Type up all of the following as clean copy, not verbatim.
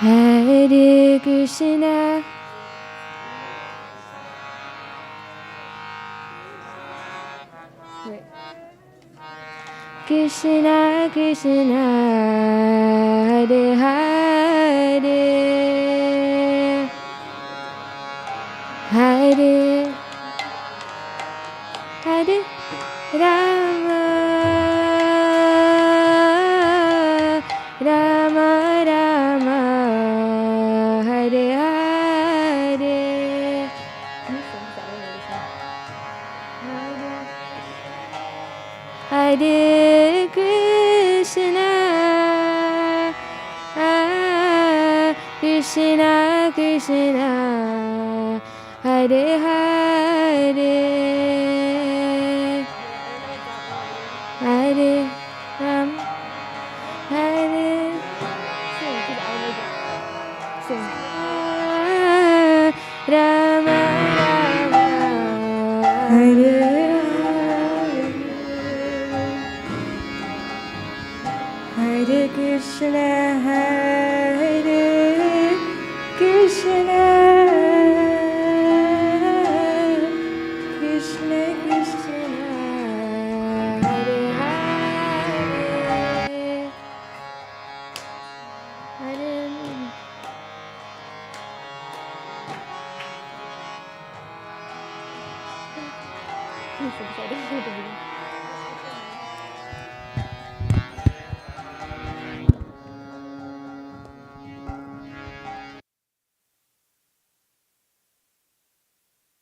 Hare Krishna, Krishna Krishna, Hare Hare, Hare Hare Rama, Rama Rama, Hare Hare, Hare Krishna, Krishna Krishna, Hare Hare, Hare Ram, Hare Rama Rama, Hare Hare Krishna, Hare Krishna, Krishna Krishna, Hare Hare, Hare Hare Rama, Hare Hare, Hare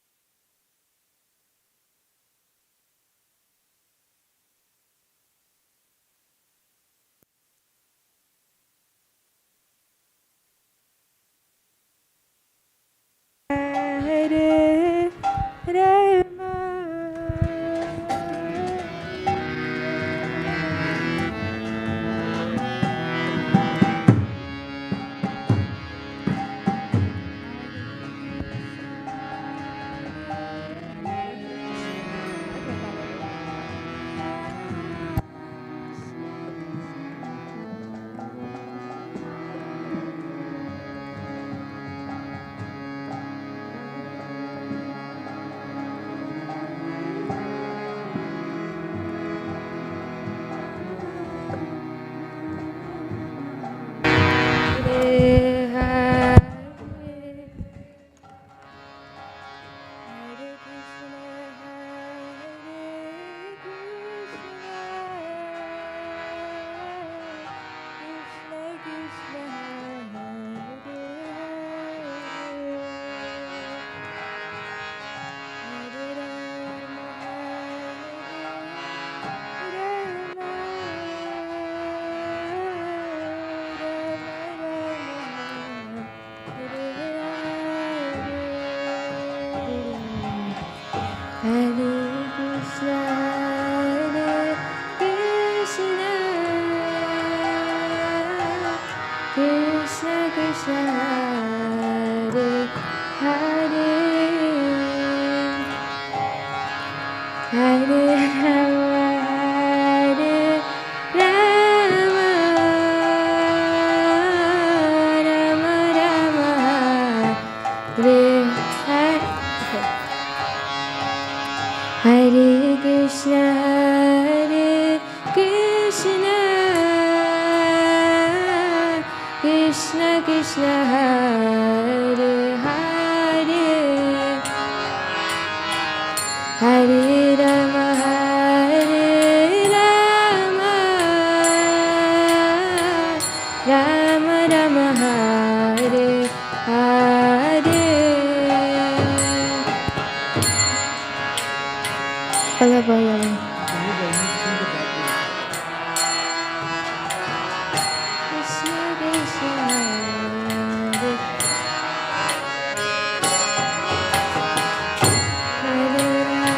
Krishna, Hare Krishna, Krishna Krishna, Hare Rama, Hare Krishna, Hare Krishna, Krishna Krishna, Hare Hare, Hare Rama, Hare Rama, Rama Rama, Hare Hare. Hare Krishna, Hare Krishna, Krishna Krishna, Hare Hare, Hare Rama, Hare Rama, Rama Rama, Hare Hare. Pala ba yan? Krishna Krishna, Hare Rama,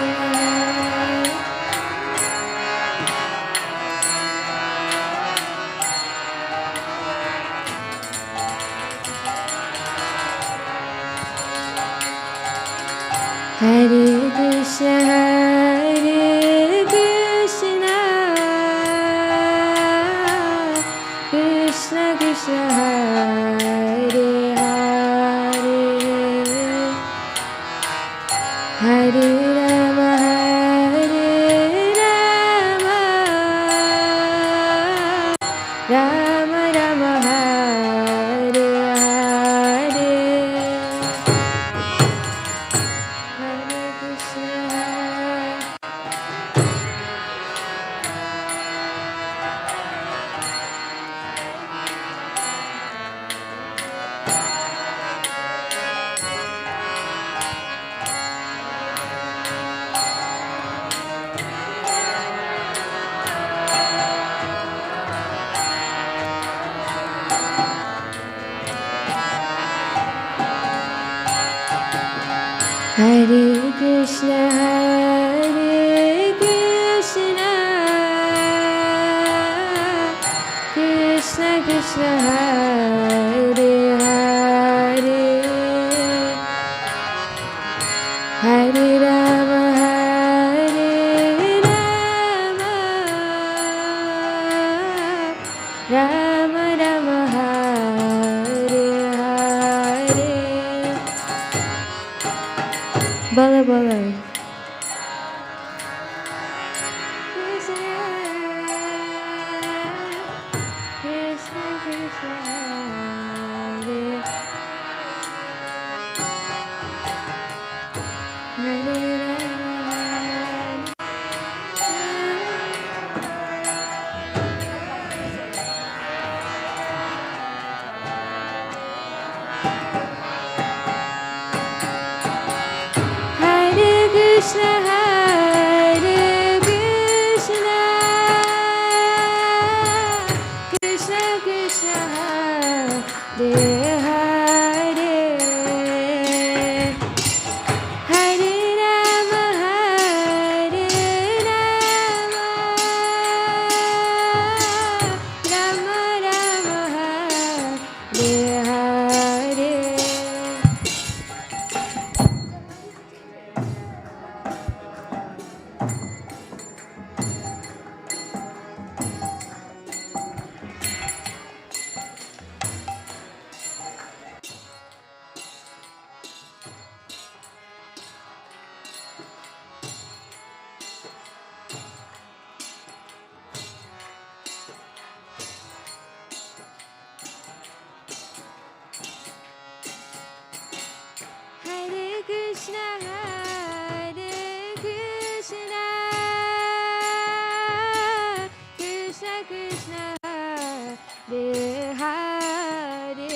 Hare Krishna, Hare Hare Rama, Rama Rama, Hare Hare, Hare Krishna. Hare Krishna, Krishna Krishna, Hare Hare, Hare Rama, Rama Rama, Hare Hare. Bala Bala. Krishna, Krishna Krishna, Hare Hare Krishna, Hare Krishna, Krishna Krishna, Hare Hare, Hare Rama, Rama Rama, Hare Hare. Hare Krishna, Krishna Krishna, Hare Hare,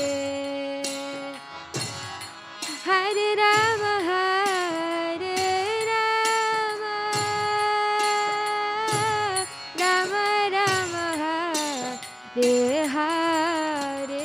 Hare Rama, Rama Rama, Hare Hare.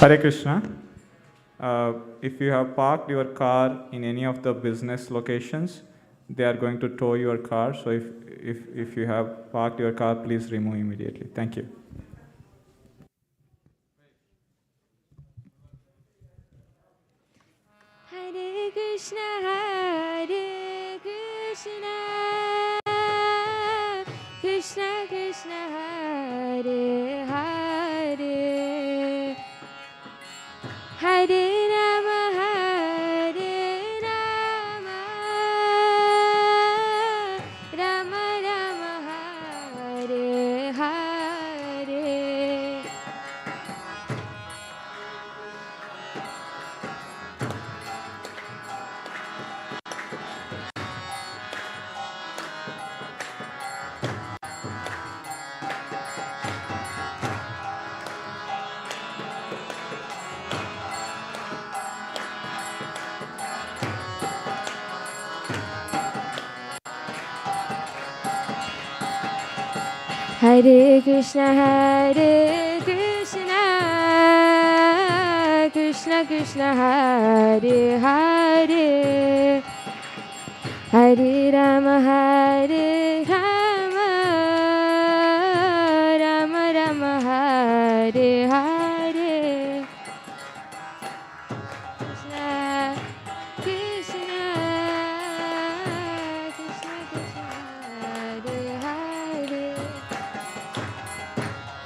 Hare Krishna. If you have parked your car in any of the business locations, they are going to tow your car. So if you have parked your car, please remove immediately. Thank you. Hare Krishna, Krishna Krishna, Hare Hare, Hare Rama, Rama Rama, Hare Hare. Hare Krishna, Krishna Krishna Krishna Hare Hare Hare Rama Hare Rama Rama Rama Hare Hare Krishna Krishna Krishna Krishna Hare Hare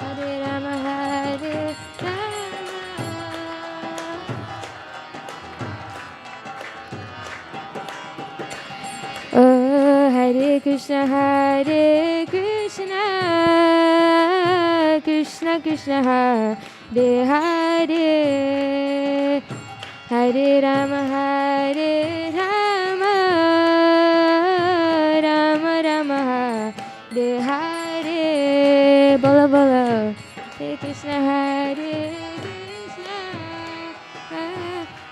Hare Rama Hare Rama Oh Hare Krishna Krishna Krishna Hare Hare Hare Rama Hare Rama Rama Rama Hare Hare Bola Bola Hare Krishna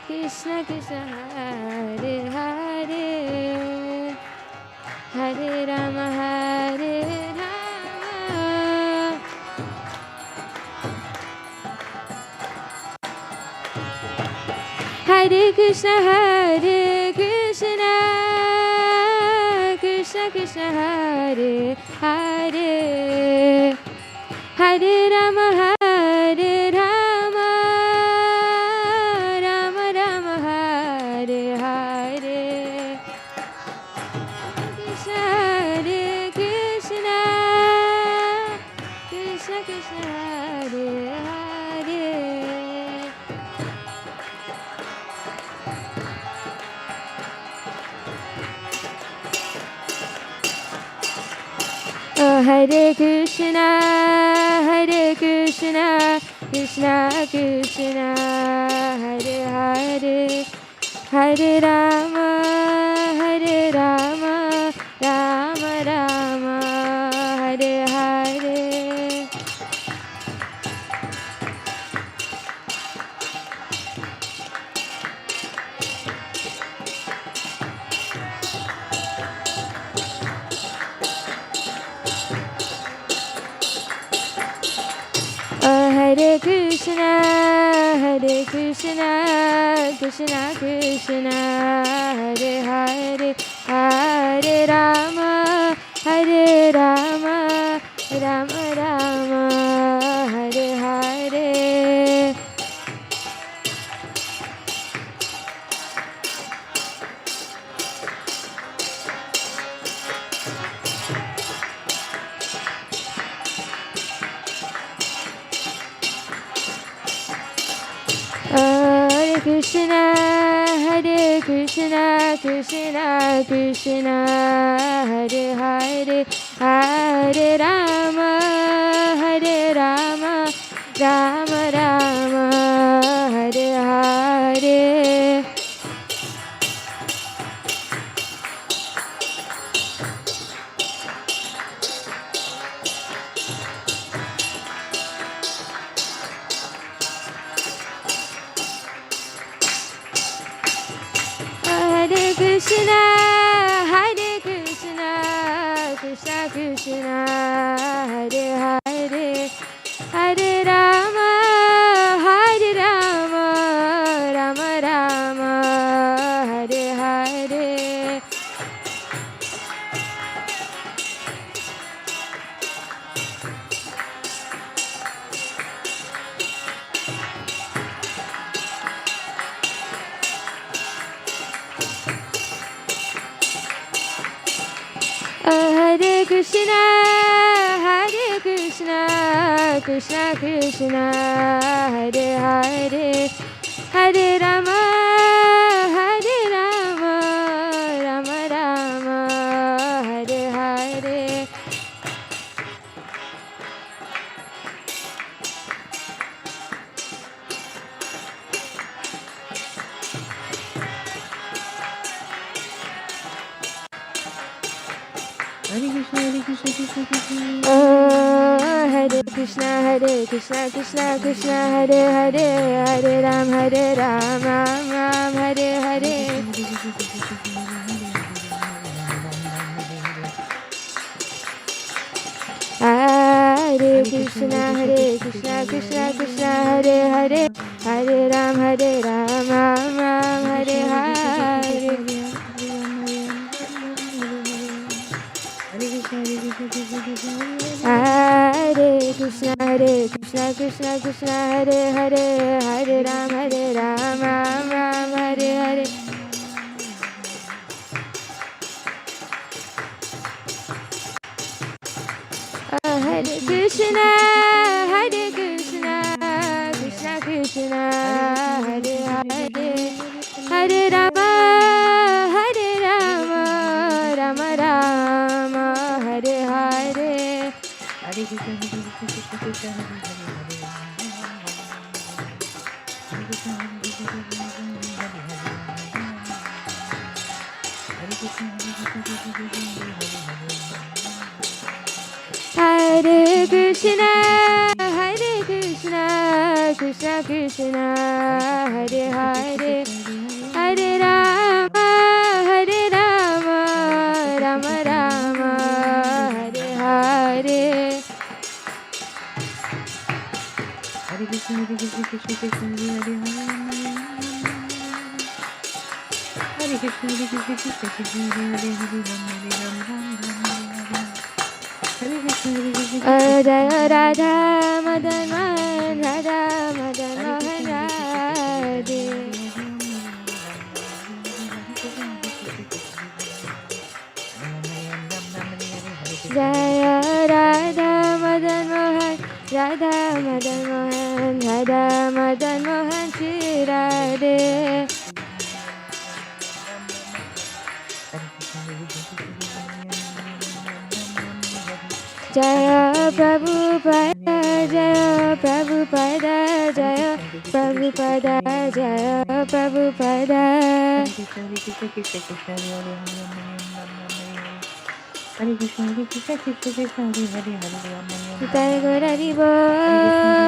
Krishna Krishna Hare Hare Hare Rama Hare Rama Hare Krishna Krishna Krishna Hare Hare Hare Rama Hare Rama Rama Rama Hare Hare Hare Krishna Krishna Krishna Hare Hare Oh Hare Krishna Krishna Krishna Hare Hare Hare Rama Rama Rama Hare Hare Oh Hare Krishna Krishna Krishna Hare Hare Hare Rama Rama Rama Hare Hare Hare Krishna Krishna Krishna Hare Hare Hare Rama Rama Rama Hare Hare Hare Krishna Krishna Krishna Hare Hare Hare Rama Rama Rama Hare Hare Hare Krishna Krishna Krishna Hare Hare Hare Rama Rama Rama Hare Hare Oh Hare Krishna Krishna Krishna Hare Hare Hare Ram Ram Hare Hare Hare Krishna Krishna Krishna Hare Hare Hare Ram, Ram Ram, Hare Hare. Hare Krishna, Krishna Krishna, Hare Hare, Hare Ram, Ram Ram, Hare Hare. Hare Krishna, Krishna Krishna, Hare Hare, Hare Rama, Rama Rama, Hare Hare. Hare Krishna, Krishna Krishna, Hare Hare, Hare Rama, Rama Rama, Hare Hare. Hare Krishna, Krishna Krishna, Hare Hare, Hare Jaya Radha Madan Mohan, Radha Madan Mohan Radhe. Jaya Radha Madan Mohan, Radha Madan Mohan, Radha Madan Mohan Shri Radhe. Jaya Prabhupada, Jaya Prabhupada, Jaya Prabhupada, Jaya Prabhupada. Nitai Gaur Haribo,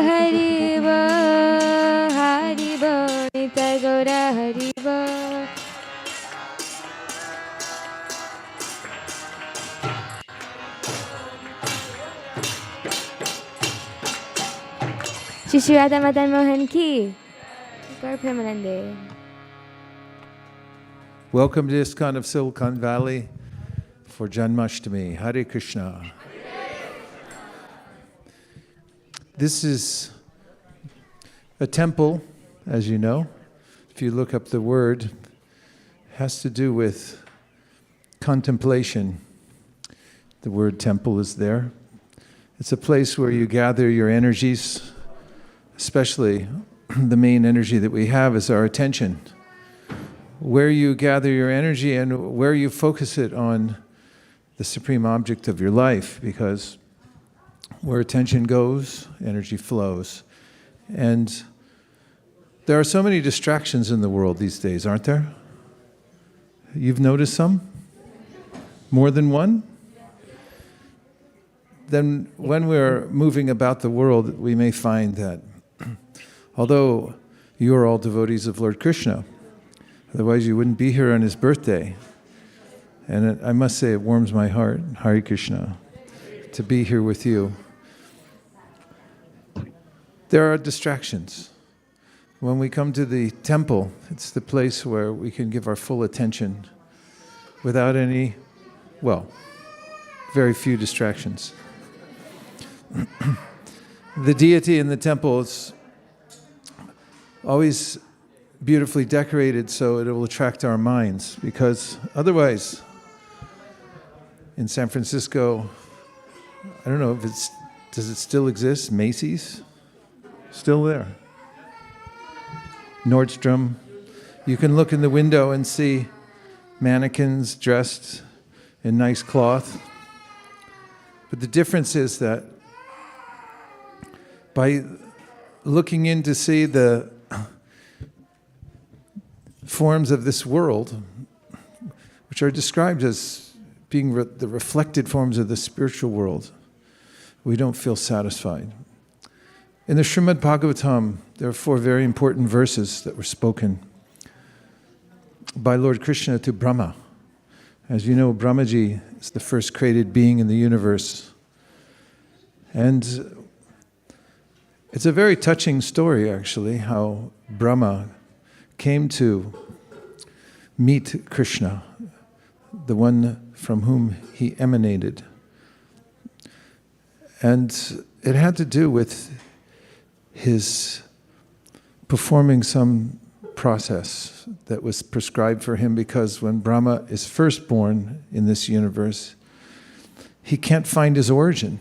Haribo, Haribo, Nitai Gaur Haribo. Shri Radha Madan Mohan ki. Gaur Premanande. Welcome to ISKCON of Silicon Valley for Janmashtami. Hare Krishna. This is a temple, as you know. If you look up the word, it has to do with contemplation. The word temple is there. It's a place where you gather your energies, especially the main energy that we have is our attention. Where you gather your energy and where you focus it on the supreme object of your life, because where attention goes, energy flows. And there are so many distractions in the world these days, aren't there? You've noticed some? More than one? Then when we're moving about the world, we may find that although you are all devotees of Lord Krishna, otherwise you wouldn't be here on his birthday. And I must say, it warms my heart, Hare Krishna, to be here with you. There are distractions. When we come to the temple, it's the place where we can give our full attention without any, very few distractions. The deity in the temple is always beautifully decorated so it will attract our minds, because otherwise, in San Francisco, I don't know if does it still exist? Macy's? Still there. Nordstrom. You can look in the window and see mannequins dressed in nice cloth. But the difference is that by looking in to see the forms of this world, which are described as being the reflected forms of the spiritual world, we don't feel satisfied. In the Srimad Bhagavatam, there are 4 very important verses that were spoken by Lord Krishna to Brahma. As you know, Brahmaji is the first created being in the universe. And It's a very touching story, actually, how Brahma came to meet Krishna, the one from whom he emanated. And it had to do with his performing some process that was prescribed for him, because when Brahma is first born in this universe, he can't find his origin.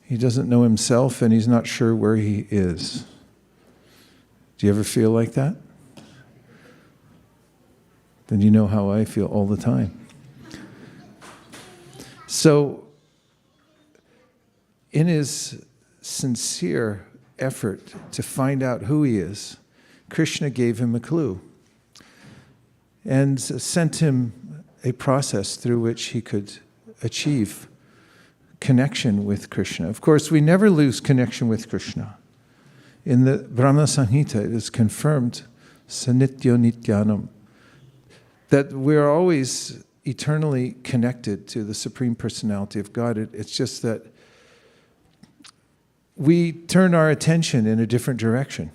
He doesn't know himself, and he's not sure where he is. Do you ever feel like that? Then you know how I feel all the time. So, in his sincere effort to find out who he is, Krishna gave him a clue and sent him a process through which he could achieve connection with Krishna. Of course, we never lose connection with Krishna. In the Brahma Samhita, it is confirmed, sanityo nityanam, that we're always eternally connected to the Supreme Personality of God. It's just that we turn our attention in a different direction.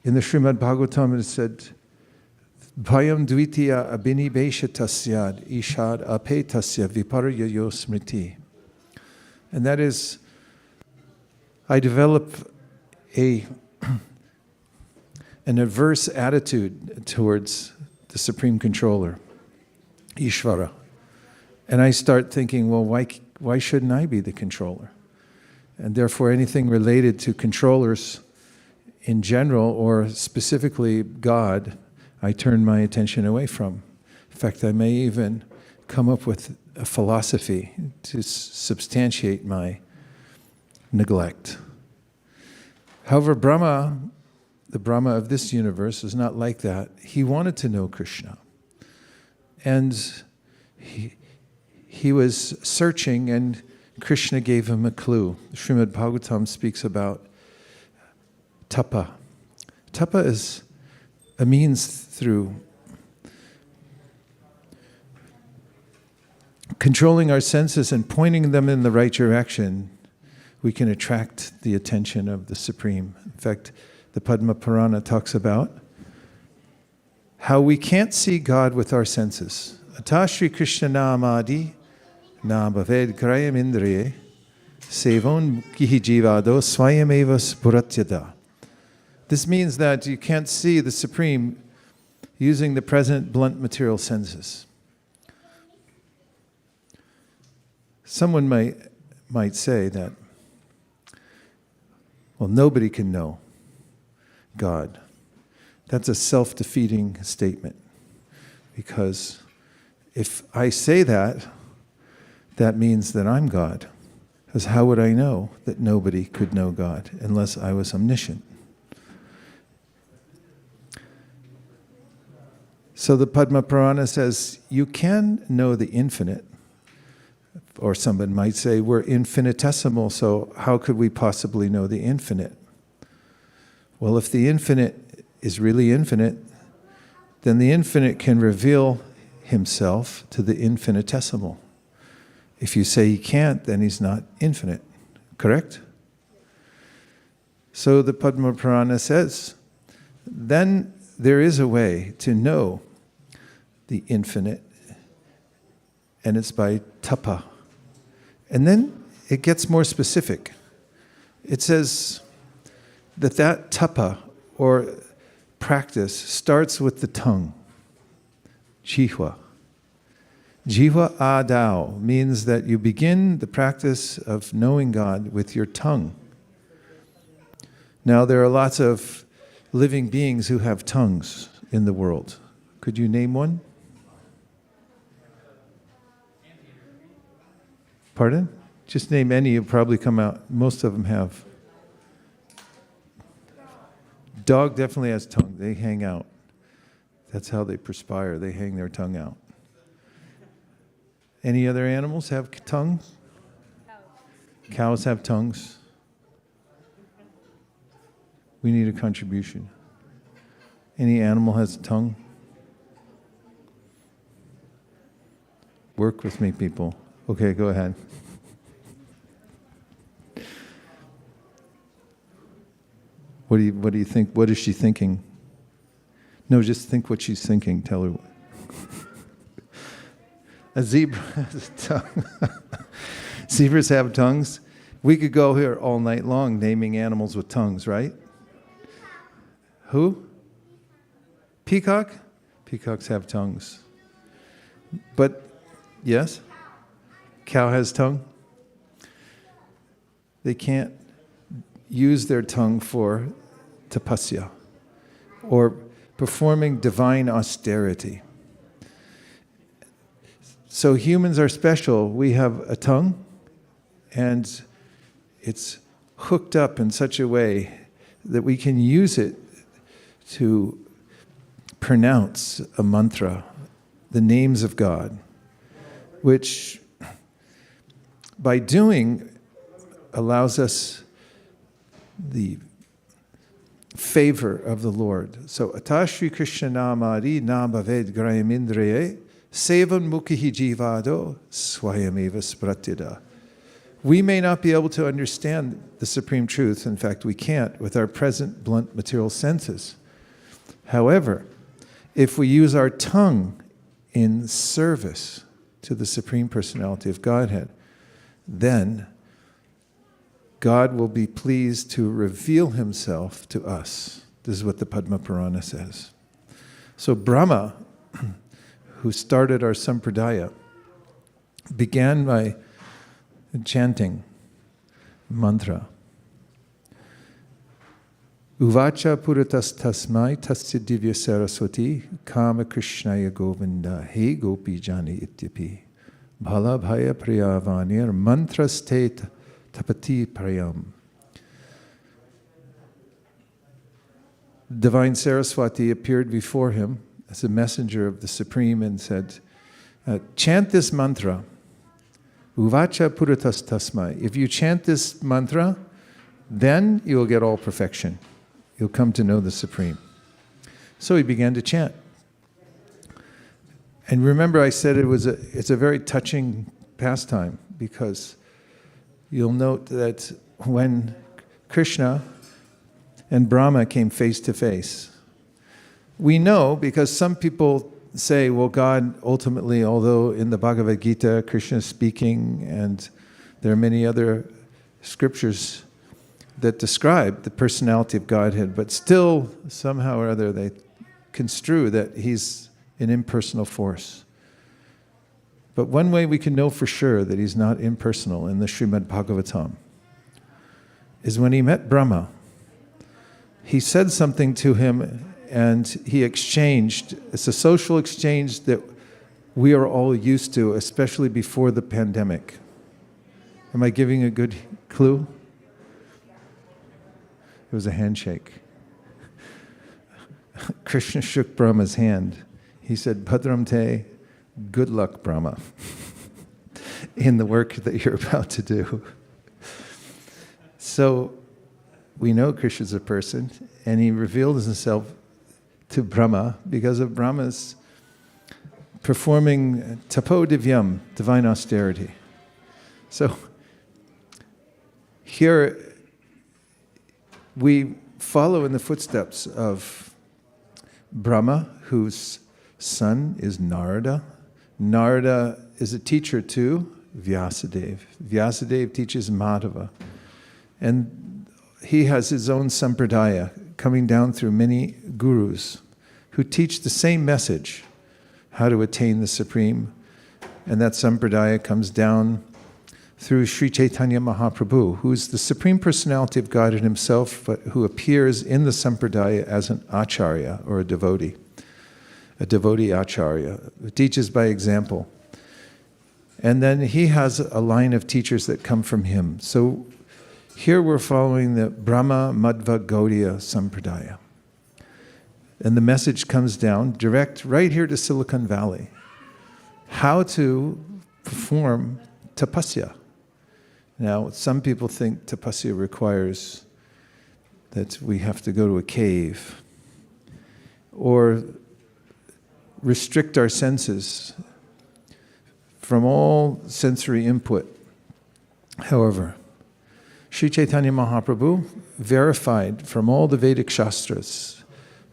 In the Srimad Bhagavatam, it said, Bhayam dvitiya abhinibeshatasyad ishad apetasya viparyayo smriti. And that is, I develop an adverse attitude towards the Supreme Controller, Ishvara. And I start thinking, well, why shouldn't I be the controller? And therefore anything related to controllers in general, or specifically God, I turn my attention away from. In fact, I may even come up with a philosophy to substantiate my neglect. However, Brahma, the Brahma of this universe, is not like that. He wanted to know Krishna. And he was searching, and Krishna gave him a clue. Srimad Bhagavatam speaks about tapa. Tapa is a means through controlling our senses and pointing them in the right direction, we can attract the attention of the Supreme. In fact, the Padma Purana talks about how we can't see God with our senses. Atashri Krishna namadi na bhaved grayam indriye sevon kihi jivado swayameva spuratyada. This means that you can't see the Supreme using the present blunt material senses. Someone might say that, well, nobody can know God. That's a self-defeating statement. Because if I say that, that means that I'm God. Because how would I know that nobody could know God unless I was omniscient? So the Padma Purana says, you can know the infinite. Or someone might say, we're infinitesimal, so how could we possibly know the infinite? Well, if the infinite is really infinite, then the infinite can reveal himself to the infinitesimal. If you say he can't, then he's not infinite. Correct? So the Padma Purana says, then there is a way to know the infinite, and it's by tapa. And then it gets more specific. It says that tapa, or practice, starts with the tongue, jihva. Jihva adao means that you begin the practice of knowing God with your tongue. Now, there are lots of living beings who have tongues in the world. Could you name one? Pardon? Just name any, you'll probably come out. Most of them have. Dog definitely has tongue. They hang out. That's how they perspire. They hang their tongue out. Any other animals have tongues? Cows have tongues. We need a contribution. Any animal has a tongue? Work with me, people. Okay, go ahead. What do you think? What is she thinking? No, just think what she's thinking. Tell her. A zebra has a tongue. Zebras have tongues. We could go here all night long naming animals with tongues, right? Who? Peacock? Peacocks have tongues. But, yes? Cow has tongue? They can't use their tongue for tapasya or performing divine austerity. So humans are special. We have a tongue, and it's hooked up in such a way that we can use it to pronounce a mantra, the names of God, which by doing allows us the favor of the Lord. So, Atashri Krishna namari nabaved grayamindriye sevan mukhi jivado swayameva spratida. We may not be able to understand the supreme truth. In fact, we can't with our present blunt material senses. However, if we use our tongue in service to the Supreme Personality of Godhead, then God will be pleased to reveal himself to us. This is what the Padma Purana says. So Brahma, who started our sampradaya, began by chanting mantra. Uvacha puratas tasmai tasya divya saraswati kama krishnaya govinda he gopi jani ityapi bhala bhaya priyavanir mantraste tapati prayam. Divine Saraswati appeared before him as a messenger of the Supreme and said, chant this mantra. Uvacha puratas tasmai. If you chant this mantra, then you will get all perfection. You'll come to know the Supreme. So he began to chant. And remember I said it's a very touching pastime, because you'll note that when Krishna and Brahma came face to face, we know, because some people say, well, God ultimately, although in the Bhagavad-Gita, Krishna is speaking, and there are many other scriptures that describe the personality of Godhead, but still, somehow or other, they construe that he's an impersonal force. But one way we can know for sure that he's not impersonal in the Srimad Bhagavatam is when he met Brahma. He said something to him, and he exchanged. It's a social exchange that we are all used to, especially before the pandemic. Am I giving a good clue? It was a handshake. Krishna shook Brahma's hand. He said, Bhadram te, good luck, Brahma, in the work that you're about to do. So we know Krishna's a person, and he revealed himself to Brahma because of Brahma's performing tapo divyam, divine austerity. So here we follow in the footsteps of Brahma, whose son is Narada. Narada is a teacher to Vyasadeva. Vyasadeva teaches Madhava. And he has his own sampradaya coming down through many gurus who teach the same message, how to attain the Supreme. And that sampradaya comes down through Sri Chaitanya Mahaprabhu, who's the Supreme Personality of Godhead himself, but who appears in the sampradaya as an acharya, or a devotee acharya, who teaches by example. And then he has a line of teachers that come from him. So here we're following the Brahma Madhva Gaudiya Sampradaya. And the message comes down direct right here to Silicon Valley. How to perform tapasya. Now, some people think tapasya requires that we have to go to a cave or restrict our senses from all sensory input. However, Sri Chaitanya Mahaprabhu verified from all the Vedic Shastras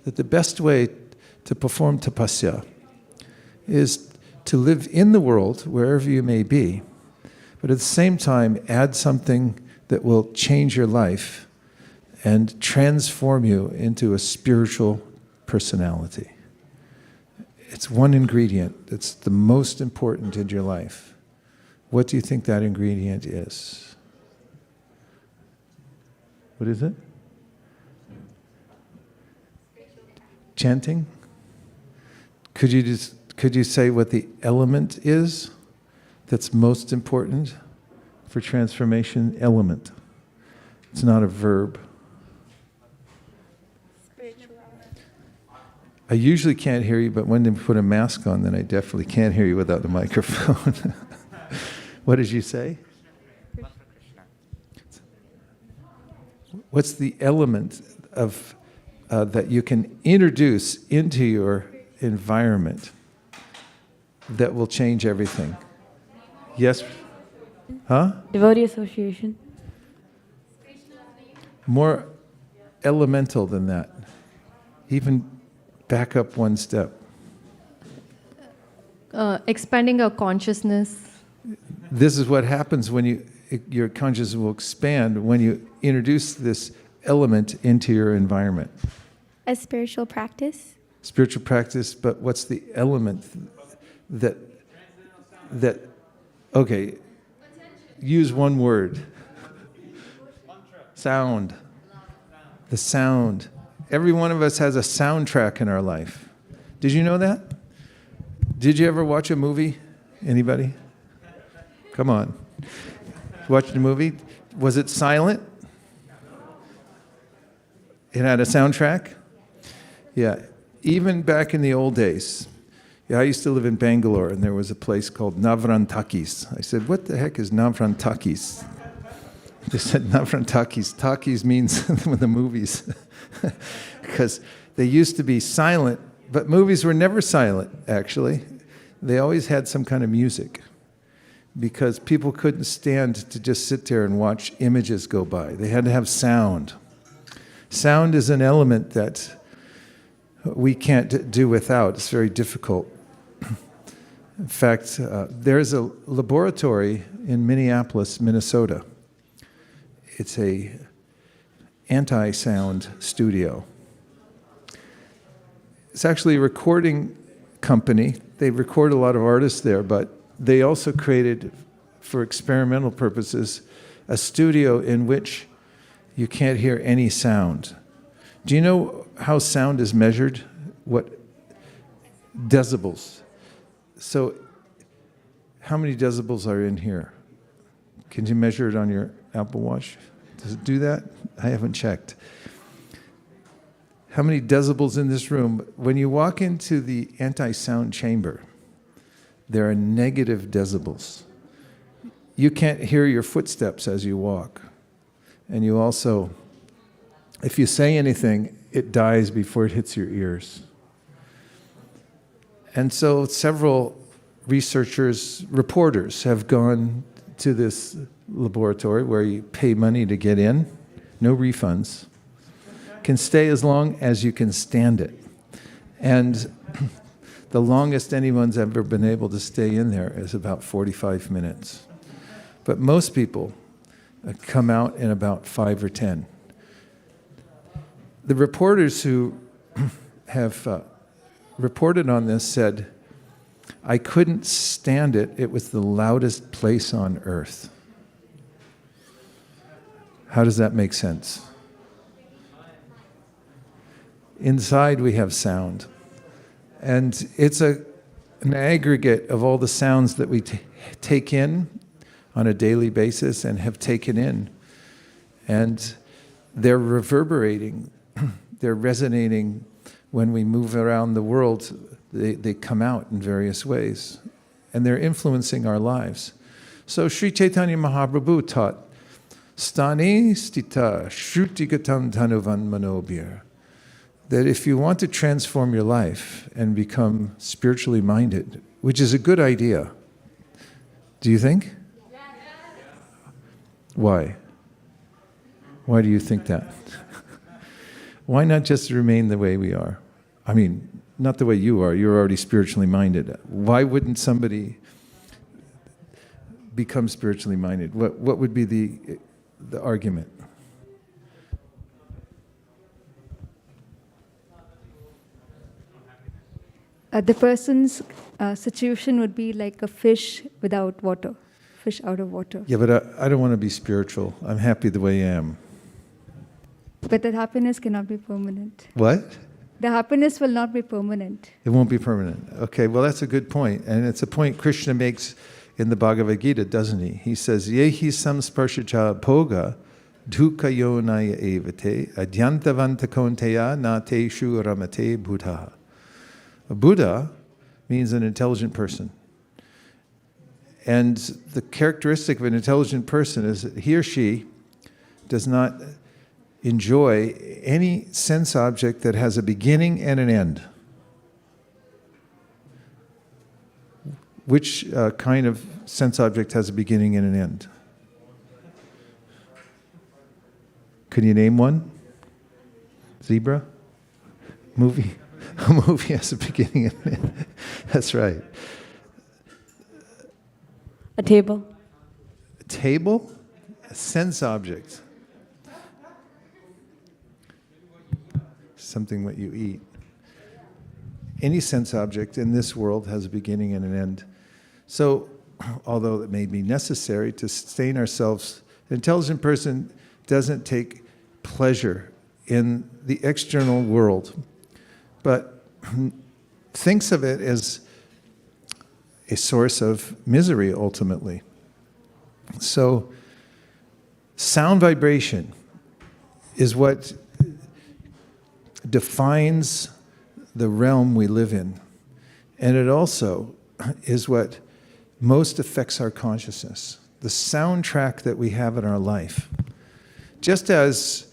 that the best way to perform tapasya is to live in the world, wherever you may be, but at the same time add something that will change your life and transform you into a spiritual personality. It's one ingredient that's the most important in your life. What do you think that ingredient is? What is it? Chanting? Could you say what the element is that's most important for transformation? Element. It's not a verb. I usually can't hear you, but when they put a mask on, then I definitely can't hear you without the microphone. What did you say? What's the element of that you can introduce into your environment that will change everything? Yes? Huh? Devotee association. More elemental than that. Even back up one step. Expanding our consciousness. This is what happens when your consciousness will expand when you introduce this element into your environment. A spiritual practice? Spiritual practice, but what's the element that okay, use one word. Sound. The sound. Every one of us has a soundtrack in our life. Did you know that? Did you ever watch a movie? Anybody? Come on. Watched a movie? Was it silent? It had a soundtrack? Yeah. Even back in the old days, I used to live in Bangalore, and there was a place called Navrantakis. I said, what the heck is Navrantakis? They said Navrantakis. Takis means the movies. Because they used to be silent, but movies were never silent, actually. They always had some kind of music, because people couldn't stand to just sit there and watch images go by. They had to have sound. Sound is an element that we can't do without. It's very difficult. In fact, there's a laboratory in Minneapolis, Minnesota. It's a anti-sound studio. It's actually a recording company. They record a lot of artists there, but they also created, for experimental purposes, a studio in which you can't hear any sound. Do you know how sound is measured? What? Decibels. So, how many decibels are in here? Can you measure it on your Apple Watch? Does it do that? I haven't checked. How many decibels in this room? When you walk into the anti-sound chamber, there are negative decibels. You can't hear your footsteps as you walk. And you also, if you say anything, it dies before it hits your ears. And so several reporters have gone to this laboratory where you pay money to get in, no refunds, can stay as long as you can stand it. And the longest anyone's ever been able to stay in there is about 45 minutes. But most people come out in about 5 or 10. The reporters who have reported on this said, I couldn't stand it. It was the loudest place on earth. How does that make sense? Inside we have sound. And it's an aggregate of all the sounds that we take in on a daily basis and have taken in. And they're reverberating, they're resonating when we move around the world. They come out in various ways. And they're influencing our lives. So Sri Chaitanya Mahaprabhu taught, Stani stita shrutigatam tanuvan manobhir. That if you want to transform your life and become spiritually minded, which is a good idea, do you think? Why? Why do you think that? Why not just remain the way we are? I mean, not the way you are. You're already spiritually minded. Why wouldn't somebody become spiritually minded? What would be the argument? The person's situation would be like a fish without water, fish out of water. Yeah, but I don't want to be spiritual. I'm happy the way I am. But that happiness cannot be permanent. What? The happiness will not be permanent. It won't be permanent. Okay, well, that's a good point. And it's a point Krishna makes in the Bhagavad-Gita, doesn't he? He says, Yehi samsparshacha bhoga dukkha yonaya evate adyantavanta konteya na teshu ramate buddha. A Buddha means an intelligent person. And the characteristic of an intelligent person is that he or she does not enjoy any sense object that has a beginning and an end. Which kind of sense object has a beginning and an end? Can you name one? Zebra? Movie? A movie has a beginning and an end. That's right. A table. A table? A sense object. Something that you eat. Any sense object in this world has a beginning and an end. So, although it may be necessary to sustain ourselves, an intelligent person doesn't take pleasure in the external world, but thinks of it as a source of misery ultimately. So, sound vibration is what defines the realm we live in. And it also is what most affects our consciousness, the soundtrack that we have in our life. Just as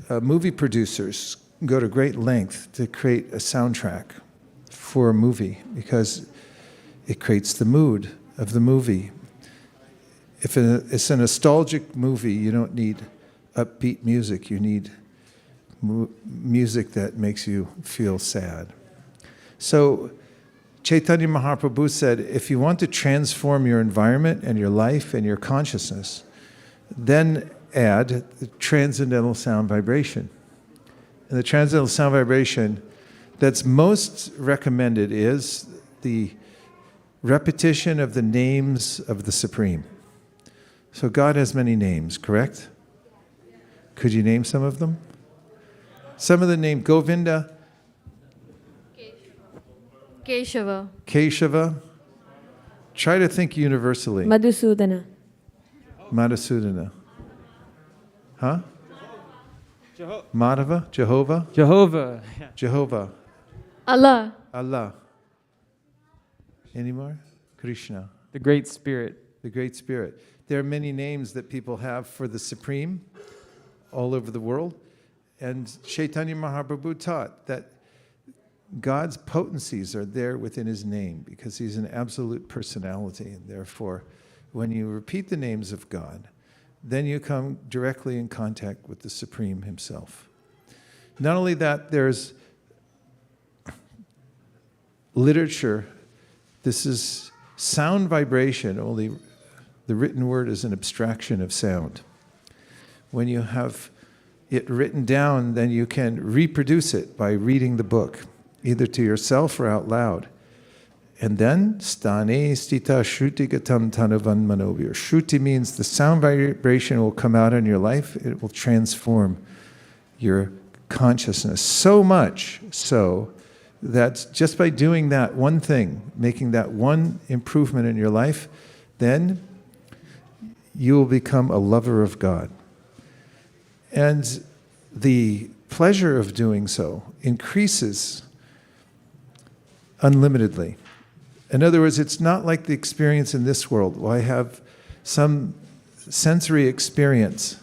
movie producers go to great length to create a soundtrack for a movie because it creates the mood of the movie. If it's a nostalgic movie, you don't need upbeat music, you need music that makes you feel sad. So Chaitanya Mahaprabhu said, if you want to transform your environment and your life and your consciousness, then add the transcendental sound vibration. And the transcendental sound vibration that's most recommended is the repetition of the names of the Supreme. So God has many names, correct? Could you name some of them? Some of the name Govinda, Keshava. Keshava. Try to think universally. Madhusudana. Madhusudana. Huh? Madhava? Jehovah? Jehovah. Jehovah. Allah. Allah. Any more? Krishna. The Great Spirit. The Great Spirit. There are many names that people have for the Supreme all over the world. And Chaitanya Mahaprabhu taught that God's potencies are there within his name because he's an absolute personality. And therefore, when you repeat the names of God, then you come directly in contact with the Supreme himself. Not only that, there's literature. This is sound vibration, only the written word is an abstraction of sound. When you have it written down, then you can reproduce it by reading the book, either to yourself or out loud. And then, stane stita shruti gatam tanavan manovir. Shruti means the sound vibration will come out in your life. It will transform your consciousness so much so that just by doing that one thing, making that one improvement in your life, then you will become a lover of God. And the pleasure of doing so increases unlimitedly. In other words, it's not like the experience in this world. Well, I have some sensory experience,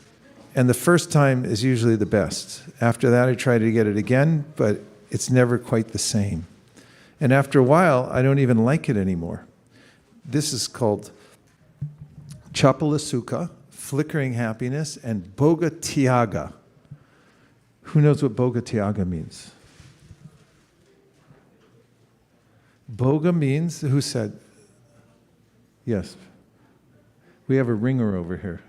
and the first time is usually the best. After that, I try to get it again, but it's never quite the same. And after a while, I don't even like it anymore. This is called Chapala Sukha, flickering happiness, and Bhoga Tyaga. Who knows what Bhoga Tyaga means? Bhoga means, who said? Yes. We have a ringer over here.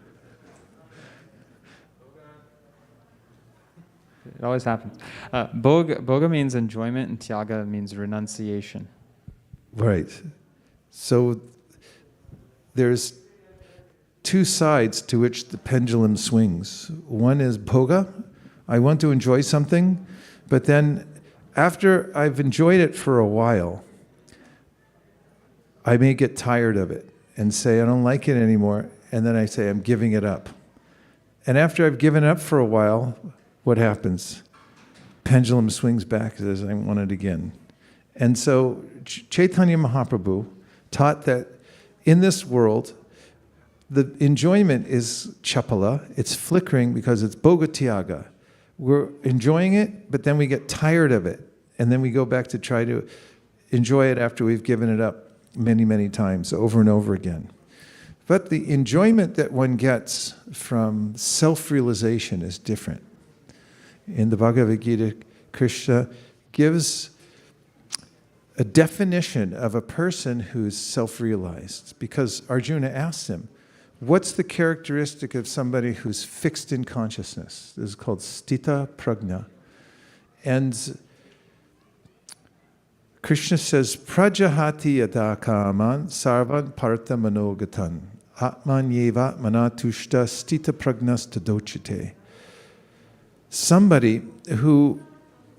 It always happens. Bhoga means enjoyment and Tyaga means renunciation. Right. So there's two sides to which the pendulum swings. One is bhoga. I want to enjoy something, but then after I've enjoyed it for a while, I may get tired of it and say, I don't like it anymore. And then I say, I'm giving it up. And after I've given up for a while, what happens? Pendulum swings back and says, I want it again. And so Chaitanya Mahaprabhu taught that in this world, the enjoyment is chapala, it's flickering because it's bhoga tyaga. We're enjoying it, but then we get tired of it. And then we go back to try to enjoy it after we've given it up many, many times, over and over again. But the enjoyment that one gets from self-realization is different. In the Bhagavad-Gita, Krishna gives a definition of a person who's self-realized, because Arjuna asked him, what's the characteristic of somebody who's fixed in consciousness? This is called stita prajna. And Krishna says, prajahati yata kaman sarvan partha manogatan atman yeva manatushta stita prajnas tadochite. Somebody who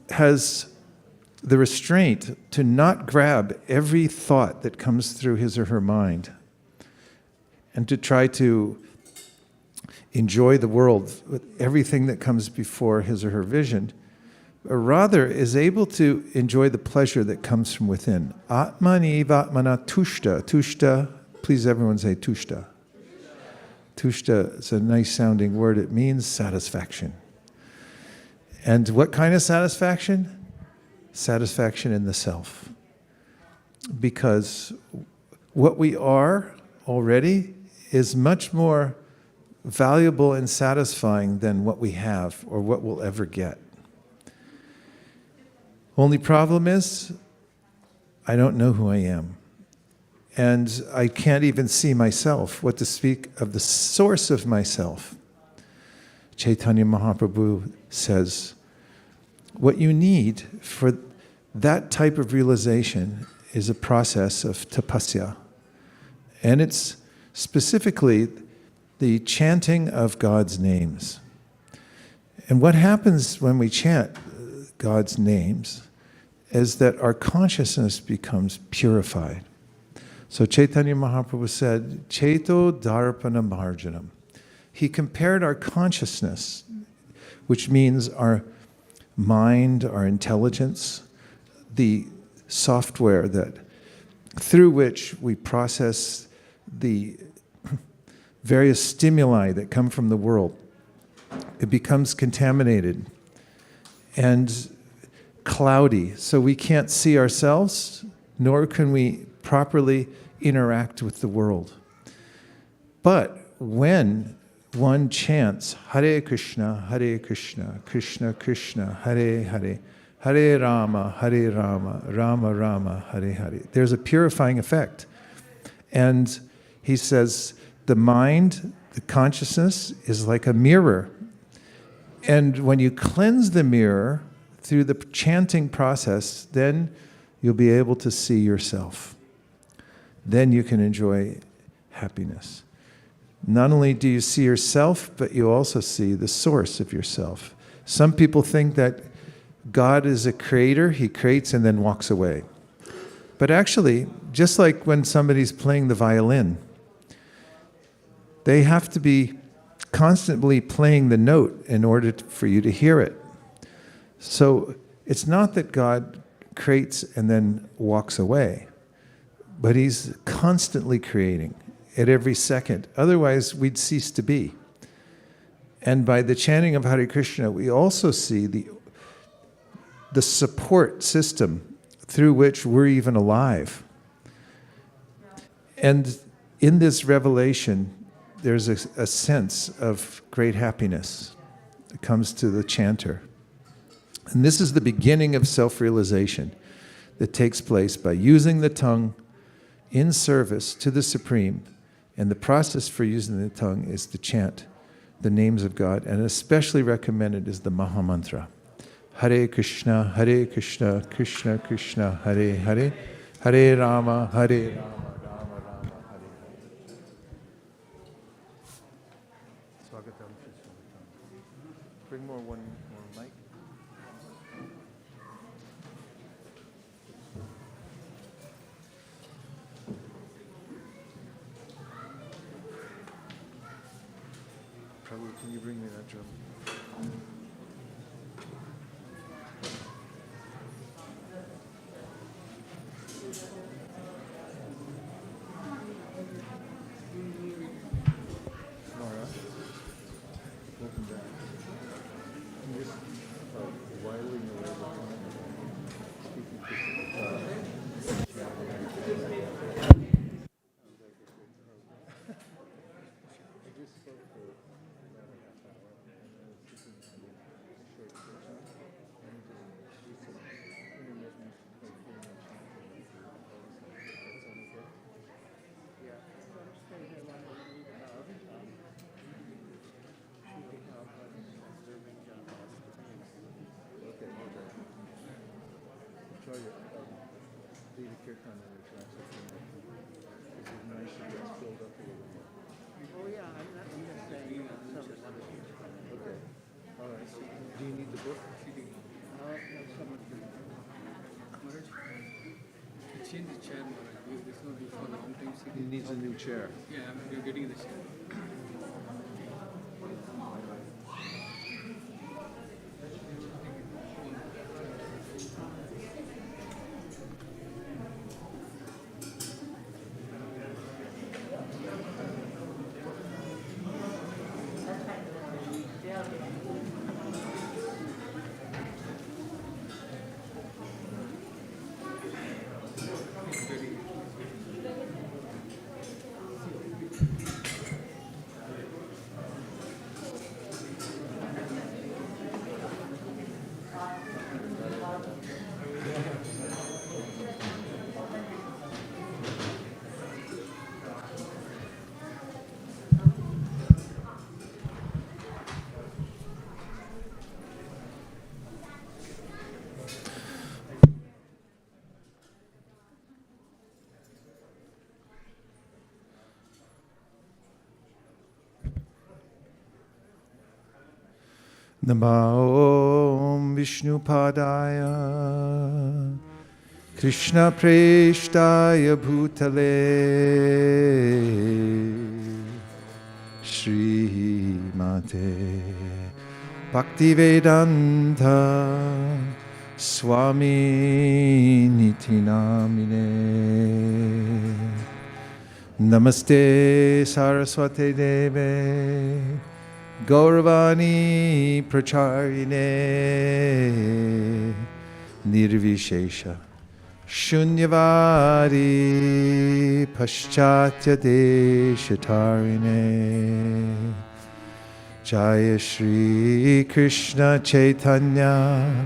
has the restraint to not grab every thought that comes through his or her mind and to try to enjoy the world with everything that comes before his or her vision, but rather is able to enjoy the pleasure that comes from within. Atmani vatmana tushta. Tushta, please everyone say tushta. Tushta is a nice sounding word. It means satisfaction. And what kind of satisfaction? Satisfaction in the self. Because what we are already is much more valuable and satisfying than what we have or what we'll ever get. Only problem is, I don't know who I am. And I can't even see myself, what to speak of the source of myself. Chaitanya Mahaprabhu says, what you need for that type of realization is a process of tapasya. And it's specifically the chanting of God's names. And what happens when we chant God's names is that our consciousness becomes purified. So Chaitanya Mahaprabhu said, Chaito Darpana Marjanam. He compared our consciousness, which means our mind, our intelligence, the software that through which we process the various stimuli that come from the world. It becomes contaminated and cloudy, so we can't see ourselves, nor can we properly interact with the world. But when one chants Hare Krishna, Krishna Krishna, Hare Hare, Hare Rama, Rama Rama, Hare Hare, there's a purifying effect. And he says the mind, the consciousness, is like a mirror. And when you cleanse the mirror through the chanting process, then you'll be able to see yourself. Then you can enjoy happiness. Not only do you see yourself, but you also see the source of yourself. Some people think that God is a creator, he creates and then walks away. But actually, just like when somebody's playing the violin, they have to be constantly playing the note in order for you to hear it. So it's not that God creates and then walks away, but he's constantly creating at every second. Otherwise, we'd cease to be. And by the chanting of Hare Krishna, we also see the support system through which we're even alive. And in this revelation, there's a sense of great happiness that comes to the chanter. And this is the beginning of self-realization that takes place by using the tongue in service to the Supreme. And the process for using the tongue is to chant the names of God, and especially recommended is the Maha Mantra. Hare Krishna, Krishna Krishna, Hare Hare, Hare Rama, Hare Rama, Rama Rama, Hare Hare. Swagatam, Swagatam. Bring one more mic. Prabhu, can you bring me that drum? Mara, welcome back. I'm just whiling away the time, speaking to I just spoke for about a half hour, and I was thinking having a short session, and just do some intermittent, like hearing a chant or like that sound okay? Yeah. Okay, okay. Try your lead a kirtan in your class. This is nice to get filled up a little more. Okay. All right. Do you need the book? Change the chair, Maharaj. This will be for a long time. He needs a new chair. Yeah, we're getting the chair. Namo Vishnupadaya Krishna Preshtaya Bhutale Shri Mate Bhaktivedanta Swami Niti Namine Namaste Saraswate Deve Gauravani Pracharine Nirvishesha Shunyavadi Paschatya Deshatarine Jaya Shri Krishna Chaitanya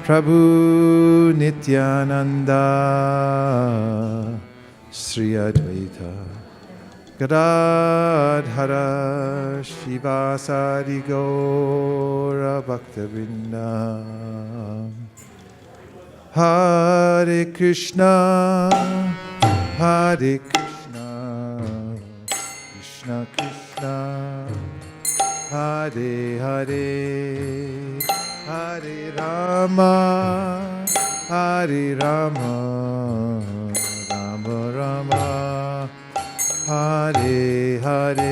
Prabhu Nityananda Sri Advaita Gadadhara Shivasari Gaura Bhaktavinda Hare Krishna Hare Krishna Krishna Krishna Hare Hare Hare Rama Hare Rama Rama Rama Hare Hare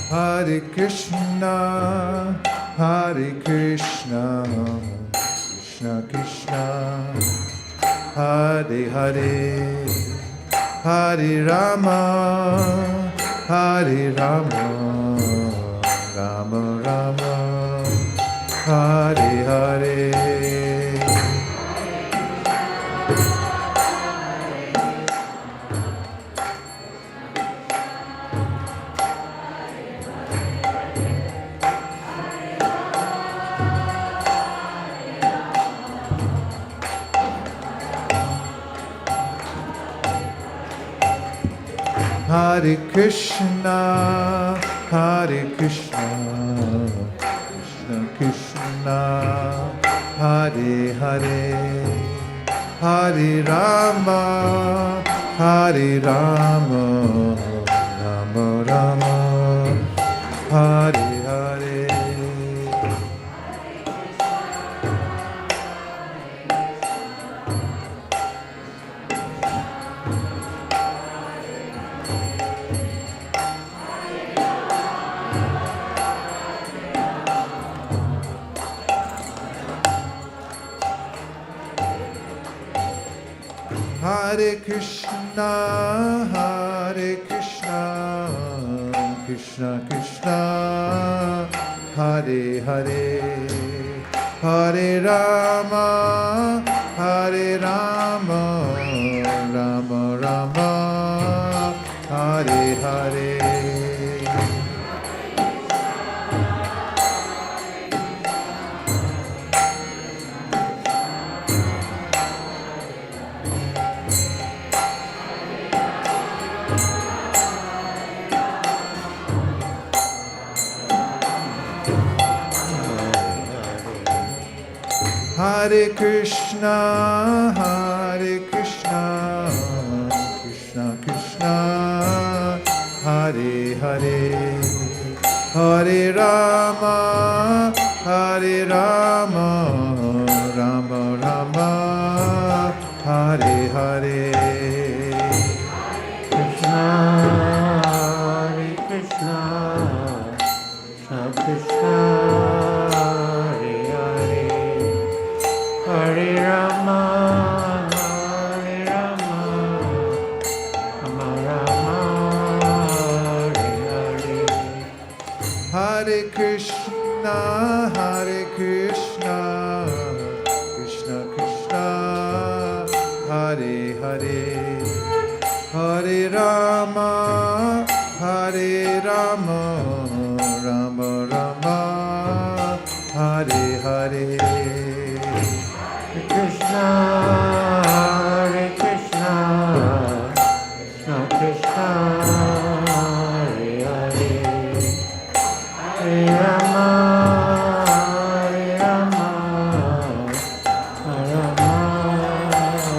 Hare Krishna Krishna Krishna Krishna, Hare Hare, Hare Rama, Hare Rama, Rama Rama, Hare Hare. Hare Krishna, Hare Krishna, Krishna Krishna, Hare Hare, Hare Rama, Hare Rama, Rama Rama, Hare Hare. Hare Krishna, Hare Krishna, Krishna Krishna, Hare Hare, Hare Rama, Hare Rama, Rama Rama, Hare Hare. Hare Krishna, Hare Krishna, Krishna Krishna, Hare Hare, Hare Rama, Hare Rama, Rama Rama, Hare Hare. Krishna, Hare Krishna, Krishna Krishna. Hare Rama, Hare Rama, Rama Rama, Hare Hare. Hare Krishna, Hare Krishna, Krishna Krishna, Hare Hare, Hare Rama, Hare Rama, Rama Rama, Hare Hare. Krishna, Hare Krishna, Krishna Krishna, Hare Hare, Hare Rama, Hare Rama, Rama,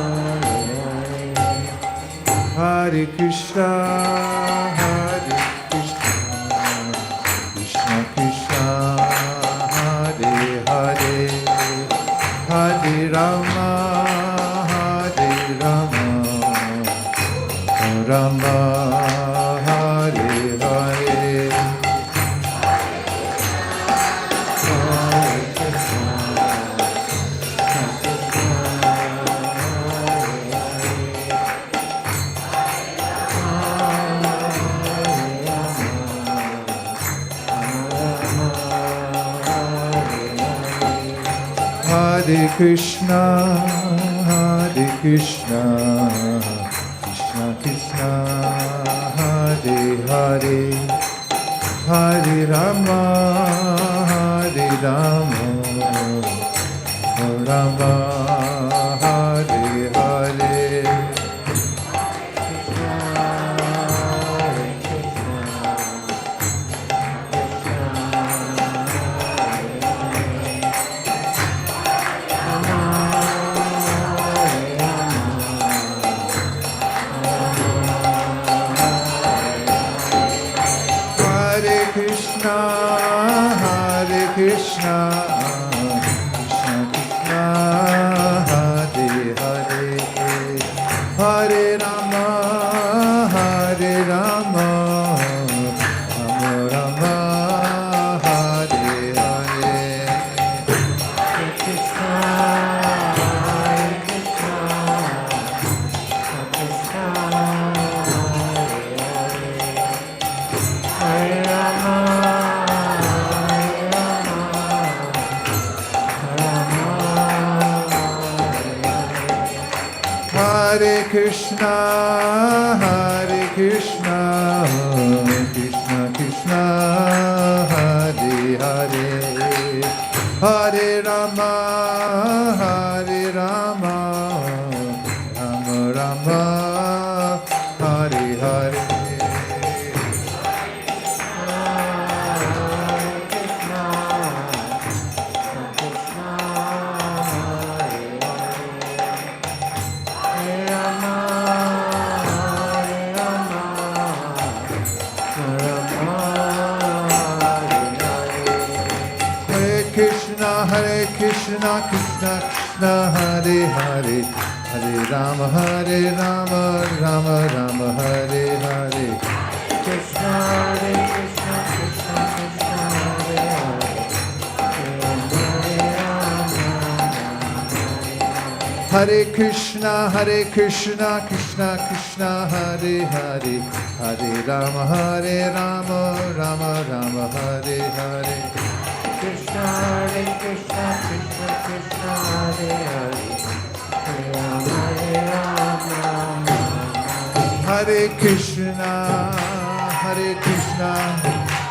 Hare Hare. Hare Krishna, Hare Krishna, Krishna Krishna, Hare Hare, Hare Rama, Hare Rama, Rama, Hare Hare. Hare Krishna, Hare Krishna, Hare Krishna, Krishna Krishna, Hare Hare, Hare Rama, Hare Rama, Rama, Hare Hare. Krishna, Hare Krishna, Krishna Krishna, Hare Hare, Hare Rama, Hare Rama, Rama Rama, Hare Hare. Hare Krishna. Hare Krishna, Hare Krishna, Krishna Krishna, Hare Hare, Hare Rama, Hare Rama, Rama Rama, Hare Hare. Hare Krishna, Krishna Krishna, Hare Hare, Hare Rama, Rama Rama, Hare Hare. Krishna, Hare Krishna, Krishna Krishna, Hare Hare, Hare Krishna, Hare Krishna, Krishna Krishna, Hare Hare, Hare Rama, Rama Rama, Hare Hare. Krishna, Hare Krishna, Krishna Krishna, Hare Hare, Hare Rama, Hare Krishna, Hare Krishna,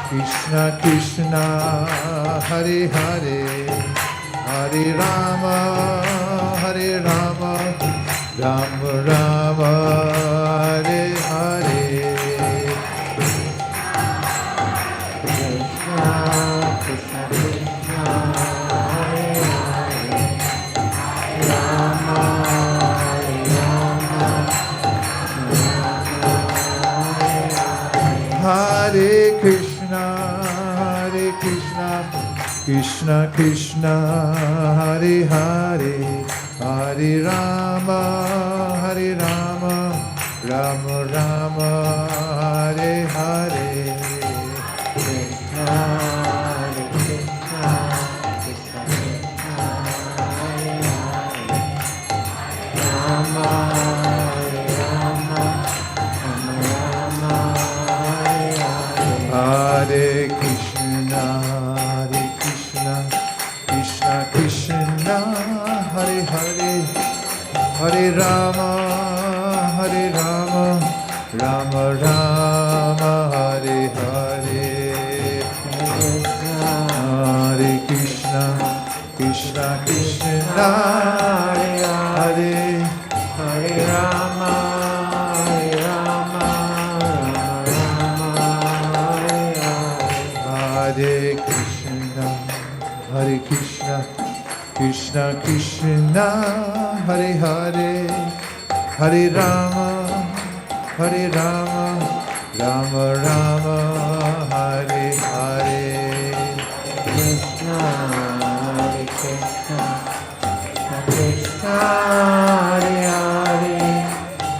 Krishna Krishna, Hare Hare, Hare Rama, Rama Rama, Hare Hare. Hare Krishna, Krishna Krishna, Hare Hare, Hare Rama, Rama Rama, Hare Hare. Krishna, Hare Krishna, Krishna Krishna, Hare Hare, Rama, Rama, Rama Rama, Hare Krishna, Krishna Krishna, Hare Hare, Hare Rama, Rama Rama, Hare Hare. Hare Krishna, Krishna Krishna, Hare Hare, Hare Rama, Hare Krishna, Krishna Krishna, Hare Hare, Hare Rama, Rama Rama, Hare Hare. Krishna, Hare Krishna, Krishna Hare Hare,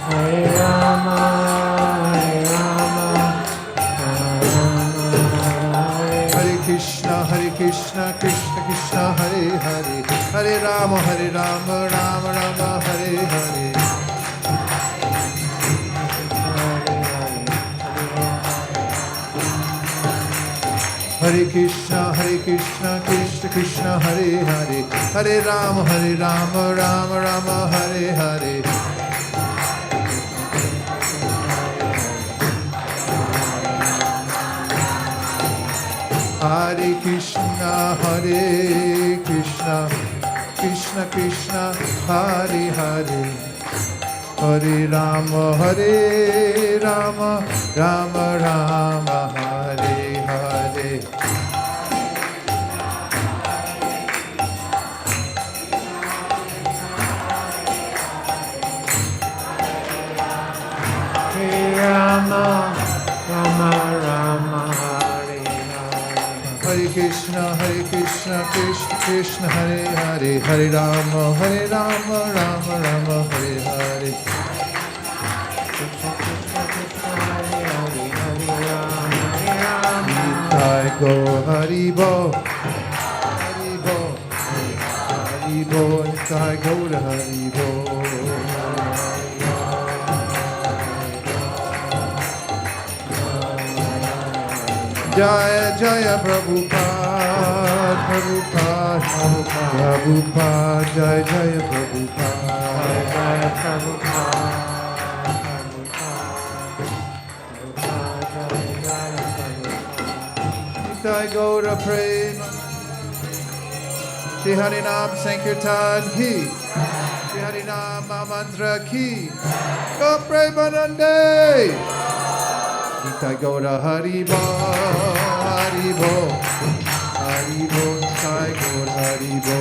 Hare Rama, Hare Krishna, Krishna Krishna, Hare Hare, Hare Rama, Rama Rama, Hare Hare. Hare Krishna, Krishna Krishna, Hare Hare, Hare Rama, Rama Rama, Hare Hare. Hare Krishna, Krishna Krishna, Hare Hare, Hare Rama, Rama Rama, Hare Hare. Rama, Rama Rama, Hare Hare. Hare Krishna, Krishna Krishna, Hare Hare, Hare Rama, Rama Rama, Hare Hare. Nitai go Hari Bo, Hari Bo, Hari Bo, Nitai go to Hari Bo. Jaya Jaya Prabhupada, Prabhupada, Prabhupada, Jai Jai Prabhupada. Nitai Gaura Prema, Shri Harinam Sankirtan Ki, Shri Harinam Mantra Ki, Go Premanande. Nitai Gaura Haribo, Haribo, Haribo, Nitai Gaura Haribo.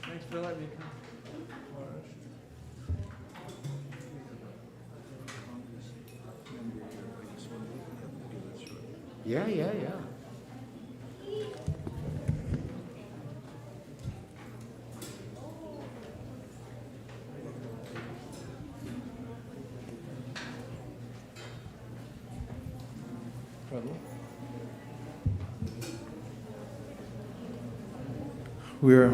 Thanks for letting me come. Yeah. We're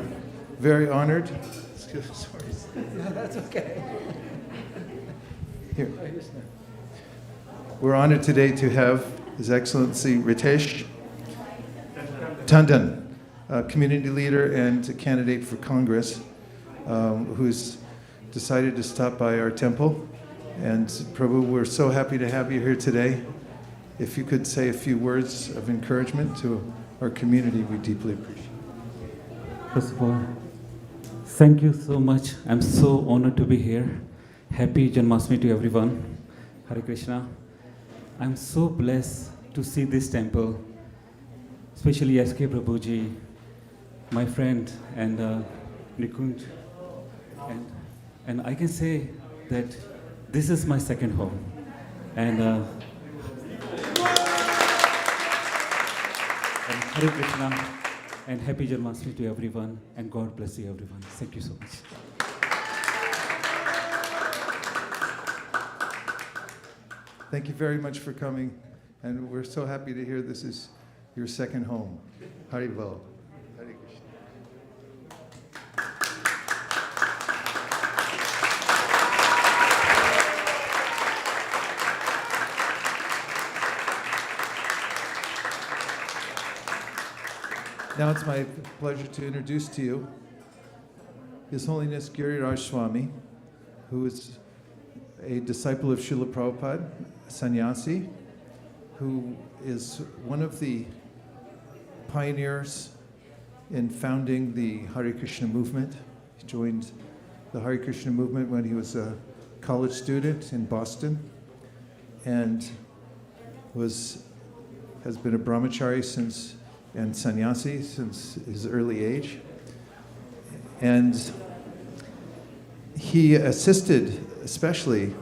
very honored. Sorry. No, that's okay. Here. We're honored today to have His Excellency Ritesh Tandon, a community leader and a candidate for Congress, who's decided to stop by our temple. And Prabhu, we're so happy to have you here today. If you could say a few words of encouragement to our community, we deeply appreciate it. First of all, thank you so much. I'm so honored to be here. Happy Janmashtami to everyone. Hare Krishna. I'm so blessed to see this temple, especially SK Prabhuji, my friend, and Nikunj. And I can say that this is my second home. And Hare Krishna. And happy Janmashtami to everyone, and God bless you everyone. Thank you so much. Thank you very much for coming, and we're so happy to hear this is your second home. Haribol. Hare Krishna. Now it's my pleasure to introduce to you His Holiness Giriraj Swami, who is a disciple of Srila Prabhupada, a sannyasi, who is one of the pioneers in founding the Hare Krishna movement. He joined the Hare Krishna movement when he was a college student in Boston, and has been a brahmachari and sannyasi since his early age. And he assisted, especially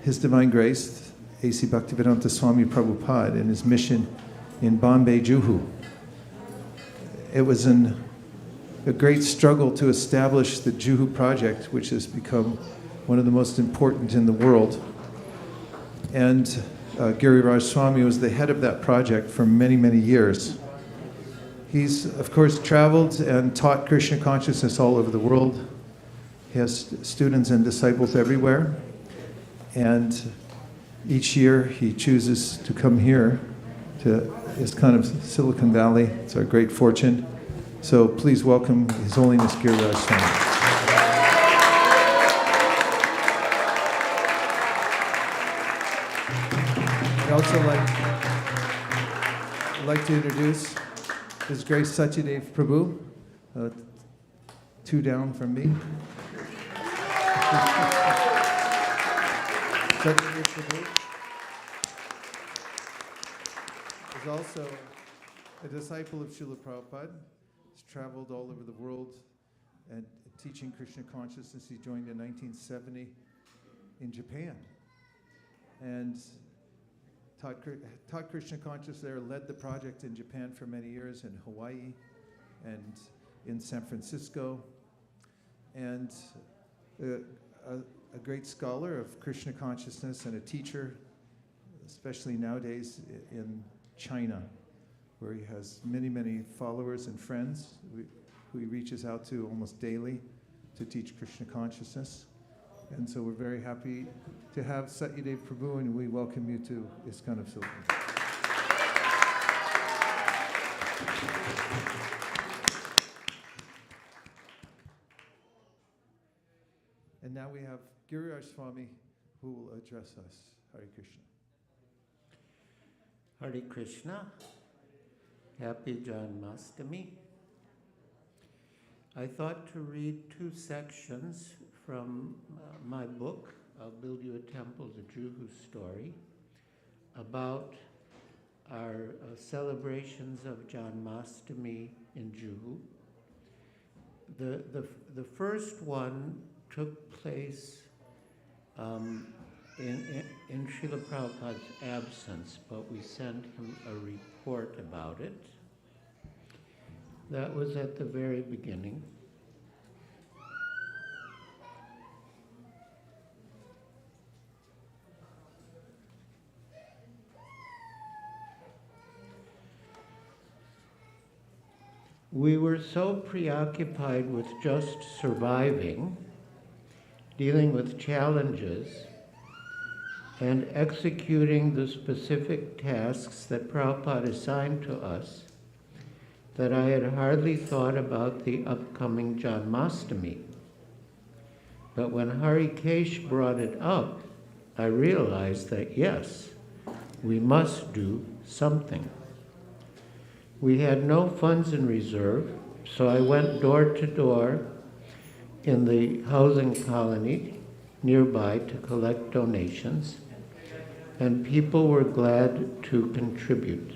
His Divine Grace, A.C. Bhaktivedanta Swami Prabhupada, in his mission in Bombay, Juhu. It was a great struggle to establish the Juhu project, which has become one of the most important in the world. And Giriraj Swami was the head of that project for many, many years. He's, of course, traveled and taught Krishna consciousness all over the world. He has students and disciples everywhere. And each year he chooses to come here to this kind of Silicon Valley. It's our great fortune. So please welcome His Holiness Giriraj Swami. I'd also like to introduce His Grace Sachini Prabhu, two down from me. Sachini Prabhu is also a disciple of Srila Prabhupada. He's traveled all over the world and teaching Krishna consciousness. He joined in 1970 in Japan. And taught Krishna consciousness there, led the project in Japan for many years, in Hawaii, and in San Francisco, and a great scholar of Krishna consciousness and a teacher, especially nowadays in China, where he has many, many followers and friends who he reaches out to almost daily to teach Krishna consciousness. And so we're very happy to have Sachini Prabhu, and we welcome you to ISKCON of Silicon. And now we have Giriraj Swami, who will address us. Hare Krishna. Hare Krishna. Happy Janmashtami. I thought to read two sections from my book, I'll Build You a Temple, the Juhu Story, about our celebrations of Janmashtami in Juhu. The first one took place in Srila Prabhupada's absence, but we sent him a report about it. That was at the very beginning. We were so preoccupied with just surviving, dealing with challenges, and executing the specific tasks that Prabhupada assigned to us, that I had hardly thought about the upcoming Janmashtami. But when Harikesh brought it up, I realized that yes, we must do something. We had no funds in reserve, so I went door to door in the housing colony nearby to collect donations, and people were glad to contribute.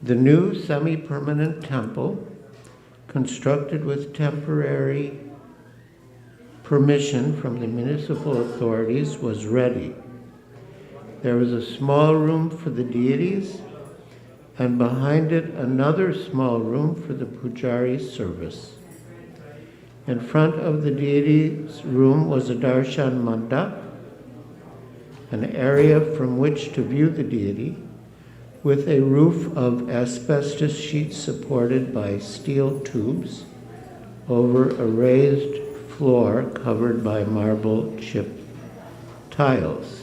The new semi-permanent temple, constructed with temporary permission from the municipal authorities, was ready. There was a small room for the deities, and behind it another small room for the pujari service. In front of the deity's room was a darshan mandap, an area from which to view the deity, with a roof of asbestos sheets supported by steel tubes over a raised floor covered by marble chip tiles.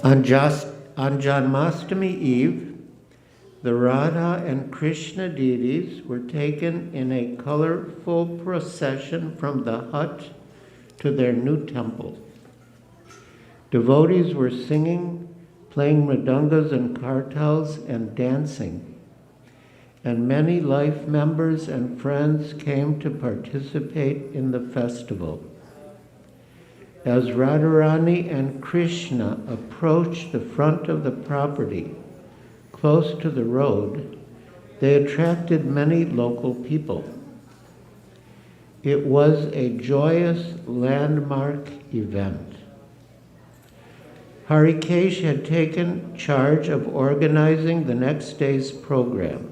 On Janmashtami Eve, the Radha and Krishna deities were taken in a colorful procession from the hut to their new temple. Devotees were singing, playing mridangas and kartals, and dancing. And many life members and friends came to participate in the festival. As Radharani and Krishna approached the front of the property, close to the road, they attracted many local people. It was a joyous landmark event. Harikesh had taken charge of organizing the next day's program.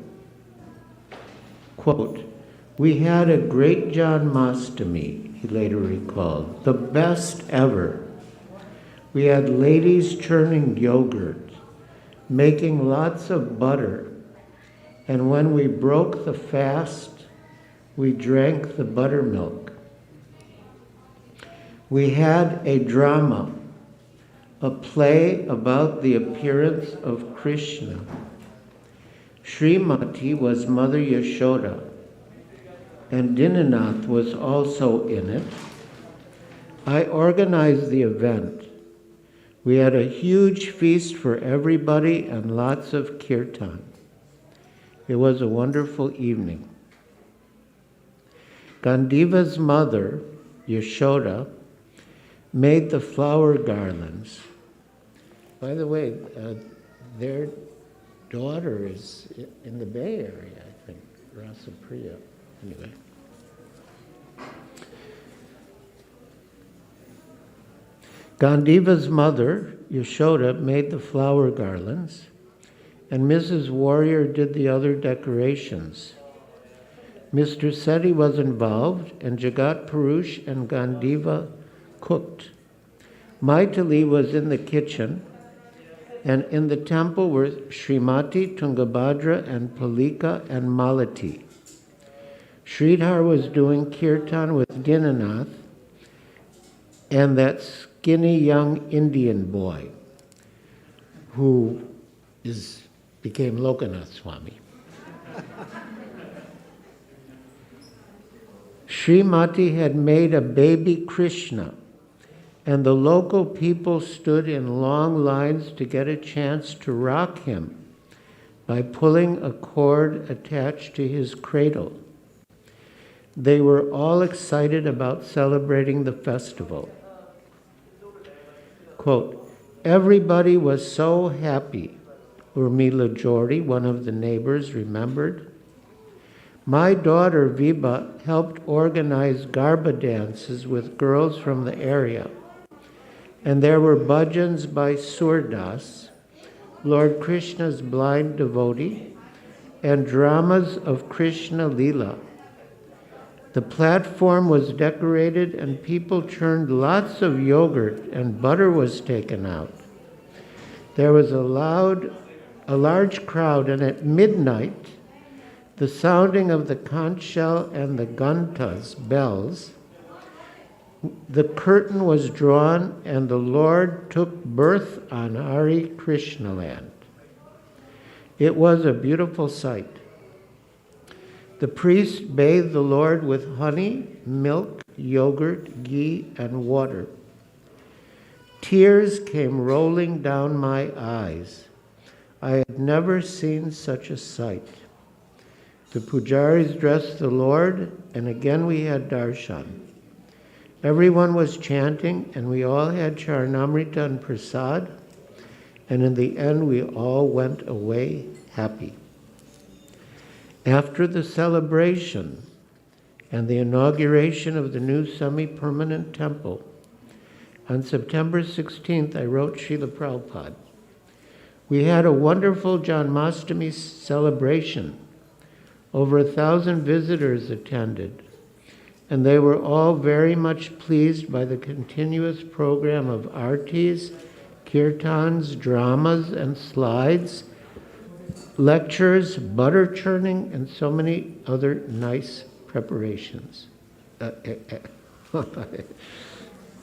Quote, "We had a great Janmashtami," he later recalled, "the best ever. We had ladies churning yogurt, making lots of butter, and when we broke the fast, we drank the buttermilk. We had a drama, a play about the appearance of Krishna. Srimati was Mother Yashoda, and Dinanath was also in it. I organized the event. We had a huge feast for everybody and lots of kirtan. It was a wonderful evening. Gandiva's mother, Yashoda, made the flower garlands. By the way, their daughter is in the Bay Area, I think, Rasapriya. Anyway. Gandiva's mother, Yashoda, made the flower garlands, and Mrs. Warrior did the other decorations. Mr. Seti was involved, and Jagat Purush and Gandiva cooked. Maitali was in the kitchen, and in the temple were Srimati, Tungabhadra, and Palika, and Malati. Sridhar was doing kirtan with Dinanath and that skinny young Indian boy who became Lokanath Swami. Srimati had made a baby Krishna, and the local people stood in long lines to get a chance to rock him by pulling a cord attached to his cradle. They were all excited about celebrating the festival. Quote, everybody was so happy, Urmila Jori, one of the neighbors, remembered. My daughter Viba helped organize Garba dances with girls from the area, and there were bhajans by Surdas, Lord Krishna's blind devotee, and dramas of Krishna Lila. The platform was decorated and people churned lots of yogurt and butter was taken out. There was a large crowd, and at midnight, the sounding of the conch shell and the gantas, bells, the curtain was drawn and the Lord took birth on Hari Krishna land. It was a beautiful sight. The priest bathed the Lord with honey, milk, yogurt, ghee, and water. Tears came rolling down my eyes. I had never seen such a sight. The pujaris dressed the Lord, and again we had darshan. Everyone was chanting, and we all had charnamrita and prasad, and in the end we all went away happy. After the celebration and the inauguration of the new semi-permanent temple, on September 16th, I wrote Srila Prabhupada. We had a wonderful Janmashtami celebration. Over 1,000 visitors attended, and they were all very much pleased by the continuous program of artis, kirtans, dramas, and slides, lectures, butter churning, and so many other nice preparations.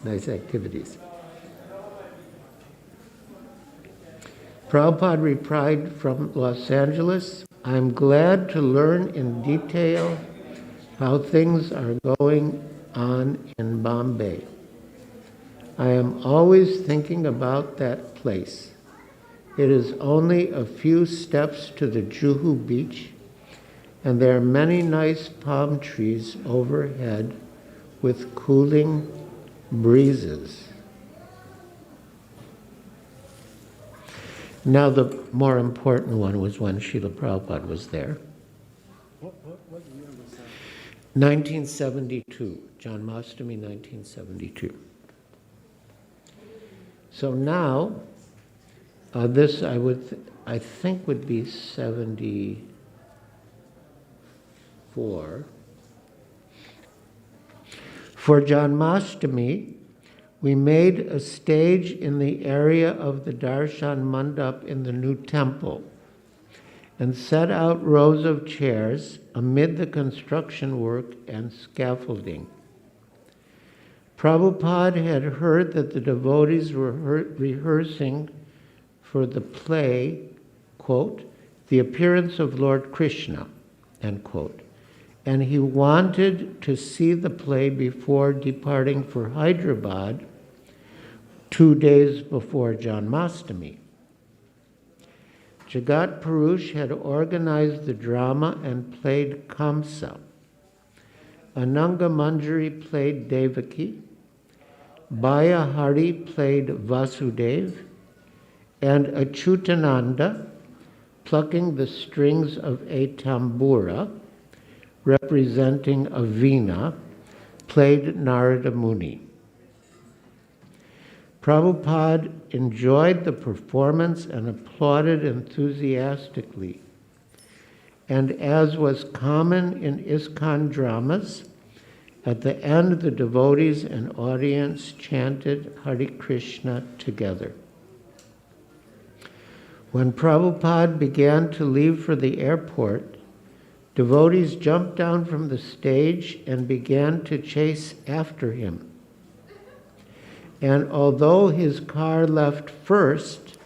Nice activities. Prabhupada replied from Los Angeles, I'm glad to learn in detail how things are going on in Bombay. I am always thinking about that place. It is only a few steps to the Juhu beach, and there are many nice palm trees overhead with cooling breezes. Now the more important one was when Srila Prabhupada was there. What year was that? 1972, Janmashtami 1972. So now, this I think would be 74. For Janmashtami, we made a stage in the area of the Darshan Mandap in the new temple and set out rows of chairs amid the construction work and scaffolding. Prabhupada had heard that the devotees were rehearsing for the play, quote, The Appearance of Lord Krishna, end quote, and he wanted to see the play before departing for Hyderabad 2 days before Janmashtami. Jagat Purush had organized the drama and played Kamsa. Ananga Manjari played Devaki, Baya Hari played Vasudev, and Achyutananda, plucking the strings of a tambura, representing a veena, played Narada Muni. Prabhupada enjoyed the performance and applauded enthusiastically. And as was common in ISKCON dramas, at the end the devotees and audience chanted Hare Krishna together. When Prabhupada began to leave for the airport, devotees jumped down from the stage and began to chase after him. And although his car left first,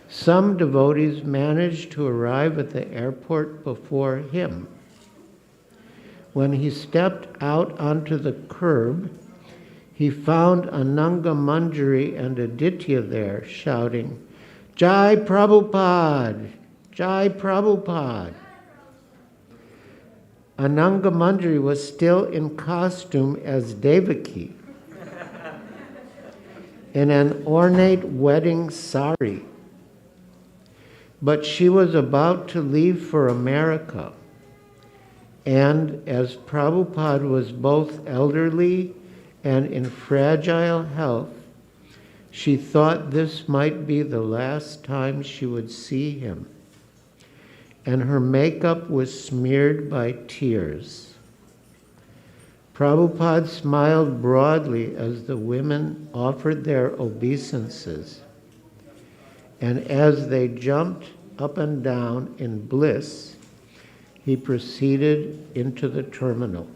some devotees managed to arrive at the airport before him. When he stepped out onto the curb, he found Ananga Manjari and Aditya there shouting, "Jai Prabhupada! Jai Prabhupada!" Ananga Manjari was still in costume as Devaki in an ornate wedding sari. But she was about to leave for America. And as Prabhupada was both elderly and in fragile health, she thought this might be the last time she would see him. And her makeup was smeared by tears. Prabhupada smiled broadly as the women offered their obeisances. And as they jumped up and down in bliss, he proceeded into the terminal.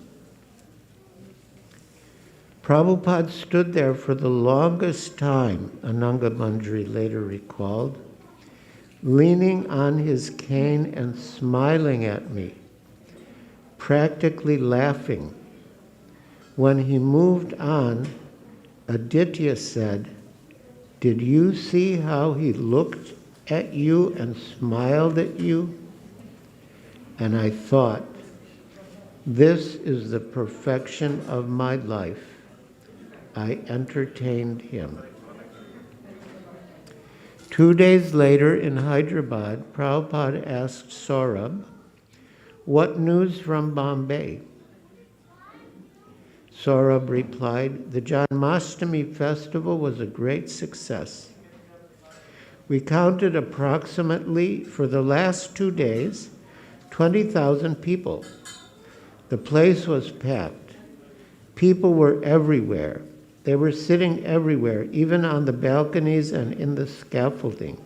Prabhupada stood there for the longest time, Ananga Manjari later recalled, leaning on his cane and smiling at me, practically laughing. When he moved on, Aditya said, "Did you see how he looked at you and smiled at you?" And I thought, this is the perfection of my life. I entertained him. 2 days later in Hyderabad, Prabhupada asked Saurabh, "What news from Bombay?" Saurabh replied, "The Janmashtami festival was a great success. We counted approximately, for the last 2 days, 20,000 people. The place was packed. People were everywhere. They were sitting everywhere, even on the balconies and in the scaffolding."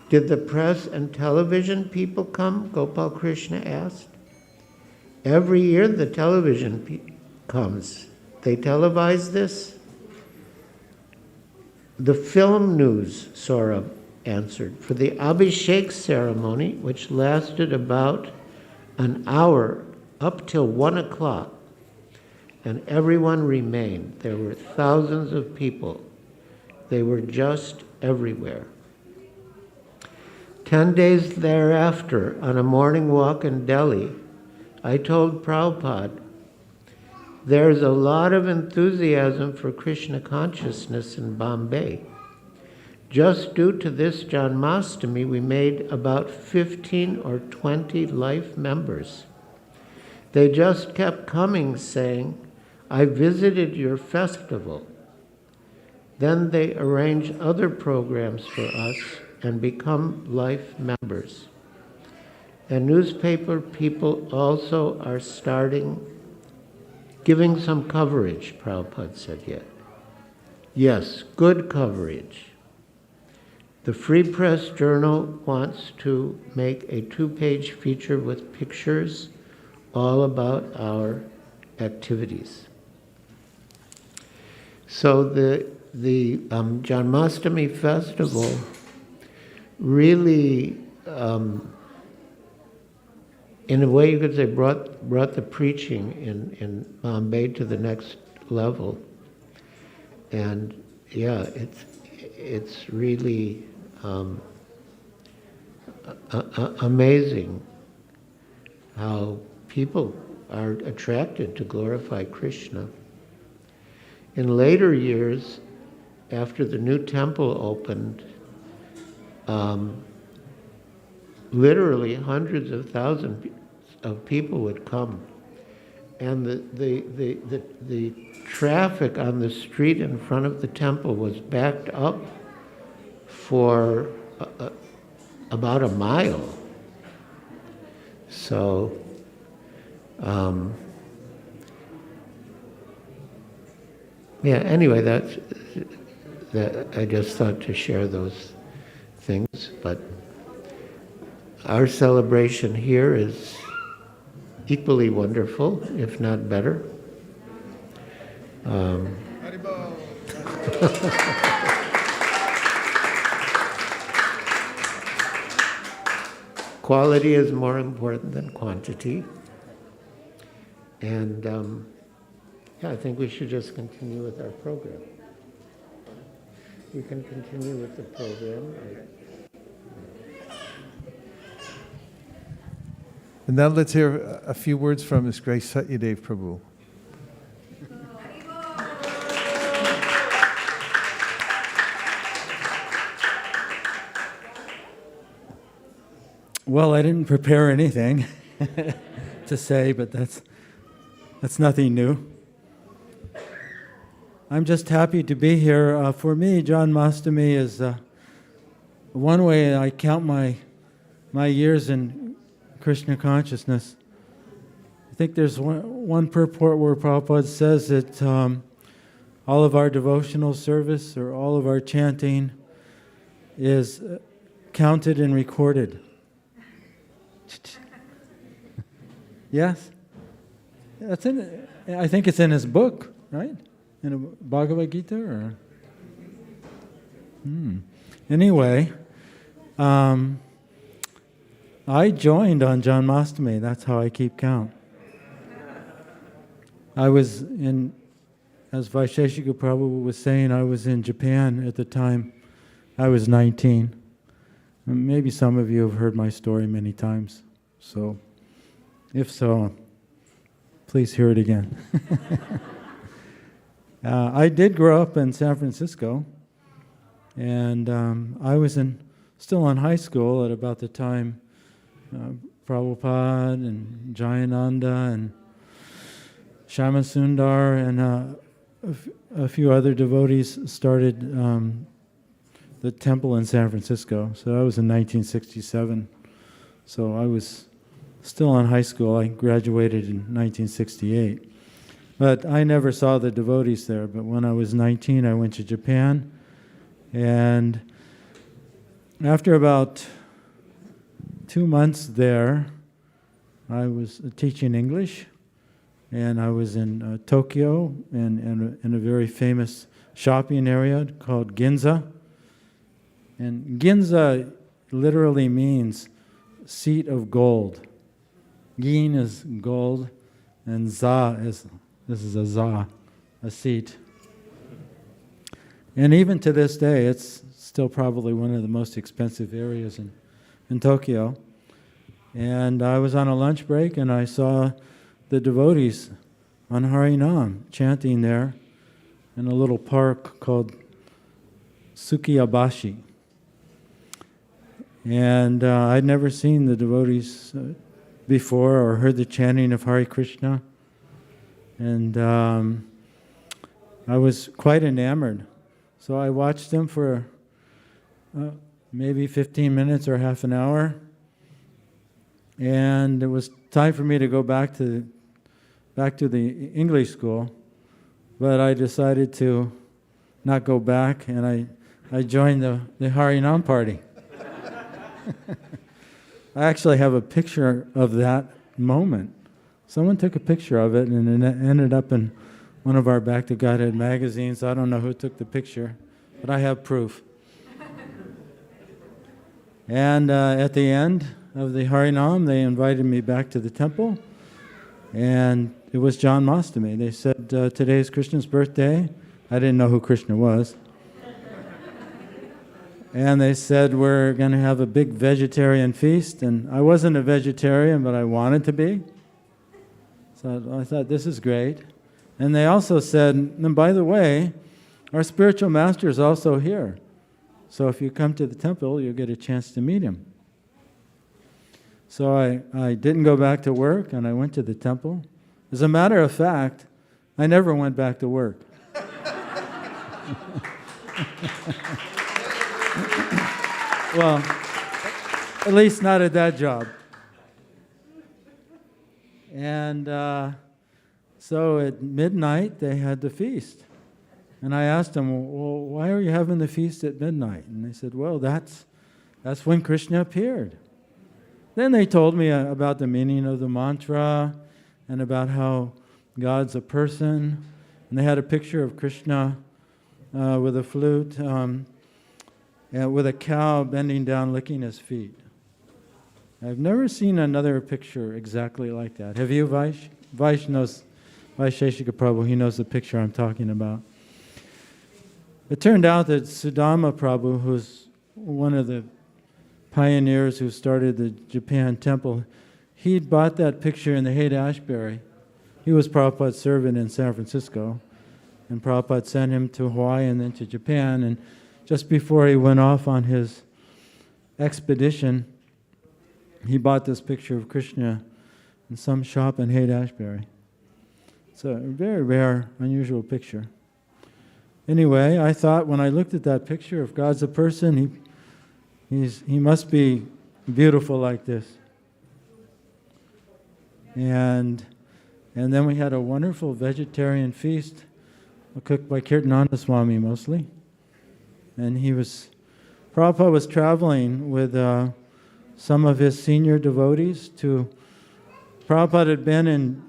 "Did the press and television people come?" Gopal Krishna asked. "Every year the television comes. They televise this?" "The film news," Saurabh answered. "For the Abhishek ceremony, which lasted about an hour up till 1 o'clock, and everyone remained. There were thousands of people. They were just everywhere." 10 days thereafter, on a morning walk in Delhi, I told Prabhupada, "There's a lot of enthusiasm for Krishna consciousness in Bombay. Just due to this Janmashtami, we made about 15 or 20 life members. They just kept coming saying, 'I visited your festival.' Then they arrange other programs for us and become life members. And newspaper people also are giving some coverage," Prabhupada said yet. "Yes, good coverage. The Free Press Journal wants to make a 2-page feature with pictures all about our activities." So the Janmashtami festival really, in a way you could say, brought the preaching in Bombay to the next level. And yeah, it's really amazing how people are attracted to glorify Krishna. In later years, after the new temple opened, literally hundreds of thousands of people would come. and the traffic on the street in front of the temple was backed up for about a mile. So, yeah, anyway, that I just thought to share those things, but our celebration here is equally wonderful, if not better. Quality is more important than quantity. And yeah, I think we should just continue with our program. We can continue with the program. And now let's hear a few words from His Grace Satyadev Prabhu. Well, I didn't prepare anything to say, but that's nothing new. I'm just happy to be here. For me, Janmashtami is one way I count my years in Krishna consciousness. I think there's one purport where Prabhupada says that all of our devotional service or all of our chanting is counted and recorded. Yes? That's in. I think it's in his book, right? In a Bhagavad-Gita or... Anyway, I joined on Janmashtami. That's how I keep count. I was in, as Vaisesika Prabhu was saying, I was in Japan at the time. I was 19. Maybe some of you have heard my story many times. So, if so, please hear it again. I did grow up in San Francisco, and I was still in high school at about the time Prabhupada and Jayananda and Shyamasundar and a few other devotees started the temple in San Francisco. So that was in 1967. So I was still in high school. I graduated in 1968. But I never saw the devotees there. But when I was 19, I went to Japan. And after about 2 months there, I was teaching English. And I was in Tokyo and in a very famous shopping area called Ginza. And Ginza literally means seat of gold. Gin is gold, and za is, this is a za, a seat. And even to this day, it's still probably one of the most expensive areas in Tokyo. And I was on a lunch break, and I saw the devotees on Harinam chanting there in a little park called Sukiyabashi. And I'd never seen the devotees before or heard the chanting of Hare Krishna. And I was quite enamored. So I watched them for maybe 15 minutes or half an hour. And it was time for me to go back to the English school. But I decided to not go back, and I joined the Harinam party. I actually have a picture of that moment. Someone took a picture of it, and it ended up in one of our Back to Godhead magazines. I don't know who took the picture, but I have proof. And at the end of the Harinam, they invited me back to the temple, and it was Janmashtami. They said, today's Krishna's birthday. I didn't know who Krishna was. And they said, we're going to have a big vegetarian feast. And I wasn't a vegetarian, but I wanted to be. So I thought, this is great. And they also said, and by the way, our spiritual master is also here. So if you come to the temple, you'll get a chance to meet him. So I didn't go back to work, and I went to the temple. As a matter of fact, I never went back to work. Well, at least not at that job. And so at midnight, they had the feast. And I asked them, well, why are you having the feast at midnight? And they said, well, that's when Krishna appeared. Then they told me about the meaning of the mantra and about how God's a person. And they had a picture of Krishna with a flute and with a cow bending down, licking his feet. I've never seen another picture exactly like that. Have you, Vaish? Vaish knows, Vaisesika Prabhu, he knows the picture I'm talking about. It turned out that Sudama Prabhu, who's one of the pioneers who started the Japan temple, he'd bought that picture in the Haight-Ashbury. He was Prabhupada's servant in San Francisco, and Prabhupada sent him to Hawaii and then to Japan, and just before he went off on his expedition, he bought this picture of Krishna in some shop in Haight-Ashbury. It's a very rare, unusual picture. Anyway, I thought when I looked at that picture, if God's a person, he must be beautiful like this. And then we had a wonderful vegetarian feast, cooked by Kirtananda Swami mostly. And Prabhupada was traveling with some of his senior devotees Prabhupada had been in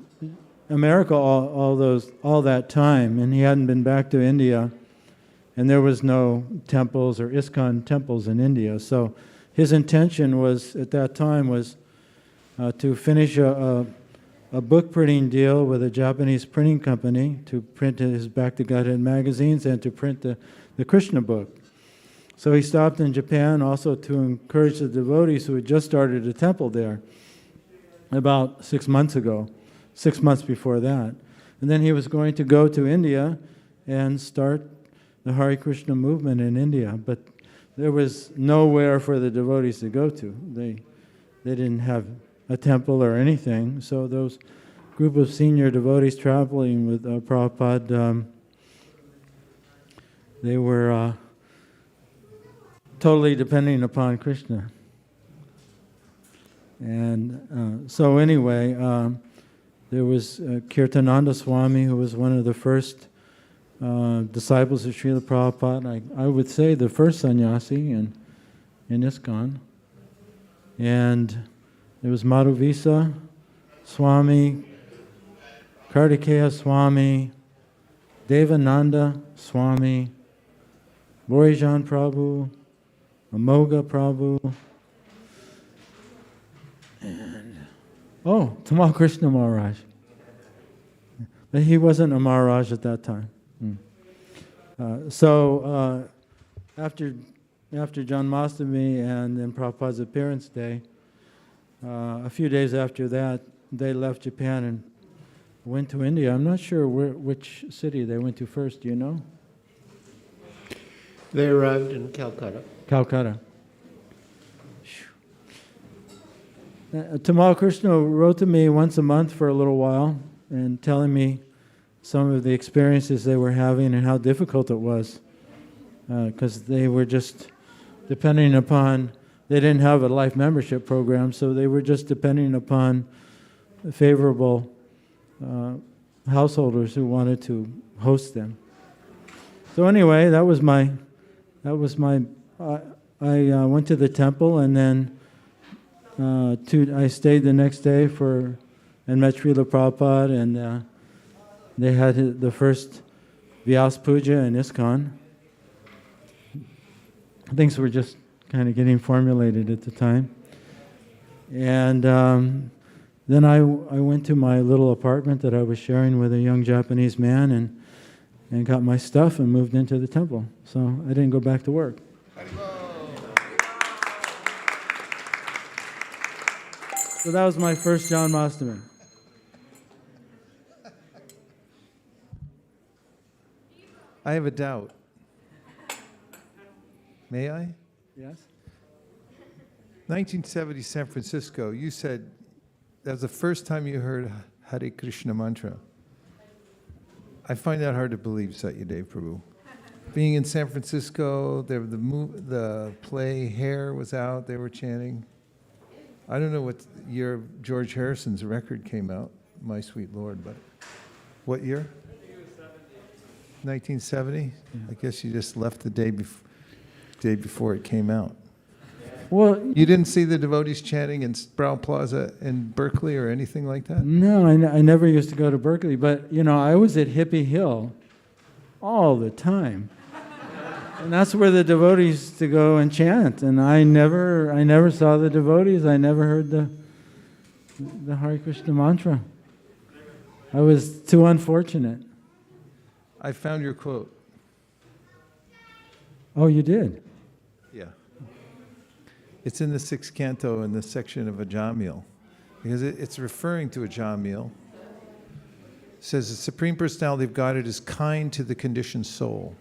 America all that time, and he hadn't been back to India, and there was no temples or ISKCON temples in India. So his intention was, at that time, was to finish a book printing deal with a Japanese printing company to print his Back to Godhead magazines and to print the Krishna book. So he stopped in Japan also to encourage the devotees who had just started a temple there about 6 months ago, 6 months before that. And then he was going to go to India and start the Hare Krishna movement in India, but there was nowhere for the devotees to go to. They didn't have a temple or anything, so those group of senior devotees traveling with Prabhupada, they were totally depending upon Krishna. And so anyway, there was Kirtananda Swami, who was one of the first disciples of Srila Prabhupada. I would say the first sannyasi in ISKCON. And there was Madhuvisa Swami, Kartikeya Swami, Devananda Swami, Borijan Prabhu, Amoga Prabhu, and Tamal Krishna Maharaj. But he wasn't a Maharaj at that time. So after Janmashtami and then Prabhupada's appearance day, a few days after that, they left Japan and went to India. I'm not sure which city they went to first. Do you know? They arrived in Calcutta. Calcutta. Tamal Krishna wrote to me once a month for a little while and telling me some of the experiences they were having and how difficult it was, because they were just depending upon, they didn't have a life membership program, so they were just depending upon favorable householders who wanted to host them. So anyway, I went to the temple, and then I stayed the next day and met Srila Prabhupada, and they had the first Vyas Puja in ISKCON. Things were just kind of getting formulated at the time. And then I went to my little apartment that I was sharing with a young Japanese man and got my stuff and moved into the temple. So I didn't go back to work. So that was my first Janmashtami. I have a doubt. May I? Yes? 1970 San Francisco, you said that was the first time you heard Hare Krishna mantra. I find that hard to believe, Satyadev Prabhu. Being in San Francisco, the play Hair was out, they were chanting. I don't know what year George Harrison's record came out, My Sweet Lord, but what year? I think it was 1970. 1970? Yeah. I guess you just left the day before it came out. Well, you didn't see the devotees chanting in Sproul Plaza in Berkeley or anything like that? No, I never used to go to Berkeley, but I was at Hippie Hill all the time. And that's where the devotees used to go and chant. And I never saw the devotees. I never heard the Hare Krishna mantra. I was too unfortunate. I found your quote. Oh, you did? Yeah. It's in the 6th canto in the section of Ajamil, because it's referring to Ajamil. It says, the Supreme Personality of Godhead is kind to the conditioned soul.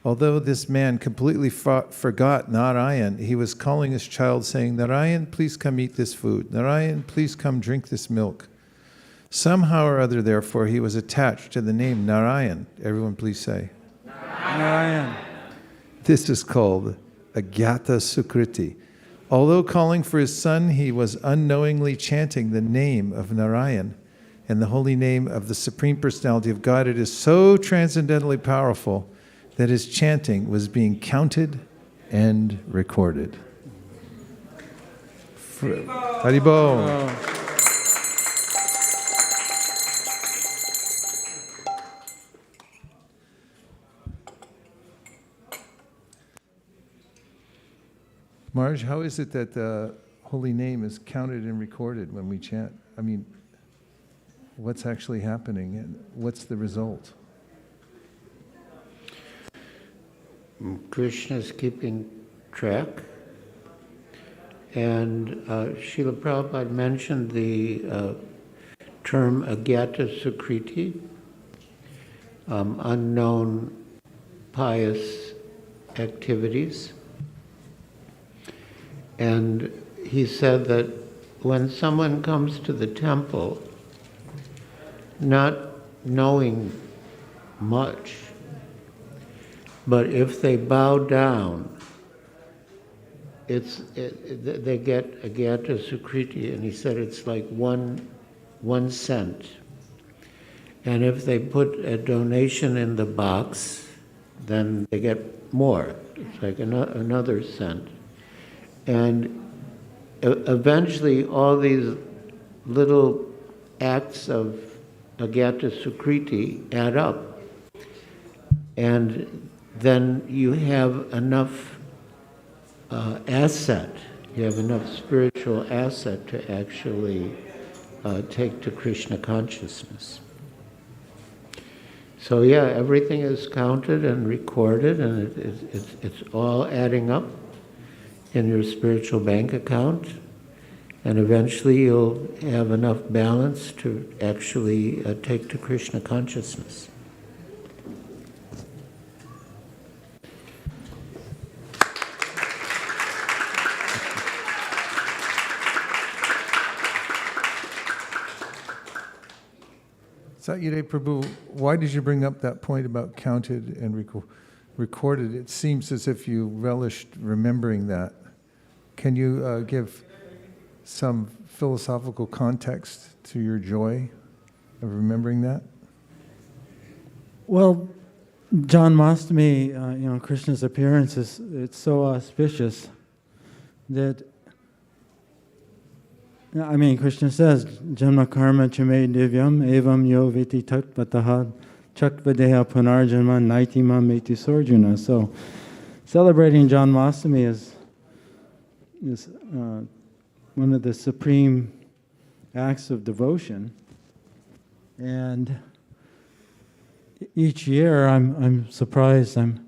Although this man completely forgot Narayan, he was calling his child saying, Narayan, please come eat this food. Narayan, please come drink this milk. Somehow or other, therefore, he was attached to the name Narayan. Everyone please say. Narayan. This is called Agyata Sukriti. Although calling for his son, he was unknowingly chanting the name of Narayan. And the holy name of the Supreme Personality of Godhead is so transcendently powerful that his chanting was being counted and recorded. Haribo. Marge, how is it that the holy name is counted and recorded when we chant? I mean, what's actually happening and what's the result? Krishna's keeping track. And Srila Prabhupada mentioned the term Agyata Sukriti, unknown pious activities. And he said that when someone comes to the temple, not knowing much, but if they bow down, they get Agyata Sukriti, and he said it's like 1 cent. And if they put a donation in the box, then they get more. It's like another cent. And eventually all these little acts of Agyata Sukriti add up. And then you have enough asset, you have enough spiritual asset to actually take to Krishna consciousness. So yeah, everything is counted and recorded, and it's all adding up in your spiritual bank account, and eventually you'll have enough balance to actually take to Krishna consciousness. Satyadev Prabhu, why did you bring up that point about counted and recorded? It seems as if you relished remembering that. Can you give some philosophical context to your joy of remembering that? Well, Janmashtami, Krishna's appearance it's so auspicious that, Krishna says, Janma karma chame divyam evam yo viti tatpataha chakvadeha punarjanma naitima meti sorjuna. So celebrating Janmashtami is one of the supreme acts of devotion. And each year I'm surprised, I'm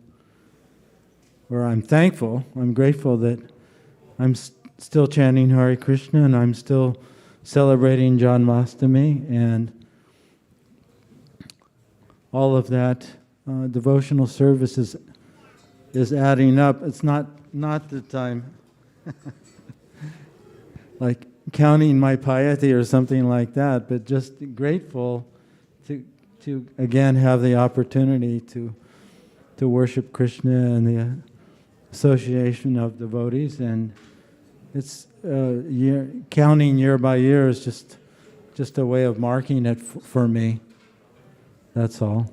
thankful, I'm grateful that I'm still chanting Hare Krishna, and I'm still celebrating Janmashtami, and all of that devotional service is adding up. It's not that I'm like counting my piety or something like that, but just grateful to again have the opportunity to worship Krishna and the association of devotees, and it's counting year by year is just a way of marking it for me. That's all.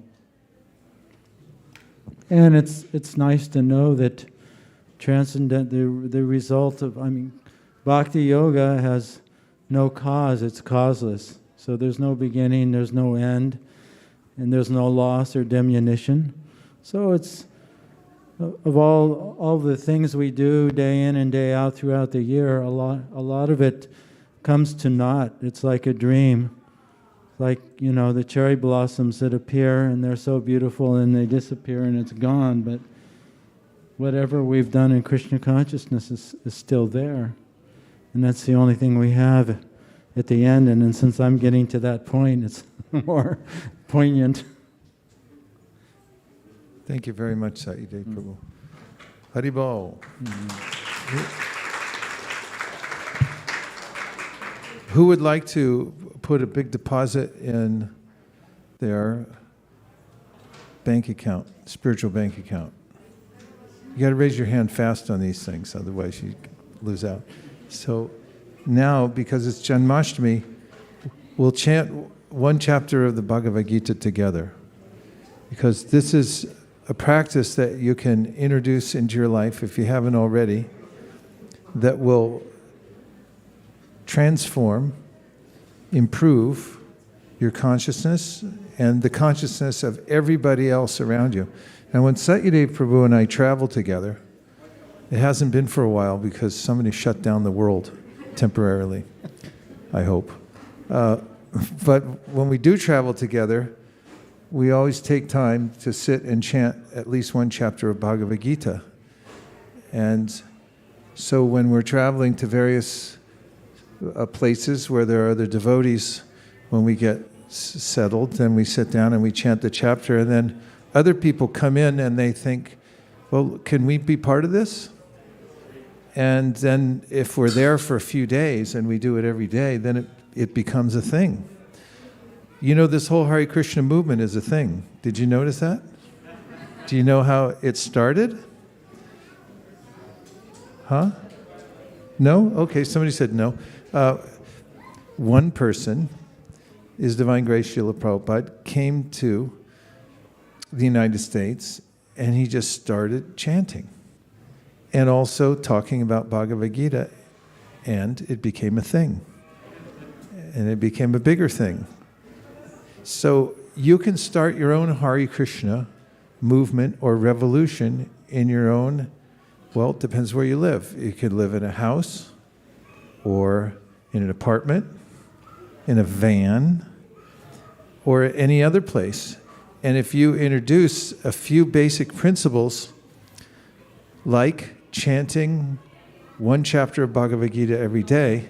And it's nice to know that transcendent the result of Bhakti Yoga has no cause, it's causeless. So there's no beginning, there's no end, and there's no loss or diminution. So it's of all the things we do day in and day out throughout the year, a lot of it comes to naught. It's like a dream. Like, the cherry blossoms that appear and they're so beautiful and they disappear and it's gone, but whatever we've done in Krishna consciousness is still there. And that's the only thing we have at the end. And then since I'm getting to that point, it's more poignant. Thank you very much, Sachini Prabhu. Haribol. Who would like to put a big deposit in their bank account, spiritual bank account? You got to raise your hand fast on these things, otherwise you lose out. So now, because it's Janmashtami, we'll chant one chapter of the Bhagavad-Gita together, because this is a practice that you can introduce into your life, if you haven't already, that will transform, improve your consciousness and the consciousness of everybody else around you. And when Sachini Prabhu and I travel together, it hasn't been for a while because somebody shut down the world temporarily, I hope. But when we do travel together, we always take time to sit and chant at least one chapter of Bhagavad Gita. And so when we're traveling to various places where there are other devotees, when we get settled, then we sit down and we chant the chapter, and then other people come in and they think, well, can we be part of this? And then if we're there for a few days and we do it every day, then it becomes a thing. This whole Hare Krishna movement is a thing. Did you notice that? Do you know how it started? Huh? No? Okay, somebody said no. One person, His Divine Grace Srila Prabhupada, came to the United States and he just started chanting and also talking about Bhagavad Gita, and it became a thing. And it became a bigger thing. So you can start your own Hare Krishna movement or revolution in your own, well, it depends where you live. You could live in a house or in an apartment, in a van, or any other place. And if you introduce a few basic principles, like chanting one chapter of Bhagavad Gita every day,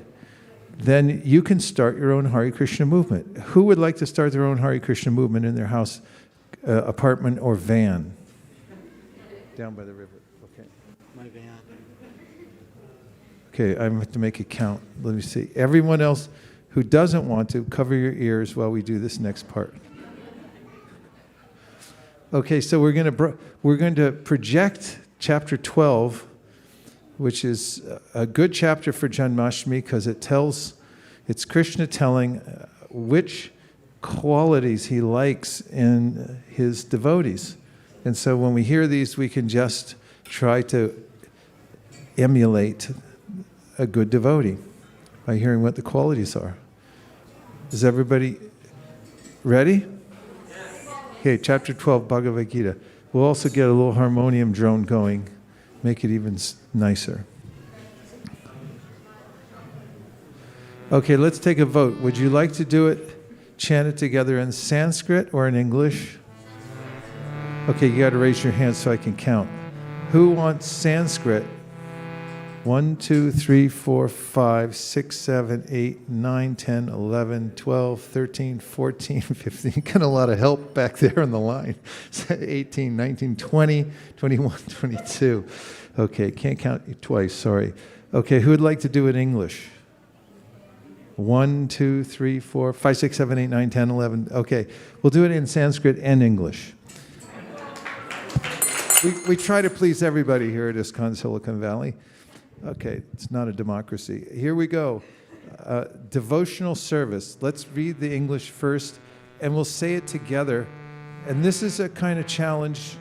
then you can start your own Hare Krishna movement. Who would like to start their own Hare Krishna movement in their house, apartment, or van? Down by the river. Okay. My van. Okay, I have to make a count. Let me see. Everyone else who doesn't want to, cover your ears while we do this next part. Okay, so we're going to project chapter 12, which is a good chapter for Janmashtami because it's Krishna telling which qualities he likes in his devotees. And so when we hear these, we can just try to emulate a good devotee by hearing what the qualities are. Is everybody ready? Okay, chapter 12, Bhagavad Gita. We'll also get a little harmonium drone going, make it even nicer. Okay, let's take a vote. Would you like to do it, chant it together in Sanskrit or in English? Okay, you got to raise your hand so I can count. Who wants Sanskrit? 1, 2, 3, 4, 5, 6, 7, 8, 9, 10, 11, 12, 13, 14, 15. Got a lot of help back there on the line. 18, 19, 20, 21, 22. Okay, can't count you twice, sorry. Okay, who would like to do it in English? 1, 2, 3, 4, 5, 6, 7, 8, 9, 10, 11. Okay, we'll do it in Sanskrit and English. We try to please everybody here at ISKCON Silicon Valley. Okay, it's not a democracy. Here we go. Devotional service. Let's read the English first, and we'll say it together. And this is a kind of challenge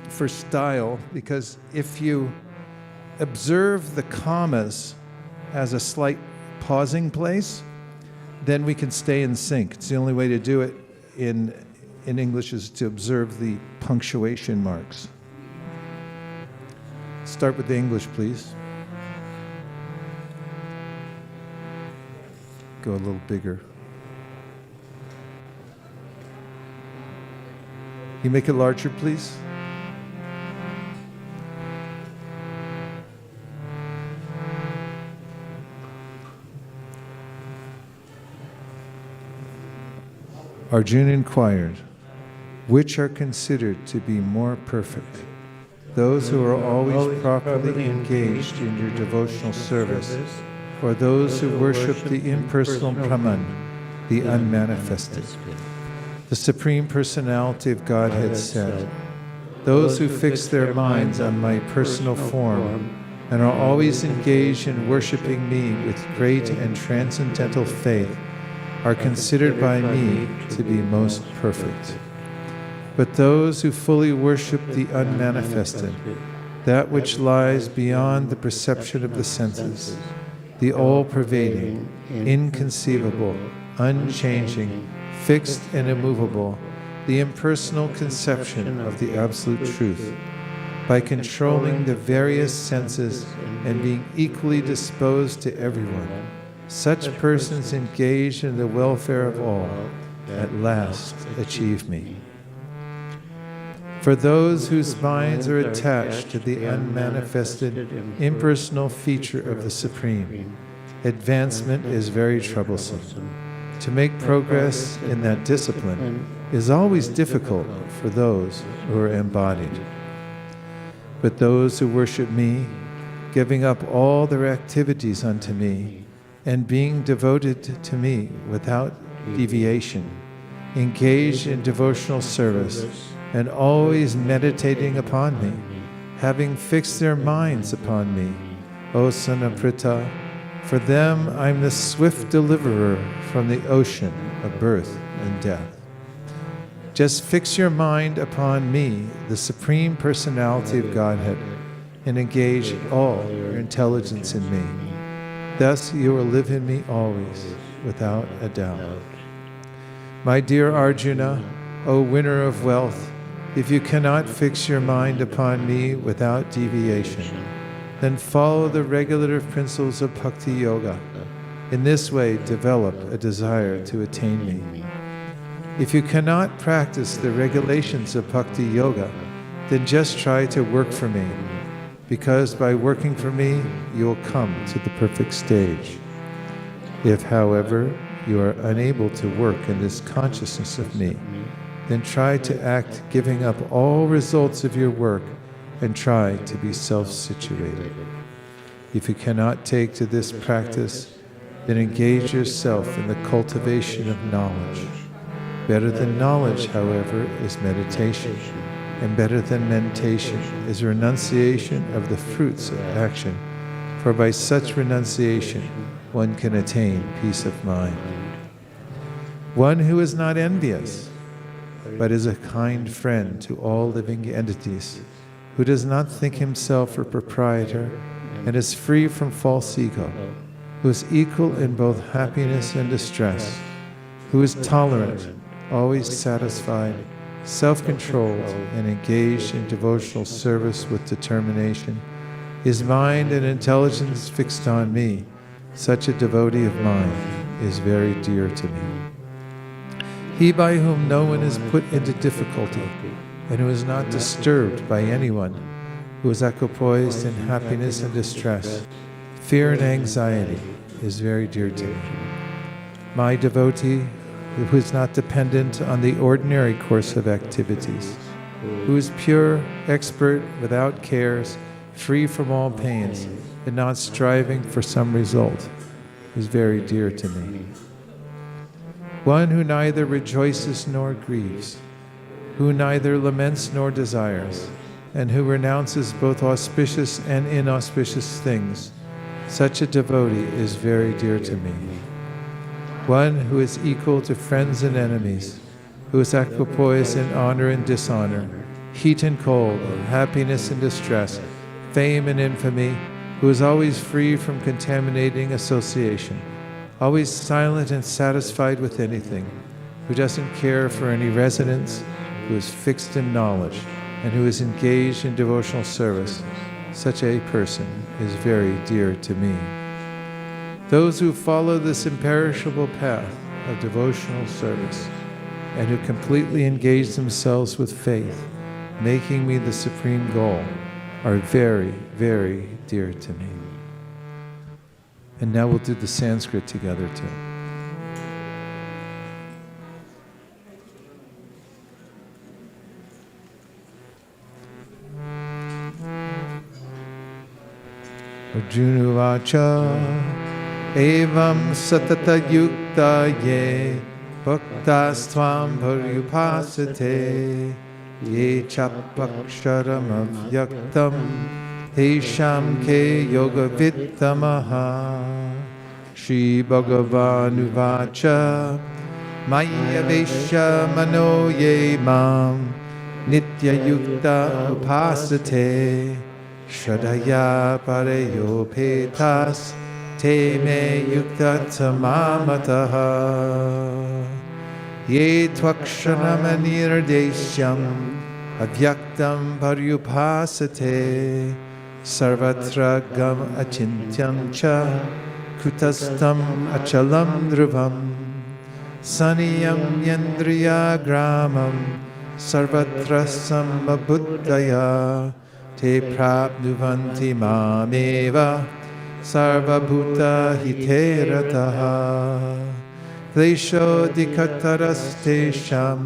for style, because if you observe the commas as a slight pausing place, then we can stay in sync. It's the only way to do it in English is to observe the punctuation marks. Start with the English, please. Go a little bigger. Can you make it larger, please? Arjuna inquired, which are considered to be more perfect? Those who are always properly engaged in your devotional service, or those who worship the impersonal Brahman, the unmanifested? The Supreme Personality of Godhead said, those who fix their minds on my personal form and are always engaged in worshiping me with great and transcendental faith are considered by me to be most perfect. But those who fully worship the unmanifested, that which lies beyond the perception of the senses, the all-pervading, inconceivable, unchanging, fixed and immovable, the impersonal conception of the absolute truth, by controlling the various senses and being equally disposed to everyone, such persons engaged in the welfare of all at last achieve me. For those whose minds are attached to the unmanifested, impersonal feature of the Supreme, advancement is very troublesome. To make progress in that discipline is always difficult for those who are embodied. But those who worship me, giving up all their activities unto me, and being devoted to me without deviation, engaged in devotional service, and always meditating upon me, having fixed their minds upon me, O son of Pritha, for them I'm the swift deliverer from the ocean of birth and death. Just fix your mind upon me, the Supreme Personality of Godhead, and engage all your intelligence in me. Thus you will live in me always, without a doubt. My dear Arjuna, O winner of wealth, if you cannot fix your mind upon me without deviation, then follow the regulative principles of Bhakti Yoga. In this way, develop a desire to attain me. If you cannot practice the regulations of Bhakti Yoga, then just try to work for me, because by working for me, you will come to the perfect stage. If, however, you are unable to work in this consciousness of me, then try to act giving up all results of your work and try to be self-situated. If you cannot take to this practice, then engage yourself in the cultivation of knowledge. Better than knowledge, however, is meditation, and better than meditation is renunciation of the fruits of action, for by such renunciation one can attain peace of mind. One who is not envious, but is a kind friend to all living entities, who does not think himself a proprietor and is free from false ego, who is equal in both happiness and distress, who is tolerant, always satisfied, self-controlled, and engaged in devotional service with determination, his mind and intelligence fixed on me, such a devotee of mine is very dear to me. He by whom no one is put into difficulty, and who is not disturbed by anyone, who is equipoised in happiness and distress, fear and anxiety, is very dear to me. My devotee, who is not dependent on the ordinary course of activities, who is pure, expert, without cares, free from all pains, and not striving for some result, is very dear to me. One who neither rejoices nor grieves, who neither laments nor desires, and who renounces both auspicious and inauspicious things, such a devotee is very dear to me. One who is equal to friends and enemies, who is equipoise in honor and dishonor, heat and cold, happiness and distress, fame and infamy, who is always free from contaminating association, always silent and satisfied with anything, who doesn't care for any residence, who is fixed in knowledge, and who is engaged in devotional service, such a person is very dear to me. Those who follow this imperishable path of devotional service and who completely engage themselves with faith, making me the supreme goal, are very, very dear to me. And now we'll do the Sanskrit together too. Arjunuvacha evam satata yukta ye bhaktastvam paryupasate ye chapaksharam avyaktam tesham ke yoga vittamaha. Shri Bhagavan-uvacha maya vesha mano ye mam nitya yukta upasate Shradaya pareyo petas te me yukta tamamataha ye tvakshanamanirdeshyam avyaktam paryupasate sarvatra gam achintyam cha kutastam achalam dhruvam saniyam yendriya gramam sarvatra samabhuddhaya te prabhuvanti mameva sarvabhuta hiterataha klesho dikatarastesham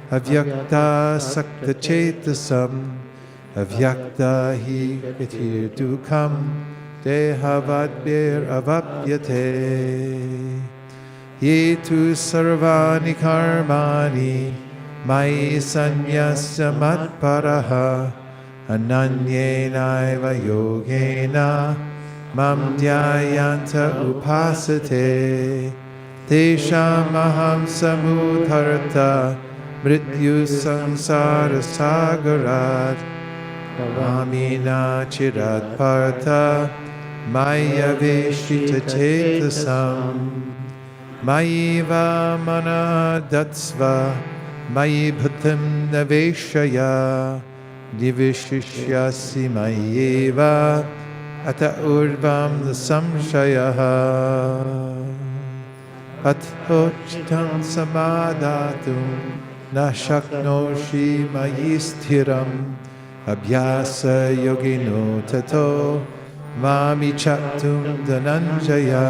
avyakta sakta chetasam avyakta hi katir dukam dehavadbir avapyate ye tu sarvani karmani mai sanyasya matparaha ananyenaiva yogena mam dhyayanta upasate tesham aham samudharta mrityu samsara sagarat Amina chirat partha maya veshita chetasam maiva mana datsva mayi bhutam naveshaya Divishishyasi mayeva ata urvam samshayaha athochitam samadatum na shaknoshi mayi sthiram abhyasa yogino tato mami chatum dhananjaya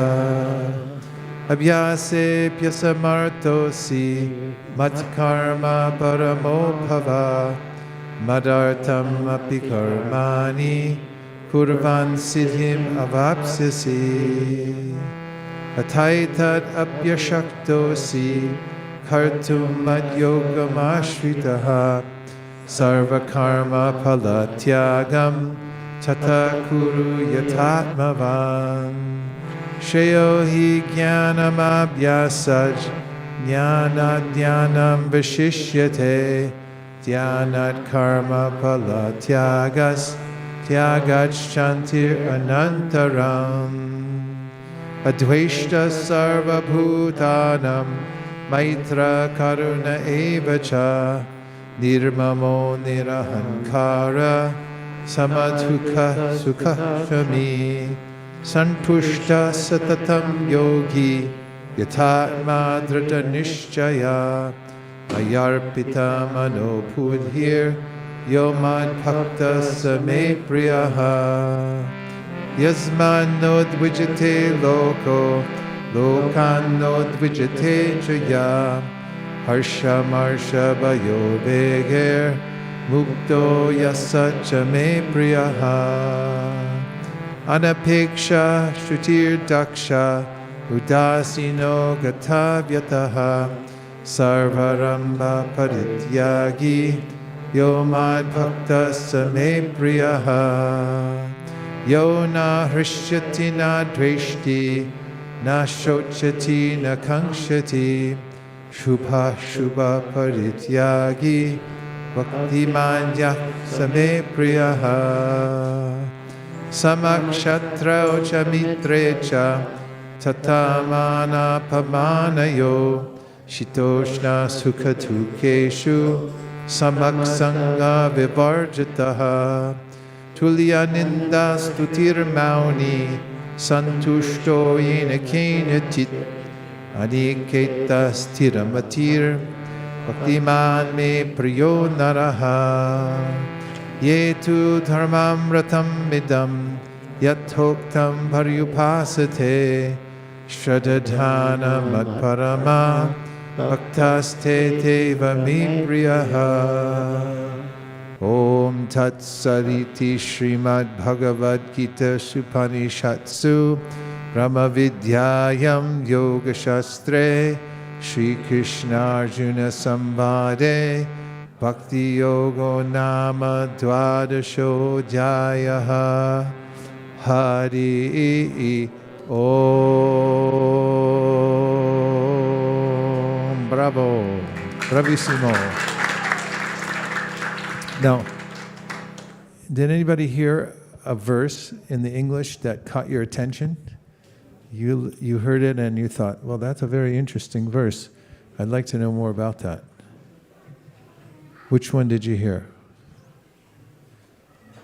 abhyase pyasamartosi matkarma paramo bhava Madartam api karmani kurvan siddhim avapsisi Ataitat apyashaktosi kartum madhyogam ashritaha sarva karma palatyagam tata kuru yatatmavan Shreyo hi jnanam abhyasaj jnanadhyanam vishishyate Dhyanat karma pala tyagas tyagach shantir anantaram Adveshta sarva bhutanam maitra karuna evacha nirmamo nirahankara samadhuka sukhashami santushta satatam yogi yatatma drita nishchaya Ayarpita manopudhir yomad bhakta same priyaha Yasman nodvijate loko lokan nodvijate chaya Harsha marsha bayo veger mukto yasacha me priyaha Anapeksha shrutir daksha Udasino gatavyataha sarvaramba parityagi yo madbhakta same priyaha yo na hrishyati na dveshti na shochati na kankshati shubha shubha parityagi bhaktimanya same priyaha samakshatra cha mitre cha tatamana pamanayo shitoshna sukhatukeshu samaksanga vivarjitaha tulya ninda stutir mauni santushto yena kenatit aniketa sthiramatir bhaktiman me priyo naraha yetu dharmamratam midam yathoktam paryupasate shradadhana madparama bhaktaste teva me priyaha. Om Tat Sariti Srimad Bhagavad-Gita Supanishatsu Brahma Vidyayam Yoga Shastre Shri Krishna Arjuna Samvade Bhakti Yogo Nama Dvadasho Jayaha Hari Om. Bravo. Bravissimo. Now, did anybody hear a verse in the English that caught your attention? You heard it and you thought, well, that's a very interesting verse. I'd like to know more about that. Which one did you hear?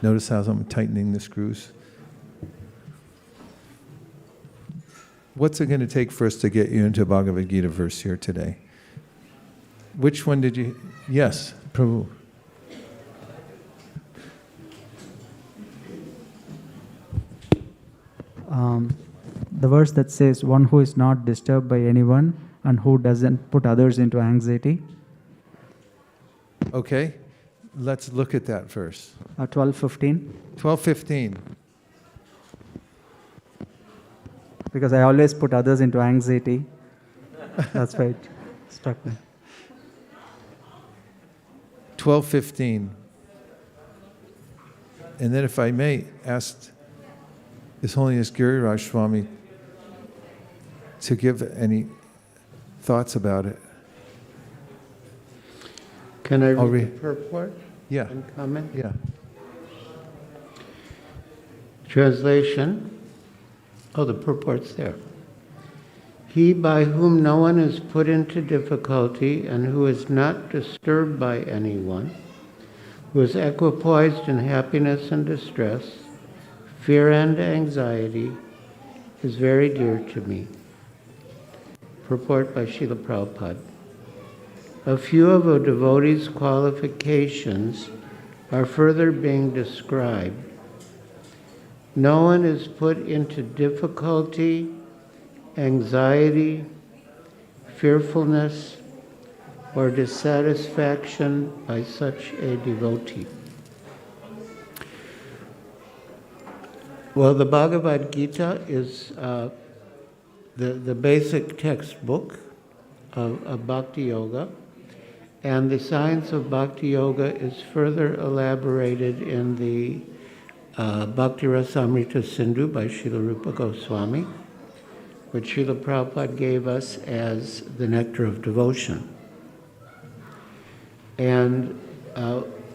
Notice how I'm tightening the screws. What's it going to take for us to get you into a Bhagavad-Gita verse here today? Which one did you... Yes, Prabhu. The verse that says, one who is not disturbed by anyone and who doesn't put others into anxiety. Okay, let's look at that verse. 12:15. 12:15. Because I always put others into anxiety. That's why it struck me. 12:15. And then if I may ask His Holiness Giriraj Swami to give any thoughts about it. Can I read the purport? Yeah. And comment? Yeah. Translation. Oh, the purport's there. He by whom no one is put into difficulty and who is not disturbed by anyone, who is equipoised in happiness and distress, fear and anxiety, is very dear to me. Purport by Srila Prabhupada. A few of a devotee's qualifications are further being described. No one is put into difficulty, anxiety, fearfulness, or dissatisfaction by such a devotee. Well, the Bhagavad-Gita is the basic textbook of Bhakti Yoga, and the science of Bhakti Yoga is further elaborated in the Bhakti Rasamrita Sindhu by Srila Rupa Goswami, which Srila Prabhupada gave us as the nectar of devotion. And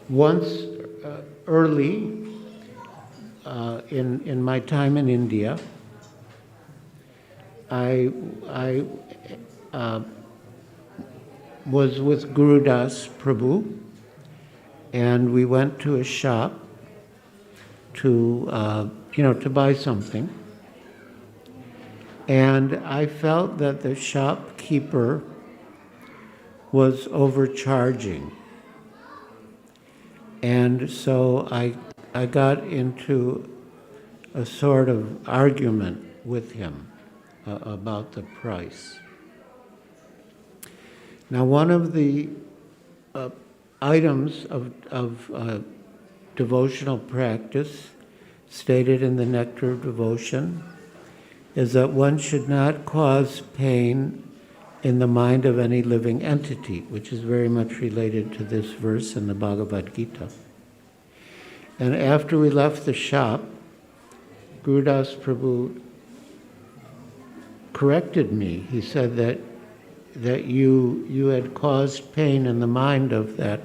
once early in my time in India, I was with Giriraj Prabhu, and we went to a shop to buy something. And I felt that the shopkeeper was overcharging. And so I got into a sort of argument with him about the price. Now, one of the items of devotional practice stated in the Nectar of Devotion is that one should not cause pain in the mind of any living entity, which is very much related to this verse in the Bhagavad-Gita. And after we left the shop, Giriraj Prabhu corrected me. He said that you had caused pain in the mind of that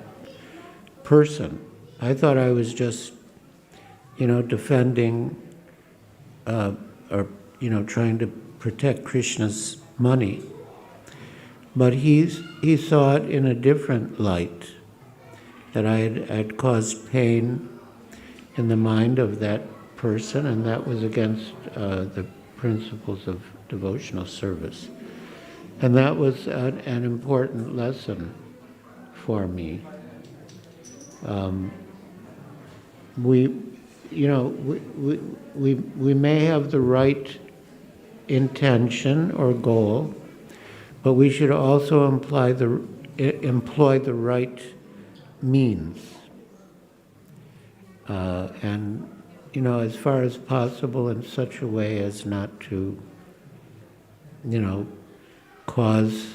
person. I thought I was just, defending or trying to protect Krishna's money. But he saw it in a different light, that I had caused pain in the mind of that person, and that was against the principles of devotional service. And that was an important lesson for me. We may have the right intention or goal, but we should also employ the right means. And, as far as possible in such a way as not to, cause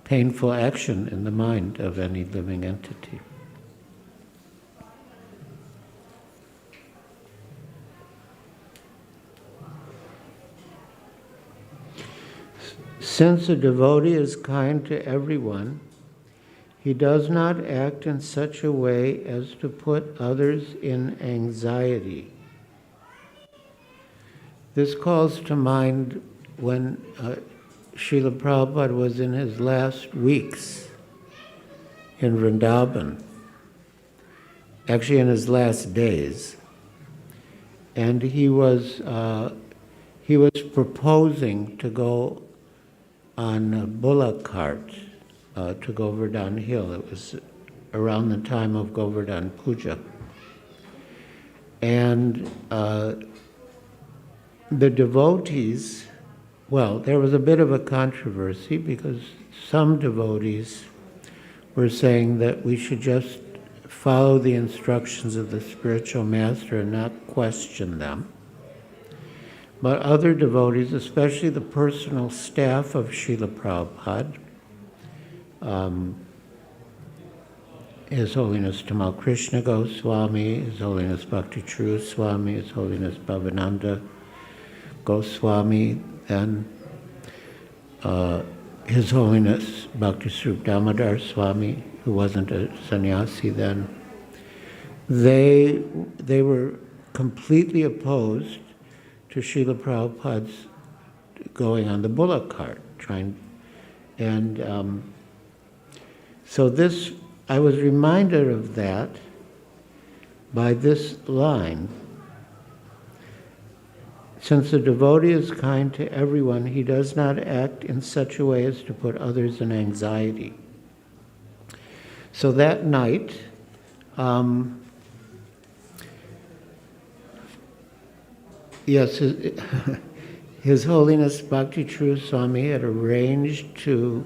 painful action in the mind of any living entity. Since a devotee is kind to everyone, he does not act in such a way as to put others in anxiety. This calls to mind when Srila Prabhupada was in his last weeks in Vrindavan, actually in his last days, and he was proposing to go on a bullock cart to Govardhan Hill. It was around the time of Govardhan Puja. And the devotees, there was a bit of a controversy because some devotees were saying that we should just follow the instructions of the spiritual master and not question them. But other devotees, especially the personal staff of Srila Prabhupada, His Holiness Tamal Krishna Goswami, His Holiness Bhakti True Swami, His Holiness Bhavananda Goswami, and His Holiness Bhakti Swarup Damodar Swami, who wasn't a sannyasi then, they were completely opposed to Srila Prabhupada's going on the bullock cart, so this, I was reminded of that by this line. Since the devotee is kind to everyone, he does not act in such a way as to put others in anxiety. So that night, yes, His Holiness Bhakti True Swami had arranged to,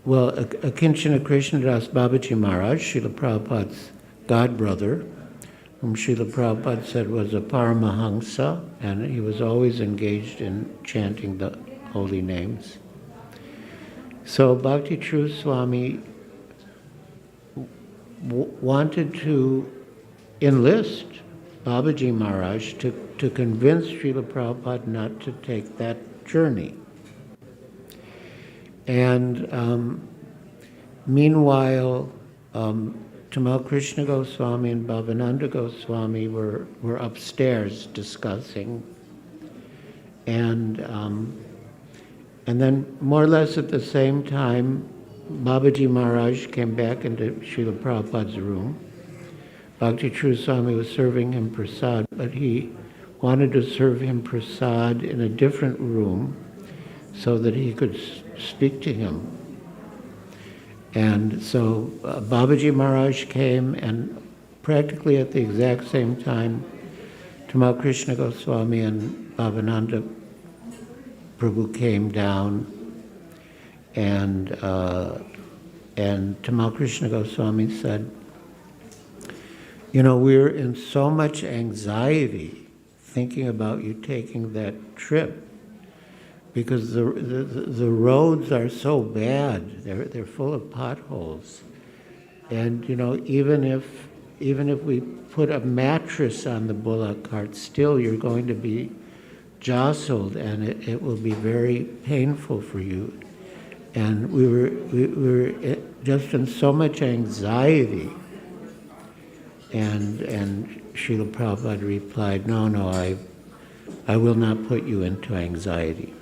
Akinchana Krishnadas Babaji Maharaj, Srila Prabhupada's godbrother, whom Srila Prabhupada said was a Paramahamsa, and he was always engaged in chanting the holy names. So Bhakti True Swami wanted to enlist Babaji Maharaj to convince Srila Prabhupada not to take that journey. And meanwhile, Tamal Krishna Goswami and Bhavananda Goswami were upstairs discussing. And then more or less at the same time, Babaji Maharaj came back into Srila Prabhupada's room. Bhakti True Swami was serving him prasad, but he wanted to serve him prasad in a different room so that he could speak to him. And so Babaji Maharaj came, and practically at the exact same time, Tamal Krishna Goswami and Bhavananda Prabhu came down, and Tamal Krishna Goswami said, we're in so much anxiety thinking about you taking that trip, because the roads are so bad. They're full of potholes. And even if we put a mattress on the bullock cart, still you're going to be jostled, and it will be very painful for you. And we were just in so much anxiety. And Srila Prabhupada replied, no, I will not put you into anxiety.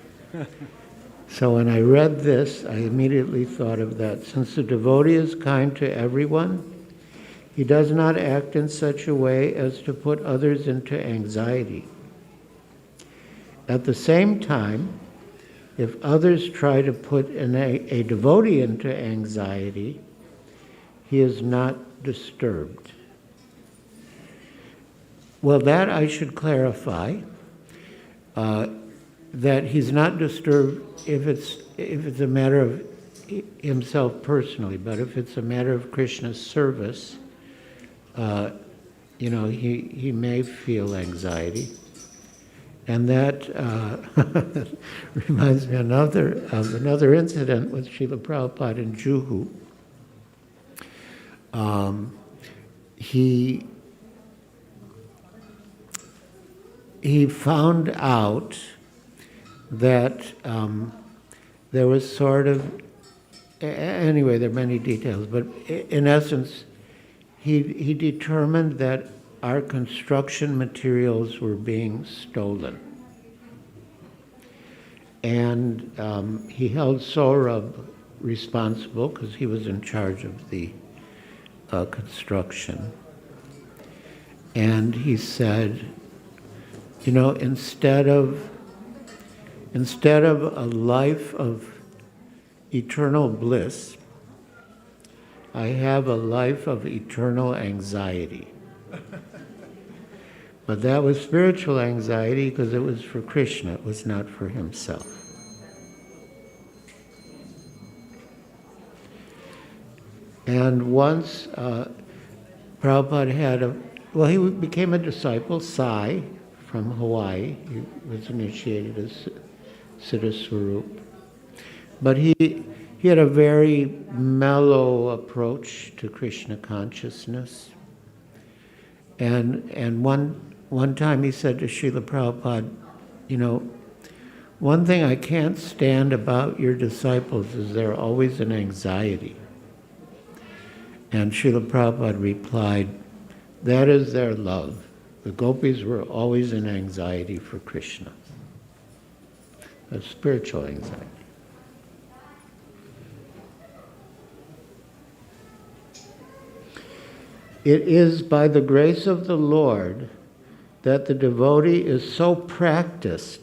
So when I read this, I immediately thought of that. Since the devotee is kind to everyone, he does not act in such a way as to put others into anxiety. At the same time, if others try to put a devotee into anxiety, he is not disturbed. Well, that I should clarify, that he's not disturbed if it's a matter of himself personally, but if it's a matter of Krishna's service, he may feel anxiety. And that reminds me of another incident with Srila Prabhupada in Juhu. He found out that there was sort of, anyway, there are many details, but in essence, he determined that our construction materials were being stolen. And he held Saurabh responsible because he was in charge of the construction. And he said, instead of a life of eternal bliss, I have a life of eternal anxiety. But that was spiritual anxiety because it was for Krishna, it was not for himself. And once Prabhupada he became a disciple, Sai, from Hawaii. He was initiated as Siddha Swarup. But he had a very mellow approach to Krishna consciousness. And one time he said to Srila Prabhupada, one thing I can't stand about your disciples is they're always in anxiety. And Srila Prabhupada replied, that is their love. The gopis were always in anxiety for Krishna. That's spiritual anxiety. It is by the grace of the Lord that the devotee is so practiced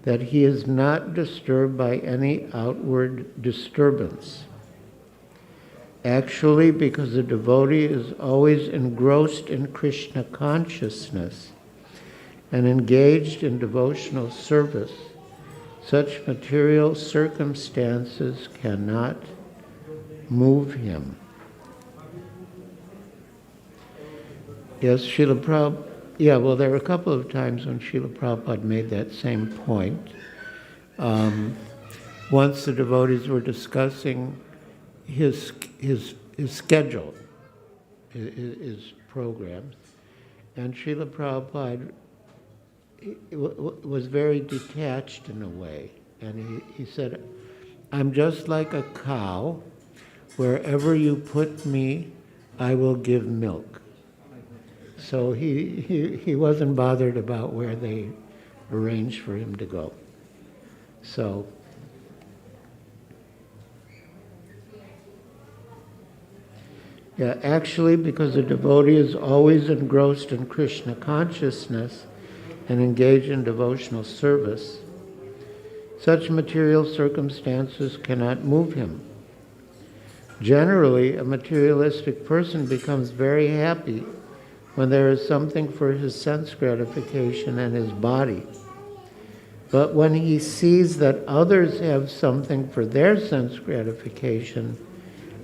that he is not disturbed by any outward disturbance. Actually, because the devotee is always engrossed in Krishna consciousness and engaged in devotional service, such material circumstances cannot move him. Yes, Srila Prabhupada, there were a couple of times when Srila Prabhupada made that same point. Once the devotees were discussing his schedule, his programs, and Srila Prabhupada was very detached in a way, and he said, I'm just like a cow, wherever you put me, I will give milk. So he wasn't bothered about where they arranged for him to go. So actually, because the devotee is always engrossed in Krishna consciousness and engaged in devotional service, such material circumstances cannot move him. Generally, a materialistic person becomes very happy when there is something for his sense gratification and his body. But when he sees that others have something for their sense gratification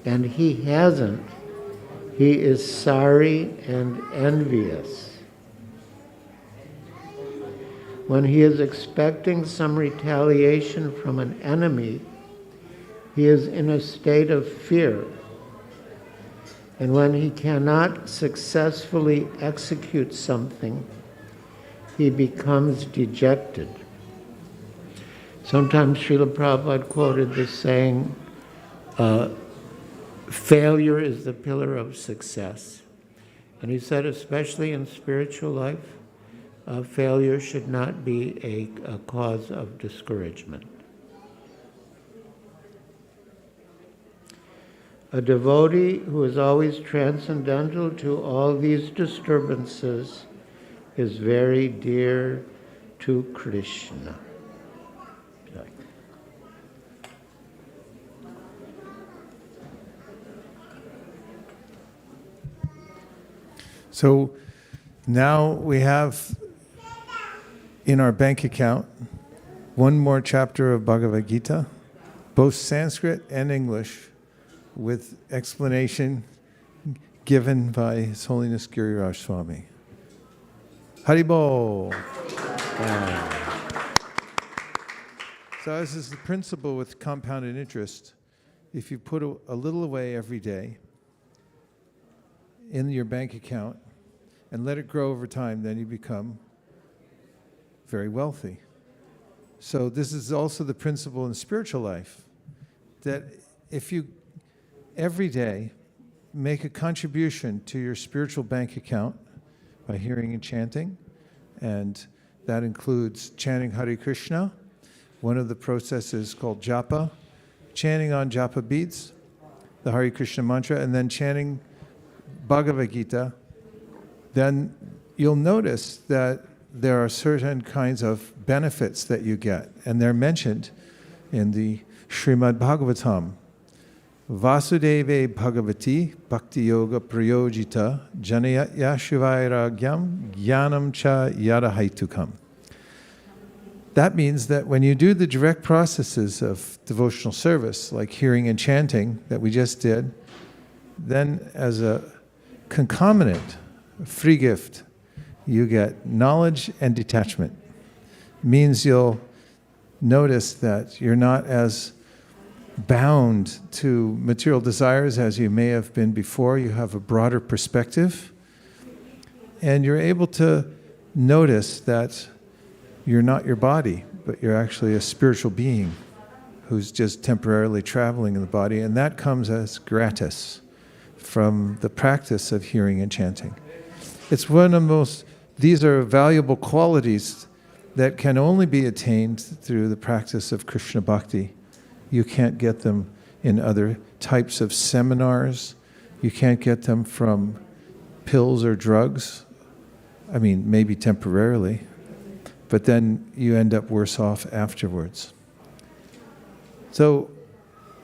and he hasn't, he is sorry and envious. When he is expecting some retaliation from an enemy, he is in a state of fear. And when he cannot successfully execute something, he becomes dejected. Sometimes Srila Prabhupada quoted this saying, failure is the pillar of success. And he said, especially in spiritual life, failure should not be a cause of discouragement. A devotee who is always transcendental to all these disturbances is very dear to Krishna. So now we have in our bank account one more chapter of Bhagavad-Gita, both Sanskrit and English, with explanation given by His Holiness Giriraj Swami. Haribol! So this is the principle with compounded interest. If you put a little away every day in your bank account and let it grow over time, then you become very wealthy. So this is also the principle in spiritual life, that if you every day make a contribution to your spiritual bank account by hearing and chanting, and that includes chanting Hare Krishna, one of the processes called japa, chanting on japa beads, the Hare Krishna mantra, and then chanting Bhagavad Gita, then you'll notice that there are certain kinds of benefits that you get, and they're mentioned in the Srimad Bhagavatam. Vasudeve Bhagavati Bhakti Yoga Prayojita Janayatya Shivairagyam Jnanam Cha Yadahaitukam. That means that when you do the direct processes of devotional service, like hearing and chanting that we just did, then as a concomitant, free gift, you get knowledge and detachment. Means you'll notice that you're not as bound to material desires as you may have been before. You have a broader perspective, and you're able to notice that you're not your body, but you're actually a spiritual being who's just temporarily traveling in the body, and that comes as gratis from the practice of hearing and chanting. It's one of the most, these are valuable qualities that can only be attained through the practice of Krishna Bhakti. You can't get them in other types of seminars. You can't get them from pills or drugs. I mean, maybe temporarily, but then you end up worse off afterwards. So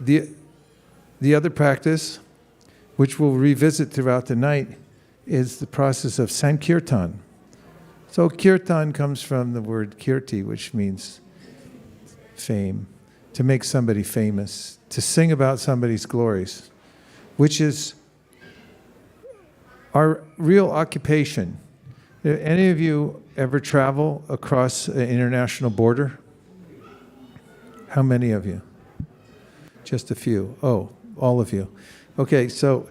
the other practice, which we'll revisit throughout the night, is the process of Sankirtan. So kirtan comes from the word kirti, which means fame, to make somebody famous, to sing about somebody's glories, which is our real occupation. Any of you ever travel across an international border? How many of you? Just a few. Oh, all of you. Okay, so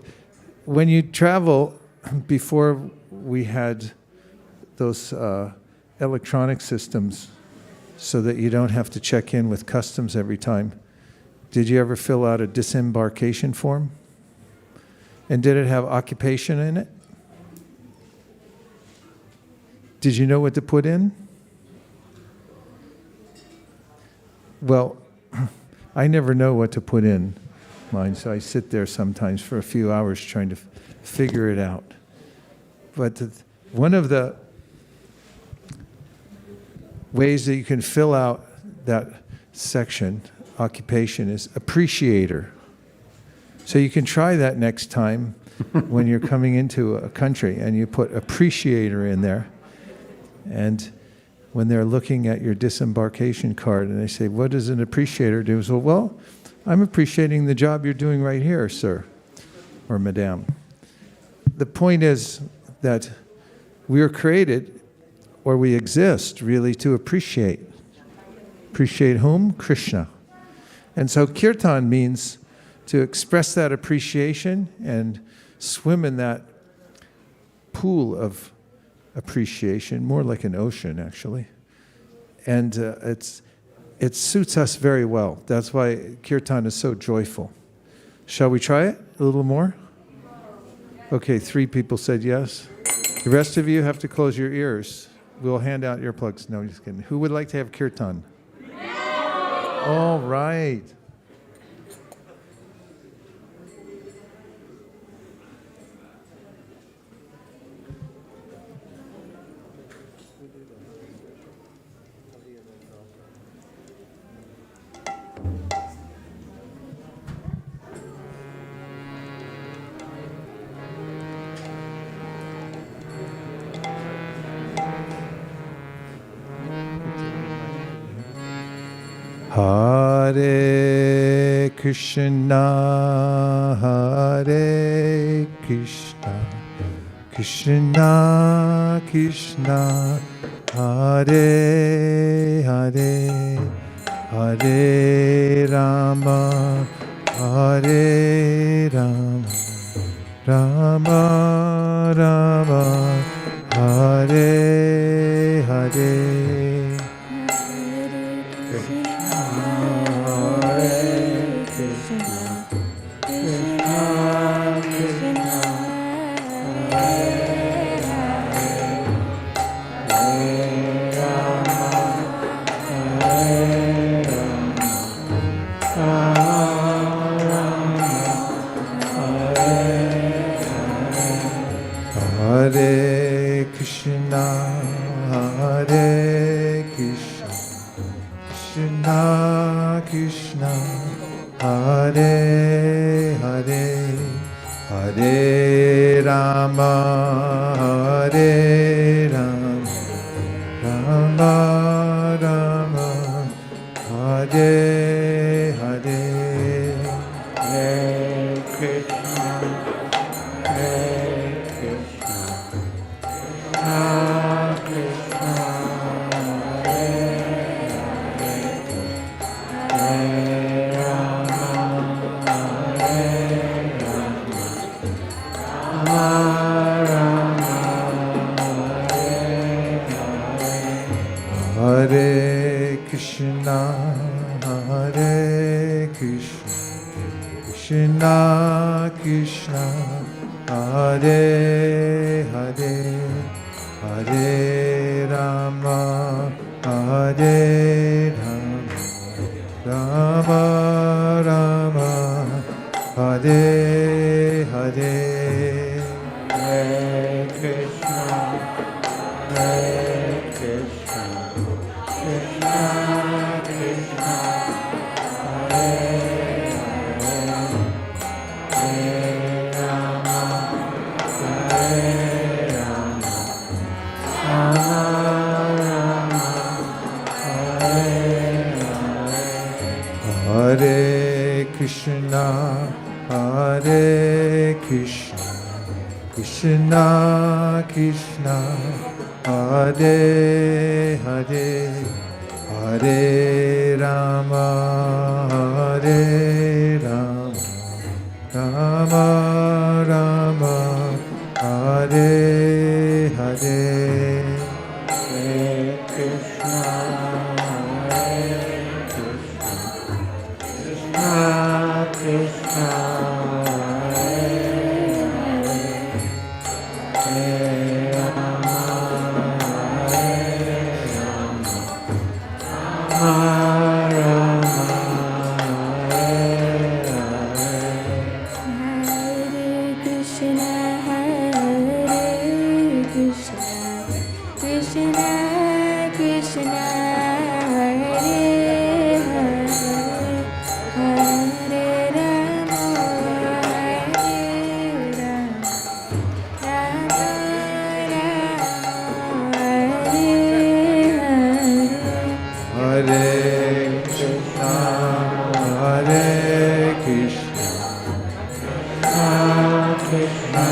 when you travel, before we had those electronic systems so that you don't have to check in with customs every time, did you ever fill out a disembarkation form? And did it have occupation in it? Did you know what to put in? Well, I never know what to put in mine, so I sit there sometimes for a few hours trying to figure it out. But one of the ways that you can fill out that section, occupation, is appreciator. So you can try that next time when you're coming into a country and you put appreciator in there. And when they're looking at your disembarkation card and they say, what does an appreciator do? So, well, I'm appreciating the job you're doing right here, sir or madame. The point is that we are created or we exist really to appreciate. Appreciate whom? Krishna. And so kirtan means to express that appreciation and swim in that pool of appreciation, more like an ocean actually. And it suits us very well. That's why kirtan is so joyful. Shall we try it a little more? Okay, 3 people said yes. The rest of you have to close your ears. We'll hand out earplugs. No, just kidding. Who would like to have kirtan? All right. Hare Krishna, Hare Krishna, Krishna Krishna, Hare Hare, Hare Rama, Hare Rama, Rama Rama, Hare Hare. Hare Krishna, Hare Krishna, Krishna Krishna, Hare Hare, Hare Rama, Hare Rama, Rama Rama, Hare Hare. Hare Krishna, Hare Krishna, Krishna Krishna, Hare Rama, Hare Rama, Rama Hare Krishna, Hare Krishna, Krishna Krishna, Hare Hare, Hare Rama, Hare Rama, Rama Rama, Hare Hare. Hare Krishna, Hare Krishna, Krishna Krishna, Hare Hare Krishna, Hare Krishna, Krishna Krishna, Hare Hare, Hare Rama, Hare Rama, Rama Rama, Hare Hare. Hare Krishna, Krishna, Hare Rama, Hare Rama, Rama Hare Krishna, Hare Krishna, Krishna Krishna, Hare Hare, Hare Krishna, Hare Krishna, Krishna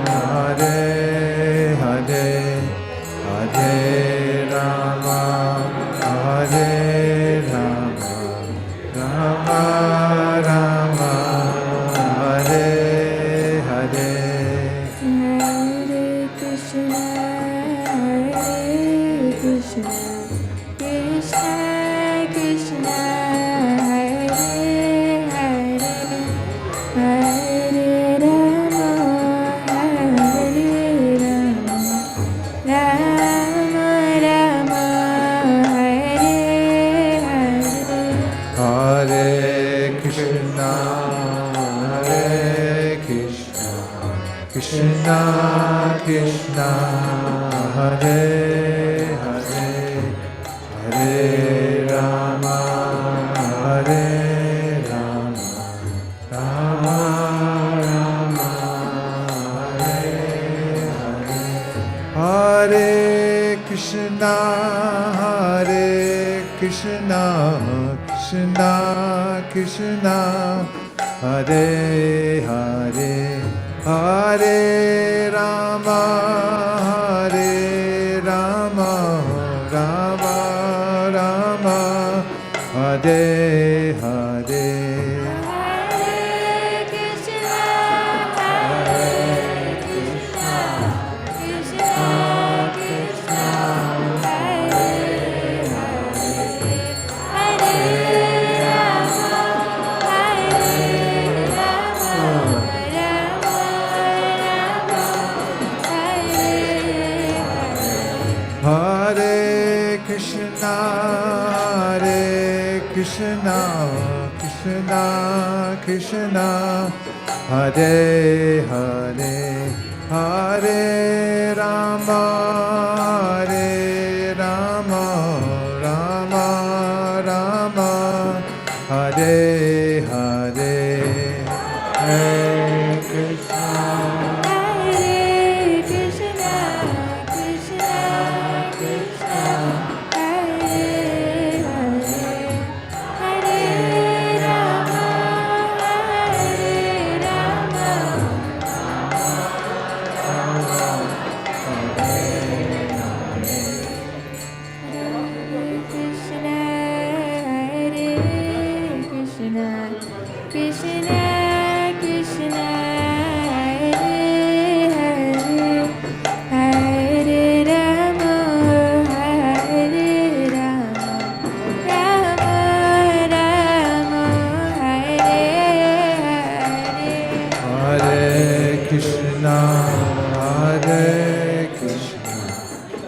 Hare Hare, Hare Krishna Krishna Hare Hare Hare Rama Hare Rama Rama Rama Hare Hare Hare Krishna Krishna Krishna Krishna Hare Hare Hare Rama Rama Rama Hare Hare Krishna Krishna Krishna Hare Hare Hare Rama Rama Rama Hare Hare Hare Krishna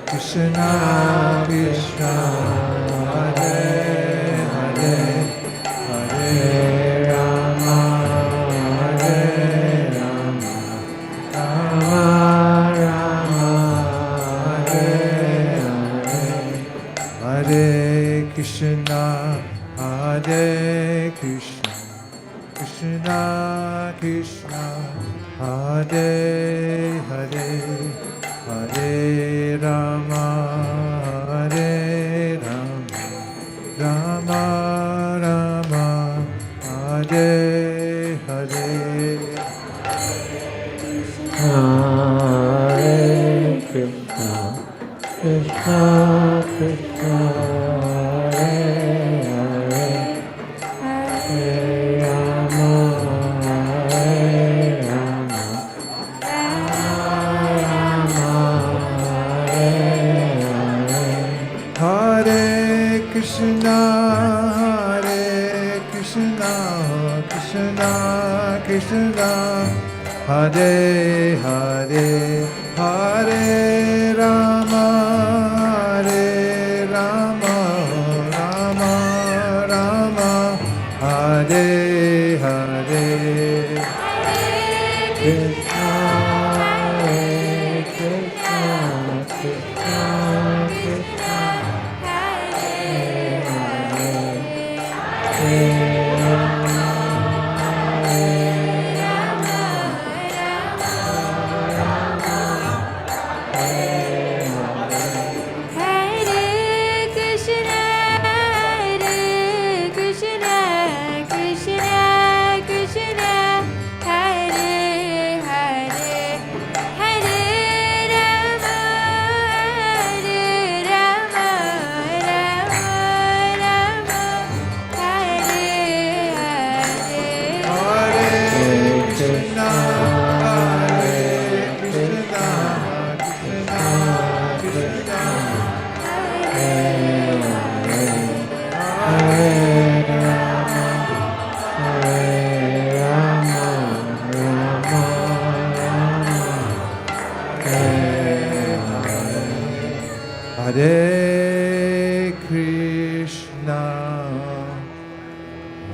Krishna Krishna Hare Hare Hare Rama Rama Rama Hare Hare Hare Krishna Krishna Krishna Hare Hare Hare Rama Rama Rama Hare Hare Hare Krishna Krishna Krishna Hare Hare Hare Rama Krishna Krishna Krishna Hare Hare Hare Rama Rama Rama Hare Hare Krishna Krishna Hare Krishna,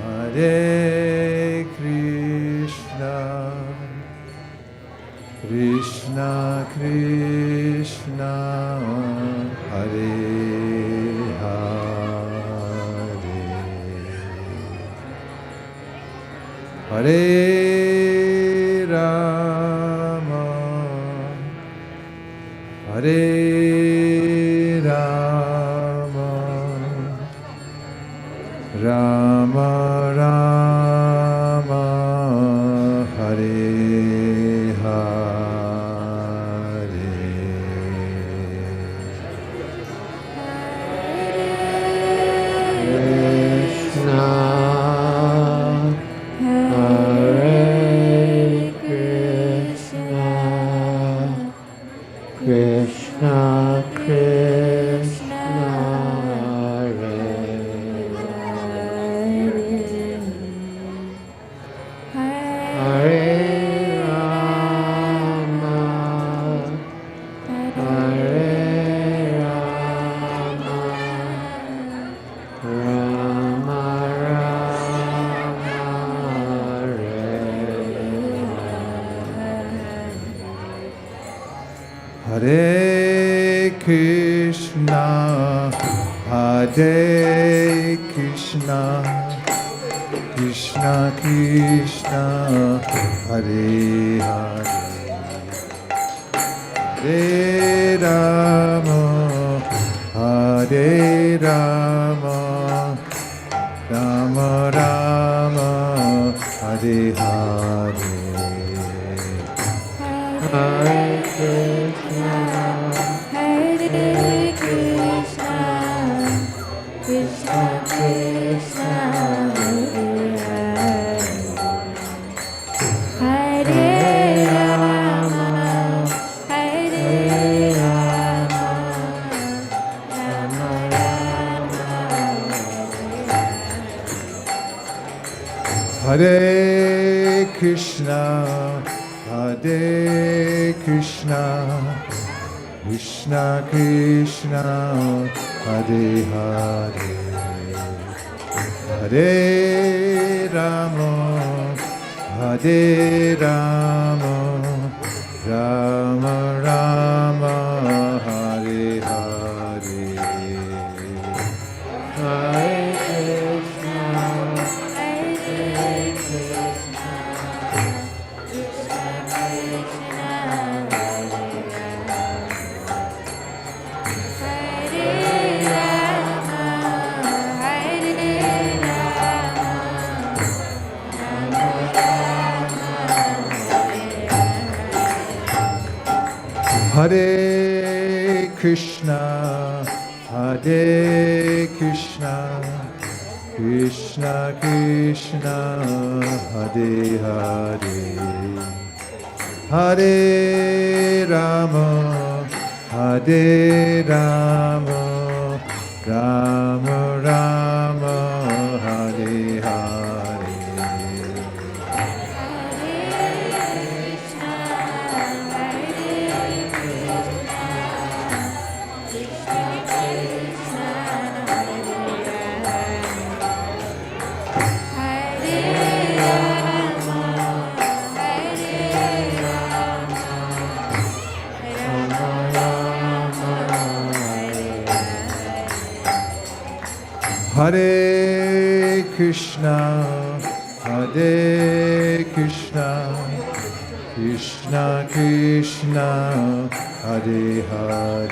Hare Krishna, Krishna Krishna Hare Hare Hare Rama Hare Rama Rama Rama Hare Krishna Krishna Hare Rama Hare Rama Rama Rama Hare Krishna Hare Krishna Krishna Krishna Hare Hare Hare Rama Hare Rama Rama Rama Hare Hare Hare Krishna Hare Krishna, Krishna Krishna, Hare Hare, Hare Rama, Hare Rama, Rama Rama, Hare Krishna Hare Krishna Krishna Krishna Hare Hare Hare Rama Hare Rama Rama Rama Hare Hare Hare Krishna Hare Krishna Hare Krishna Krishna Krishna Hare Hare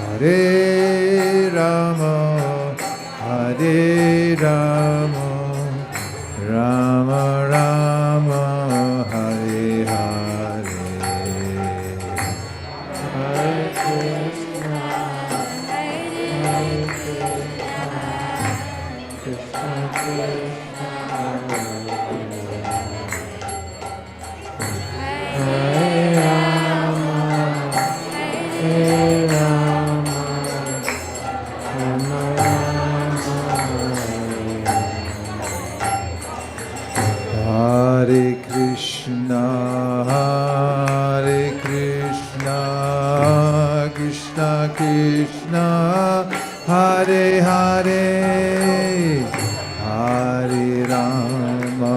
Hare Rama Hare Rama Rama Rama Hare Hare Hare Krishna Hare Krishna Krishna Krishna Hare Hare Hare Rama Hare Rama Rama Rama Hare Hare Hare Krishna Hare Krishna Krishna Krishna Hare Hare Hare Rama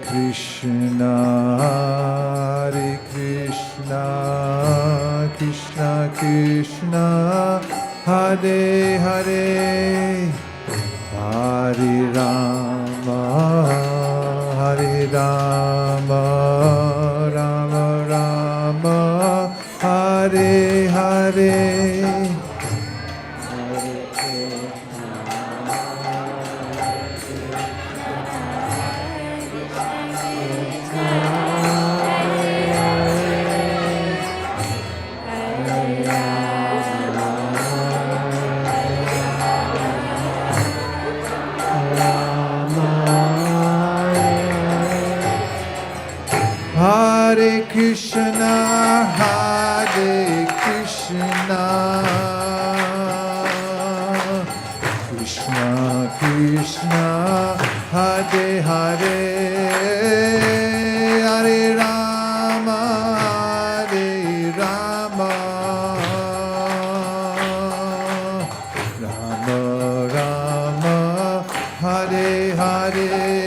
Krishna, Krishna Krishna, Hare Hare, Hare Rama, Hare Rama, Rama Rama, Hare Hare. Hare Krishna, Hare Krishna, Krishna Krishna, Hare Hare, Hare Rama, Hare Rama, Rama Rama, Hare Hare.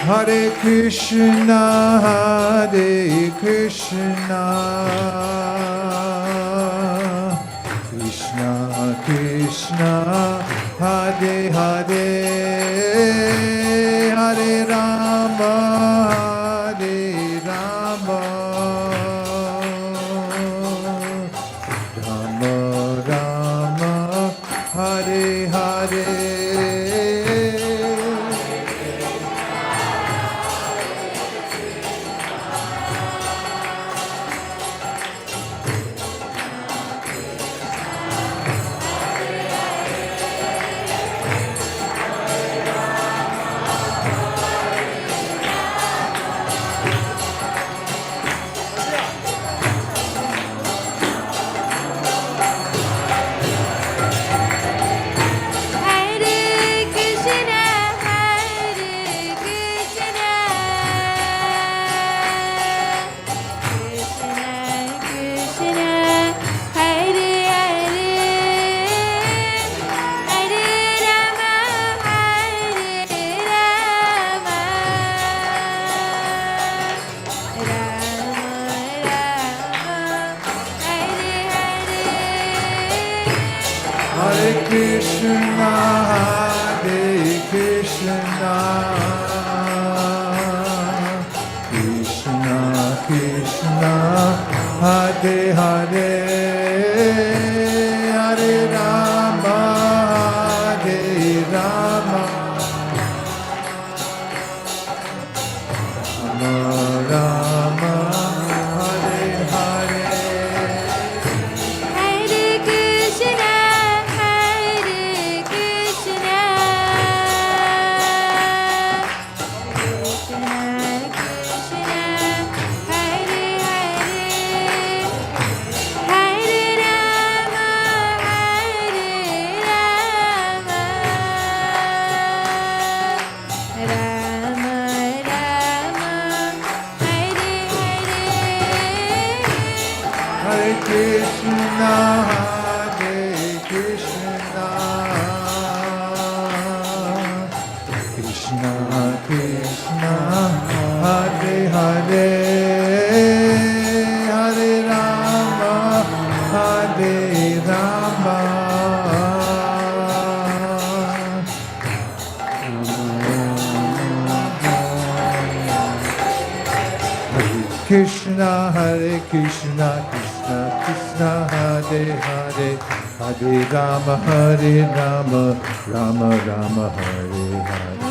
Hare Krishna, Hare Krishna, Krishna Krishna, Hare Hare, Hare Rama, Hare Rama, Rama Rama, Hare Hare. Krishna, Hare Krishna, Krishna Krishna, Hare Hare, Hare Rama, Hare Rama, Rama Rama, Hare Hare.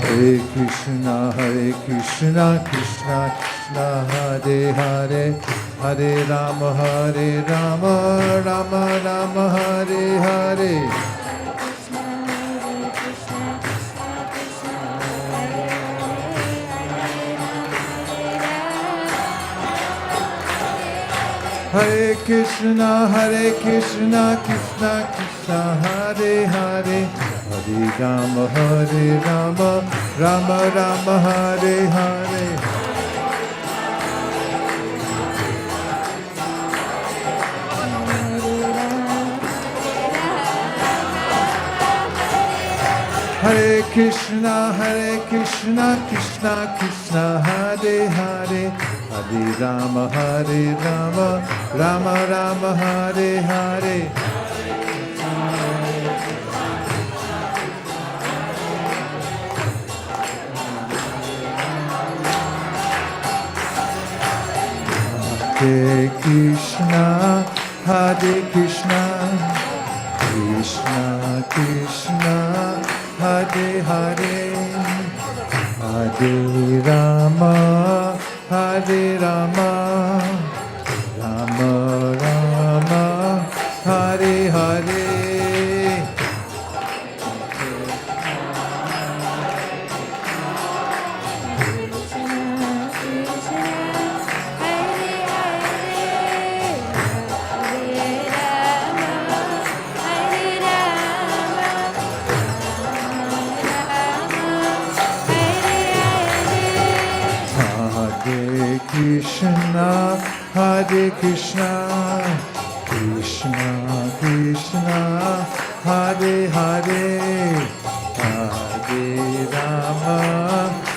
Hare Hare Krishna, Krishna Krishna, Hare Hare, Hare Rama, Rama Rama, Hare Hare. Hare Krishna, Krishna Krishna, Hare Hare, Hare Rama, Rama Rama, Hare Hare. Hare Krishna, Krishna Krishna, Hare Hare, Hare Rama, Rama Rama, Hare Hare. Hare Krishna, Krishna Krishna, Hare Hare, Hare Rama, Rama Rama, Hare Hare. Hare Krishna, Krishna Krishna, Hare Hare,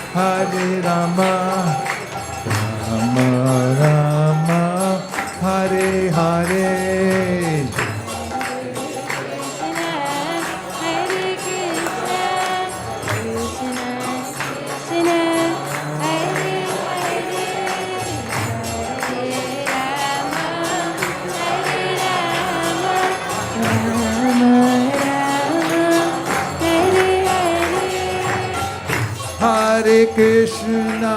Hare Rama, Rama Rama, Hare Hare. Hare Krishna,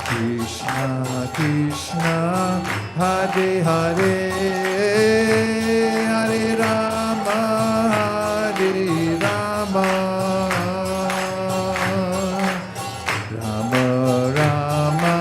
Krishna Krishna, Hare Hare, Hare Rama, Rama Rama,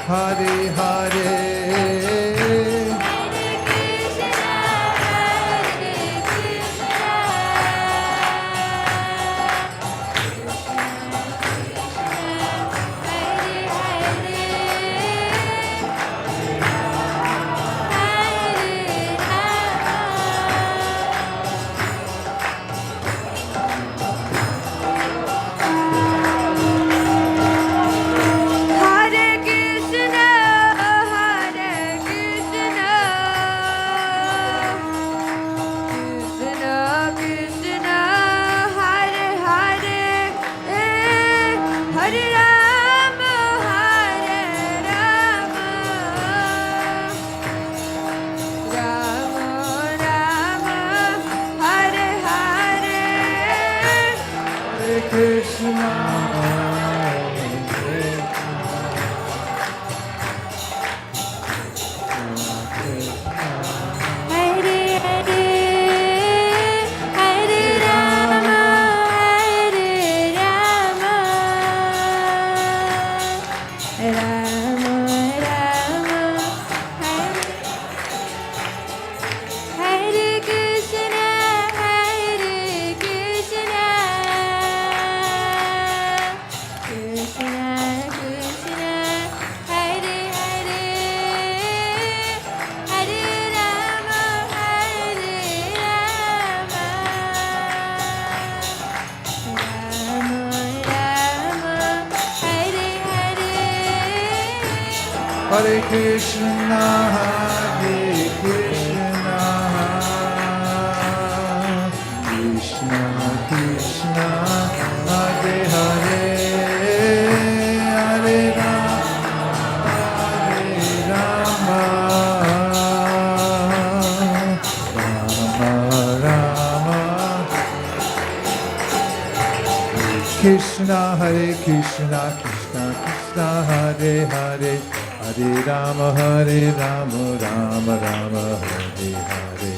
Hare Hare. Hare Krishna, Krishna Krishna, Hare Hare, Hare Rama, Rama Rama, Krishna, Krishna Krishna, Hare Hare, Hare Rama, Rama Rama, Hare Hare.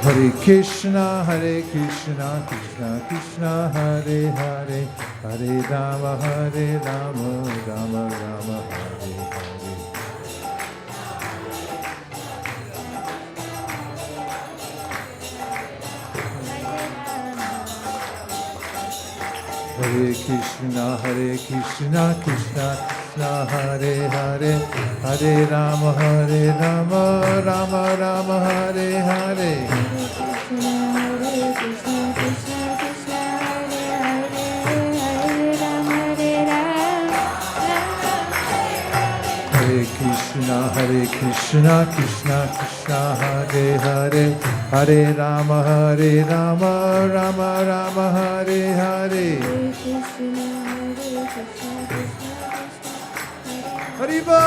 Hare Krishna, Krishna Krishna, Hare Hare, Hare Rama, Rama Rama, Hare Hare. Hare Krishna, Krishna Krishna, Hare Hare, Hare Rama, Rama Rama, Hare Hare. Hare Krishna, Krishna Krishna, Hare Hare, Hare Rama, Rama Rama, Hare Hare. Haribo!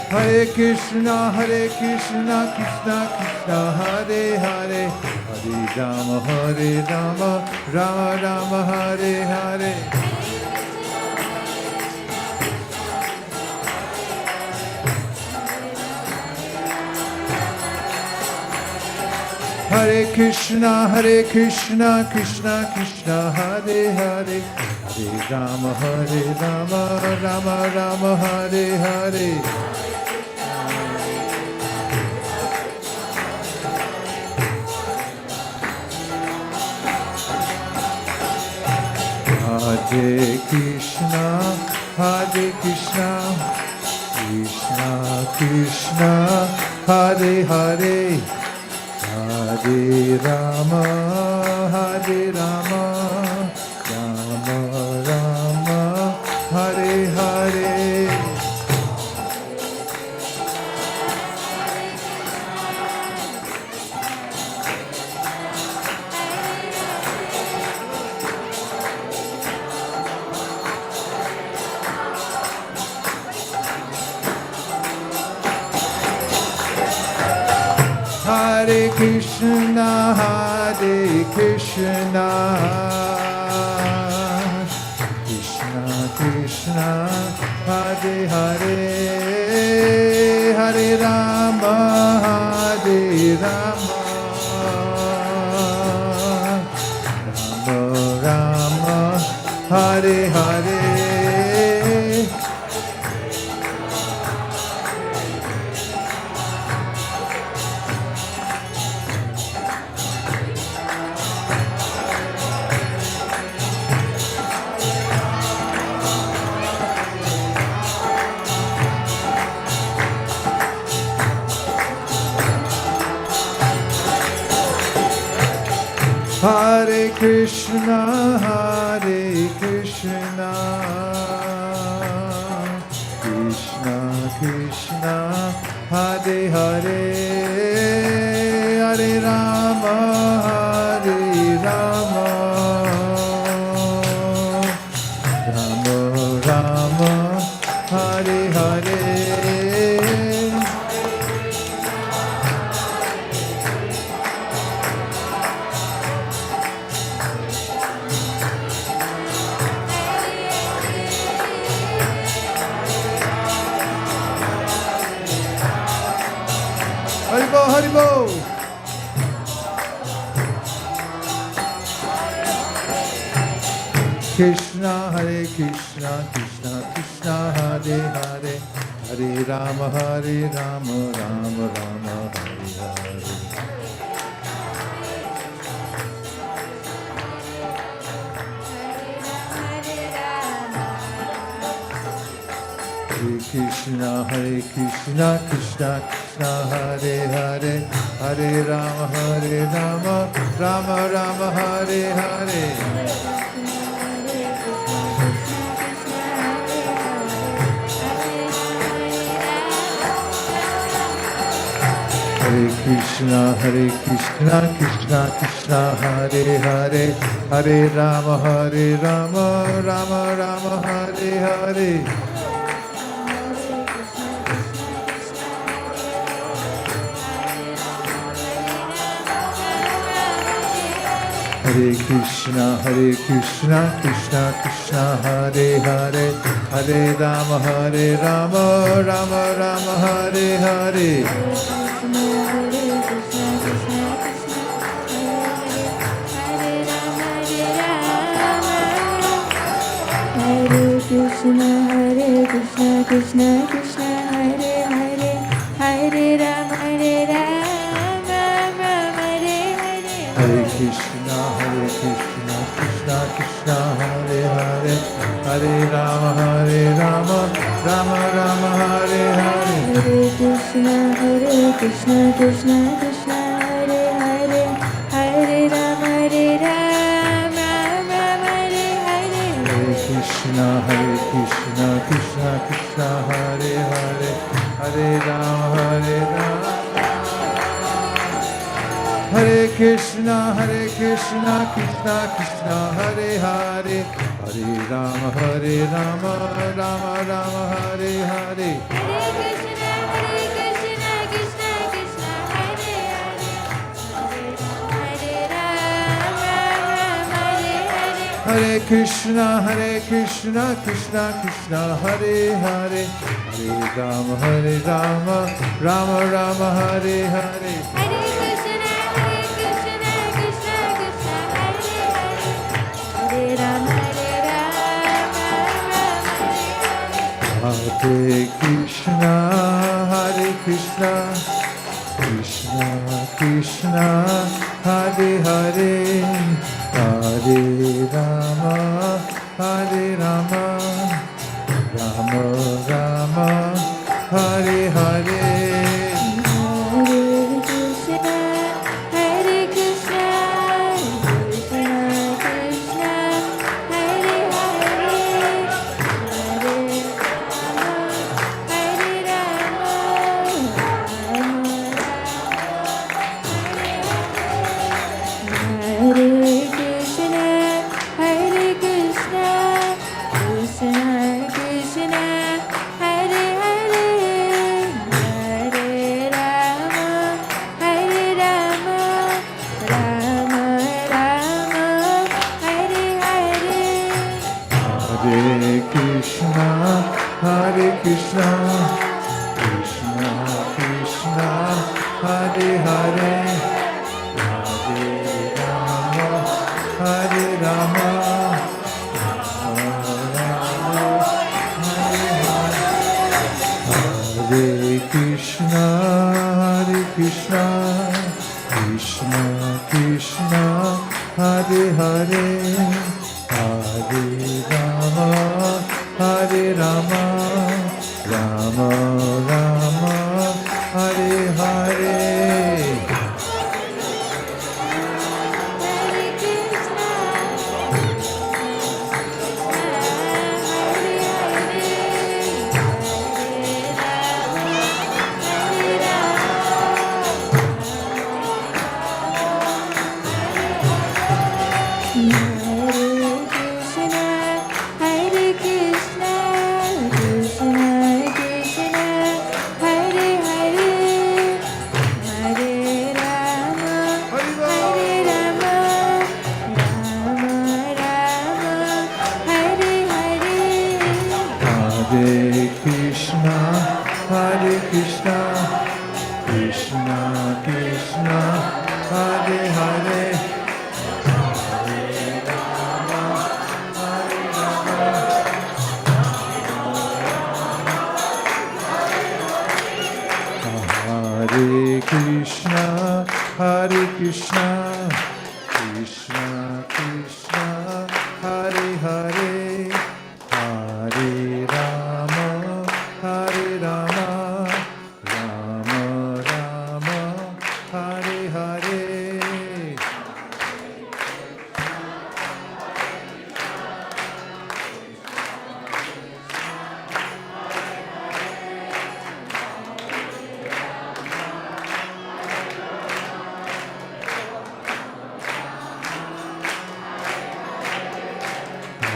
Hare Krishna, Krishna Krishna, Hare Hare, Hare Rama, Rama Rama, Hare Hare. Hare Krishna, Krishna Krishna, Hare Hare, Hare Rama, Rama Rama, Hare Hare. Hare Krishna, Krishna Krishna, Hare Hare, Hare Rama, Rama Rama, Hare Hare. Hare Krishna, Krishna Krishna, Hare Hare, Hare Rama, Rama Rama, Hare Hare. Hare Krishna, Krishna Krishna, Hare Hare, Hare Rama, Rama Rama, Hare Hare. Haribo, Haribo. Krishna, Krishna Krishna, Hare Hare, Hare Rama, Rama Rama, Hare Hare. Krishna, Krishna Krishna, Hare Hare, Hare Rama, Rama Rama, Hare Hare. Krishna Krishna Krishna Hare Hare, Hare Rama Rama Rama Hare Hare. Hare Krishna Krishna Krishna Hare Hare, Hare Rama Rama Rama Hare Hare. Krishna Krishna Krishna Hare Hare, Hare Rama Rama Hare Hare. Hare Krishna Krishna Krishna Hare Hare, Hare Rama Rama Rama Hare Hare. Hare Krishna Krishna Krishna Hare Hare, Hare Rama Rama Hare Hare. Hare Krishna Krishna Hare Hare, Hare Rama Hare Krishna Krishna Hare Hare, Hare Rama Rama Hare Hare. Hare Krishna Krishna Hare Hare, Hare Rama Rama Hare Hare. Hare Krishna Krishna Krishna Hare Hare, Hare Rama Rama Rama Hare Hare.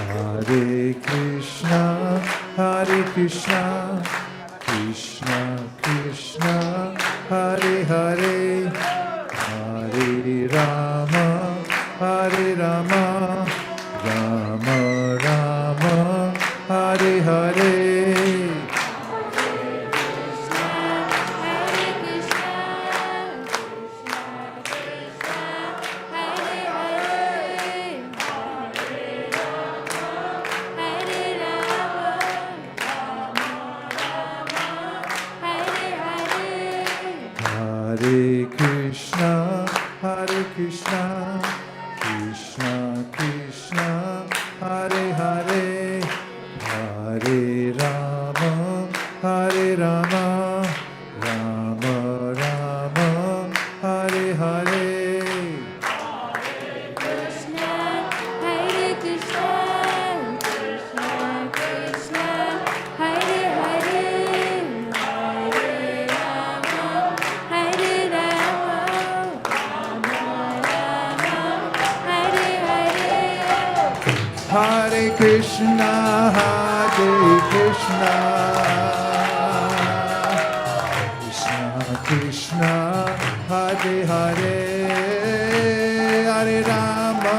Hare Krishna, Krishna Krishna, Hare Hare, Hare Rama, Rama Rama, Hare Hare. Hare Krishna, Krishna Krishna, Hare Hare, Hare Rama, Rama Rama, Hare Hare. Hare Krishna, Krishna Krishna, Hare Hare, Hare Rama,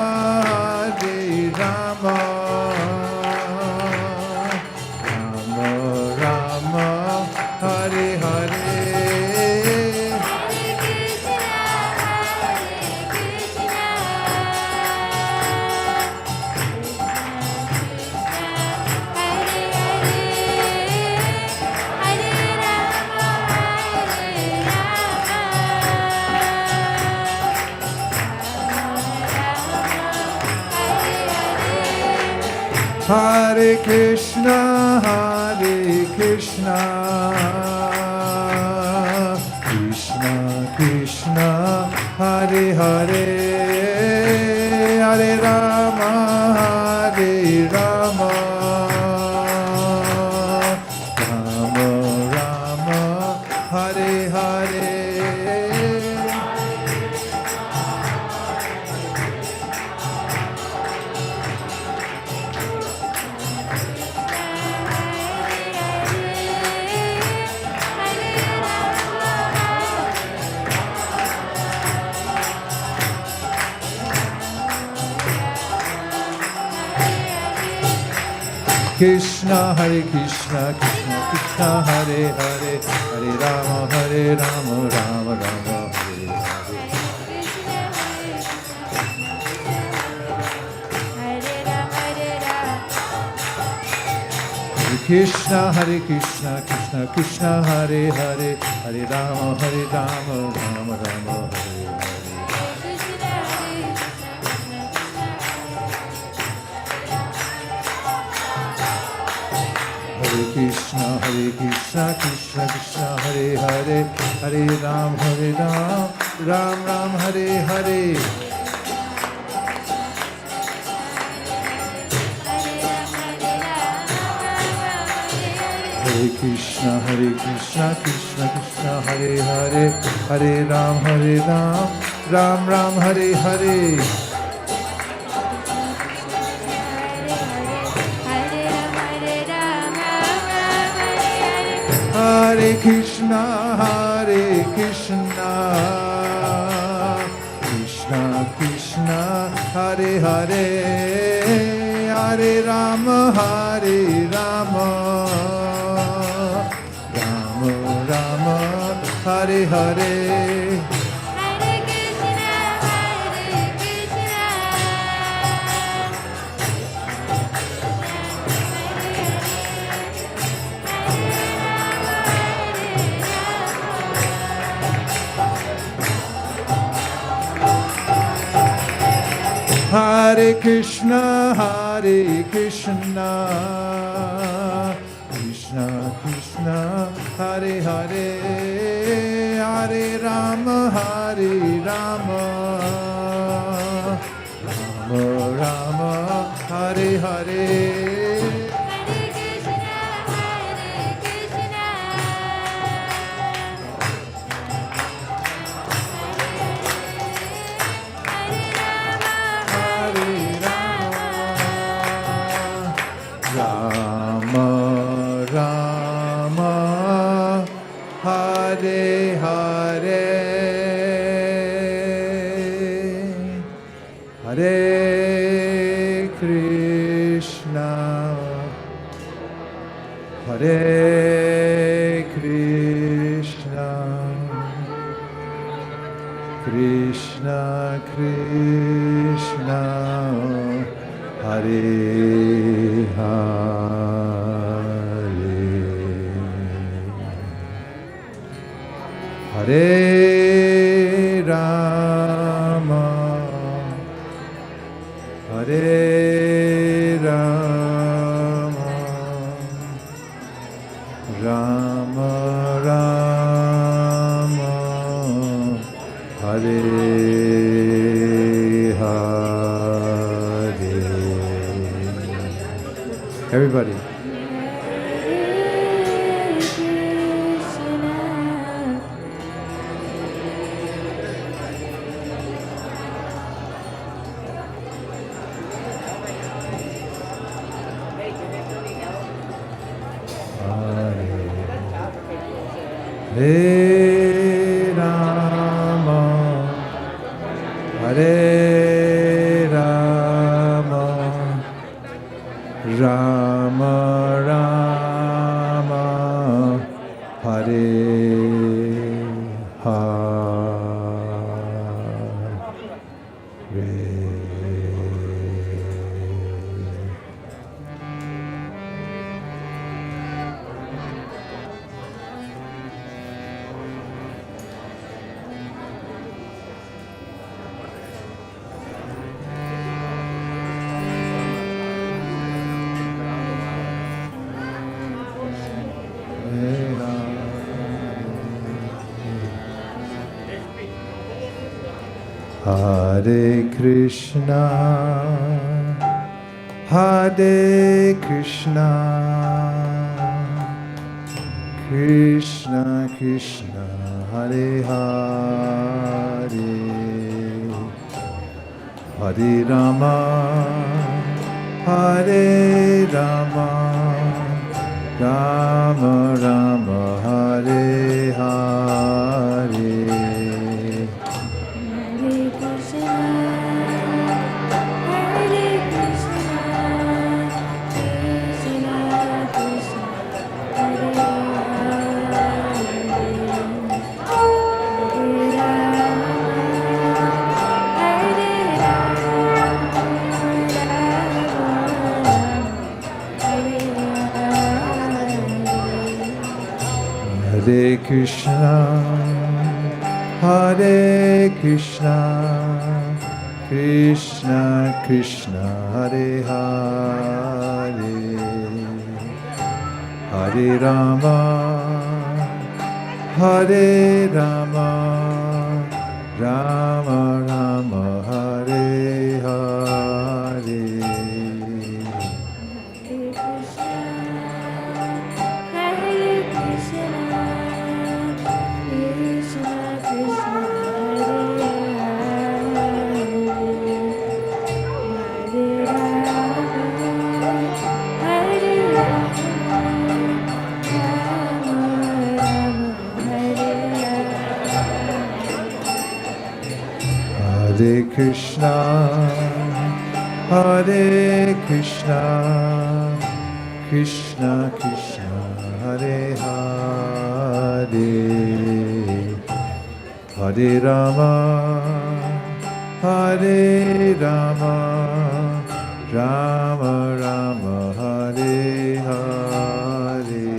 Rama Rama, Hare Hare. Hare Krishna, Krishna Krishna, Hare Hare, Hare Rama, Rama Rama, Hare Hare. Krishna, Hare Krishna, Krishna Krishna, Hare Hare, Hare Rama, Rama Rama, Hare Hare. Krishna, Hare Krishna, Krishna Krishna, Hare Hare, Hare Rama, Rama Rama, Hare Hare. Hare Krishna, Krishna Krishna, Hare Hare, Hare Ram, Ram Hare Hare. Hare Krishna, Krishna Krishna, Hare Hare, Hare Ram, Ram Hare Hare. Hare Krishna, Krishna Krishna, Hare Hare, Hare Ram, Ram Hare Hare. Hare Krishna, Krishna Krishna, Hare Hare, Hare Ram, Ram Hare Hare. Rama Rama Hare Hare Hare Krishna Hare Krishna Krishna Krishna Hare Hare Hare Rama Hare Rama Rama Rama Hare Hare. Everybody. Hare Rama, Hare Rama, Rama Rama, Hare Hare Krishna, Hare Krishna, Krishna Krishna, Hare Hare, Hare Rama, Hare Rama, Rama Rama, Hare Hare. Hare Krishna, Hare Krishna, Krishna Krishna, Hare Hare, Hare Rama, Hare Rama, Rama Rama, Hare Hare. Hare Krishna, Hare Krishna, Krishna Krishna, Hare Hare, Hare Rama, Hare Rama, Rama Rama, Hare Hare.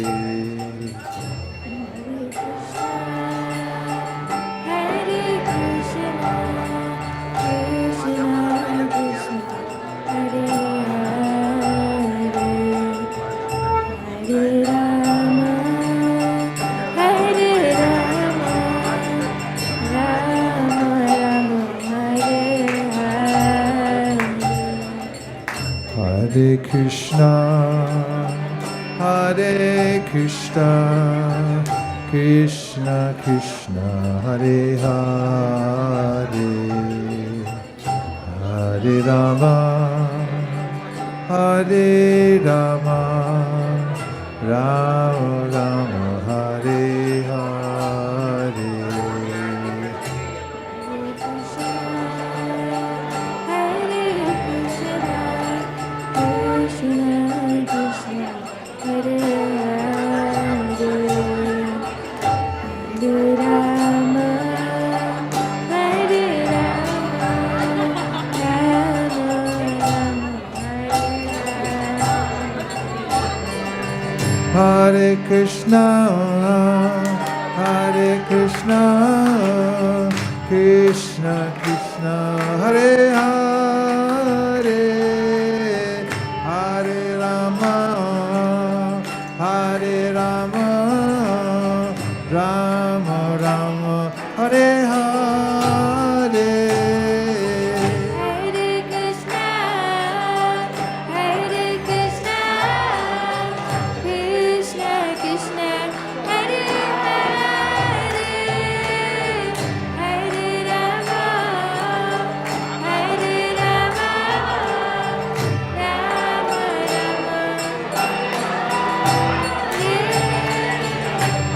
Hare Krishna, Hare Krishna, Krishna Krishna, Hare Hare, Hare Rama, Hare Rama, Rama Rama, Hare Hare. Hare Krishna, Krishna Krishna, Hare Hare, Hare Rama, Rama Rama, Hare Hare.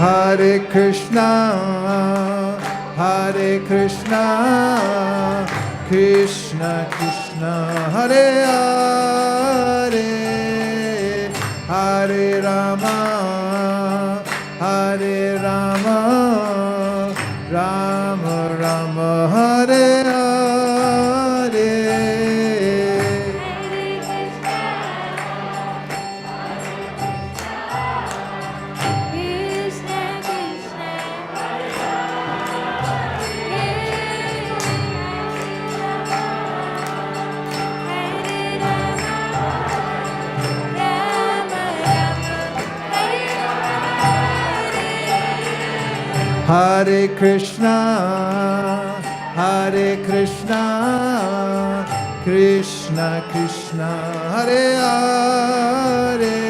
Hare Krishna, Krishna Krishna, Hare Hare, Hare Rama, Rama Rama, Hare Hare. Hare Krishna, Krishna Krishna, Hare Hare,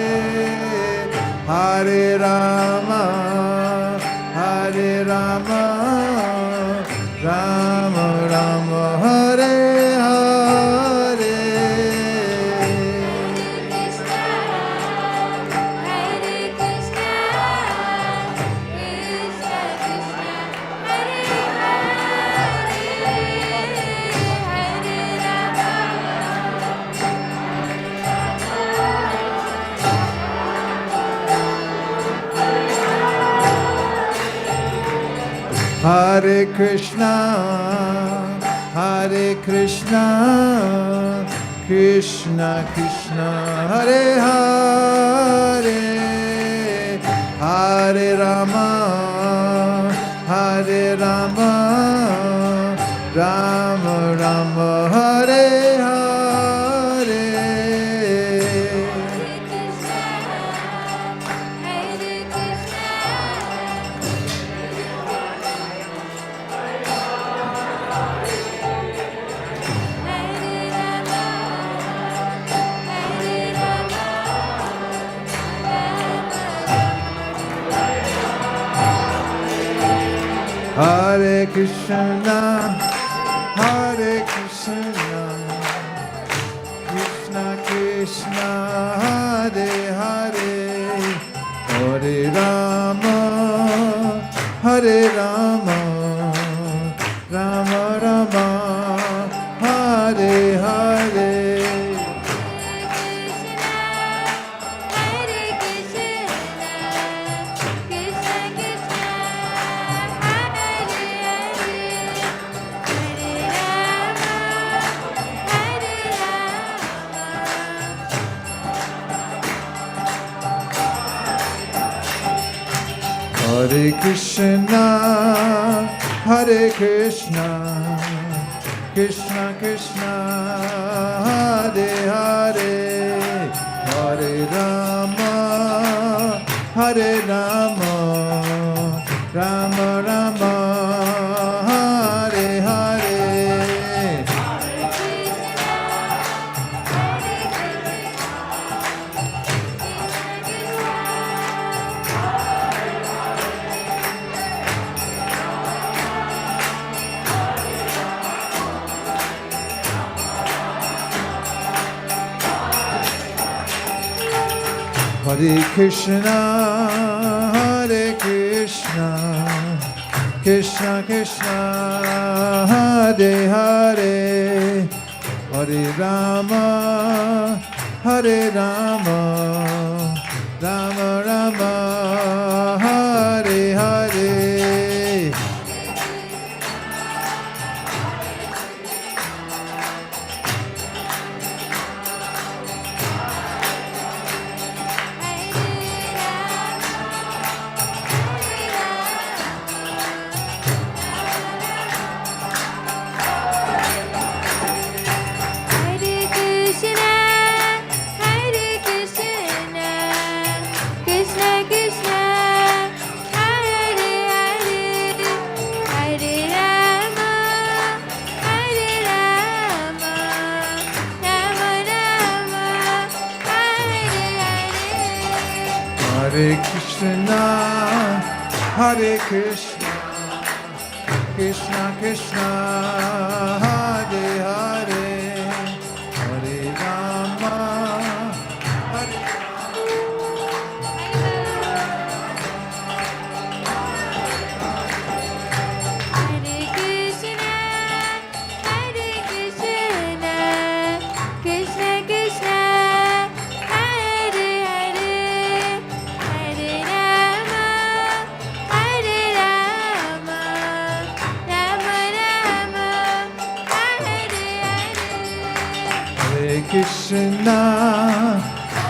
Hare Rama, Rama Rama, Hare Hare. Hare Krishna, Krishna Krishna, Hare Hare, Hare Rama, Rama Rama, Hare Hare. Hare Krishna, Krishna Krishna, Hare Hare, Hare Rama, Rama Rama, Hare Hare. Hare Krishna, Krishna Krishna, Hare Hare, Hare Rama, Rama Rama, Hare Hare. Hare Krishna, Krishna Krishna, Hare Hare, Hare Rama, Rama Rama, Hare Hare. Hare Krishna, Hare Krishna, Krishna Krishna, Hare Hare, Hare Rama, Hare Krishna,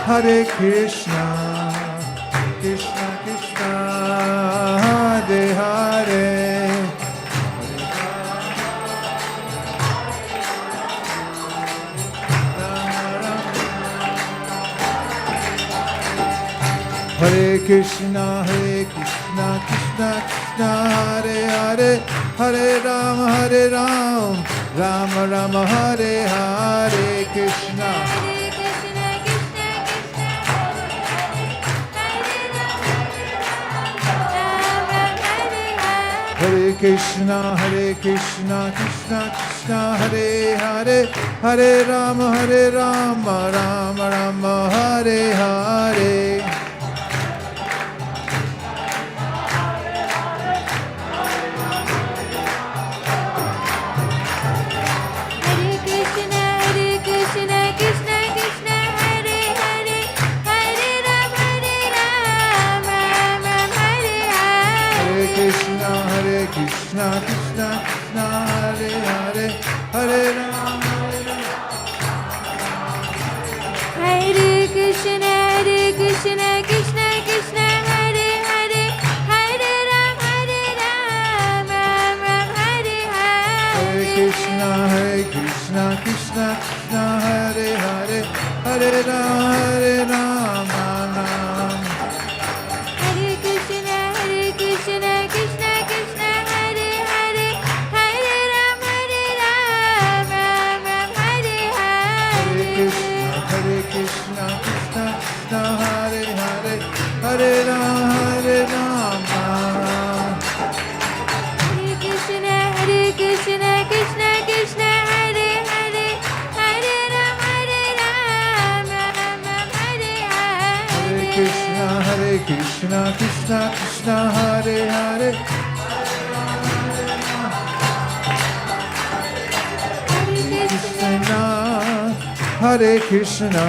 Hare Krishna, Krishna Krishna, Hare Hare, Hare Krishna, Krishna Krishna, Hare Hare, Hare Rama, Rama Rama, Hare Hare, Krishna. Hare Krishna, Krishna Krishna, Hare Hare, Hare Rama, Rama Rama, Hare Hare. Krishna Krishna, Hare Hare, Hare Rama, Hare Krishna, Krishna Krishna, Hare Hare, Hare Rama, Rama Hare Hare. Hare Krishna, Krishna Krishna, Hare Hare, Hare Rama, Hare Krishna, Krishna Krishna, Hare Hare, Hare Rama, Rama Hare Hare. Hare Krishna, Hare Hare, Hare Rama, Hare Krishna, Krishna Krishna, Hare Hare, Hare Rama, Rama Hare Hare. Hare Krishna, Hare Hare, Hare Krishna,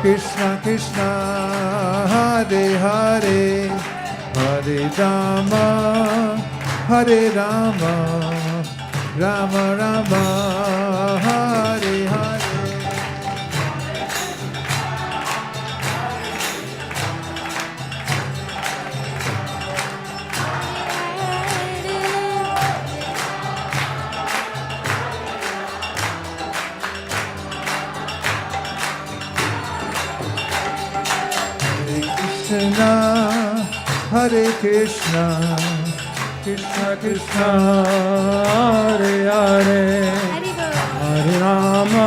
Krishna Krishna, Hare Hare, Hare Rama, Rama Rama, Hare Hare. Krishna, Hare Krishna, Krishna Krishna, Hare Hare, Hare Rama,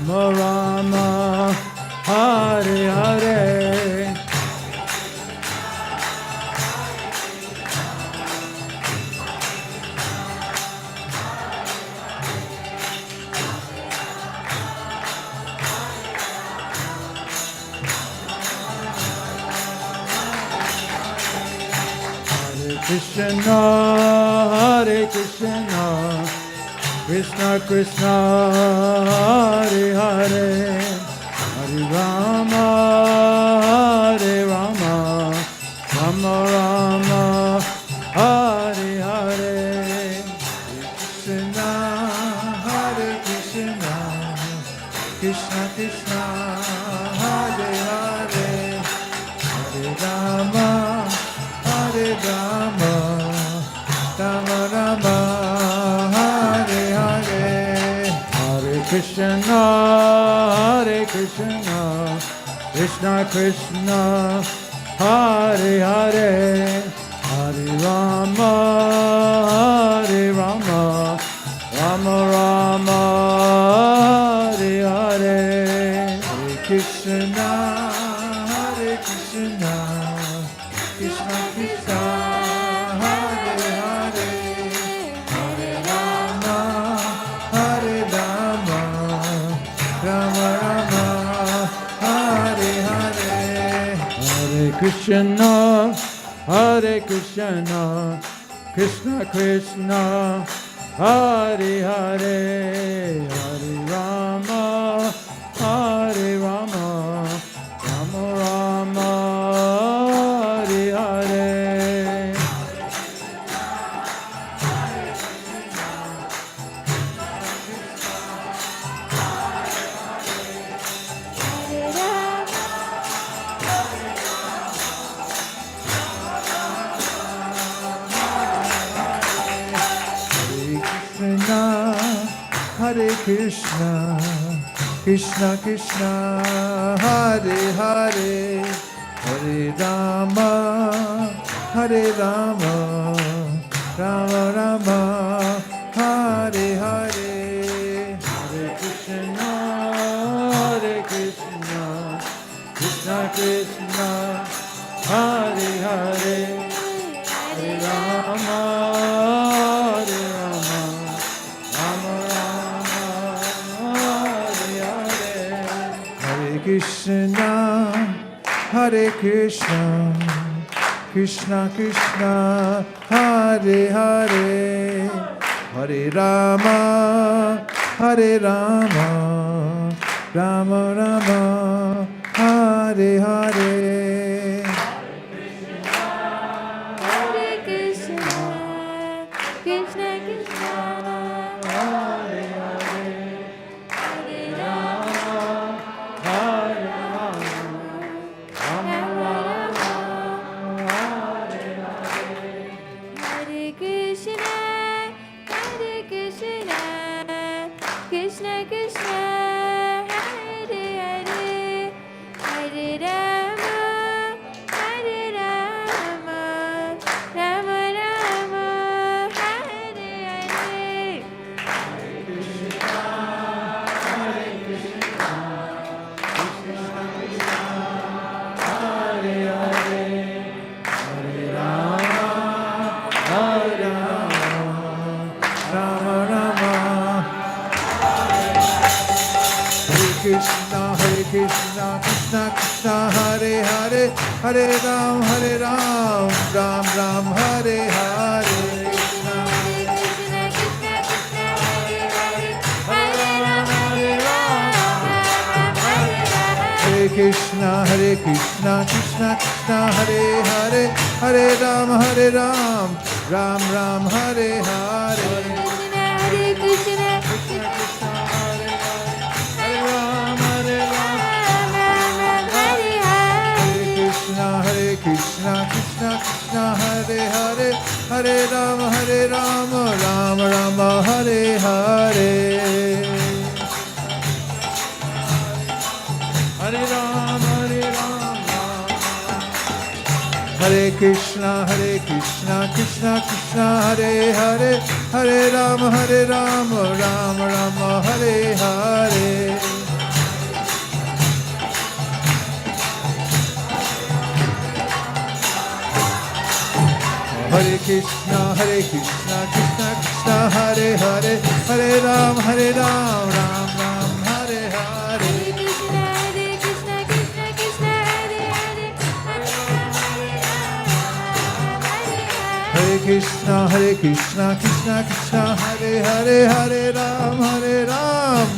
Rama Rama, Hare Hare. Krishna, Hare Krishna, Krishna Krishna, Hare Hare, Hare Rama, Hare Rama, Rama Rama, Hare Hare, Krishna, Hare Krishna, Krishna Krishna, Hare Hare, Hare Rama, Hare Rama, Rama Rama, Hare Hare, Hare Krishna, Hare Krishna, Krishna Krishna, Hare Hare, Hare Rama, Hare Rama, Rama Rama, Hare Hare, Hare Krishna, Hare Krishna, Krishna Krishna, Hare Hare, Hare Rama, Hare Rama, Rama Rama, Hare Hare, Hare Krishna, Hare Krishna, Krishna Krishna, Hare Hare, Hare Rama, Hare Rama, Rama Rama, Hare Hare. Hare Krishna, Krishna Krishna, Hare Hare, Hare Rama, Hare Rama, Rama Rama, Hare Hare, Hare Krishna, Hare Krishna, Krishna Krishna, Hare Hare, Hare Rama, Hare Rama, Rama Rama, Hare Hare, Hare Krishna, Hare Krishna, Krishna Krishna, Hare Hare, Hare Rama, Hare Rama, Rama Rama, Hare Hare. Hare Krishna, Krishna Krishna, Hare Hare, Hare Rama, Hare Rama, Rama Rama, Hare Hare. Hare Krishna, Hare Krishna, Krishna Krishna, Hare Hare, Hare Rama, Hare Rama, Rama Rama, Hare Hare. Hare Hare, Hare Rama, Hare Rama, Rama Rama. Hare Krishna, Krishna Krishna, Hare Hare, Hare Ram, Ram Ram, Hare Hare. Krishna, Hare Krishna, Krishna Krishna, Hare Hare, Hare Ram, Ram Ram, Hare Hare. Hare Krishna, Hare Ram, Krishna Krishna, Hare Hare, Hare Ram, Ram Ram, Hare Hare. Hare Ram, Hare Krishna, Krishna Krishna, Hare Hare, Hare Ram, Ram Ram, Hare Hare. Hare Krishna, Krishna Krishna, Hare Hare, Hare Ram, Ram Ram, Hare Hare. Hare Krishna, Krishna Krishna, Hare Hare, Hare Ram,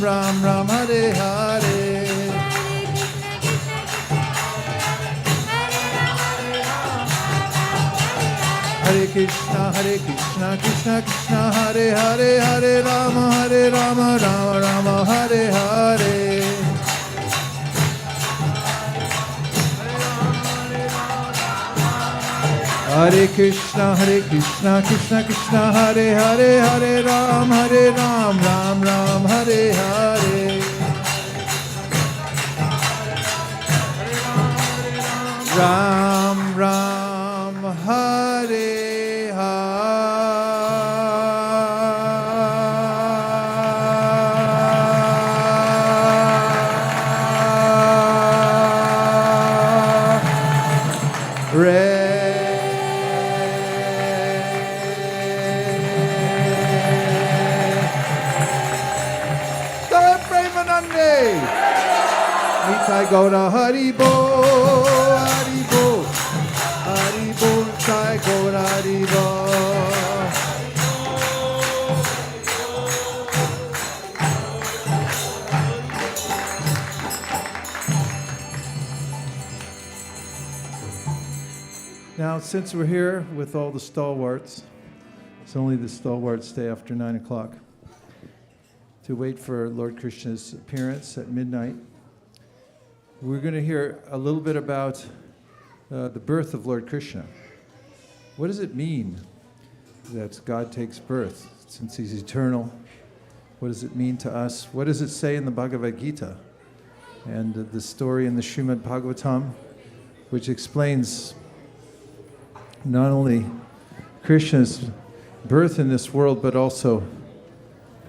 Ram Ram, Hare Hare. Hare Krishna, Krishna Krishna, Hare Hare, Hare Rama, Rama Rama, Hare Hare. Hare Krishna, Krishna Krishna, Hare Hare, Hare Ram, Ram Ram, Hare Hare. Ram Ram, Hare Gaura Hari Bo, Hari Bo, Hari Bo, Sai Gaura Hari Bo. Now, since we're here with all the stalwarts, it's only the stalwarts stay after 9 o'clock to wait for Lord Krishna's appearance at midnight. We're going to hear a little bit about the birth of Lord Krishna. What does it mean that God takes birth since He's eternal? What does it mean to us? What does it say in the Bhagavad-Gita and the story in the Srimad Bhagavatam, which explains not only Krishna's birth in this world, but also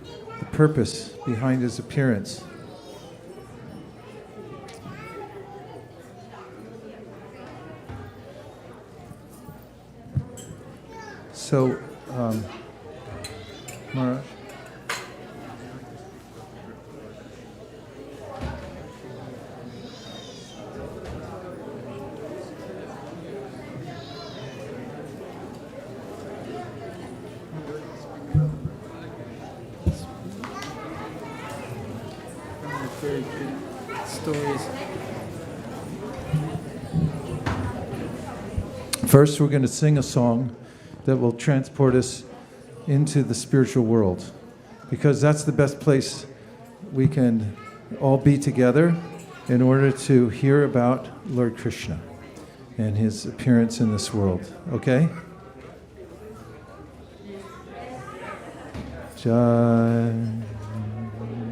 the purpose behind His appearance? So, Maharaj. Very good stories. First, we're going to sing a song that will transport us into the spiritual world, because that's the best place we can all be together in order to hear about Lord Krishna and His appearance in this world. Okay? Jai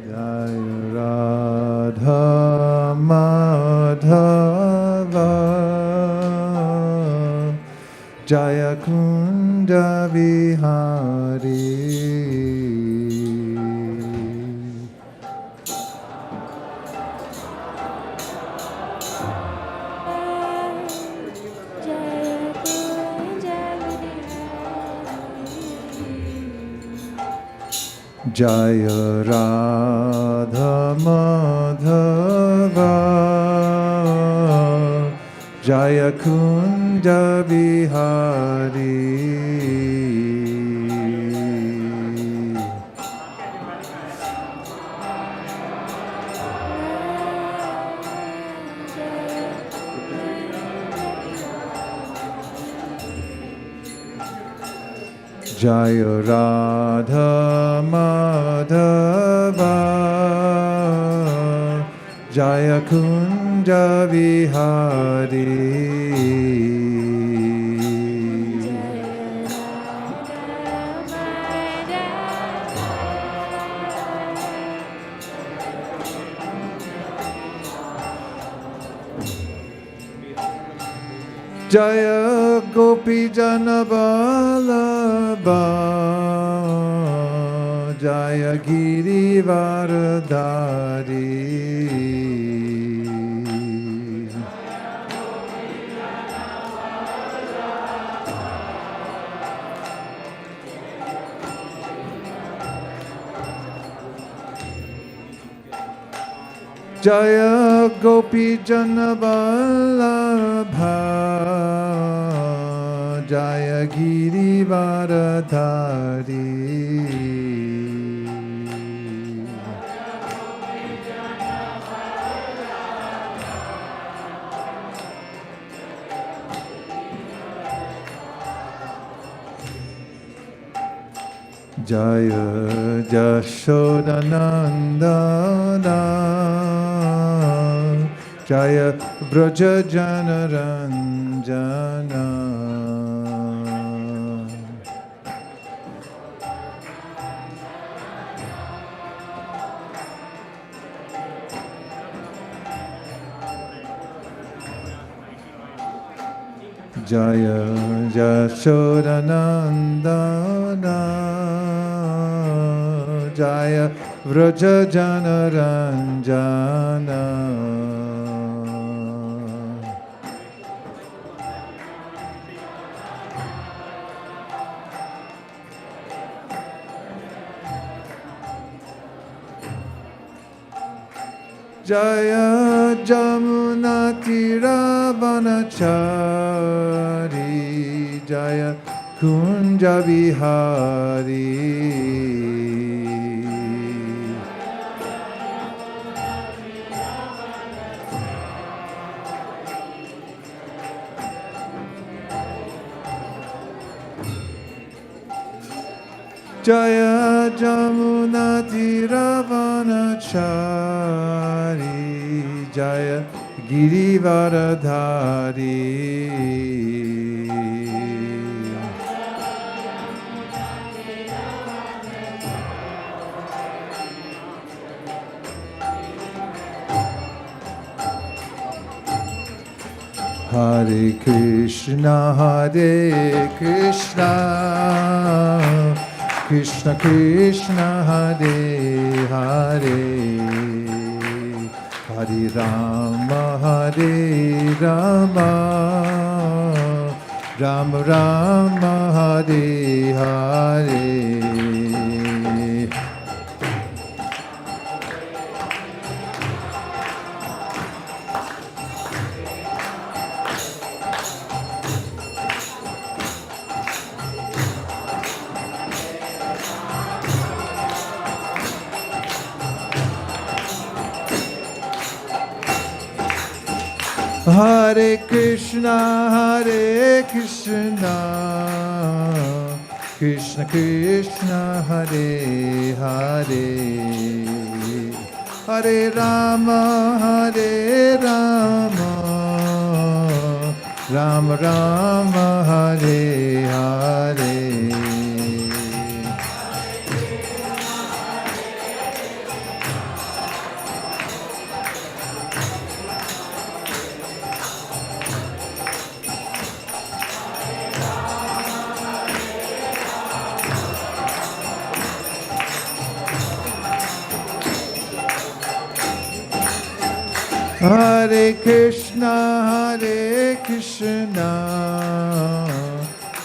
Jai Radha Madhava Jaya Kunda Vihari. Jaya Radha Madhava Jaya Kunda Vihari. Jaya Radha Madhava Jaya Kunda Vihari. Jaya Gopi Jana Vallabha Jaya Giri Varadari. Jaya Gopi Jana Vallabha Jaya Girivaradhari. Jaya Yashoda Nandana Jaya Vraja Janaranjana Jaya Yashoda Nandana Jaya Vraja Janaranjana Jaya Jamuna Tiravanachari Jaya Kunja Vihari Jaya Jamuna Tiravanachari Jaya Girivaradhari Hare Krishna Krishna Krishna Hare Hare Hare Rama Rama Rama Hare Hare Hare Krishna Krishna Krishna Hare Hare Hare Rama Rama Rama Hare Hare Hare Krishna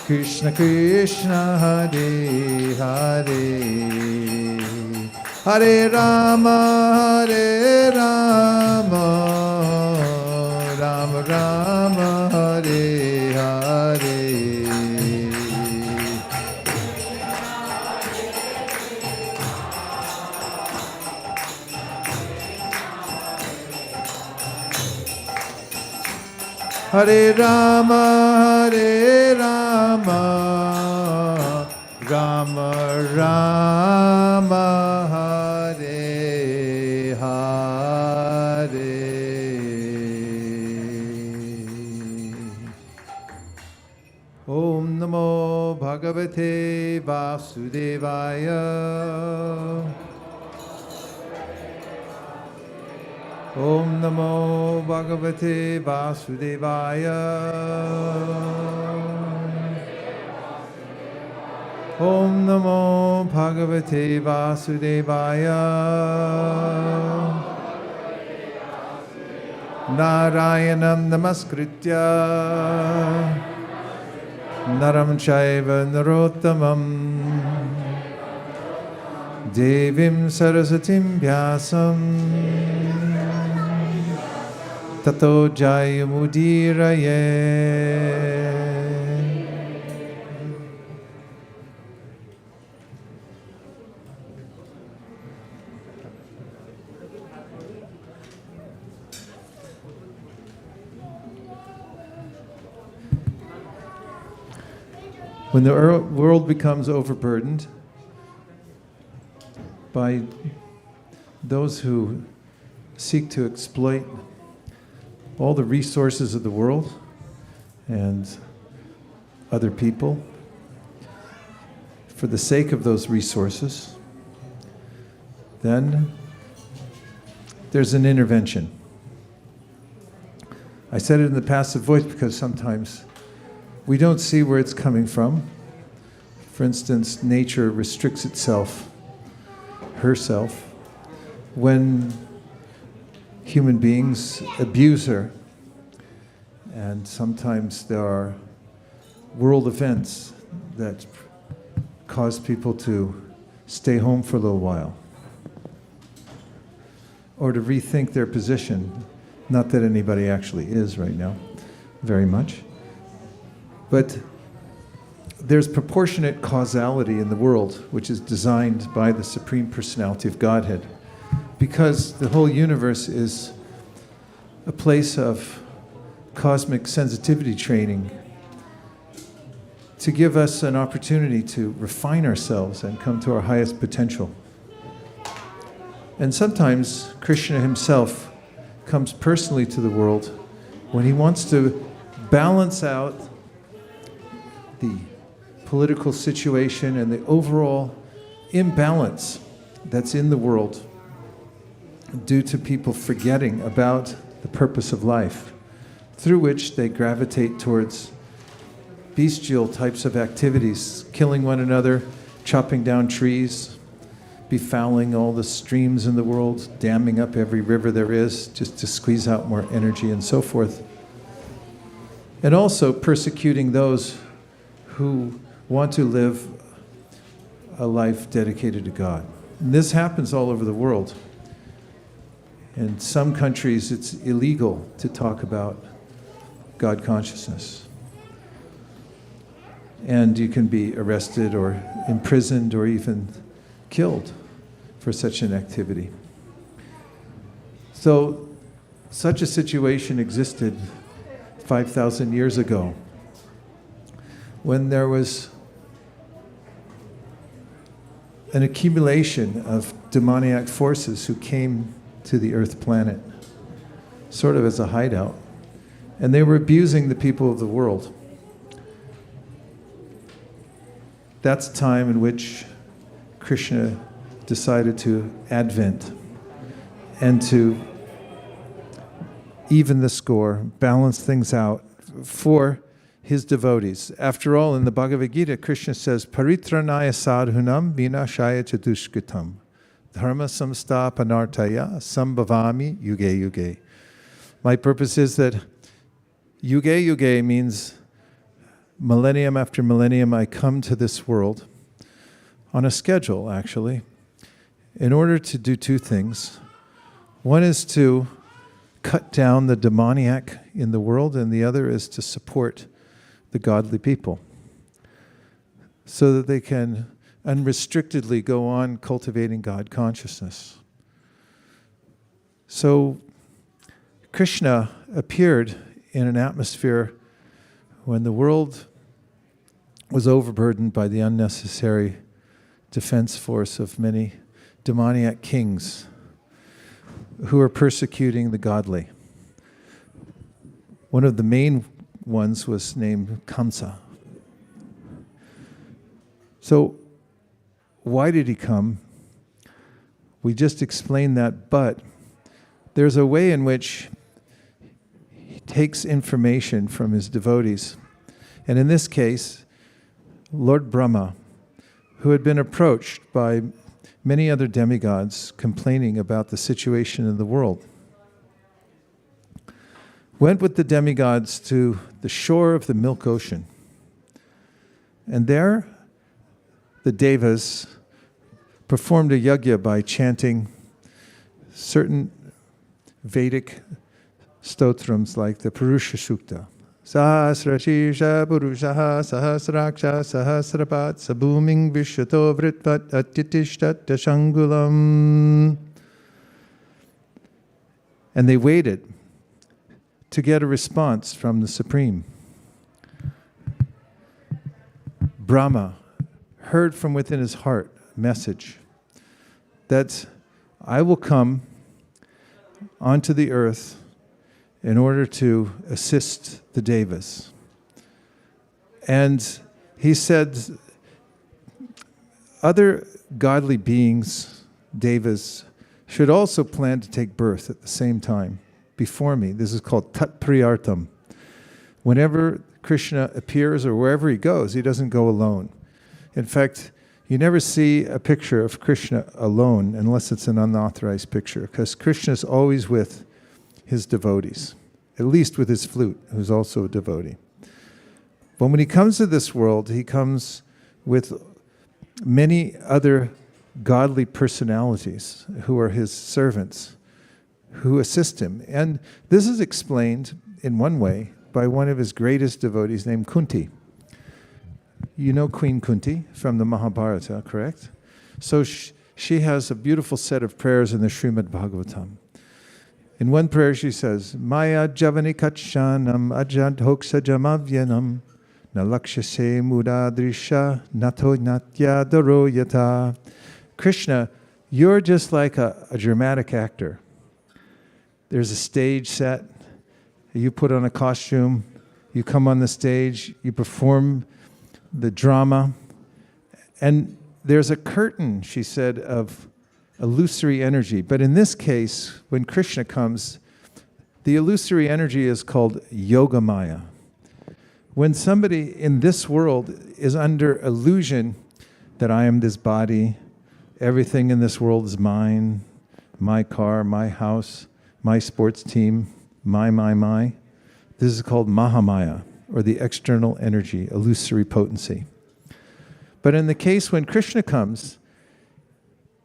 Krishna Krishna Hare Hare Hare Rama Rama Rama Hare Hare Hare Rama Rama Rama Hare Hare Om Namo Bhagavate Vasudevaya Om Namo Bhagavate Vasudevaya Om Namo Bhagavate Vasudevaya Narayanam Namaskritya Naram Chaiva Narottamam Devim Sarasatim Vyasam Tato Jayamudiraye When the world becomes overburdened by those who seek to exploit all the resources of the world and other people for the sake of those resources, then there's an intervention. I said it in the passive voice because sometimes we don't see where it's coming from. For instance, nature restricts herself, when human beings abuse her. And sometimes there are world events that cause people to stay home for a little while or to rethink their position. Not that anybody actually is right now, very much. But there's proportionate causality in the world, which is designed by the Supreme Personality of Godhead, because the whole universe is a place of cosmic sensitivity training to give us an opportunity to refine ourselves and come to our highest potential. And sometimes Krishna himself comes personally to the world when he wants to balance out the political situation and the overall imbalance that's in the world due to people forgetting about the purpose of life, through which they gravitate towards bestial types of activities, killing one another, chopping down trees, befouling all the streams in the world, damming up every river there is just to squeeze out more energy and so forth. And also persecuting those who want to live a life dedicated to God. And this happens all over the world. In some countries, it's illegal to talk about God consciousness. And you can be arrested or imprisoned or even killed for such an activity. So, such a situation existed 5,000 years ago when there was an accumulation of demoniac forces who came to the Earth planet, sort of as a hideout, and they were abusing the people of the world. That's a time in which Krishna decided to advent and to even the score, balance things out for his devotees. After all, in the Bhagavad-Gita, Krishna says, Paritranaya sadhunam vinashaya chadushkitam dharma samstapanartaya sambhavami yuge yuge. My purpose is that yuge yuge means millennium after millennium I come to this world on a schedule, actually, in order to do two things. One is to cut down the demoniac in the world, and the other is to support the godly people so that they can unrestrictedly go on cultivating God consciousness. So Krishna appeared in an atmosphere when the world was overburdened by the unnecessary defense force of many demoniac kings who are persecuting the godly. One of the main ones was named Kamsa. So, why did he come? We just explained that, but there's a way in which he takes information from his devotees. And in this case, Lord Brahma, who had been approached by many other demigods complaining about the situation in the world, went with the demigods to the shore of the Milk Ocean. And there, the Devas performed a yajna by chanting certain Vedic stotrams like the Purusha Sukta. Sahasrashisha Purushaha Sahasraksha Sahasrapat Sabhuming Vishyato Vritvat Atyatishtat Dashangulam. And they waited to get a response from the Supreme. Brahma heard from within his heart a message that I will come onto the earth in order to assist the Devas. And he said, other godly beings, Devas, should also plan to take birth at the same time before me. This is called Tat Priyartam. Whenever Krishna appears or wherever he goes, he doesn't go alone. In fact, you never see a picture of Krishna alone unless it's an unauthorized picture, because Krishna is always with his devotees, at least with his flute, who's also a devotee. But when he comes to this world, he comes with many other godly personalities who are his servants, who assist him. And this is explained in one way by one of his greatest devotees named Kunti. You know Queen Kunti from the Mahabharata, correct? So she has a beautiful set of prayers in the Srimad Bhagavatam. In one prayer she says, Maya javani kacchanam ajad hoksa jamavyanam na lakshase mudadrisha nato natya daro yata. Krishna, you're just like a dramatic actor. There's a stage set. You put on a costume, you come on the stage, you perform the drama, and there's a curtain, she said, of illusory energy. But in this case, when Krishna comes, the illusory energy is called Yoga Maya. When somebody in this world is under illusion that I am this body, everything in this world is mine, my car, my house, my sports team, my. This is called Mahamaya, or the external energy, illusory potency. But in the case when Krishna comes,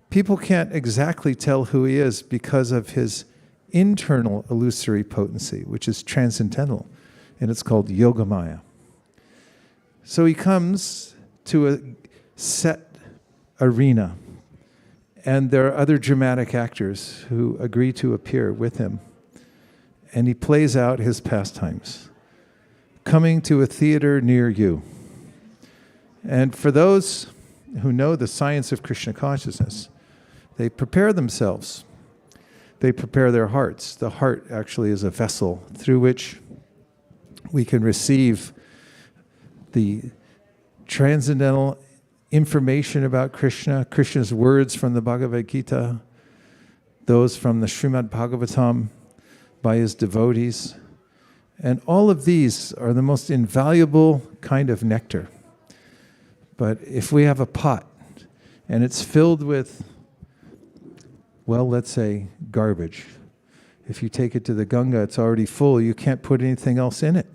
people can't exactly tell who he is because of his internal illusory potency, which is transcendental, and it's called Yogamaya. So he comes to a set arena, and there are other dramatic actors who agree to appear with him. And he plays out his pastimes, coming to a theater near you. And for those who know the science of Krishna consciousness, they prepare themselves. They prepare their hearts. The heart actually is a vessel through which we can receive the transcendental information about Krishna, Krishna's words from the Bhagavad-Gita, those from the Srimad Bhagavatam, by his devotees. And all of these are the most invaluable kind of nectar. But if we have a pot and it's filled with, well, let's say garbage, if you take it to the Ganga, it's already full, you can't put anything else in it.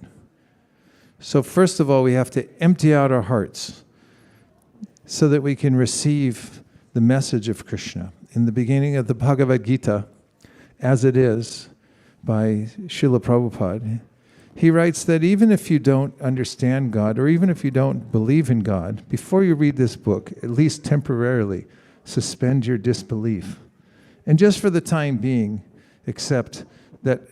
So first of all, we have to empty out our hearts so that we can receive the message of Krishna. In the beginning of the Bhagavad-Gita, as it is, by Srila Prabhupada, he writes that even if you don't understand God, or even if you don't believe in God, before you read this book, at least temporarily, suspend your disbelief. And just for the time being, accept that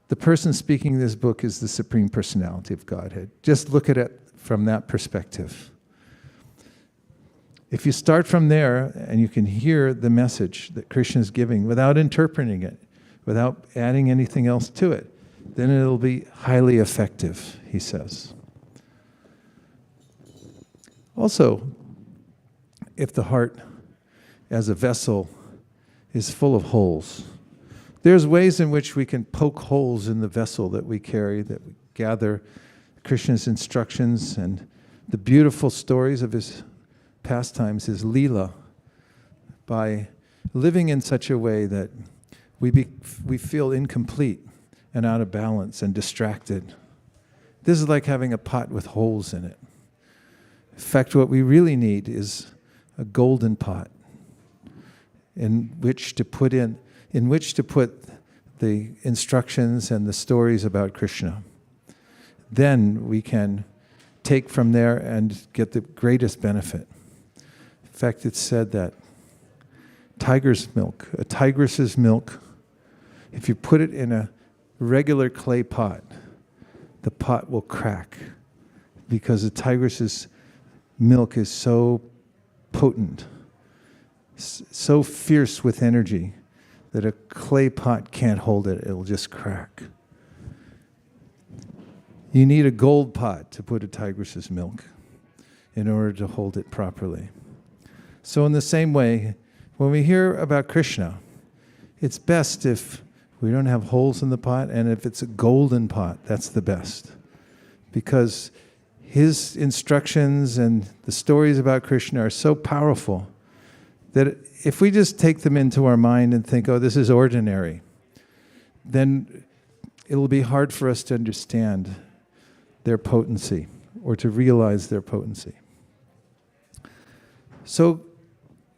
the person speaking this book is the Supreme Personality of Godhead. Just look at it from that perspective. If you start from there, and you can hear the message that Krishna is giving without interpreting it, without adding anything else to it, then it'll be highly effective, he says. Also, if the heart as a vessel is full of holes, there's ways in which we can poke holes in the vessel that we carry, that we gather Krishna's instructions and the beautiful stories of his pastimes, his Leela, by living in such a way that we feel incomplete and out of balance and distracted. This is like having a pot with holes in it. In fact, what we really need is a golden pot in which to put the instructions and the stories about Krishna. Then we can take from there and get the greatest benefit. In fact, it's said that tiger's milk, a tigress's milk, if you put it in a regular clay pot, the pot will crack because the tigress's milk is so potent, so fierce with energy, that a clay pot can't hold it. It'll just crack. You need a gold pot to put a tigress's milk in order to hold it properly. So in the same way, when we hear about Krishna, it's best if we don't have holes in the pot, and if it's a golden pot, that's the best. Because his instructions and the stories about Krishna are so powerful that if we just take them into our mind and think, oh, this is ordinary, then it'll be hard for us to understand their potency or to realize their potency. So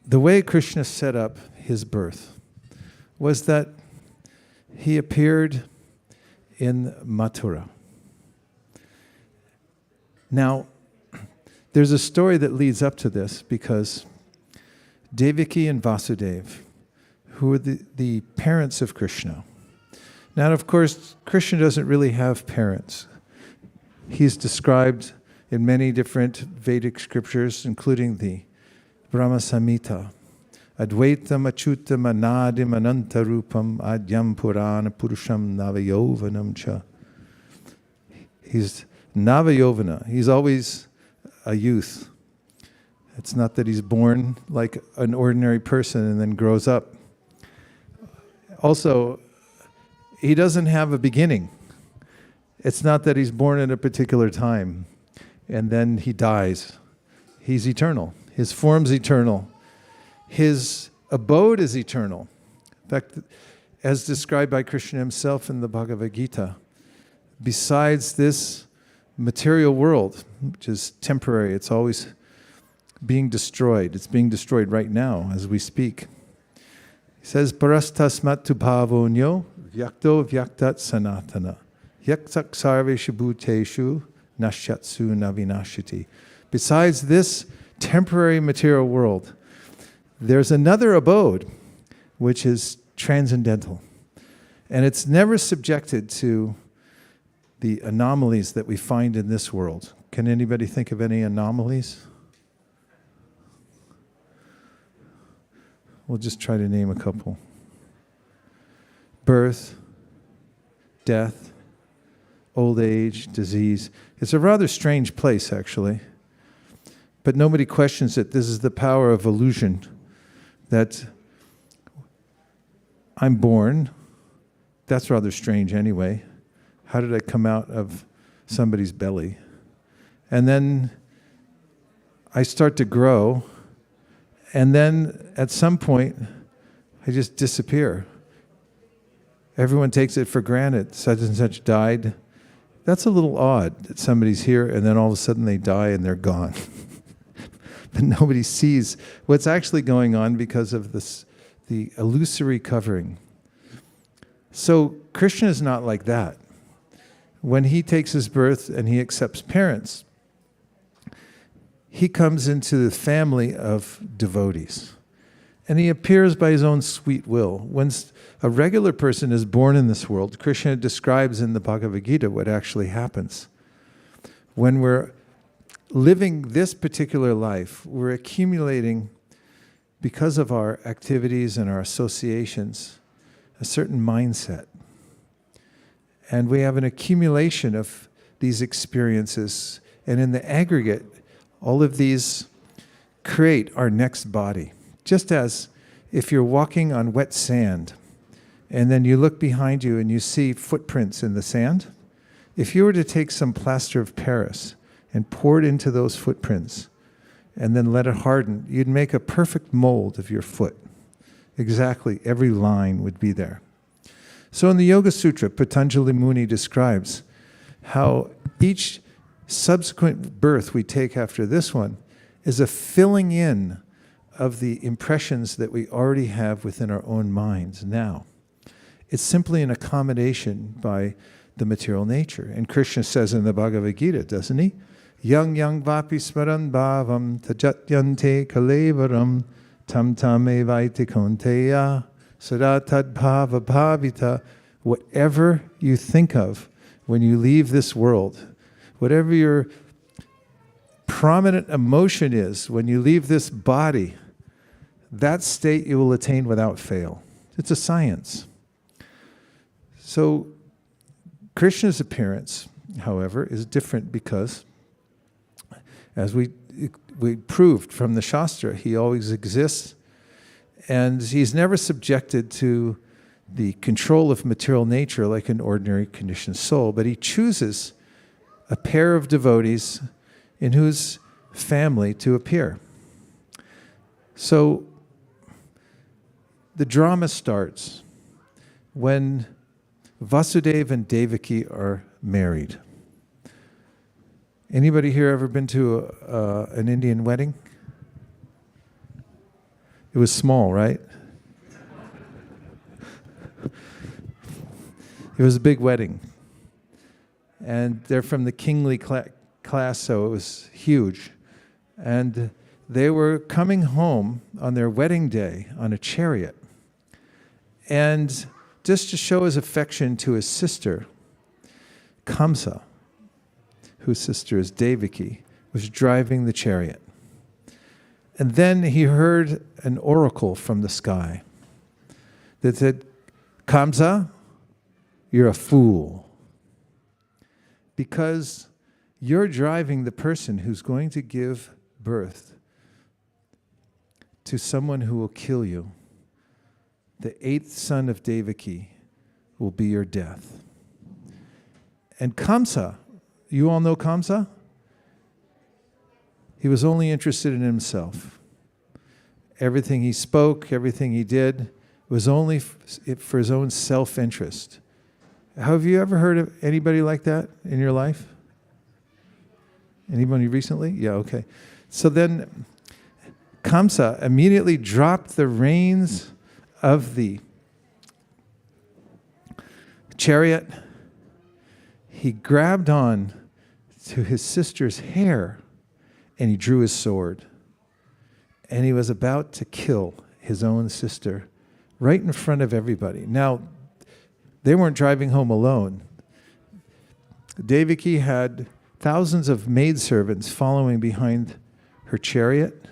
the way Krishna set up his birth was that he appeared in Mathura. Now, there's a story that leads up to this, because Devaki and Vasudeva, who are the parents of Krishna. Now, of course, Krishna doesn't really have parents. He's described in many different Vedic scriptures, including the Brahma Samhita. Advaitam achutam anadim anantarupam adyam purana purusham navayovanam cha. He's Navayovana. He's always a youth. It's not that he's born like an ordinary person and then grows up. Also, he doesn't have a beginning. It's not that he's born at a particular time and then he dies. He's eternal. His form's eternal. His abode is eternal. In fact, as described by Krishna himself in the Bhagavad-Gita, besides this material world, which is temporary, it's always being destroyed. It's being destroyed right now as we speak. He says, Parastasmat tu bhavonyo vyakto vyaktat sanatana yaksak sarveshu bhuteshu nashyatsu navinashiti. Besides this temporary material world, there's another abode which is transcendental. And it's never subjected to the anomalies that we find in this world. Can anybody think of any anomalies? We'll just try to name a couple. Birth, death, old age, disease. It's a rather strange place, actually. But nobody questions it. This is the power of illusion, that I'm born. That's rather strange anyway. How did I come out of somebody's belly? And then I start to grow, and then at some point, I just disappear. Everyone takes it for granted. Such and such died. That's a little odd that somebody's here and then all of a sudden they die and they're gone. But nobody sees what's actually going on because of this, the illusory covering. So Krishna is not like that. When he takes his birth and he accepts parents, he comes into the family of devotees. And he appears by his own sweet will. When a regular person is born in this world, Krishna describes in the Bhagavad Gita what actually happens. When we're living this particular life, we're accumulating, because of our activities and our associations, a certain mindset. And we have an accumulation of these experiences. And in the aggregate, all of these create our next body. Just as if you're walking on wet sand, and then you look behind you and you see footprints in the sand, if you were to take some plaster of Paris and pour it into those footprints, and then let it harden, you'd make a perfect mold of your foot. Exactly, every line would be there. So in the Yoga Sutra, Patanjali Muni describes how each subsequent birth we take after this one is a filling in of the impressions that we already have within our own minds now. It's simply an accommodation by the material nature. And Krishna says in the Bhagavad Gita, doesn't he? Yang yang vapi smaran bhavam tajatyante kalevaram tam tam evaiti konteya sada tad bhava bhavita. Whatever you think of when you leave this world, whatever your prominent emotion is when you leave this body, that state you will attain without fail. It's a science. So Krishna's appearance, however, is different because, as we proved from the Shastra, he always exists, and he's never subjected to the control of material nature like an ordinary conditioned soul, but he chooses a pair of devotees in whose family to appear. So the drama starts when Vasudeva and Devaki are married. Anybody here ever been to an Indian wedding? It was small, right? It was a big wedding. And they're from the kingly class, so it was huge. And they were coming home on their wedding day on a chariot. And just to show his affection to his sister, Kamsa, whose sister is Devaki, was driving the chariot. And then he heard an oracle from the sky that said, Kamsa, you're a fool. Because you're driving the person who's going to give birth to someone who will kill you. The 8th son of Devaki will be your death. And Kamsa, you all know Kamsa? He was only interested in himself. Everything he spoke, everything he did, was only for his own self-interest. Have you ever heard of anybody like that in your life? Anybody recently? Yeah, okay. So then Kamsa immediately dropped the reins of the chariot. He grabbed on to his sister's hair and he drew his sword. And he was about to kill his own sister right in front of everybody. Now, they weren't driving home alone. Devaki had thousands of maidservants following behind her chariot.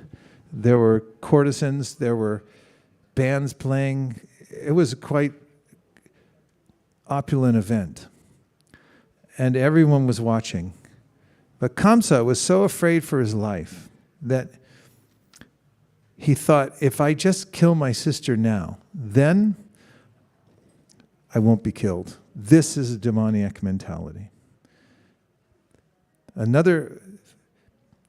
There were courtesans, there were bands playing. It was a quite opulent event. And everyone was watching. But Kamsa was so afraid for his life that he thought, if I just kill my sister now, then I won't be killed. This is a demoniac mentality. Another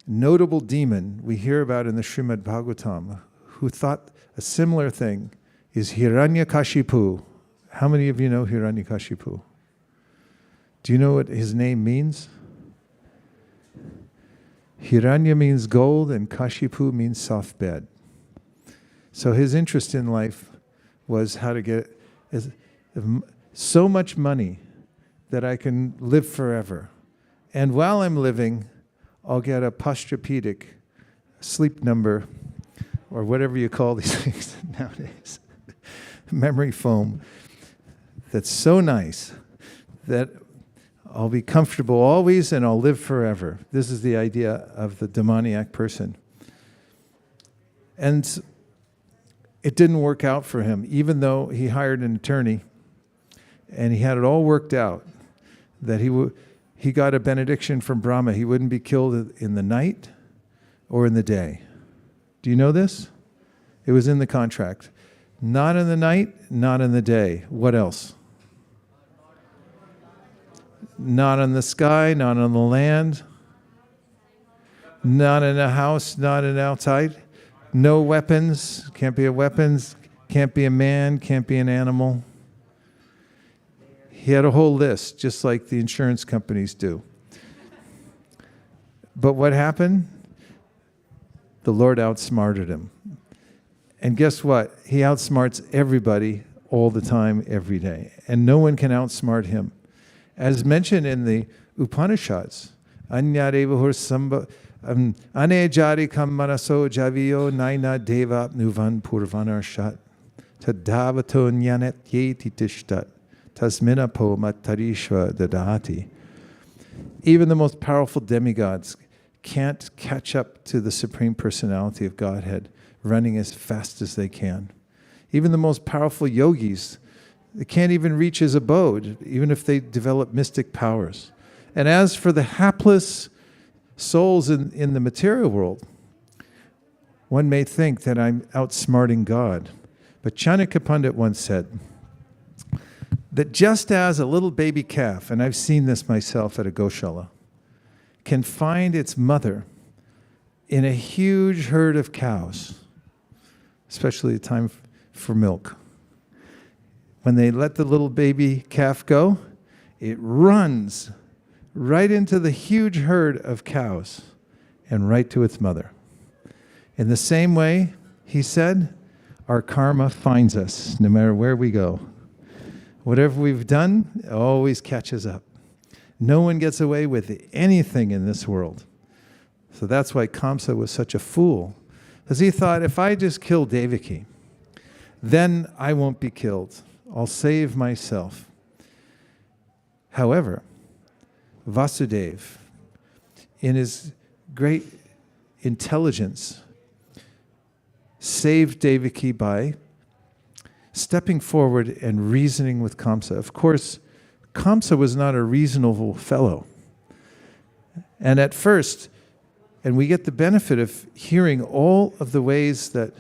notable demon we hear about in the Srimad Bhagavatam who thought a similar thing is Hiranyakashipu. How many of you know Hiranyakashipu? Do you know what his name means? Hiranya means gold and Kashipu means soft bed. So his interest in life was how to get so much money that I can live forever. And while I'm living, I'll get a posturepedic sleep number, or whatever you call these things nowadays, memory foam, that's so nice that I'll be comfortable always and I'll live forever. This is the idea of the demoniac person. And it didn't work out for him, even though he hired an attorney and he had it all worked out, that he got a benediction from Brahma. He wouldn't be killed in the night or in the day. Do you know this? It was in the contract. Not in the night, not in the day. What else? Not in the sky, not on the land, not in a house, not in outside. No weapons, can't be a weapons, can't be a man, can't be an animal. He had a whole list, just like the insurance companies do. But what happened? The Lord outsmarted him. And guess what? He outsmarts everybody all the time, every day. And no one can outsmart him. As mentioned in the Upanishads, Anyarevahur Samba Anejari kam manaso javiyo naina deva nuvan purvanarshat tadavato nyanet yeti tishtat tasminapo matarishva dadati. Even the most powerful demigods can't catch up to the Supreme Personality of Godhead, running as fast as they can. Even the most powerful yogis, they can't even reach his abode, even if they develop mystic powers. And as for the hapless souls in the material world, one may think that I'm outsmarting God. But Chanakya Pandit once said that just as a little baby calf, and I've seen this myself at a Goshala, can find its mother in a huge herd of cows, especially the time for milk. When they let the little baby calf go, it runs right into the huge herd of cows and right to its mother. In the same way, he said, our karma finds us no matter where we go. Whatever we've done, it always catches up. No one gets away with anything in this world. So that's why Kamsa was such a fool. Because he thought, if I just kill Devaki, then I won't be killed. I'll save myself. However, Vasudeva, in his great intelligence, saved Devaki by stepping forward and reasoning with Kamsa. Of course, Kamsa was not a reasonable fellow. And at first, and we get the benefit of hearing all of the ways that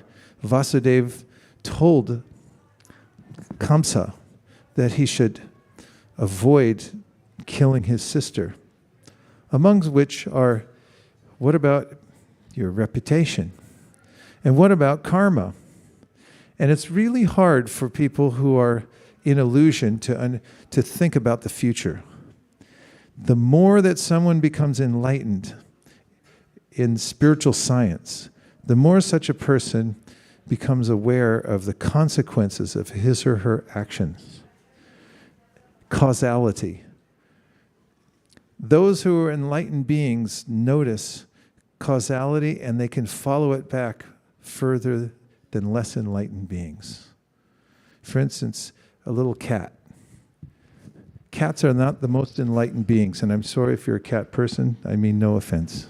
Vasudeva told Kamsa that he should avoid killing his sister, amongst which are, what about your reputation? And what about karma? And it's really hard for people who are in illusion to think about the future. The more that someone becomes enlightened in spiritual science, the more such a person becomes aware of the consequences of his or her actions. Causality. Those who are enlightened beings notice causality and they can follow it back further than less enlightened beings. For instance, a little cat. Cats are not the most enlightened beings, and I'm sorry if you're a cat person, I mean no offense.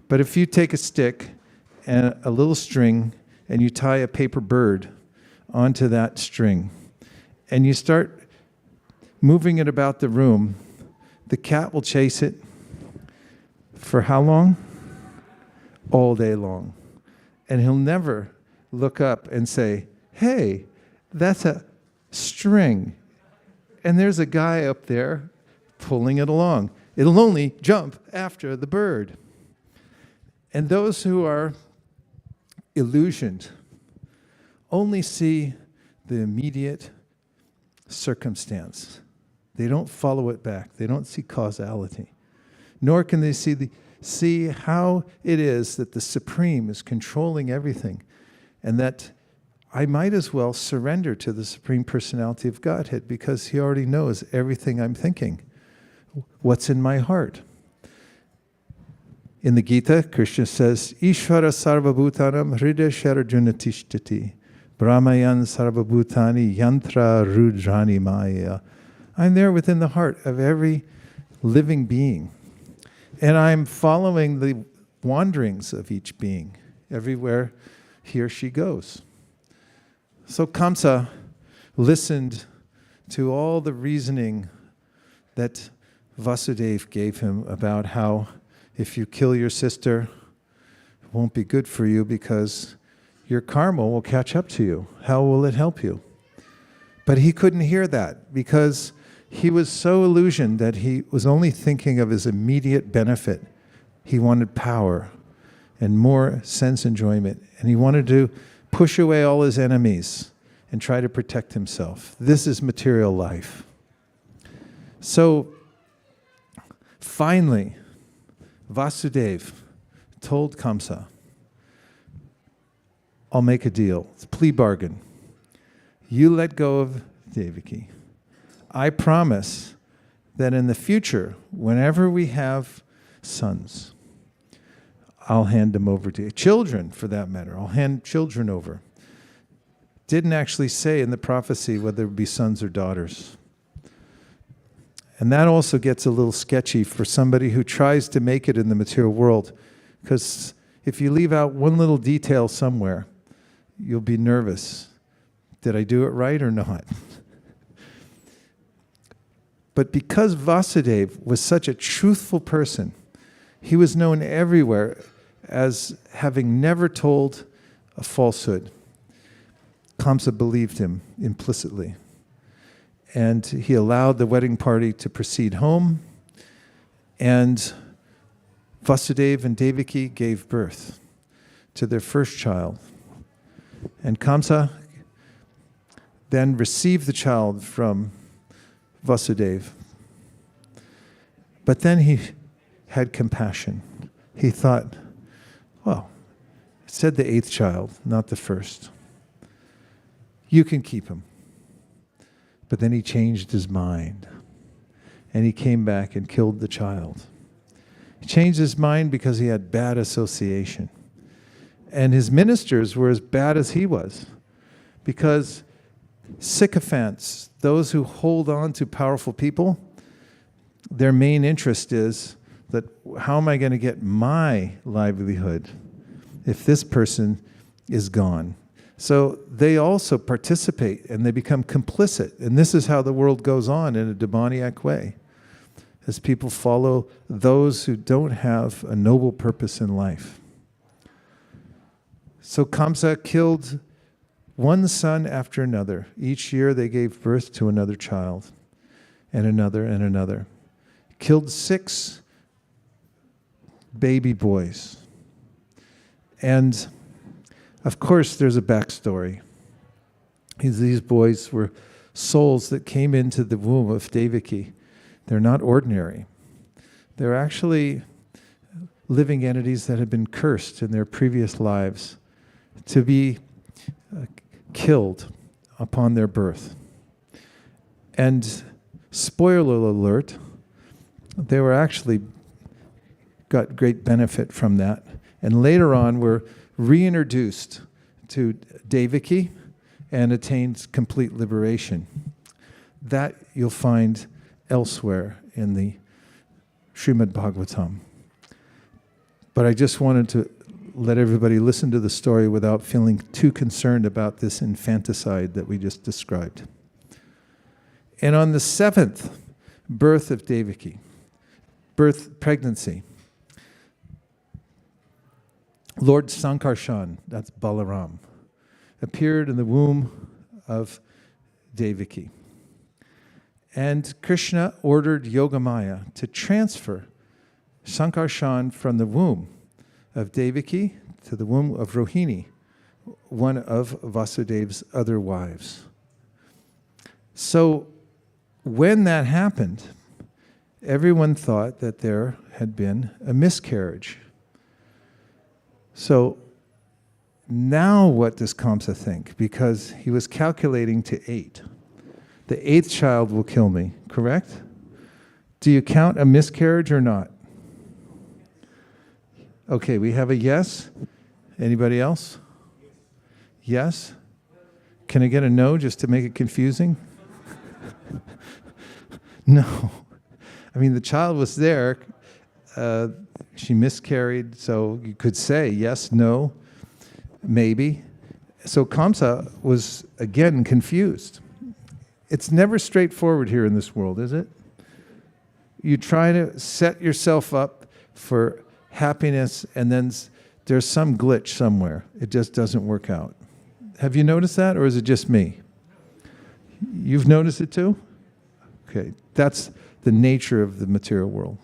But if you take a stick and a little string and you tie a paper bird onto that string and you start moving it about the room, the cat will chase it for how long? All day long. And he'll never look up and say, hey, that's a string. And there's a guy up there pulling it along. It'll only jump after the bird. And those who are illusioned only see the immediate circumstance. They don't follow it back. They don't see causality. Nor can they see how it is that the Supreme is controlling everything, and that I might as well surrender to the Supreme Personality of Godhead because He already knows everything I'm thinking, what's in my heart. In the Gita, Krishna says, Ishvara sarvabhutanam hridaya sharajunatishtati brahmayan sarvabhutani yantra rudrani maya. I'm there within the heart of every living being. And I'm following the wanderings of each being, everywhere he or she goes. So Kamsa listened to all the reasoning that Vasudeva gave him about how if you kill your sister, it won't be good for you because your karma will catch up to you. How will it help you? But he couldn't hear that because he was so illusioned that he was only thinking of his immediate benefit. He wanted power and more sense enjoyment, and he wanted to push away all his enemies and try to protect himself. This is material life. So finally, Vasudeva told Kamsa, I'll make a deal. It's a plea bargain. You let go of Devaki. I promise that in the future, whenever we have sons, I'll hand them over to you. Children, for that matter. I'll hand children over. Didn't actually say in the prophecy whether it would be sons or daughters. And that also gets a little sketchy for somebody who tries to make it in the material world, because if you leave out one little detail somewhere, you'll be nervous. Did I do it right or not? But because Vasudeva was such a truthful person, he was known everywhere as having never told a falsehood. Kamsa believed him implicitly. And he allowed the wedding party to proceed home. And Vasudeva and Devaki gave birth to their first child. And Kamsa then received the child from Vasudeva. But then he had compassion. He thought, well, it said the 8th child, not the first. You can keep him. But then he changed his mind. And he came back and killed the child. He changed his mind because he had bad association. And his ministers were as bad as he was. Because sycophants, those who hold on to powerful people, their main interest is that how am I going to get my livelihood if this person is gone? So they also participate and they become complicit. And this is how the world goes on in a demoniac way, as people follow those who don't have a noble purpose in life. So Kamsa killed one son after another. Each year they gave birth to another child, and another and another. Killed 6 baby boys. And of course there's a backstory. These boys were souls that came into the womb of Devaki. They're not ordinary. They're actually living entities that had been cursed in their previous lives to be killed upon their birth. And spoiler alert, they were actually got great benefit from that. And later on were reintroduced to Devaki and attained complete liberation. That you'll find elsewhere in the Srimad Bhagavatam. But I just wanted to let everybody listen to the story without feeling too concerned about this infanticide that we just described. And on the 7th birth of Devaki, pregnancy, Lord Sankarshan, that's Balaram, appeared in the womb of Devaki. And Krishna ordered Yogamaya to transfer Sankarshan from the womb of Devaki to the womb of Rohini, one of Vasudeva's other wives. So when that happened, everyone thought that there had been a miscarriage. So now what does Kamsa think? Because he was calculating to 8. The 8th child will kill me, correct? Do you count a miscarriage or not? Okay, we have a yes. Anybody else? Yes? Can I get a no just to make it confusing? No. I mean, the child was there. She miscarried, so you could say yes, no, maybe. So Kamsa was, again, confused. It's never straightforward here in this world, is it? You try to set yourself up for happiness, and then there's some glitch somewhere. It just doesn't work out. Have you noticed that, or is it just me? You've noticed it too? Okay, that's the nature of the material world.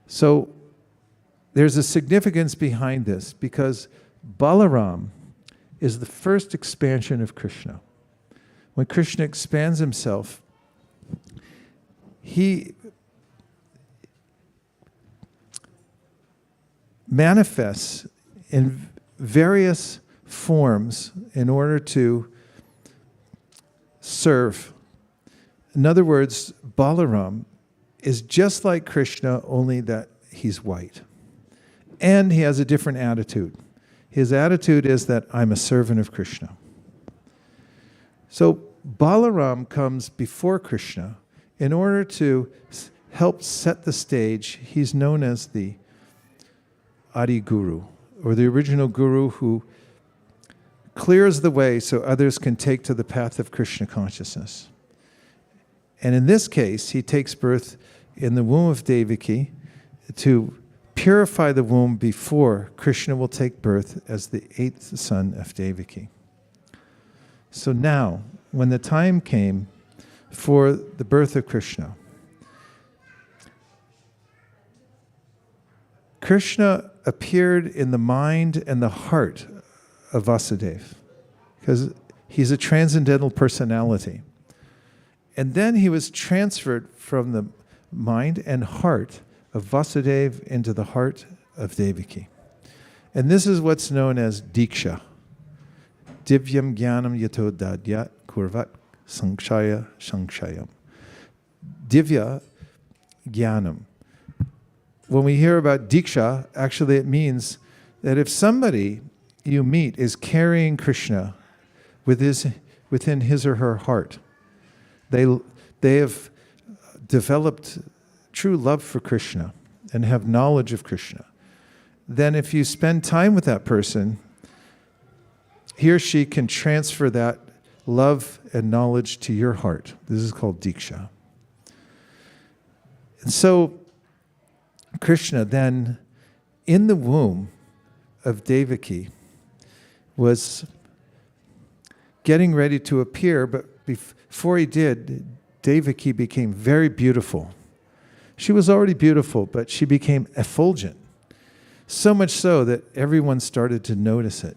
So there's a significance behind this, because Balaram is the first expansion of Krishna. When Krishna expands himself, he manifests in various forms in order to serve. In other words, Balaram is just like Krishna, only that he's white. And he has a different attitude. His attitude is that I'm a servant of Krishna. So Balaram comes before Krishna in order to help set the stage, he's known as the Adi Guru, or the original guru who clears the way so others can take to the path of Krishna consciousness. And in this case, he takes birth in the womb of Devaki to purify the womb before Krishna will take birth as the 8th son of Devaki. So now, when the time came for the birth of Krishna, Krishna appeared in the mind and the heart of Vasudeva, because he's a transcendental personality. And then he was transferred from the mind and heart of Vasudeva into the heart of Devaki. And this is what's known as Diksha. Divyam Jnanam Yato Dadyat Kurvat Sankshaya Shankshayam. Divya Jnanam. When we hear about Diksha, actually it means that if somebody you meet is carrying Krishna within his or her heart, they have developed true love for Krishna and have knowledge of Krishna, then if you spend time with that person, he or she can transfer that love and knowledge to your heart. This is called Diksha. And so Krishna then, in the womb of Devaki, was getting ready to appear, but before he did, Devaki became very beautiful. She was already beautiful, but she became effulgent. So much so that everyone started to notice it.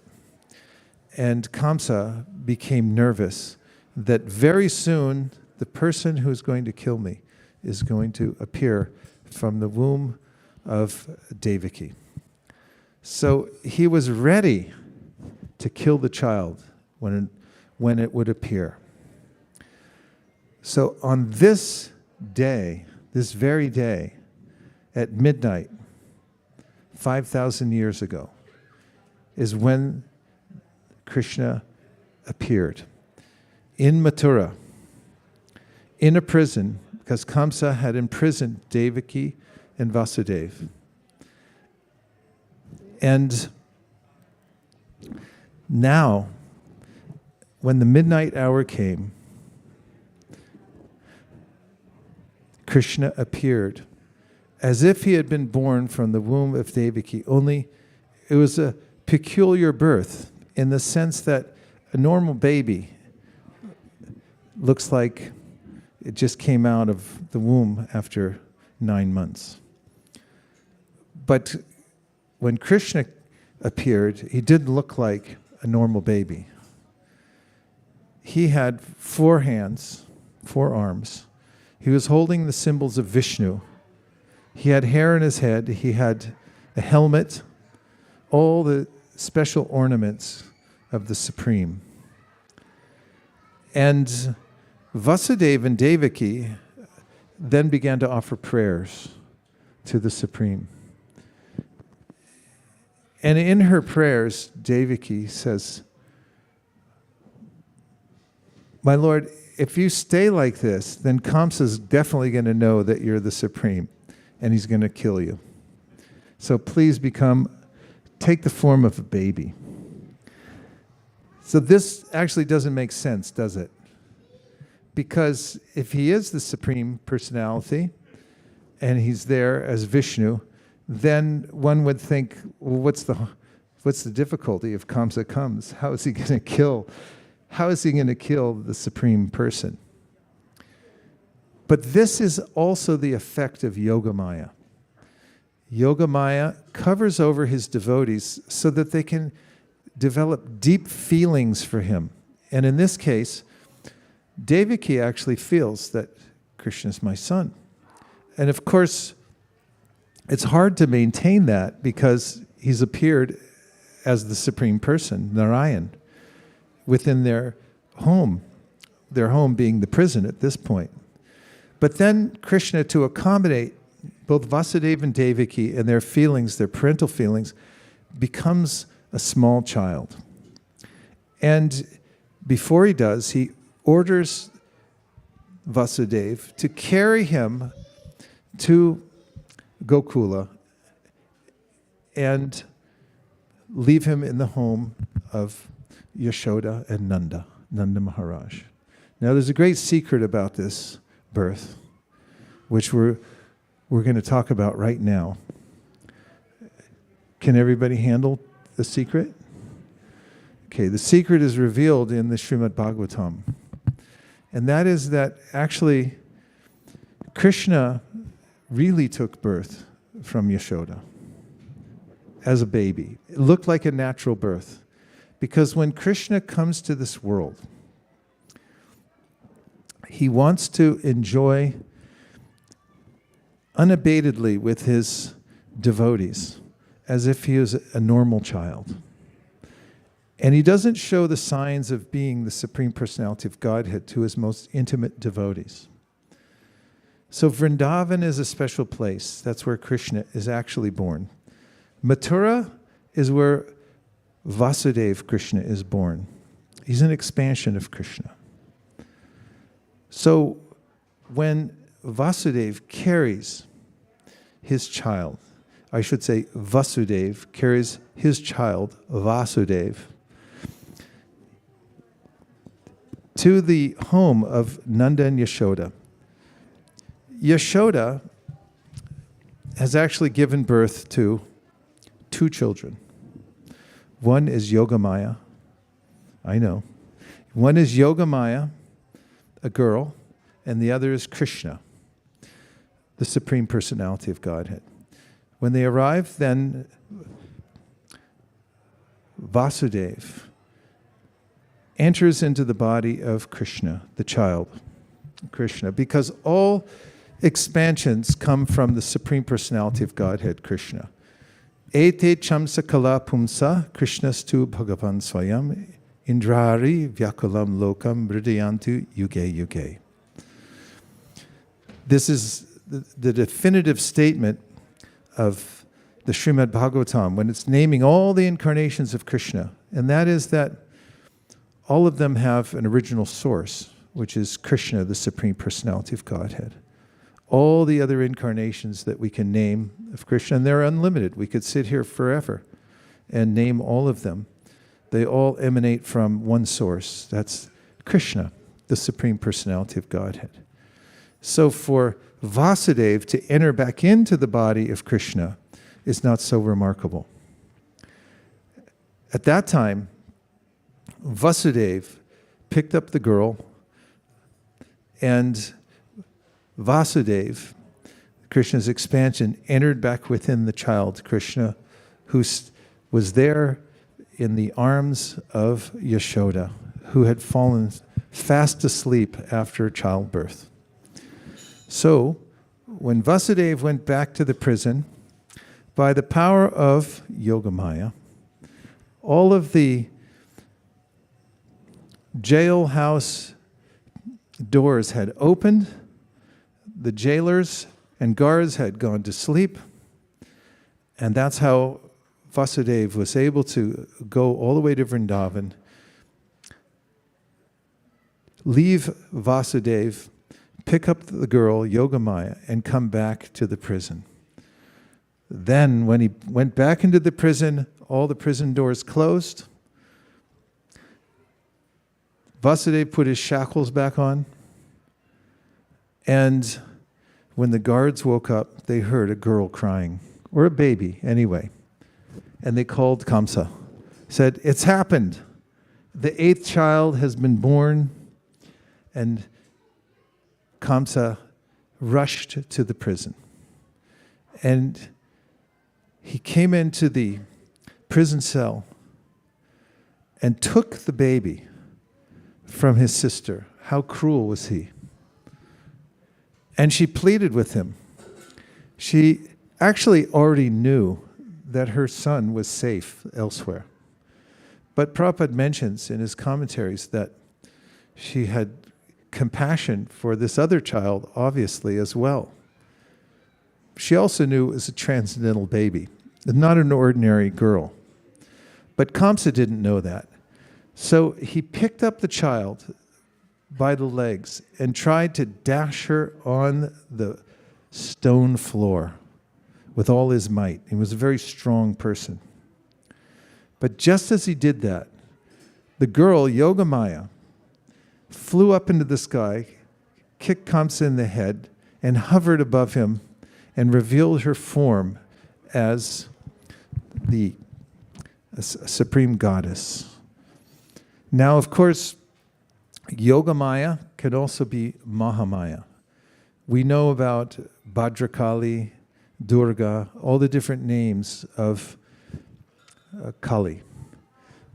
And Kamsa became nervous that very soon the person who's going to kill me is going to appear from the womb of Devaki. So he was ready to kill the child when it would appear. So on this day, this very day, at midnight, 5,000 years ago, is when Krishna appeared in Mathura, in a prison, because Kamsa had imprisoned Devaki and Vasudeva. And now, when the midnight hour came, Krishna appeared as if he had been born from the womb of Devaki, only it was a peculiar birth in the sense that a normal baby looks like it just came out of the womb after 9 months. But when Krishna appeared, he didn't look like a normal baby. He had 4 hands, 4 arms. He was holding the symbols of Vishnu. He had hair in his head. He had a helmet, all the special ornaments of the Supreme. And Vasudeva and Devaki then began to offer prayers to the Supreme. And in her prayers, Devaki says, "My Lord, if you stay like this, then Kamsa's definitely going to know that you're the Supreme, and he's going to kill you. So please take the form of a baby." So this actually doesn't make sense, does it? Because if he is the Supreme Personality, and he's there as Vishnu, then one would think, well, what's the difficulty if Kamsa comes? How is he going to kill the Supreme Person? But this is also the effect of Yogamaya. Yogamaya covers over his devotees so that they can develop deep feelings for him. And in this case, Devaki actually feels that Krishna is my son. And of course, it's hard to maintain that because he's appeared as the Supreme Person, Narayan, within their home being the prison at this point. But then Krishna, to accommodate both Vasudeva and Devaki and their feelings, their parental feelings, becomes a small child. And before he does, he orders Vasudeva to carry him to Gokula and leave him in the home of Yashoda and Nanda Maharaj. Now there's a great secret about this birth, which we're going to talk about right now. Can everybody handle the secret? Okay, the secret is revealed in the Srimad Bhagavatam. And that is that actually Krishna really took birth from Yashoda as a baby. It looked like a natural birth. Because when Krishna comes to this world, he wants to enjoy unabatedly with his devotees as if he was a normal child. And he doesn't show the signs of being the Supreme Personality of Godhead to his most intimate devotees. So Vrindavan is a special place. That's where Krishna is actually born. Mathura is where Vasudeva Krishna is born. He's an expansion of Krishna. So when Vasudeva carries his child, I should say Vasudeva carries his child, Vasudeva, to the home of Nanda and Yashoda. Yashoda has actually given birth to 2 children. One is Yogamaya. I know. One is Yogamaya, a girl, and the other is Krishna, the Supreme Personality of Godhead. When they arrive, then Vasudeva enters into the body of Krishna, the child, Krishna, because all expansions come from the Supreme Personality of Godhead, Krishna. Ete chamsa kala pumsa Krishnastu bhagavan swayam indrari vyakulam lokam vridayantu yuge yuge. This is the definitive statement of the Srimad Bhagavatam when it's naming all the incarnations of Krishna. And that is that all of them have an original source, which is Krishna, the Supreme Personality of Godhead. All the other incarnations that we can name of Krishna, and they're unlimited. We could sit here forever and name all of them. They all emanate from one source. That's Krishna, the Supreme Personality of Godhead. So for Vasudeva to enter back into the body of Krishna is not so remarkable. At that time, Vasudeva picked up the girl, and Vasudeva, Krishna's expansion, entered back within the child, Krishna, who was there in the arms of Yashoda, who had fallen fast asleep after childbirth. So, when Vasudeva went back to the prison, by the power of Yogamaya, all of the jailhouse doors had opened, the jailers and guards had gone to sleep, and that's how Vasudeva was able to go all the way to Vrindavan, leave Vasudeva, pick up the girl, Yogamaya, and come back to the prison. Then, when he went back into the prison, all the prison doors closed. Vasudeva put his shackles back on, and when the guards woke up, they heard a girl crying, or a baby anyway. And they called Kamsa, said, "It's happened. The 8th child has been born." And Kamsa rushed to the prison. And he came into the prison cell and took the baby from his sister. How cruel was he? And she pleaded with him. She actually already knew that her son was safe elsewhere. But Prabhupada mentions in his commentaries that she had compassion for this other child, obviously, as well. She also knew it was a transcendental baby, not an ordinary girl. But Kamsa didn't know that. So he picked up the child by the legs and tried to dash her on the stone floor with all his might. He was a very strong person. But just as he did that, the girl, Yogamaya, flew up into the sky, kicked Kamsa in the head, and hovered above him and revealed her form as the supreme goddess. Now, of course, Yogamaya can also be Mahamaya. We know about Bhadrakali, Durga, all the different names of Kali.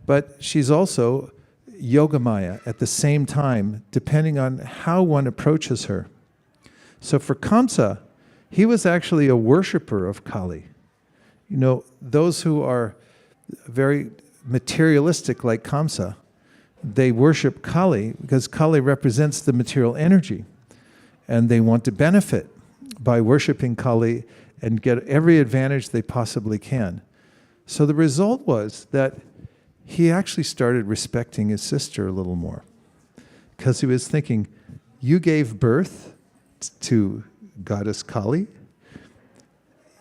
But she's also Yogamaya at the same time, depending on how one approaches her. So for Kamsa, he was actually a worshiper of Kali. You know, those who are very materialistic like Kamsa, they worship Kali because Kali represents the material energy. And they want to benefit by worshiping Kali and get every advantage they possibly can. So the result was that he actually started respecting his sister a little more. Because he was thinking, you gave birth to Goddess Kali.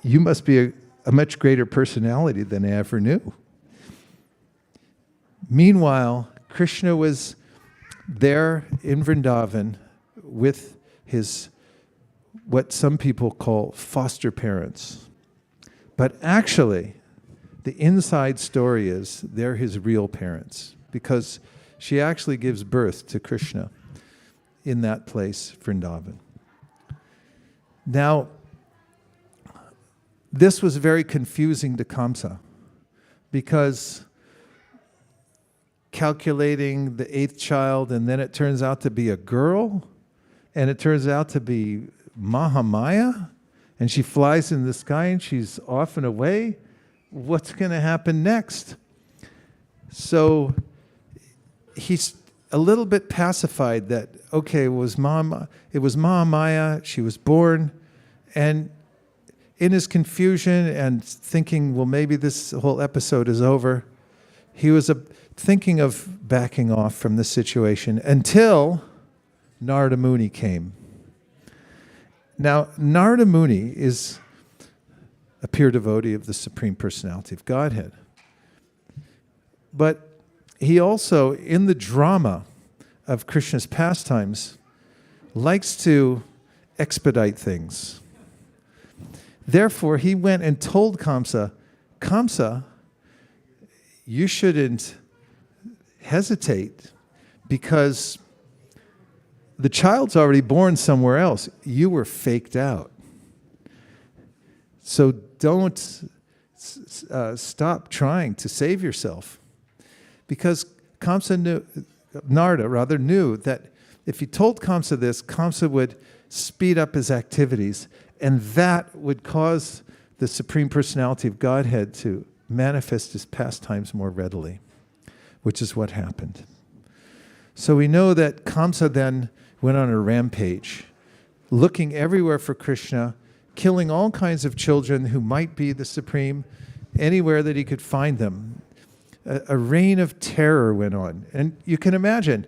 You must be a much greater personality than I ever knew. Meanwhile, Krishna was there in Vrindavan with his, what some people call foster parents. But actually, the inside story is they're his real parents, because she actually gives birth to Krishna in that place, Vrindavan. Now, this was very confusing to Kamsa, because calculating the 8th child, and then it turns out to be a girl, and it turns out to be Mahamaya, and she flies in the sky and she's off and away. What's going to happen next? So he's a little bit pacified that, okay, it was Mahamaya, she was born, and in his confusion and thinking, well, maybe this whole episode is over, he was thinking of backing off from the situation until Narada Muni came. Now, Narada Muni is a pure devotee of the Supreme Personality of Godhead. But he also, in the drama of Krishna's pastimes, likes to expedite things. Therefore, he went and told Kamsa, Kamsa, you shouldn't hesitate, because the child's already born somewhere else. You were faked out. So don't stop trying to save yourself. Because Narada knew that if he told Kamsa this, Kamsa would speed up his activities, and that would cause the Supreme Personality of Godhead to manifest his pastimes more readily, which is what happened. So we know that Kamsa then went on a rampage, looking everywhere for Krishna, killing all kinds of children who might be the Supreme, anywhere that he could find them. A reign of terror went on. And you can imagine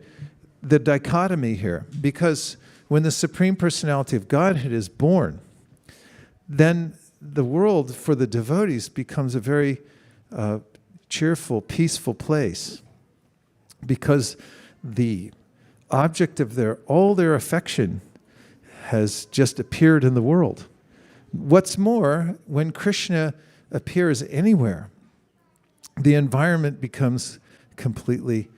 the dichotomy here, because when the Supreme Personality of Godhead is born, then the world for the devotees becomes a very cheerful, peaceful place, because the object of all their affection has just appeared in the world. What's more, when Krishna appears anywhere, the environment becomes completely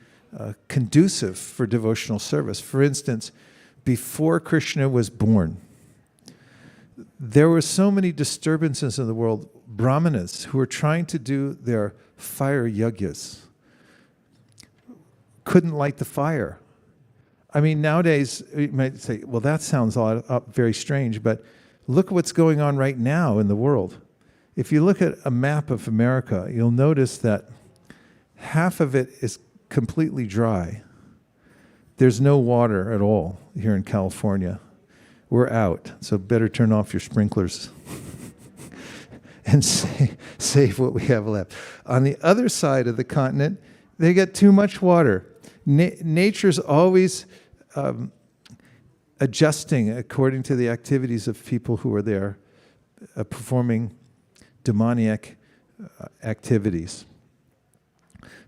conducive for devotional service. For instance, before Krishna was born, there were so many disturbances in the world. Brahmanas who were trying to do their fire yagyas couldn't light the fire. I mean, nowadays, you might say, well, that sounds very strange, but look what's going on right now in the world. If you look at a map of America, you'll notice that half of it is completely dry. There's no water at all here in California. We're out, so better turn off your sprinklers and save what we have left. On the other side of the continent, they get too much water. Nature's always adjusting according to the activities of people who were there performing demoniac activities.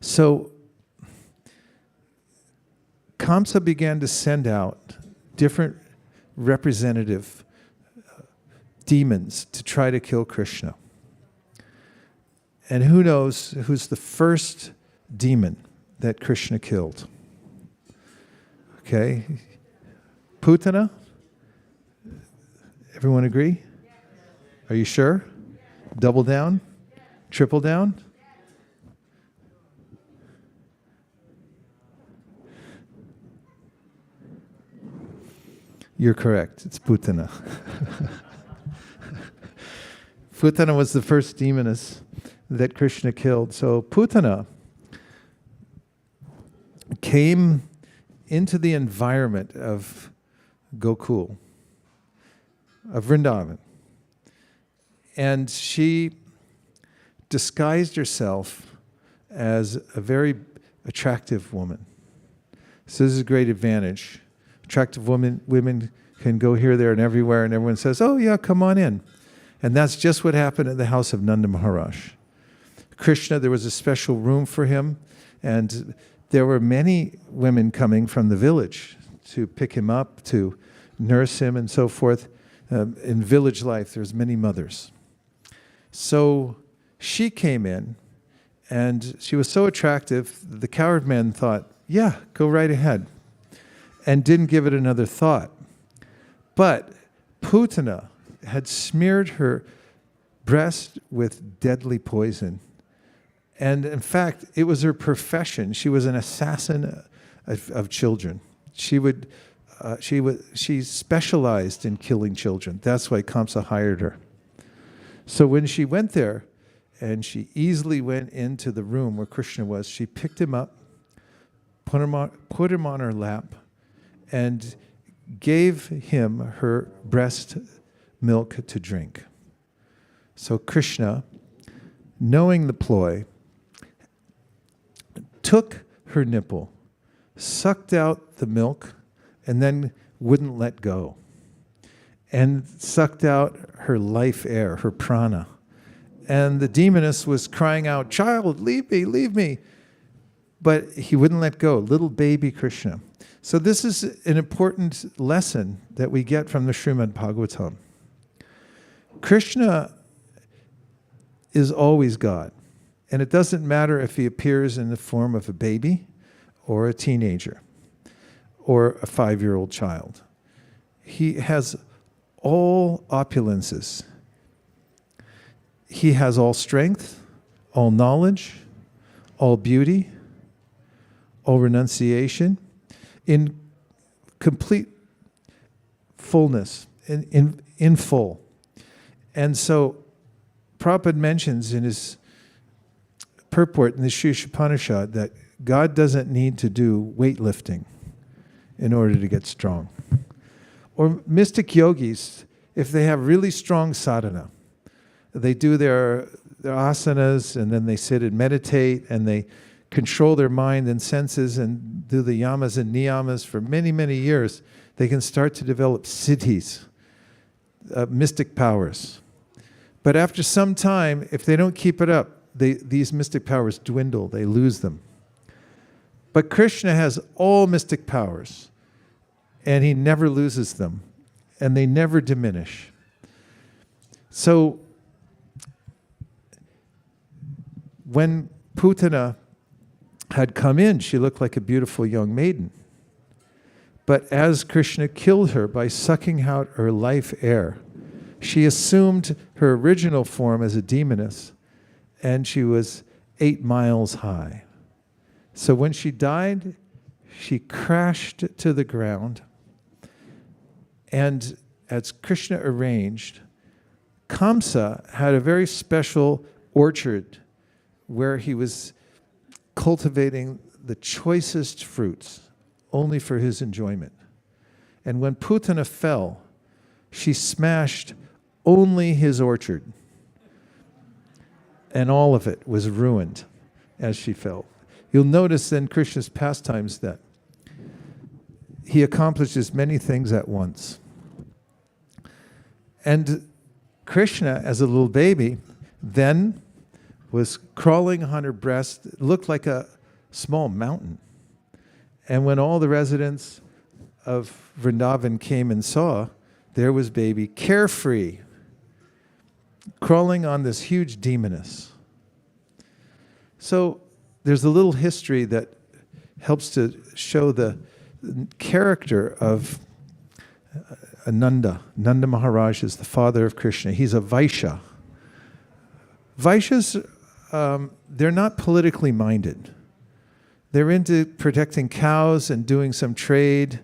So Kamsa began to send out different representative demons to try to kill Krishna. And who knows who's the first demon that Krishna killed? Okay. Putana? Everyone agree? Are you sure? Double down? Triple down? You're correct. It's Putana. Putana was the first demoness that Krishna killed. So Putana came into the environment of Gokul, of Vrindavan. And she disguised herself as a very attractive woman. So this is a great advantage. Attractive women can go here, there, and everywhere, and everyone says, oh yeah, come on in. And that's just what happened at the house of Nanda Maharaj. Krishna, there was a special room for him, and there were many women coming from the village to pick him up, to nurse him, and so forth. In village life, there's many mothers. So she came in, and she was so attractive, the cowherd man thought, yeah, go right ahead, and didn't give it another thought. But Putana had smeared her breast with deadly poison. And in fact, it was her profession. She was an assassin of children. She specialized in killing children. That's why Kamsa hired her. So when she went there, and she easily went into the room where Krishna was, she picked him up, put him on her lap, and gave him her breast milk to drink. So Krishna, knowing the ploy, took her nipple, sucked out the milk, and then wouldn't let go, and sucked out her life air, her prana. And the demoness was crying out, child, leave me, leave me. But he wouldn't let go, little baby Krishna. So this is an important lesson that we get from the Srimad Bhagavatam. Krishna is always God. And it doesn't matter if he appears in the form of a baby or a teenager or a 5-year-old child. He has all opulences. He has all strength, all knowledge, all beauty, all renunciation, in complete fullness, in full. And so Prabhupada mentions in his purport in the Sri Upanishad that God doesn't need to do weightlifting in order to get strong. Or mystic yogis, if they have really strong sadhana, they do their asanas, and then they sit and meditate, and they control their mind and senses and do the yamas and niyamas for many, many years, they can start to develop siddhis, mystic powers. But after some time, if they don't keep it up, these mystic powers dwindle, they lose them. But Krishna has all mystic powers, and he never loses them, and they never diminish. So when Putana had come in, she looked like a beautiful young maiden. But as Krishna killed her by sucking out her life air, she assumed her original form as a demoness, and she was 8 miles high. So when she died, she crashed to the ground, and as Krishna arranged, Kamsa had a very special orchard where he was cultivating the choicest fruits only for his enjoyment. And when Putana fell, she smashed only his orchard, and all of it was ruined as she fell. You'll notice in Krishna's pastimes that he accomplishes many things at once. And Krishna, as a little baby, then was crawling on her breast. It looked like a small mountain. And when all the residents of Vrindavan came and saw, there was baby, carefree, crawling on this huge demoness. So there's a little history that helps to show the character of Nanda. Nanda Maharaj is the father of Krishna. He's a Vaishya. Vaishyas, they're not politically minded. They're into protecting cows and doing some trade.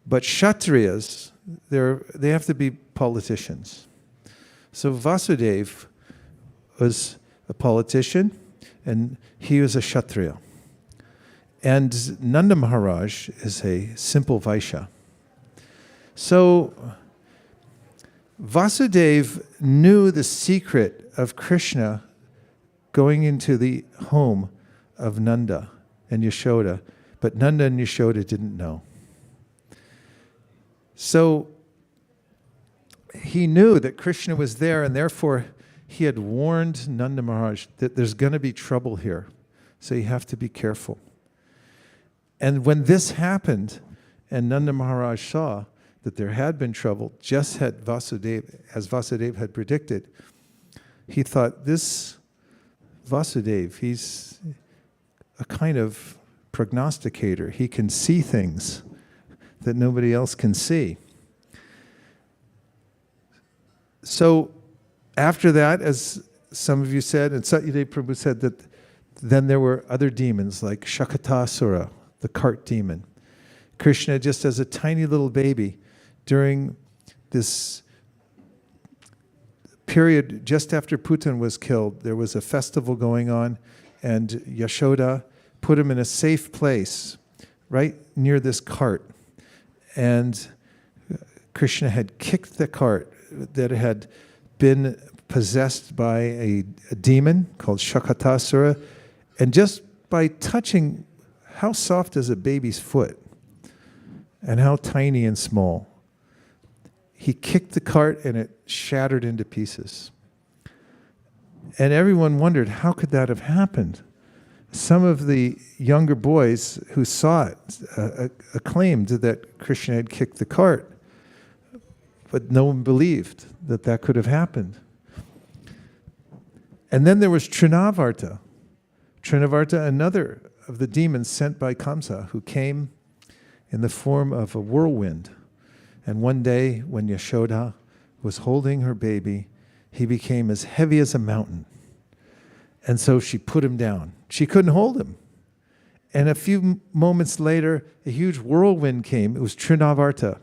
But Kshatriyas, they have to be politicians. So Vasudeva was a politician, and he was a Kshatriya. And Nanda Maharaj is a simple Vaishya. So Vasudeva knew the secret of Krishna going into the home of Nanda and Yashoda, but Nanda and Yashoda didn't know. So he knew that Krishna was there, and therefore he had warned Nanda Maharaj that there's going to be trouble here, so you have to be careful. And when this happened, and Nanda Maharaj saw that there had been trouble, just as Vasudeva had predicted, he thought, this Vasudeva, he's a kind of prognosticator. He can see things that nobody else can see. So after that, as some of you said, and Sachini Prabhu said, that then there were other demons like Shakatasura, the cart demon. Krishna, just as a tiny little baby, during this period just after Putan was killed, there was a festival going on, and Yashoda put him in a safe place right near this cart. And Krishna had kicked the cart that had been possessed by a demon called Shakatasura, and just by touching how soft is a baby's foot and how tiny and small, he kicked the cart and it shattered into pieces. And everyone wondered, how could that have happened? Some of the younger boys who saw it acclaimed that Krishna had kicked the cart, but no one believed that that could have happened. And then there was Trinavarta. Trinavarta, another of the demons sent by Kamsa, who came in the form of a whirlwind. And one day, when Yashoda was holding her baby, he became as heavy as a mountain. And so she put him down. She couldn't hold him. And a few moments later, a huge whirlwind came. It was Trinavarta,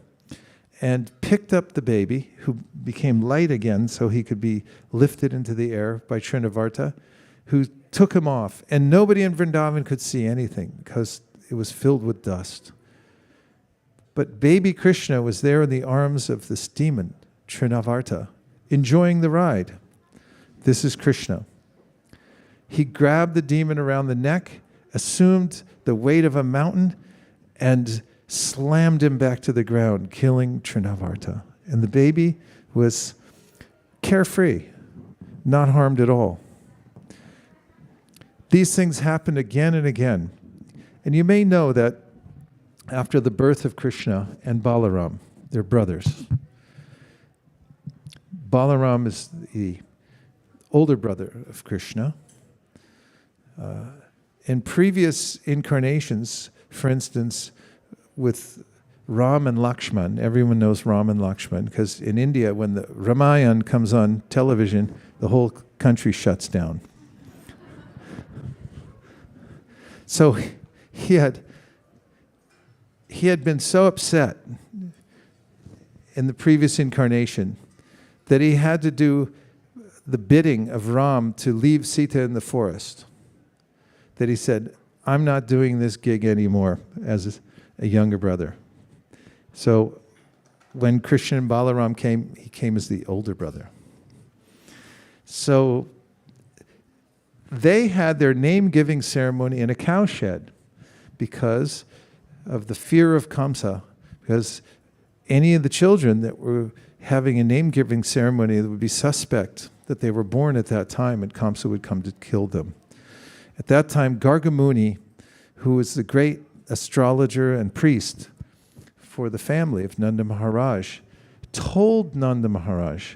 and picked up the baby, who became light again so he could be lifted into the air by Trinavarta, who took him off. And nobody in Vrindavan could see anything because it was filled with dust. But baby Krishna was there in the arms of this demon, Trinavarta, enjoying the ride. This is Krishna. He grabbed the demon around the neck, assumed the weight of a mountain, and slammed him back to the ground, killing Trinavarta. And the baby was carefree, not harmed at all. These things happened again and again. And you may know that after the birth of Krishna and Balaram, they're brothers. Balaram is the older brother of Krishna. In previous incarnations, for instance, with Ram and Lakshman, everyone knows Ram and Lakshman, because in India, when the Ramayana comes on television, the whole country shuts down. So he had been so upset in the previous incarnation that he had to do the bidding of Ram to leave Sita in the forest. That he said, I'm not doing this gig anymore, as a younger brother. So when Krishna and Balaram came, he came as the older brother. So they had their name-giving ceremony in a cowshed because the fear of Kamsa, because any of the children that were having a name-giving ceremony that would be suspect that they were born at that time, and Kamsa would come to kill them. At that time, Gargamuni, who was the great astrologer and priest for the family of Nanda Maharaj, told Nanda Maharaj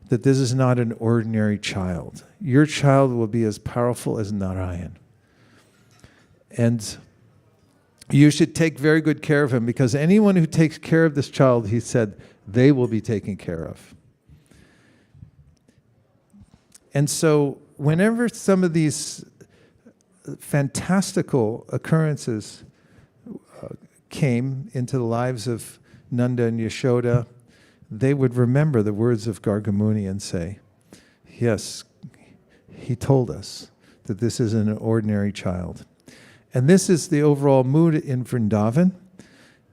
that this is not an ordinary child. Your child will be as powerful as Narayan. And you should take very good care of him, because anyone who takes care of this child, he said, they will be taken care of. And so whenever some of these fantastical occurrences came into the lives of Nanda and Yashoda, they would remember the words of Gargamuni and say, yes, he told us that this isn't an ordinary child. And this is the overall mood in Vrindavan.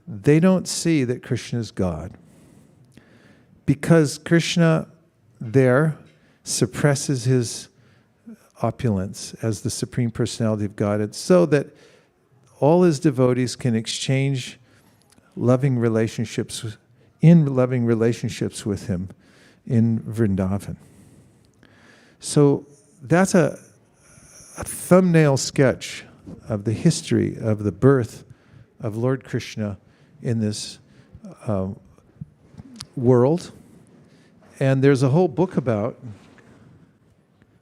They don't see that Krishna is God, because Krishna there suppresses his opulence as the Supreme Personality of Godhead, so that all his devotees can exchange loving relationships with him in Vrindavan. So that's a thumbnail sketch of the history of the birth of Lord Krishna in this world. And there's a whole book about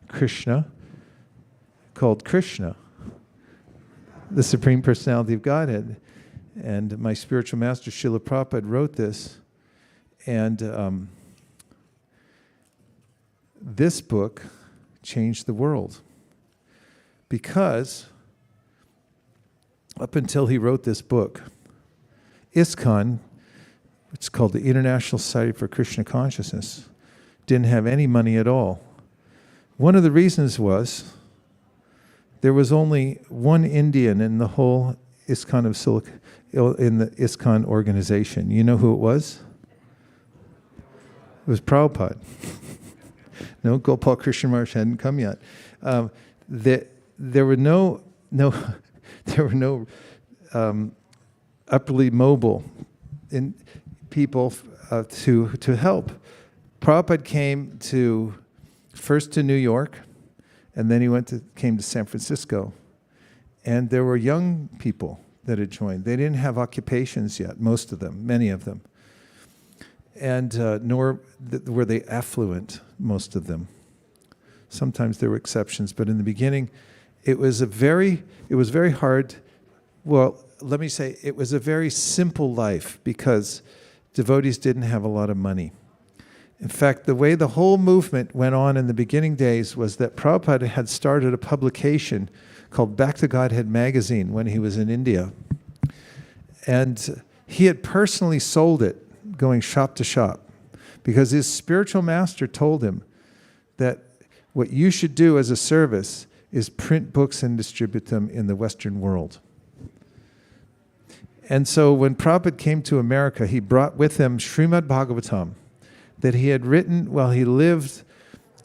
Krishna called Krishna, the Supreme Personality of Godhead. And my spiritual master, Srila Prabhupada, wrote this. And this book changed the world, because up until he wrote this book, ISKCON, which is called the International Society for Krishna Consciousness, didn't have any money at all. One of the reasons was there was only one Indian in the whole ISKCON in the ISKCON organization. You know who it was? It was Prabhupada. No, Gopal Krishna Maharaj hadn't come yet. There were no upperly mobile people to help. Prabhupada came first to New York, and then he came to San Francisco. And there were young people that had joined. They didn't have occupations yet, most of them, many of them. And nor were they affluent, most of them. Sometimes there were exceptions, but in the beginning, it was very hard. Well, let me say, it was a very simple life, because devotees didn't have a lot of money. In fact, the way the whole movement went on in the beginning days was that Prabhupada had started a publication called Back to Godhead magazine when he was in India. And he had personally sold it, going shop to shop, because his spiritual master told him that what you should do as a service is print books and distribute them in the Western world. And so when Prabhupada came to America, he brought with him Srimad Bhagavatam that he had written while he lived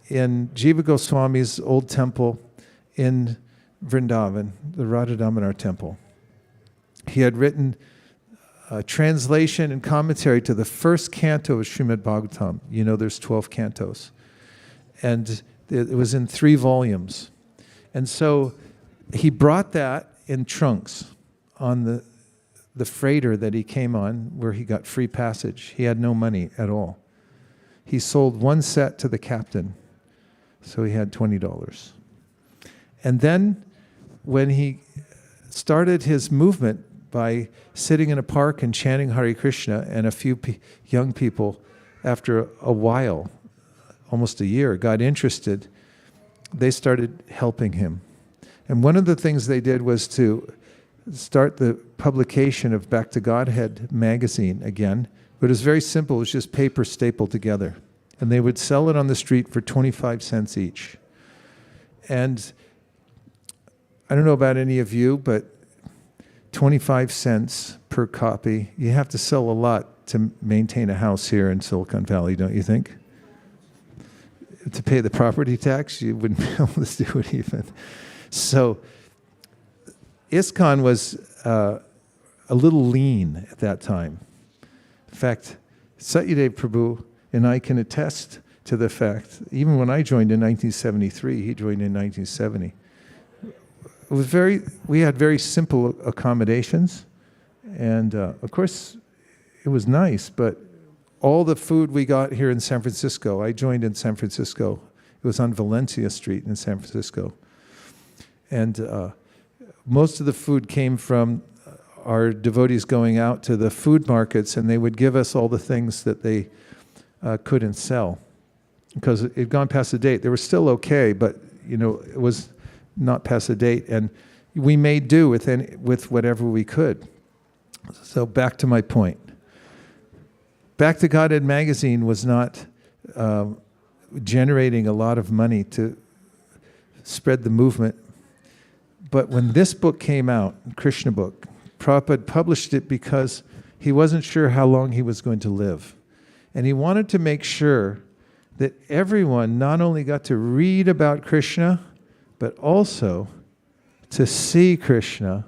in Jiva Goswami's old temple in Vrindavan, the Radha Damodar temple. He had written a translation and commentary to the first canto of Srimad Bhagavatam. You know, there's 12 cantos. And it was in 3 volumes. And so he brought that in trunks on the freighter that he came on, where he got free passage. He had no money at all. He sold 1 set to the captain, so he had $20. And then when he started his movement by sitting in a park and chanting Hare Krishna, and a few young people, after a while, almost a year, got interested, they started helping him. And one of the things they did was to start the publication of Back to Godhead magazine again. But it was very simple. It was just paper stapled together. And they would sell it on the street for 25 cents each. And I don't know about any of you, but 25 cents per copy, you have to sell a lot to maintain a house here in Silicon Valley, don't you think? To pay the property tax, you wouldn't be able to do it even. So ISKCON was a little lean at that time. In fact, Satyadev Prabhu and I can attest to the fact, even when I joined in 1973, he joined in 1970. We had very simple accommodations, and of course, it was nice, but all the food we got here in San Francisco, I joined in San Francisco. It was on Valencia Street in San Francisco. And most of the food came from our devotees going out to the food markets, and they would give us all the things that they couldn't sell because it had gone past the date. They were still okay, but it was not past the date, and we made do with whatever we could. So back to my point. Back to Godhead magazine was not generating a lot of money to spread the movement. But when this book came out, Krishna book, Prabhupada published it because he wasn't sure how long he was going to live. And he wanted to make sure that everyone not only got to read about Krishna, but also to see Krishna,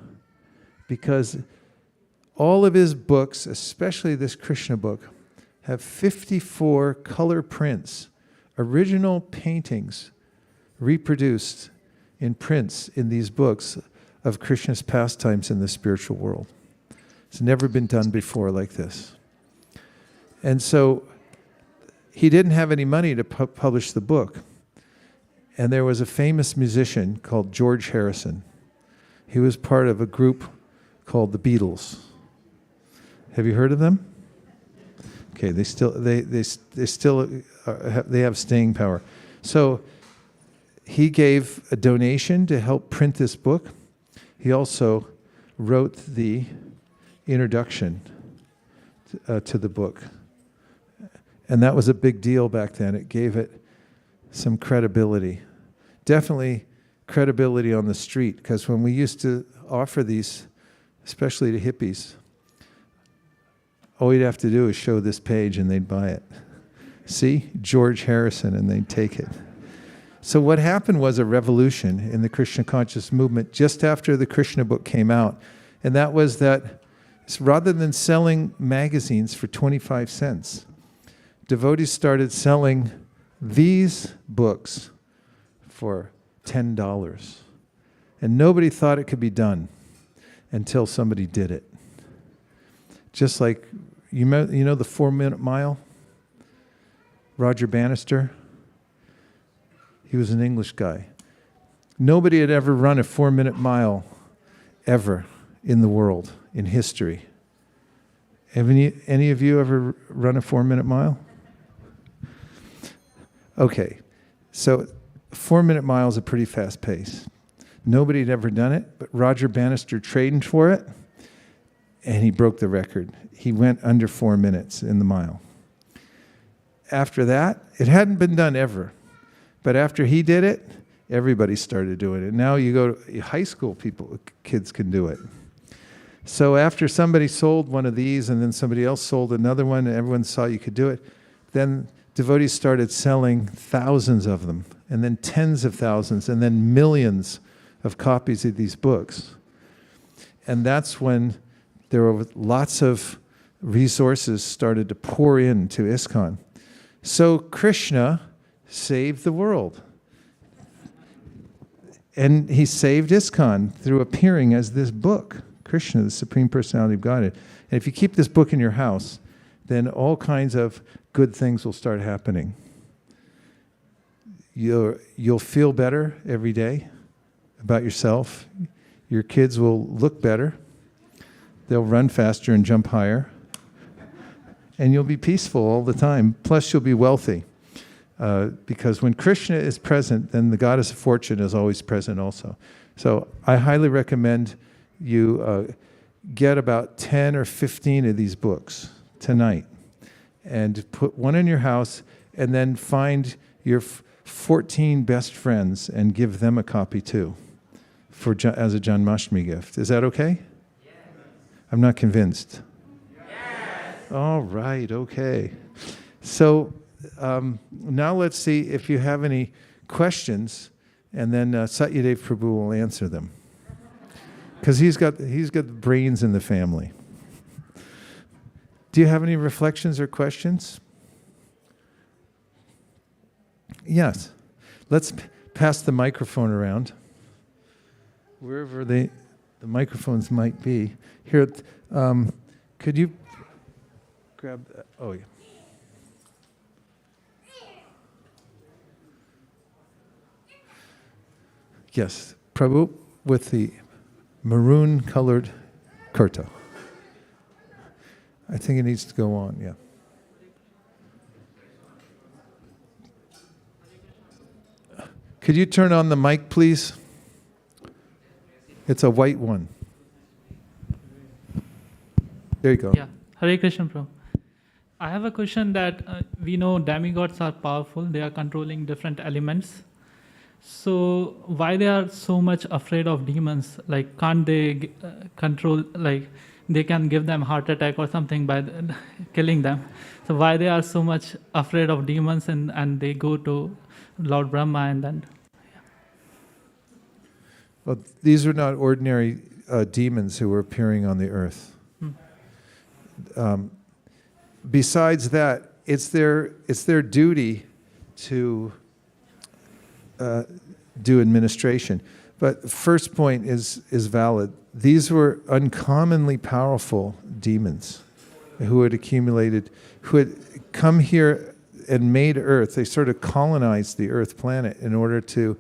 because all of his books, especially this Krishna book, have 54 color prints, original paintings reproduced in prints in these books of Krishna's pastimes in the spiritual world. It's never been done before like this. And so he didn't have any money to publish the book. And there was a famous musician called George Harrison. He was part of a group called the Beatles. Have you heard of them? Okay, they have staying power. So he gave a donation to help print this book. He also wrote the introduction to the book. And that was a big deal back then. It gave it some credibility. Definitely credibility on the street, because when we used to offer these, especially to hippies, all you'd have to do is show this page and they'd buy it. See? George Harrison, and they'd take it. So what happened was a revolution in the Krishna conscious movement just after the Krishna book came out. And that was that rather than selling magazines for 25 cents, devotees started selling these books for $10. And nobody thought it could be done until somebody did it. Just like, you know the 4-minute mile? Roger Bannister? He was an English guy. Nobody had ever run a 4-minute mile ever in the world, in history. Have any of you ever run a 4-minute mile? Okay, so a 4-minute mile is a pretty fast pace. Nobody had ever done it, but Roger Bannister trained for it, and he broke the record. He went under 4 minutes in the mile. After that, it hadn't been done ever. But after he did it, everybody started doing it. Now you go to high school, kids can do it. So after somebody sold one of these, and then somebody else sold another one, and everyone saw you could do it, then devotees started selling thousands of them, and then tens of thousands, and then millions of copies of these books. And that's when there were lots of resources started to pour into ISKCON. So Krishna saved the world. And he saved ISKCON through appearing as this book, Krishna, the Supreme Personality of Godhead. And if you keep this book in your house, then all kinds of good things will start happening. You'll feel better every day about yourself. Your kids will look better. They'll run faster and jump higher. And you'll be peaceful all the time. Plus, you'll be wealthy. Because when Krishna is present, then the goddess of fortune is always present also. So I highly recommend you get about 10 or 15 of these books tonight and put one in your house, and then find your 14 best friends and give them a copy too as a Janmashtami gift. Is that okay? Yes. I'm not convinced. Yes. All right, okay. So now let's see if you have any questions, and then Satyadev Prabhu will answer them. Because he's got brains in the family. Do you have any reflections or questions? Yes. Let's pass the microphone around. Wherever the microphones might be. Here, could you grab that? Oh, yeah. Yes, Prabhu with the maroon-colored kurta. I think it needs to go on, yeah. Could you turn on the mic, please? It's a white one. There you go. Yeah, Hare Krishna, Prabhu. I have a question that we know demigods are powerful. They are controlling different elements. So why they are so much afraid of demons? Like, can't they control, like, they can give them heart attack or something by killing them. So why they are so much afraid of demons and they go to Lord Brahma and then... Well, these are not ordinary demons who were appearing on the earth. Besides that, it's their duty to do administration. But the first point is valid. These were uncommonly powerful demons who had accumulated, who had come here and made Earth. They sort of colonized the Earth planet in order to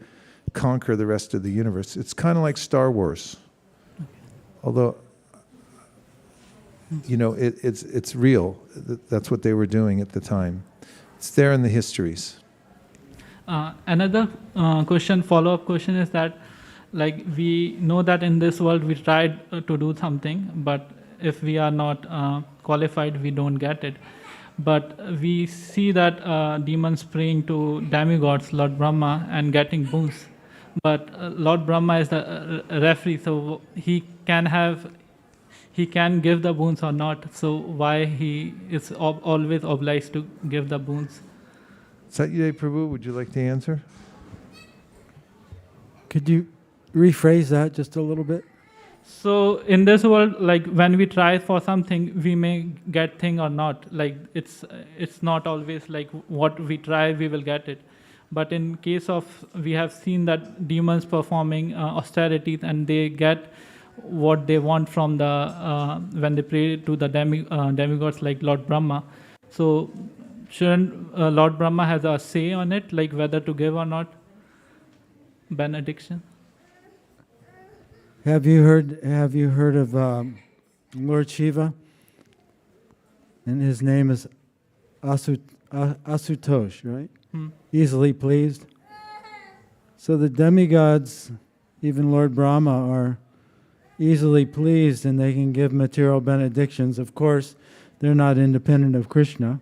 conquer the rest of the universe. It's kind of like Star Wars. Although, you know, it's real. That's what they were doing at the time. It's there in the histories. Another question, follow-up question is that, like, we know that in this world we tried to do something, but if we are not qualified, we don't get it. But we see that demons praying to demigods, Lord Brahma, and getting boons. But Lord Brahma is the referee, so he can give the boons or not. So why he is always obliged to give the boons? Sachini Prabhu, would you like to answer? Could you rephrase that just a little bit? So in this world, like, when we try for something, we may get thing or not. Like, it's not always like what we try, we will get it. But in case of, we have seen that demons performing austerities and they get what they want from the, when they pray to the demigods like Lord Brahma. So shouldn't Lord Brahma has a say on it, like whether to give or not benediction? Have you heard of Lord Shiva? And his name is Asutosh, right? Easily pleased. So the demigods, even Lord Brahma, are easily pleased and they can give material benedictions. Of course, they're not independent of Krishna.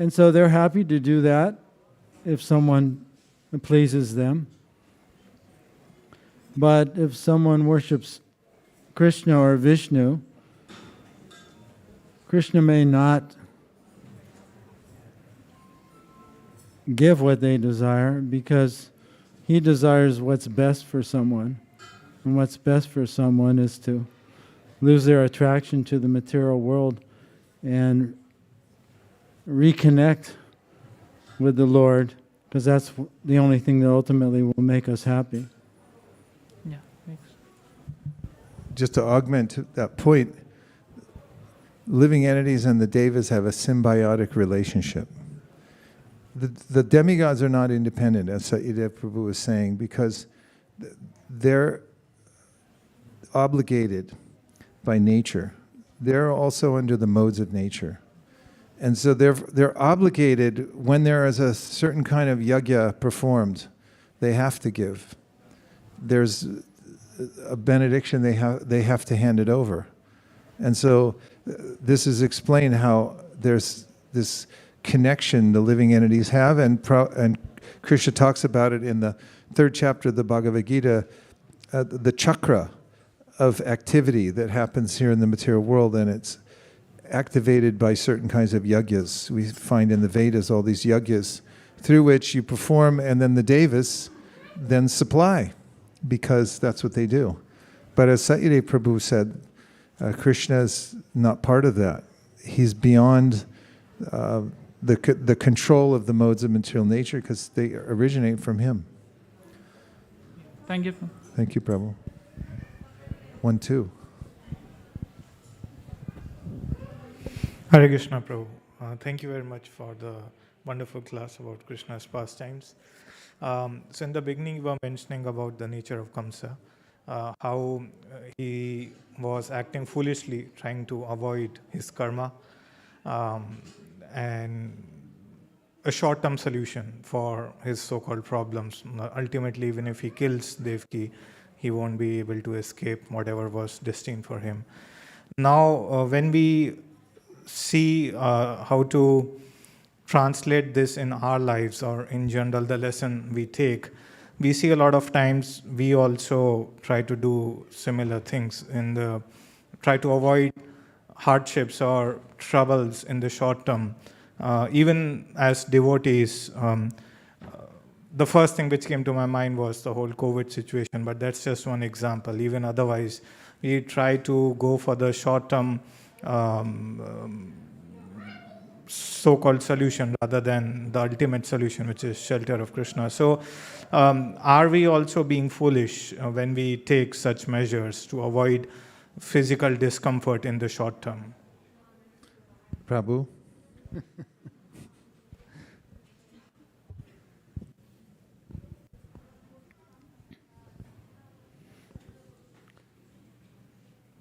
And so they're happy to do that if someone pleases them. But if someone worships Krishna or Vishnu, Krishna may not give what they desire because he desires what's best for someone. And what's best for someone is to lose their attraction to the material world and reconnect with the Lord, because that's the only thing that ultimately will make us happy. Yeah, thanks. Just to augment that point, living entities and the devas have a symbiotic relationship. The demigods are not independent, as Sachini Prabhu was saying, because they're obligated by nature. They're also under the modes of nature. And so they're obligated when there is a certain kind of yajna performed, they have to give. There's a benediction, they have to hand it over. And so this is explained how there's this connection the living entities have, and Krishna talks about it in the 3rd chapter of the Bhagavad-Gita, the chakra of activity that happens here in the material world, and it's activated by certain kinds of yajnas. We find in the Vedas all these yajnas through which you perform, and then the devas then supply. because that's what they do. But as Sachini Prabhu said, Krishna is not part of that. He's beyond the control of the modes of material nature because they originate from him. Thank you. Thank you, Prabhu. 1, 2. Hare Krishna, Prabhu. Thank you very much for the wonderful class about Krishna's pastimes. So in the beginning, you were mentioning about the nature of Kamsa, how he was acting foolishly, trying to avoid his karma, and a short-term solution for his so-called problems. Ultimately, even if he kills Devki, he won't be able to escape whatever was destined for him. Now, when we see how to translate this in our lives, or in general the lesson we take, we see a lot of times we also try to do similar things, try to avoid hardships or troubles in the short term. Even as devotees, the first thing which came to my mind was the whole COVID situation, but that's just one example. Even otherwise, we try to go for the short term so-called solution rather than the ultimate solution, which is shelter of Krishna. So are we also being foolish when we take such measures to avoid physical discomfort in the short term? Prabhu?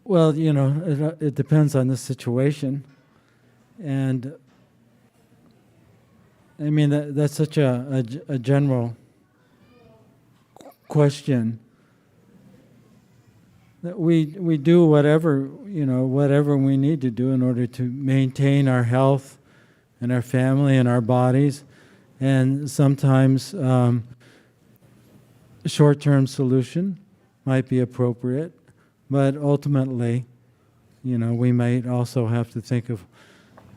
Well, it depends on the situation. And I mean, that's such a general question that we do whatever we need to do in order to maintain our health and our family and our bodies. And sometimes a short-term solution might be appropriate, but ultimately, we might also have to think of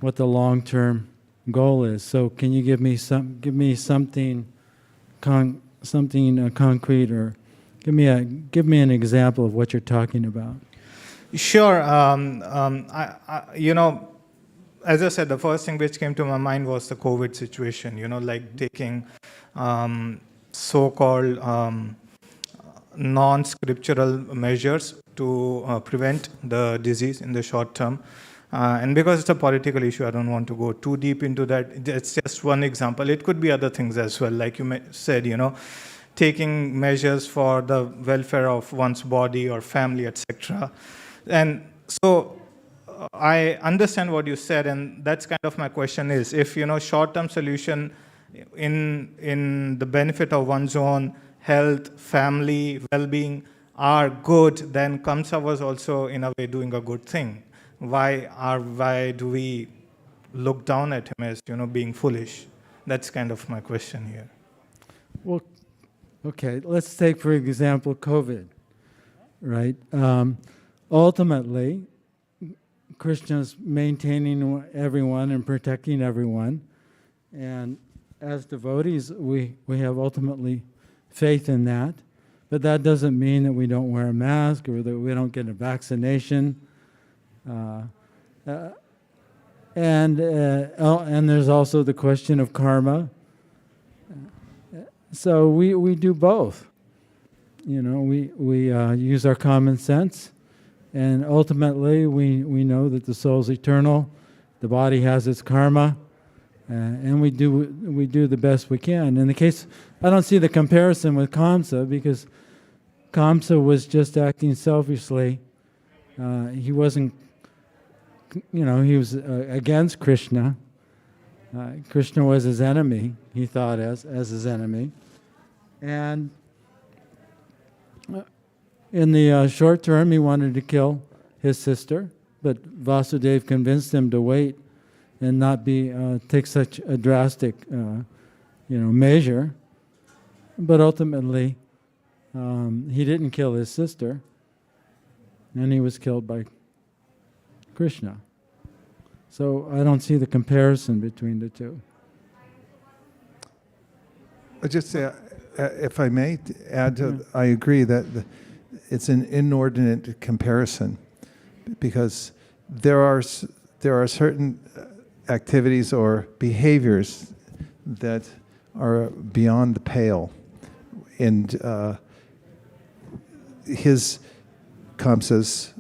what the long-term goal is. So, can you give me something concrete, or give me an example of what you're talking about? Sure. As I said, the first thing which came to my mind was the COVID situation. Like taking so-called non-scriptural measures to prevent the disease in the short term. And because it's a political issue, I don't want to go too deep into that. It's just one example. It could be other things as well. Like you said, taking measures for the welfare of one's body or family, etc. And so I understand what you said, and that's kind of my question is, if, short-term solution in the benefit of one's own health, family, well-being are good, then Kamsa was also in a way doing a good thing. Why do we look down at him as, being foolish? That's kind of my question here. Well, okay, let's take, for example, COVID, right? Ultimately, Krishna's maintaining everyone and protecting everyone. And as devotees, we have ultimately faith in that. But that doesn't mean that we don't wear a mask or that we don't get a vaccination. And there's also the question of karma. So we do both. We use our common sense, and ultimately we know that the soul's eternal, the body has its karma, and we do the best we can. In the case, I don't see the comparison with Kamsa, because Kamsa was just acting selfishly. He wasn't, he was against Krishna. Krishna was his enemy, he thought as his enemy. And in the short term, he wanted to kill his sister, but Vasudeva convinced him to wait and not take such a drastic, measure. But ultimately, he didn't kill his sister, and he was killed by Krishna. So I don't see the comparison between the two. I just say, if I may add to, I agree that it's an inordinate comparison, because there are certain activities or behaviors that are beyond the pale. And his Kamsa's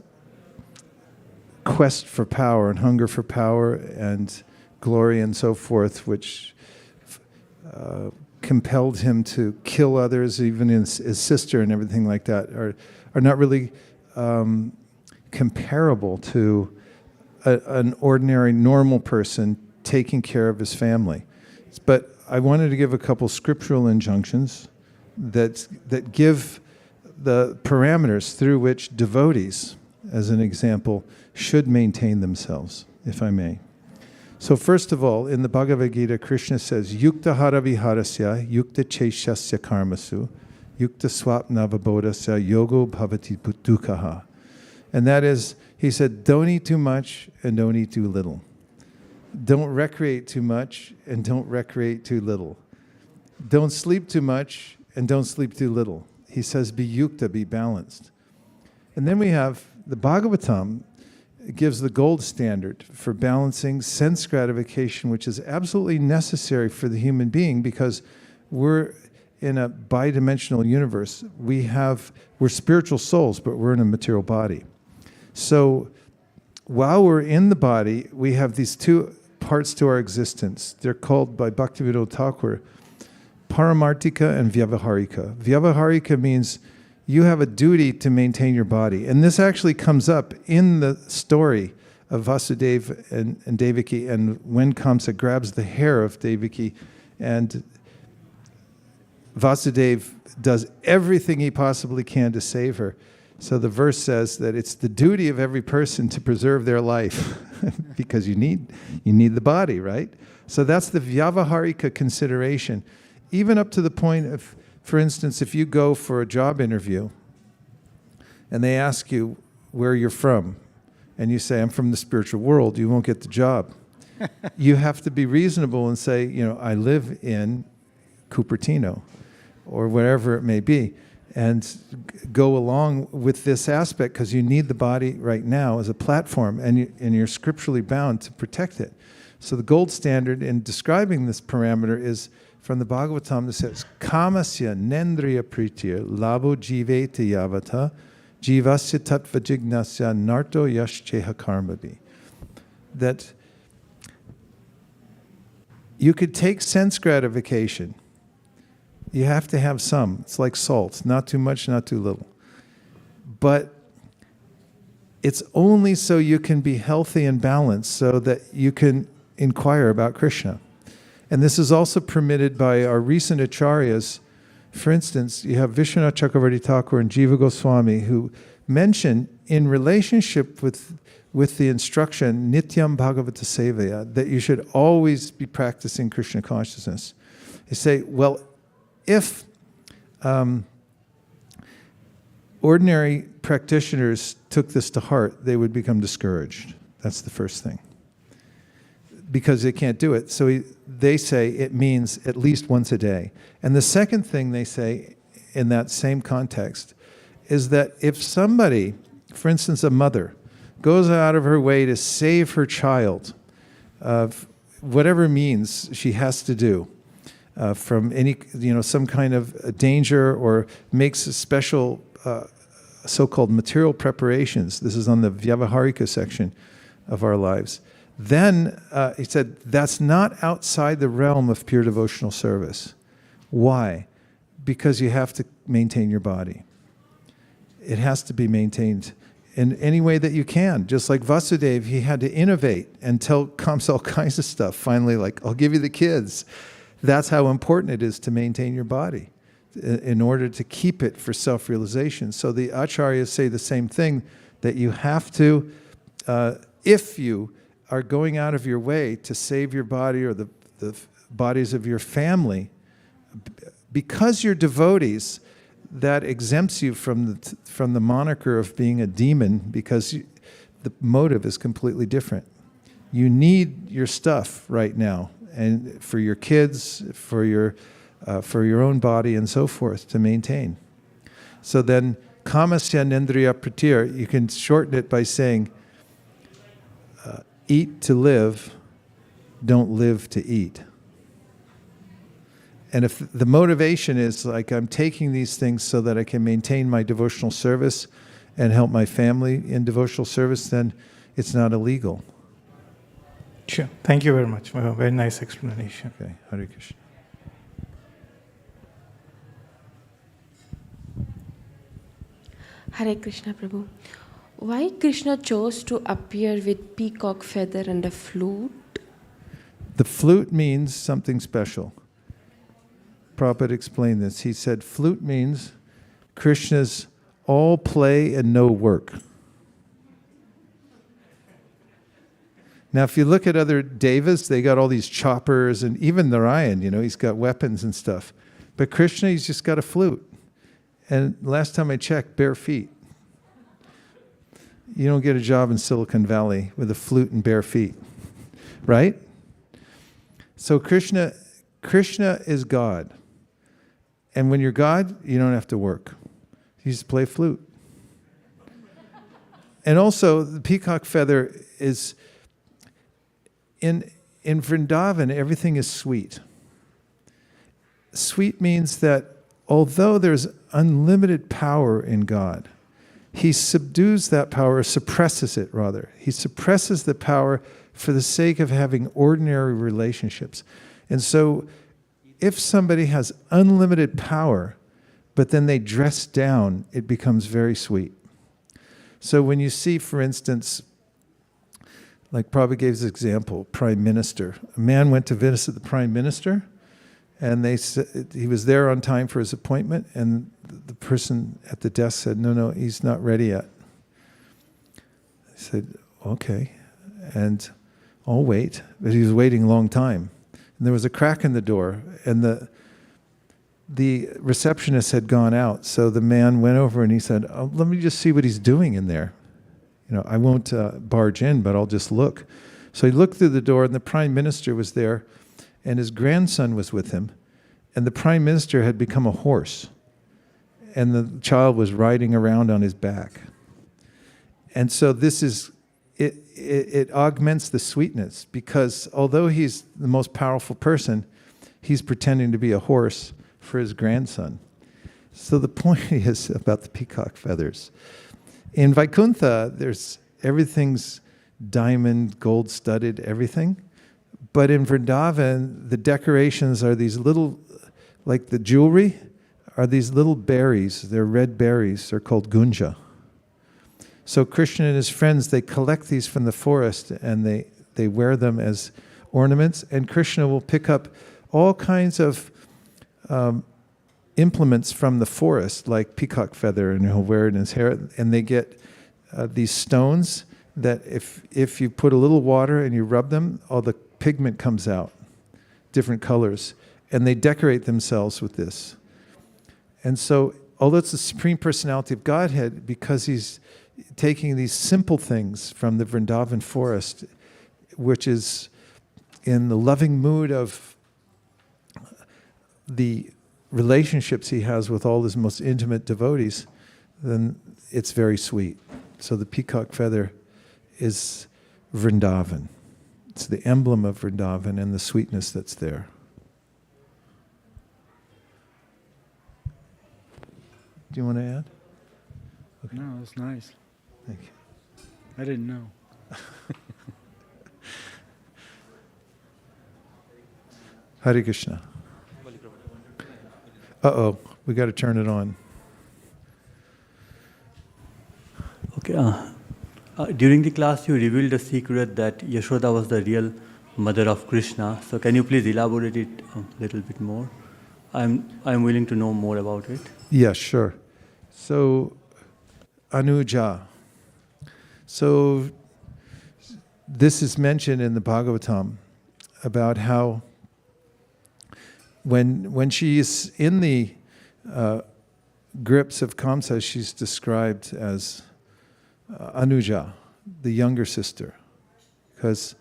quest for power and hunger for power and glory and so forth, which compelled him to kill others, even his sister and everything like that, are not really comparable to an ordinary, normal person taking care of his family. But I wanted to give a couple scriptural injunctions that give the parameters through which devotees, as an example, should maintain themselves, if I may. So first of all, in the Bhagavad-Gita, Krishna says, Yukta hara viharasya, yukta cheshasya karmasu, yukta swapnavabodasya, yogo bhavati dukkhaha. And that is, he said, don't eat too much and don't eat too little. Don't recreate too much and don't recreate too little. Don't sleep too much and don't sleep too little. He says, be yukta, be balanced. And then we have the Bhagavatam gives the gold standard for balancing sense gratification, which is absolutely necessary for the human being, because we're in a bidimensional universe. We're spiritual souls, but we're in a material body. So while we're in the body, we have these two parts to our existence. They're called by Bhaktivinoda Thakur Paramartika and Vyavaharika. Vyavaharika means you have a duty to maintain your body. And this actually comes up in the story of Vasudeva and Devaki, and when Kamsa grabs the hair of Devaki, and Vasudeva does everything he possibly can to save her. So the verse says that it's the duty of every person to preserve their life because you need the body, right? So that's the Vyavaharika consideration. Even up to the point of, for instance, if you go for a job interview and they ask you where you're from, and you say, I'm from the spiritual world, you won't get the job. You have to be reasonable and say, I live in Cupertino, or wherever it may be, and go along with this aspect, because you need the body right now as a platform, and you're scripturally bound to protect it. So the gold standard in describing this parameter is from the Bhagavatam that says, Kamasya nendriya pritya labo jivete yavata jivasya tattva jignasya narto yashcheha karmabi. That you could take sense gratification. You have to have some. It's like salt, not too much, not too little. But it's only so you can be healthy and balanced, so that you can inquire about Krishna. And this is also permitted by our recent acharyas. For instance, you have Vishwanath Chakravarti Thakur and Jiva Goswami, who mention in relationship with the instruction, Nityam Bhagavata Sevaya, that you should always be practicing Krishna consciousness. They say, well, if ordinary practitioners took this to heart, they would become discouraged. That's the first thing, because they can't do it. So they say it means at least once a day. And the second thing they say in that same context is that if somebody, for instance, a mother, goes out of her way to save her child, whatever means she has to do, from any, some kind of danger, or makes a special so-called material preparations. This is on the Vyavaharika section of our lives. Then he said, that's not outside the realm of pure devotional service. Why? Because you have to maintain your body. It has to be maintained in any way that you can. Just like Vasudeva, he had to innovate and tell Kamsa all kinds of stuff. Finally, like, I'll give you the kids. That's how important it is to maintain your body in order to keep it for self-realization. So the acharyas say the same thing, that you have to, if you are going out of your way to save your body or the bodies of your family, because you're devotees, that exempts you from the moniker of being a demon, because the motive is completely different. You need your stuff right now, and for your kids, for your for your own body and so forth to maintain. So then, kamasya nendriya pratir, you can shorten it by saying, eat to live, don't live to eat. And if the motivation is like, I'm taking these things so that I can maintain my devotional service and help my family in devotional service, then it's not illegal. Sure. Thank you very much. Very nice explanation. Okay. Hare Krishna. Hare Krishna, Prabhu. Why Krishna chose to appear with peacock feather and a flute? The flute means something special. Prabhupada explained this. He said, flute means Krishna's all play and no work. Now, if you look at other devas, they got all these choppers, and even Narayan, he's got weapons and stuff. But Krishna, he's just got a flute. And last time I checked, bare feet. You don't get a job in Silicon Valley with a flute and bare feet, right? So Krishna is God. And when you're God, you don't have to work. You just play flute. And also, the peacock feather is, in Vrindavan, everything is sweet. Sweet means that although there's unlimited power in God, He subdues that power, suppresses it rather. He suppresses the power for the sake of having ordinary relationships. And so, if somebody has unlimited power, but then they dress down, it becomes very sweet. So when you see, for instance, like Prabhupada gave this example, Prime Minister. A man went to visit the Prime Minister, and they said he was there on time for his appointment, and the person at the desk said, no, he's not ready yet. I said, okay, and I'll wait. But he was waiting a long time. And there was a crack in the door, and the receptionist had gone out. So the man went over and he said, let me just see what he's doing in there. I won't barge in, but I'll just look. So he looked through the door, and the Prime Minister was there, and his grandson was with him. And the Prime Minister had become a horse, and the child was riding around on his back. And so this is, it augments the sweetness, because although he's the most powerful person, he's pretending to be a horse for his grandson. So the point is about the peacock feathers. In Vaikuntha, everything's diamond, gold-studded, everything. But in Vrindavan, the decorations are these little, like the jewelry, are these little berries. They're red berries. They're called gunja. So Krishna and his friends, they collect these from the forest, and they wear them as ornaments. And Krishna will pick up all kinds of implements from the forest, like peacock feather, and he'll wear it in his hair. And they get these stones that if you put a little water and you rub them, all the pigment comes out, different colors. And they decorate themselves with this. And so, although it's the Supreme Personality of Godhead, because he's taking these simple things from the Vrindavan forest, which is in the loving mood of the relationships he has with all his most intimate devotees, then it's very sweet. So the peacock feather is Vrindavan. It's the emblem of Vrindavan and the sweetness that's there. Do you want to add? Okay. No, that's nice. Thank you. I didn't know. Hare Krishna. Uh-oh, we got to turn it on. Okay. During the class, you revealed the secret that Yashoda was the real mother of Krishna. So can you please elaborate it a little bit more? I'm willing to know more about it. Yeah, sure. So, Anuja. So, this is mentioned in the Bhagavatam about how when she is in the grips of Kamsa, she's described as Anuja, the younger sister, because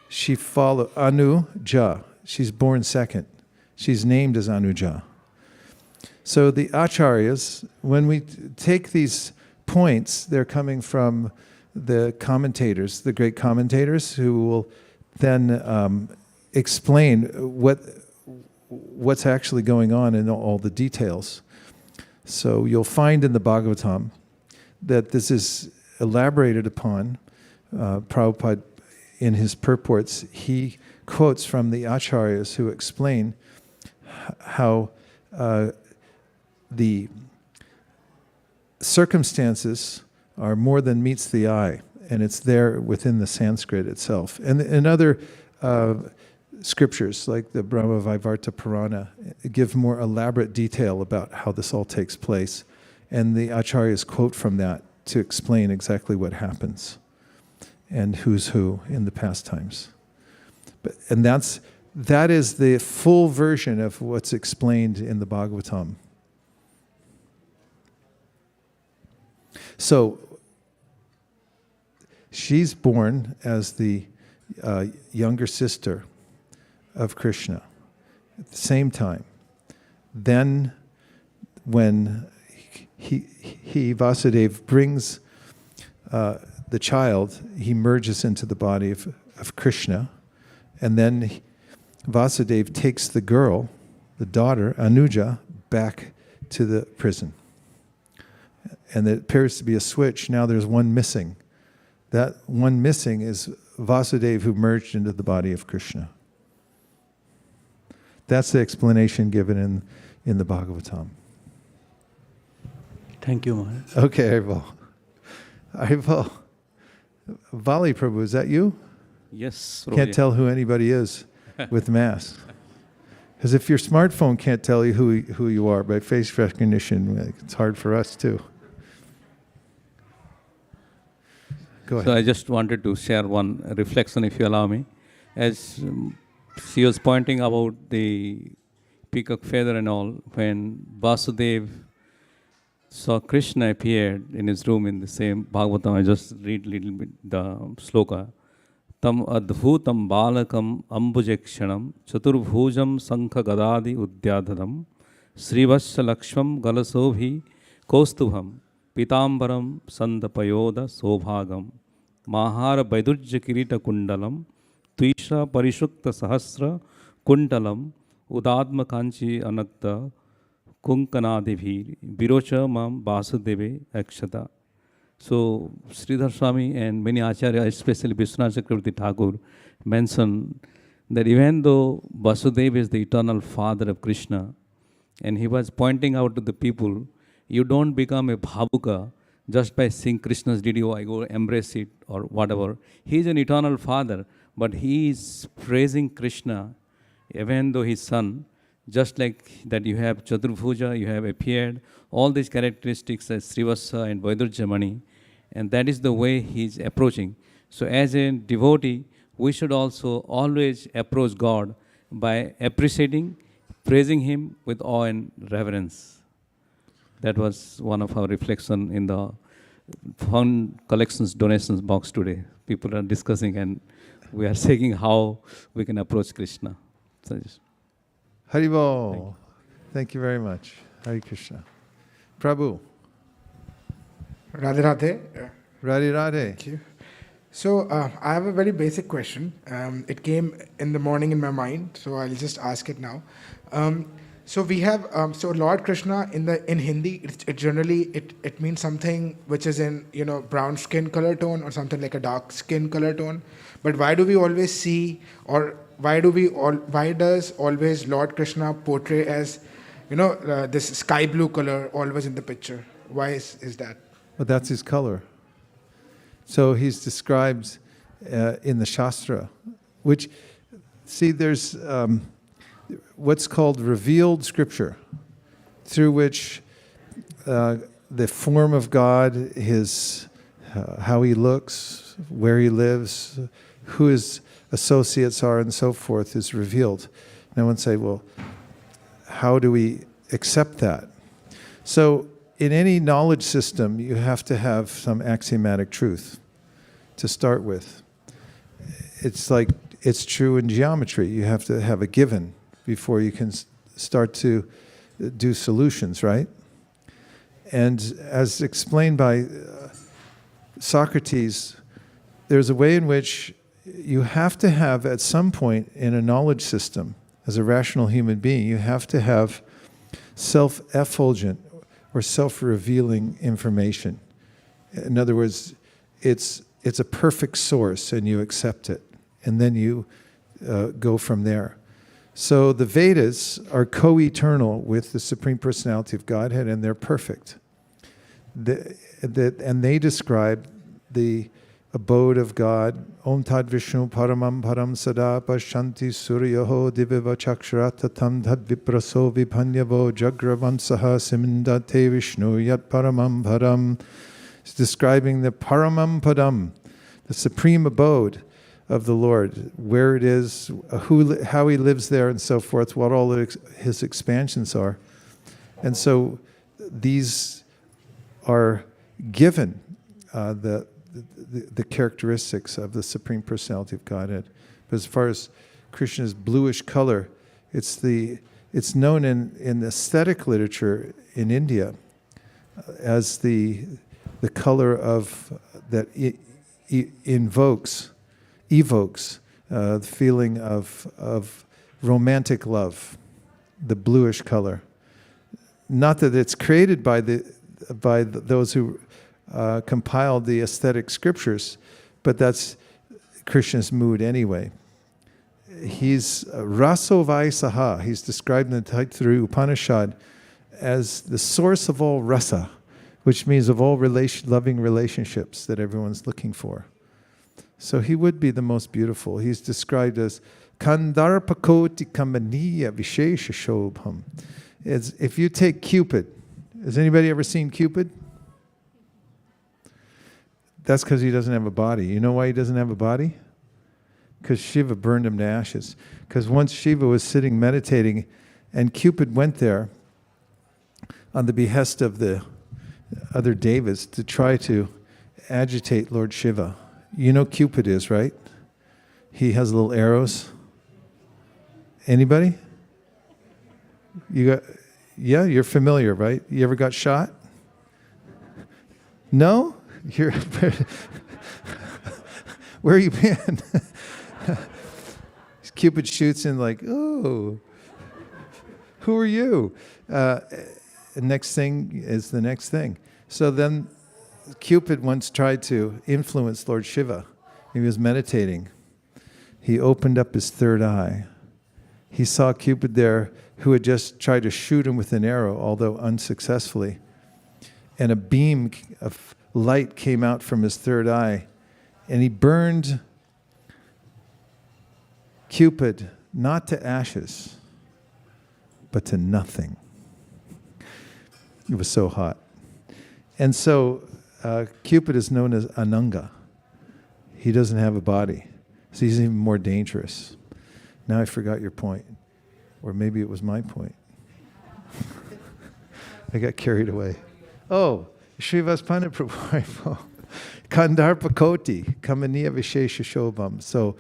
she followed Anuja. She's born second. She's named as Anuja. So the acharyas, when we take these points, they're coming from the commentators, the great commentators, who will then explain what's actually going on in all the details. So you'll find in the Bhagavatam that this is elaborated upon. Prabhupada, in his purports, he quotes from the acharyas who explain how the circumstances are more than meets the eye, and it's there within the Sanskrit itself. And in other scriptures, like the Brahma Vaivarta Purana, give more elaborate detail about how this all takes place. And the acharyas quote from that to explain exactly what happens and who's who in the pastimes. And that is the full version of what's explained in the Bhagavatam. So she's born as the younger sister of Krishna at the same time. Then when he Vasudeva brings the child, he merges into the body of Krishna, and then Vasudeva takes the girl, the daughter, Anuja, back to the prison. And it appears to be a switch. Now there's one missing. That one missing is Vasudeva, who merged into the body of Krishna. That's the explanation given in the Bhagavatam. Thank you, Maharaj. Okay, Haribo. Vali Prabhu, is that you? Yes. Can't tell who anybody is with mask. Because if your smartphone can't tell you who you are by face recognition, it's hard for us too. Go ahead. So I just wanted to share one reflection, if you allow me. As she was pointing about the peacock feather and all, when Vasudeva saw Krishna appeared in his room in the same Bhagavatam, I just read a little bit the sloka. Tam adbhutam balakam ambujekshanam chaturbhujam sankha gadadi udyadhadam srivasya lakshmam galasobhi kaustubham pitambaram sandapayoda sobhagam mahara vaidurja kirita kundalam tuisha parishukta sahasra kundalam udadma kanchi anakta kunkanadibhi virocha mam vasudeve akshata. So Sridhar Swami and many Acharya, especially Vishwanath Chakravarti Thakur, mention that even though Vasudeva is the eternal father of Krishna, and he was pointing out to the people, you don't become a bhavuka just by seeing Krishna's video, I go embrace it or whatever. He is an eternal father, but he is praising Krishna, even though his son, just like that you have Chaturbhuja, you have appeared, all these characteristics as Srivasa and Vaidurjamani, and that is the way he is approaching. So as a devotee, we should also always approach God by appreciating, praising him with awe and reverence. That was one of our reflection in the fund collections donations box today. People are discussing and we are saying how we can approach Krishna. So Haribol. Thank you very much. Hare Krishna. Prabhu. Radhe Radhe. Radhe Radhe. Thank you. So I have a very basic question. It came in the morning in my mind, so I'll just ask it now. So we have so Lord Krishna in Hindi. It generally means something which is in brown skin color tone or something like a dark skin color tone. But why do we always see, or why does always Lord Krishna portray as this sky blue color always in the picture? Why is that? Well, that's his color. So he's described in the Shastra, which, see, there's what's called revealed scripture, through which the form of God, his how he looks, where he lives, who his associates are, and so forth, is revealed. And I would say, well, how do we accept that? So in any knowledge system, you have to have some axiomatic truth to start with. It's like, it's true in geometry. You have to have a given before you can start to do solutions, right? And as explained by Socrates, there's a way in which you have to have, at some point in a knowledge system, as a rational human being, you have to have self-effulgent or self-revealing information. In other words, it's a perfect source and you accept it. And then you go from there. So the Vedas are co-eternal with the Supreme Personality of Godhead, and they're perfect. And they describe the abode of God. Om Tad Vishnu Paramam Param Sada Pashanti Suryaho Diviva Chakshuratatam Tad Vipraso Vipanyavo Jagravansaha Simindate Vishnu Yat Paramam Param. It's describing the Paramam Padam, the supreme abode of the Lord, where it is, how he lives there and so forth, what all his expansions are. And so these are given the characteristics of the Supreme Personality of Godhead. But as far as Krishna's bluish color, it's known in aesthetic literature in India as the color of that evokes the feeling of romantic love, the bluish color. Not that it's created by those who compiled the aesthetic scriptures, but that's Krishna's mood anyway. He's Raso Vaisaha. He's described in the Taittiriya Upanishad as the source of all rasa, which means of all loving relationships that everyone's looking for. So he would be the most beautiful. He's described as Kandarpakoti Kamaniya Vishesha Shobham. If you take Cupid, has anybody ever seen Cupid? That's because he doesn't have a body. You know why he doesn't have a body? Because Shiva burned him to ashes. Because once Shiva was sitting meditating, and Cupid went there on the behest of the other devas to try to agitate Lord Shiva. You know Cupid is, right? He has little arrows. Anybody? Yeah, you're familiar, right? You ever got shot? No? Where you been? Cupid shoots in like, oh, who are you? Next thing is the next thing. So then Cupid once tried to influence Lord Shiva. He was meditating. He opened up his third eye. He saw Cupid there who had just tried to shoot him with an arrow, although unsuccessfully. And a beam of light came out from his third eye, and he burned Cupid not to ashes, but to nothing. It was so hot. And so Cupid is known as Ananga. He doesn't have a body. So he's even more dangerous. Now I forgot your point. Or maybe it was my point. I got carried away. Oh, Srivas Prabhu. Kandarpakoti, Kamaniya Vishesha Shobham. So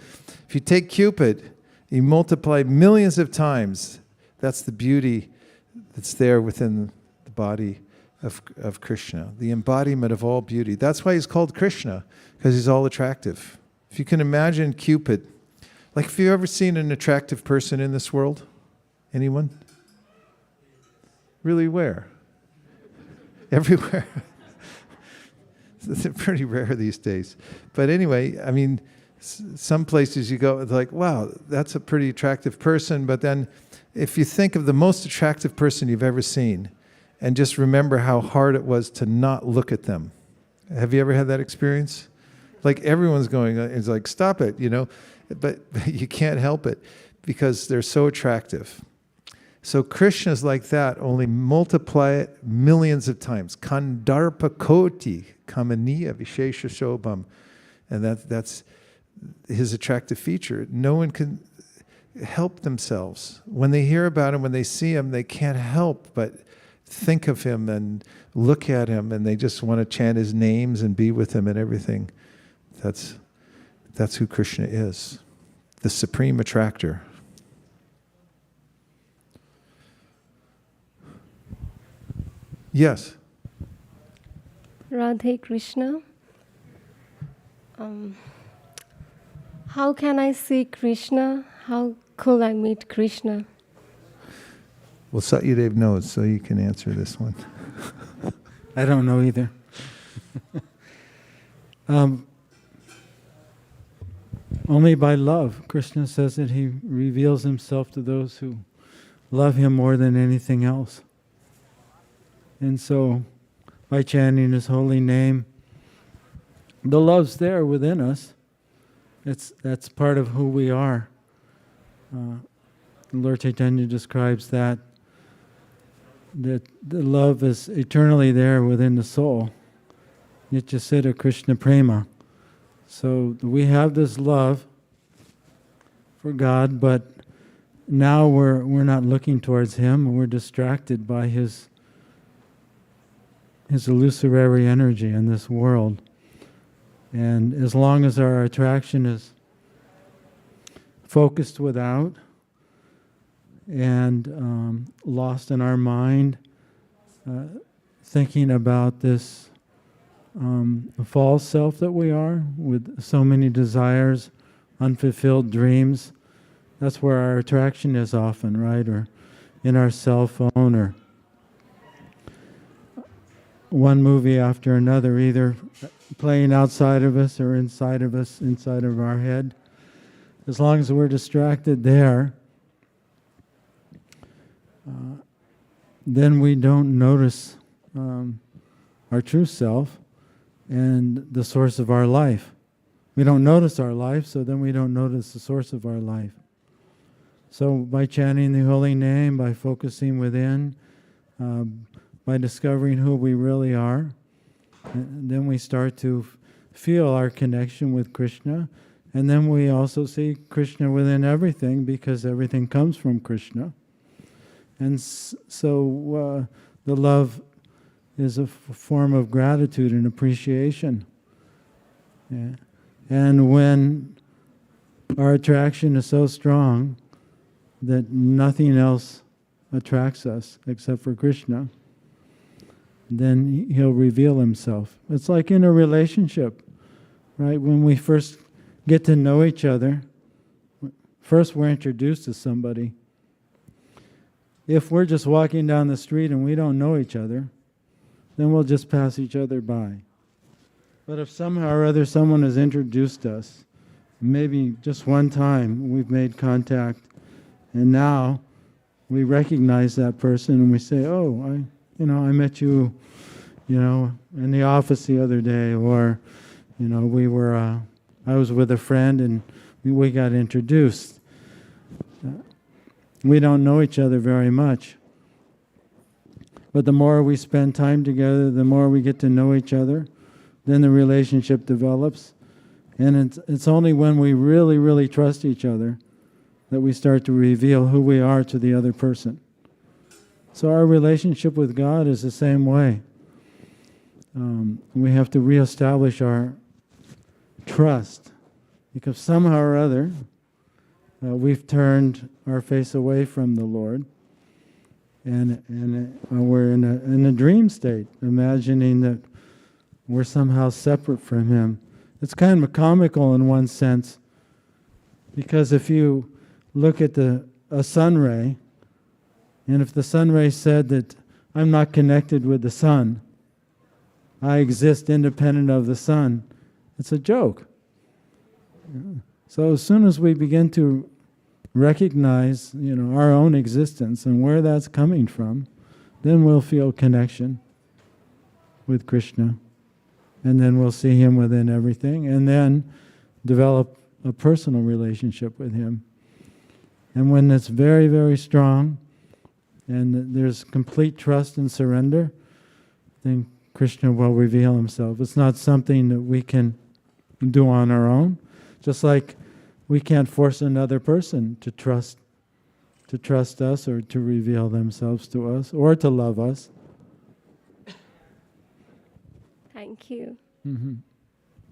if you take Cupid, you multiply millions of times. That's the beauty that's there within the body of Krishna, the embodiment of all beauty. That's why he's called Krishna, because he's all attractive. If you can imagine Cupid, like have you ever seen an attractive person in this world? Anyone? Really, where? Everywhere. They're pretty rare these days. But anyway, I mean, some places you go, it's like, wow, that's a pretty attractive person. But then if you think of the most attractive person you've ever seen, and just remember how hard it was to not look at them. Have you ever had that experience? Like everyone's going, it's like, stop it, you know. But you can't help it because they're so attractive. So Krishna's like that, only multiply it millions of times. Kandarpakoti kamaniya vishesha shobham. And that's his attractive feature. No one can help themselves. When they hear about him, when they see him, they can't help but think of him and look at him, and they just want to chant his names and be with him and everything. That's who Krishna is, the supreme attractor. Yes. Radhe Krishna. How can I see Krishna? How could I meet Krishna? Well, Satyadev knows, so you can answer this one. I don't know either. Only by love. Krishna says that he reveals himself to those who love him more than anything else. And so, by chanting his holy name, the love's there within us. That's part of who we are. Lord Chaitanya describes that the love is eternally there within the soul. Nityasiddha Krishna Prema. So we have this love for God, but now we're not looking towards Him. We're distracted by His illusory energy in this world. And as long as our attraction is focused without and lost in our mind, thinking about this false self that we are, with so many desires, unfulfilled dreams, that's where our attraction is often, right? Or in our cell phone, or one movie after another, either playing outside of us or inside of us, inside of our head. As long as we're distracted there, then we don't notice our true self and the source of our life. We don't notice our life, so then we don't notice the source of our life. So by chanting the holy name, by focusing within, by discovering who we really are, then we start to feel our connection with Krishna, and then we also see Krishna within everything, because everything comes from Krishna. And so the love is a form of gratitude and appreciation. Yeah. And when our attraction is so strong that nothing else attracts us except for Krishna, then He'll reveal Himself. It's like in a relationship, right? When we first get to know each other, first we're introduced to somebody. If we're just walking down the street and we don't know each other, then we'll just pass each other by. But if somehow or other someone has introduced us, maybe just one time we've made contact, and now we recognize that person and we say, "Oh, I met you, in the office the other day," or, I was with a friend and we got introduced. We don't know each other very much. But the more we spend time together, the more we get to know each other, then the relationship develops. And it's only when we really, really trust each other that we start to reveal who we are to the other person. So our relationship with God is the same way. We have to reestablish our trust, because somehow or other we've turned our face away from the Lord. And we're in a dream state, imagining that we're somehow separate from Him. It's kind of comical in one sense, because if you look at a sun ray, and if the sun ray said that I'm not connected with the sun, I exist independent of the sun, it's a joke. So as soon as we begin to recognize, our own existence and where that's coming from, then we'll feel connection with Krishna, and then we'll see Him within everything, and then develop a personal relationship with Him. And when it's very, very strong, and there's complete trust and surrender, then Krishna will reveal Himself. It's not something that we can do on our own, just like we can't force another person to trust us, or to reveal themselves to us, or to love us. Thank you. Mm-hmm.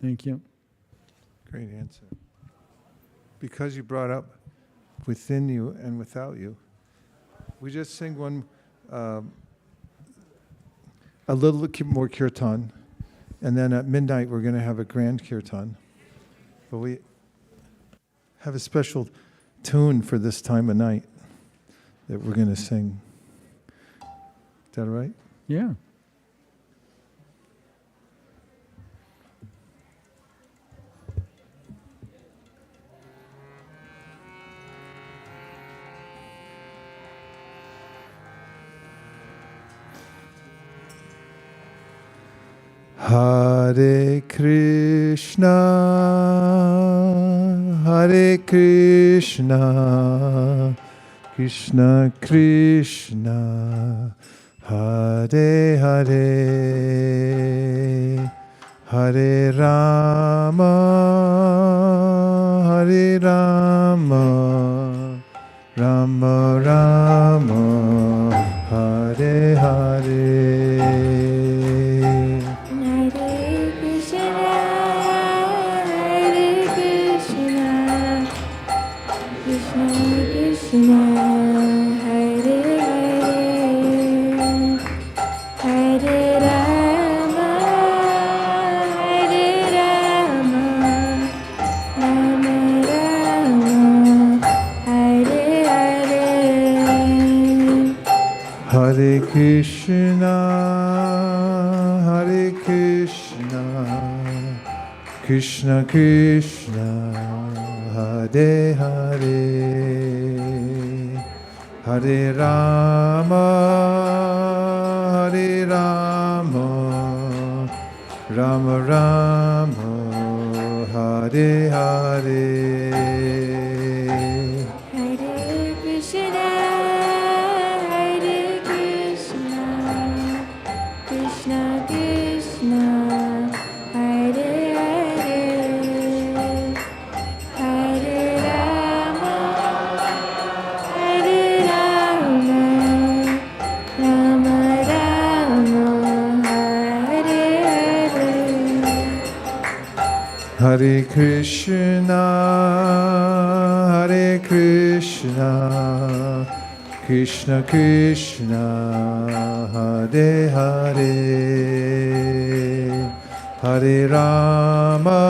Thank you. Great answer. Because you brought up within you and without you, we just sing one. a little more kirtan, and then at midnight we're going to have a grand kirtan. But we have a special tune for this time of night that we're going to sing. Is that all right? Yeah. Hare Krishna, Hare Krishna, Krishna Krishna, Hare Hare, Hare Rama, Hare Rama, Rama Rama, Hare Hare. Hare Krishna, Hare Krishna, Krishna Krishna, Hare Hare, Hare Rama, Hare Rama, Rama Rama, Hare Hare. Hare Krishna, Hare Krishna, Krishna Krishna, Hare Hare, Hare Rama,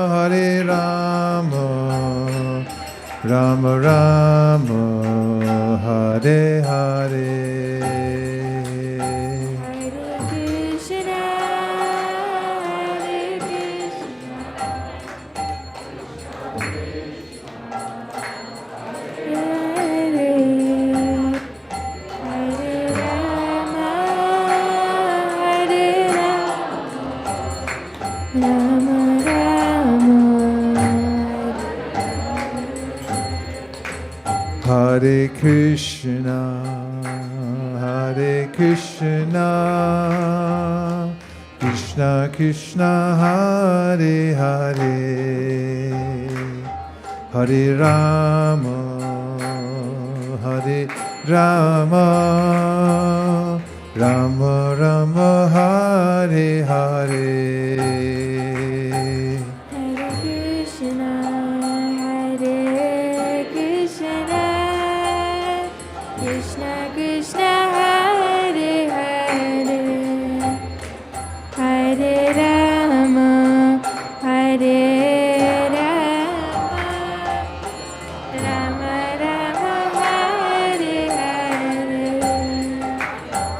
Hare Rama, Rama Rama, Hare Hare. Hare Krishna, Hare Krishna, Krishna Krishna, Hare Hare, Hare Rama, Hare Rama, Rama Rama, Hare Hare.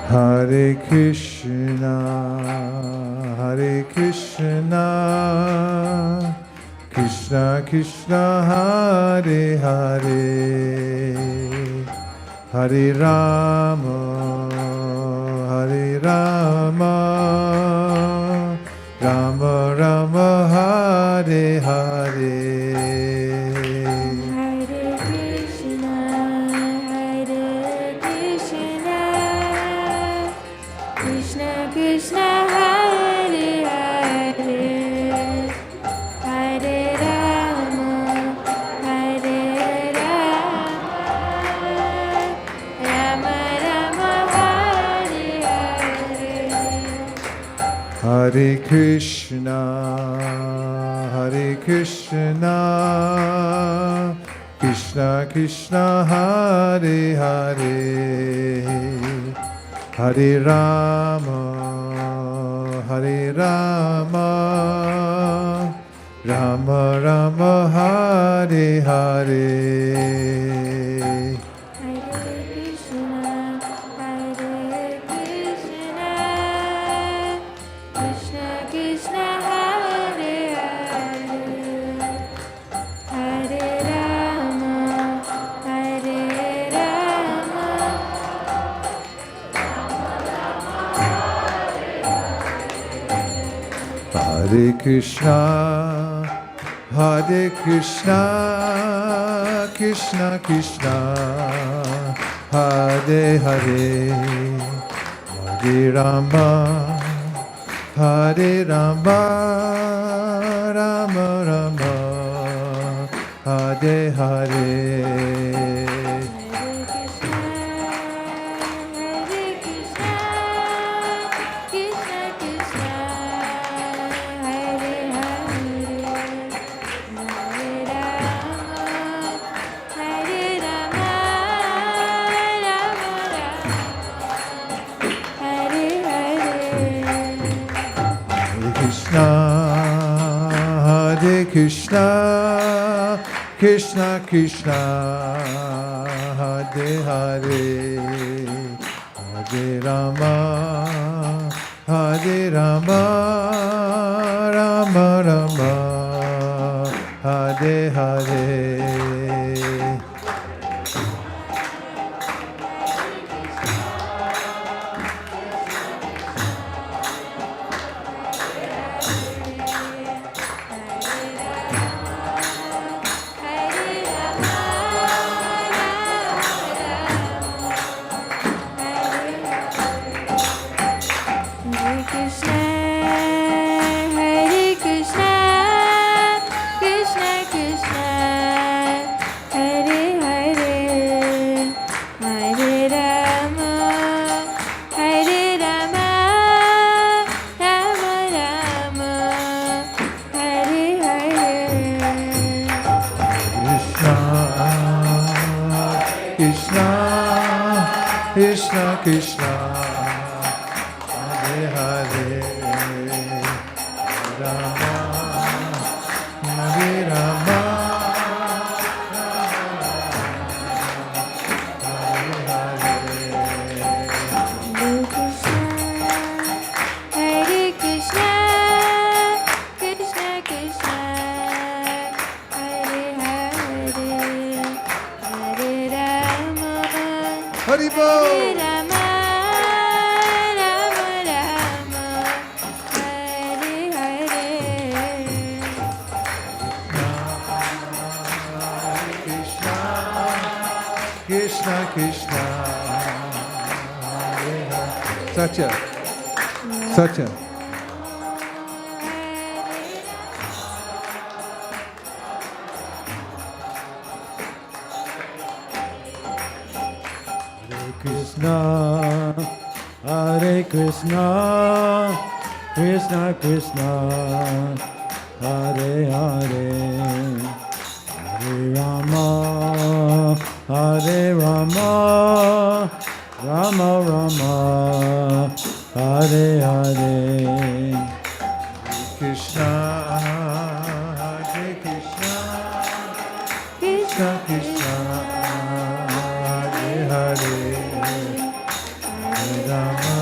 Hare Krishna, Hare Krishna, Krishna Krishna, Hare Hare, Hare Rama, Hare Rama, Rama Rama, Hare Hare. Hare Krishna, Hare Krishna, Krishna Krishna, Hare Hare, Hare Rama, Hare Rama, Rama Rama, Hare Hare. Hare Krishna, Hare Krishna, Krishna Krishna, Hare Hare, Hare Rama, Hare Rama, Rama Rama, Hare Hare. Hare Krishna, Krishna Krishna, Hare Hare, Hare Rama, Hare Rama, Rama Rama, Hare Hare. Krishna Krishna, Hare Hare, Rama, Hare Rama, Hare Hare. Hare Krishna, Krishna Krishna, Hare Hare, Hare Rama, Hari Bol. Krishna Krishna, Hare Hare. Satya, Satya. Hare Krishna, Hare Krishna, Krishna Krishna, Hare Hare, Hare Rama, Hare Rama, Rama Rama, Hare Hare. Krishna, Hare Krishna, Krishna Krishna, Hare Hare, Hare Rama,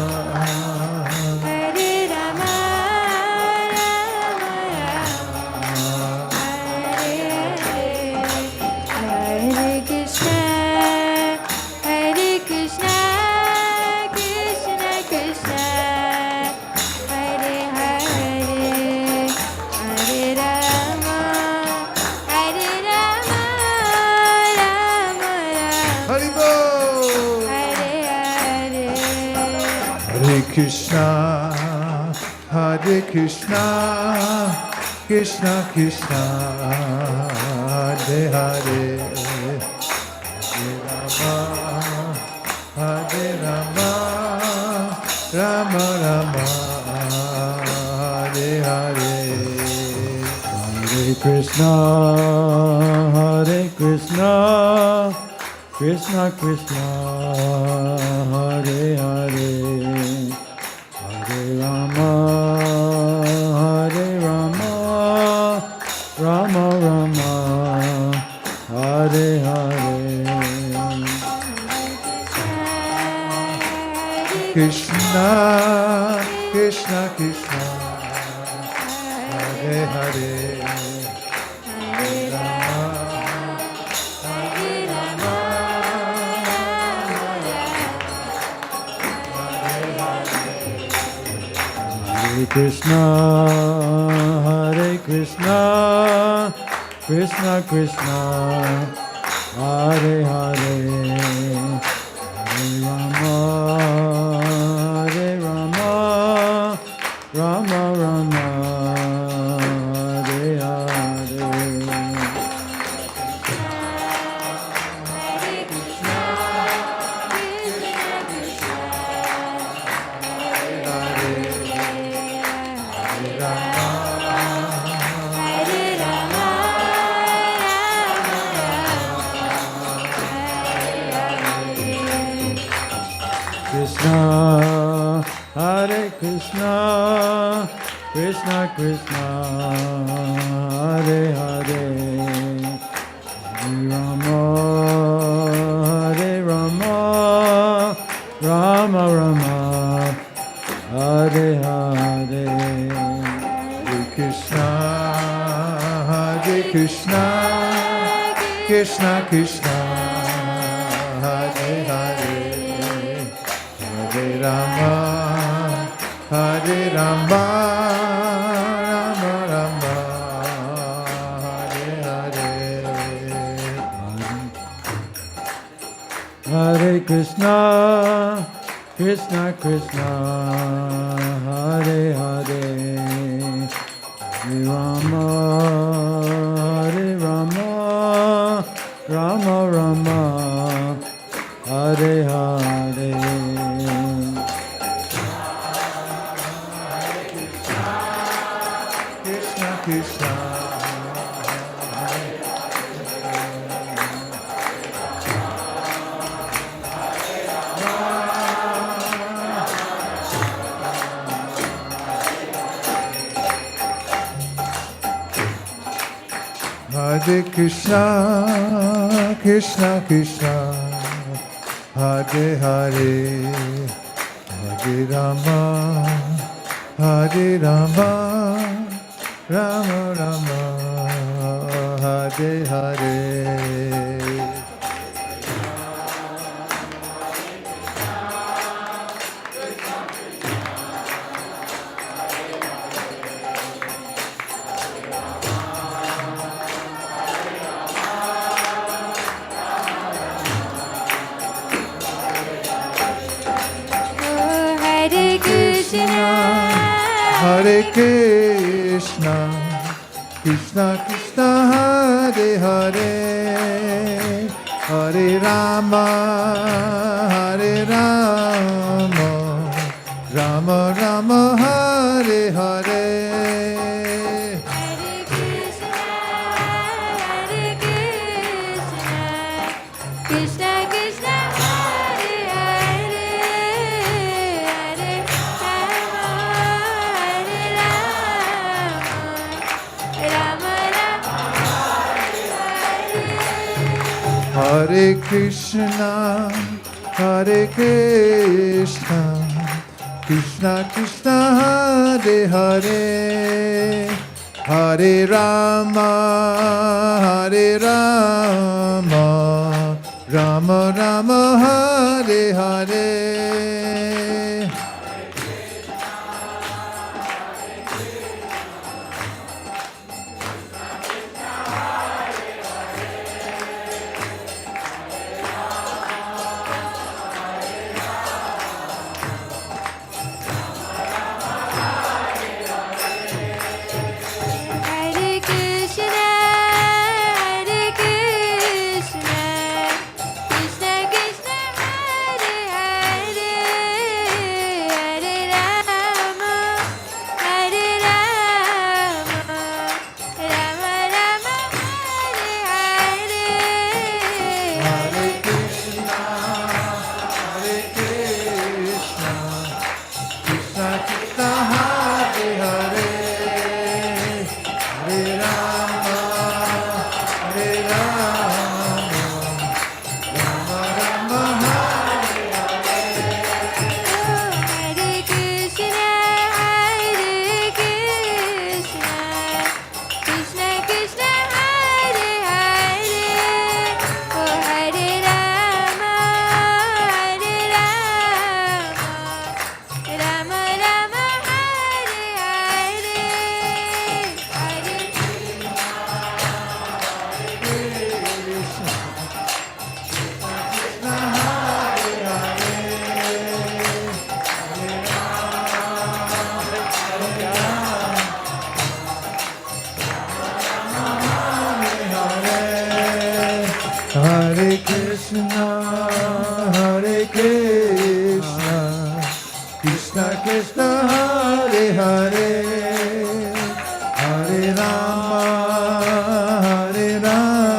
Hare Rama, Hare Krishna, Hare Krishna, Krishna Krishna, Hare Hare, Hare Rama, Hare Rama, Rama Rama, Hari Bol. Hare Hare. Hare Krishna, Hare Krishna, Krishna Krishna, Hare Hare, Hare Rama, Hare Rama, Rama Rama, Hare Hare. Hare Krishna, Hare Krishna, Krishna Krishna, Hare Hare, Hare Rama, Hare Rama, Rama Rama, Hare Hare. Krishna, Krishna Krishna, Hare Hare, Hare Rama, Hare Rama, Hare Krishna, Hare Krishna, Krishna Krishna, Hare Hare, Hare Rama, Hare Rama, Rama Rama, Hare Hare. Krishna, Hare Krishna, Krishna Krishna, Hare Hare, Hare Rama, Hare Rama, Rama Rama, Hare Hare. Hare Krishna, Hare Krishna, Krishna Krishna, Hare Hare, Hare Rama, Hare Rama, Rama Rama, Hare Hare. Hare Krishna, Krishna Krishna, Hare Hare, Hare Rama, Hare Rama, Rama Rama, Hare Hare. Krishna Krishna, Hare Krishna, Krishna Krishna, Hare Hare, Hare Rama, Hare Rama, Rama Rama, Hare Hare. Hare Krishna, Hare Krishna, Krishna Krishna, Hare Hare, Hare Rama, Hare Rama, Rama Rama, Hare Hare. Krishna Krishna, Hare Hare, Hare Rama, Hare Rama, Rama Rama. Hare Krishna, Hare Krishna, Krishna Krishna, Hare Hare, Hare Rama, Hare Rama, Rama Rama, Hare Hare. Hare Krishna, Hare Krishna, Krishna Krishna, Hare Hare, Hare Krishna, Hare Krishna, Krishna Krishna, Hare Hare, Hare Rama, Hare Rama,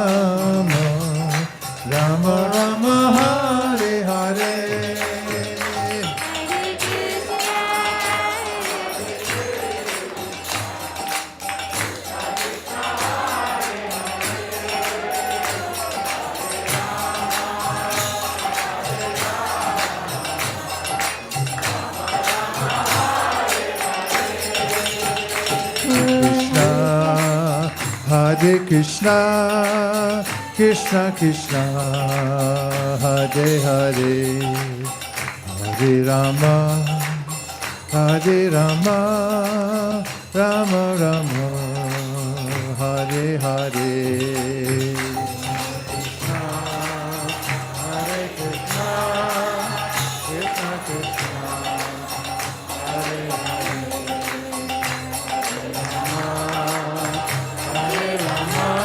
Rama Rama, Hare Hare. Hare Krishna, Krishna Krishna, Hare Hare, Hare Rama, Hare Rama, Rama Rama, Hare Hare. Hare Krishna, Krishna Krishna, Hare Hare, Hare Rama,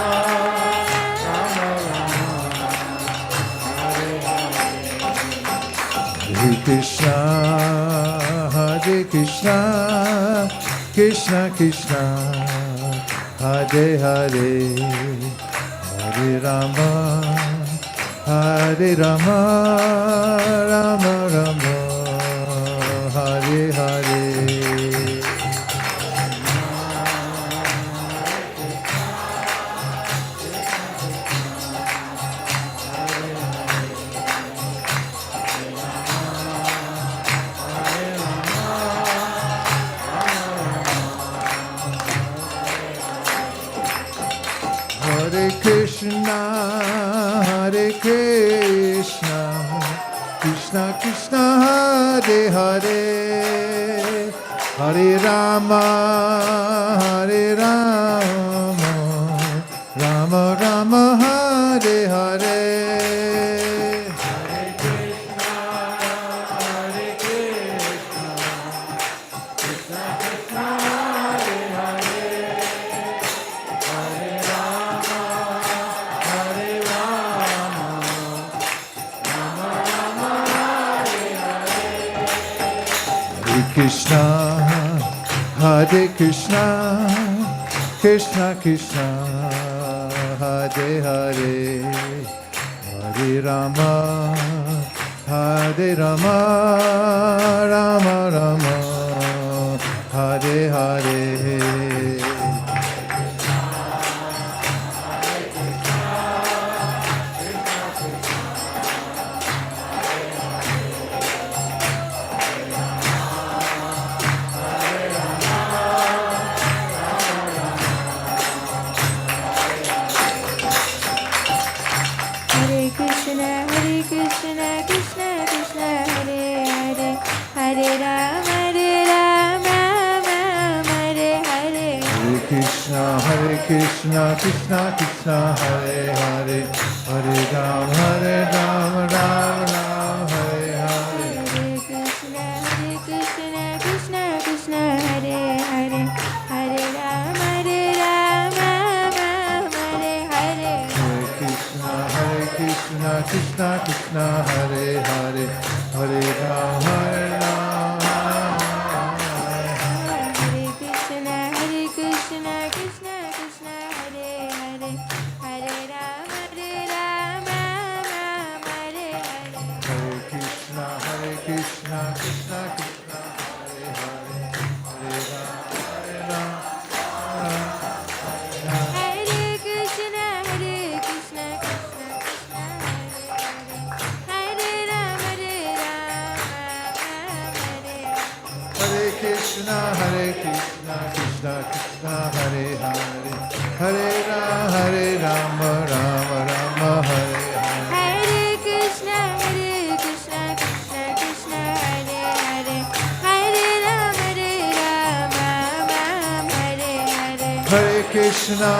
Rama Rama, Hare Hare. Hare Krishna, Hare Krishna, Krishna Krishna, Hare Hare, Hare Rama, Hare Rama, Rama Rama, Hare Hare. Hare Krishna, Hare Krishna, Krishna Krishna, Hare Hare, Hare Rama, Hare Rama, Rama Rama, Hare Hare. Hare Krishna, Hare Krishna, Krishna Krishna, Hare Hare, Hare Rama, Hare Rama, Rama Rama, Hare Hare. Hare Krishna, Hare Krishna, Krishna Krishna, Hare Hare, Hare Rama, Hare Rama, Rama Rama, Hare Hare. Hare Krishna, Krishna Krishna, Hare Hare, Hare Rama, Rama, Hare Hare. Hare Krishna, Krishna Krishna, Hare Hare, Hare Rama, Rama, Hare Hare. Hare Krishna, Krishna Krishna, Hare Hare, Hare Rama, Rama, Hare Hare. Hare Krishna, Krishna Krishna, Hare Hare, Hare Rama, Rama. Hare Krishna, Krishna Krishna, Hare Hare, Hare Rama, Rama, Hare Hare. Hare Krishna, Krishna Krishna, Hare Hare, Hare Rama, Hare Krishna, Krishna Hare Rama, Hare Krishna, Krishna Krishna, Hare Hare, Hare Rama, Rama Hare Hare. Hare Krishna, Krishna Hare Hare, Hare Rama, Hare Hare. Hare Krishna,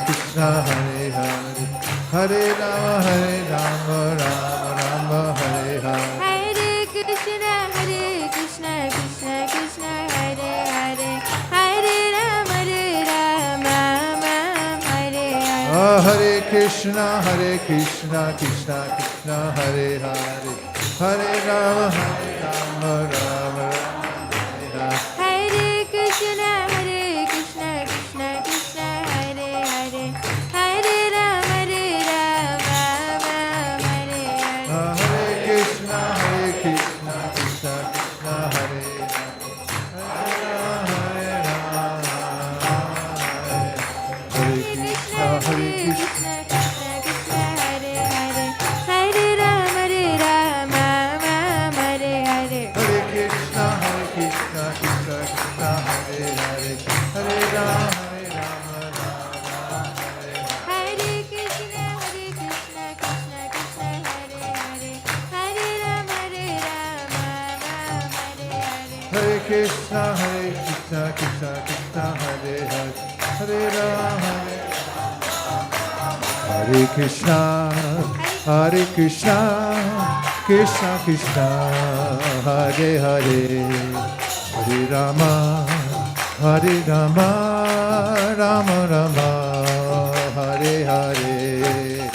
Krishna Hare Hare, Hare Rama, Rama Hare Hare. Hare Krishna, Krishna Hare Hare, Hare Rama, Hare Hare. Hare Krishna, Krishna Krishna, Hare Hare, Hare Rama, Rama Rama, Hare Krishna, Krishna Krishna, Hare Hare, Hare Rama, Rama Hare Hare. Hare Krishna, Krishna Krishna, Hare Hare Krishna, Hare Krishna. Krishna, Krishna Krishna, Hare Hare, Hare Rama, Hare Krishna, Krishna Krishna, Hare Hare, Hare Rama, Rama Rama, Hare Hare.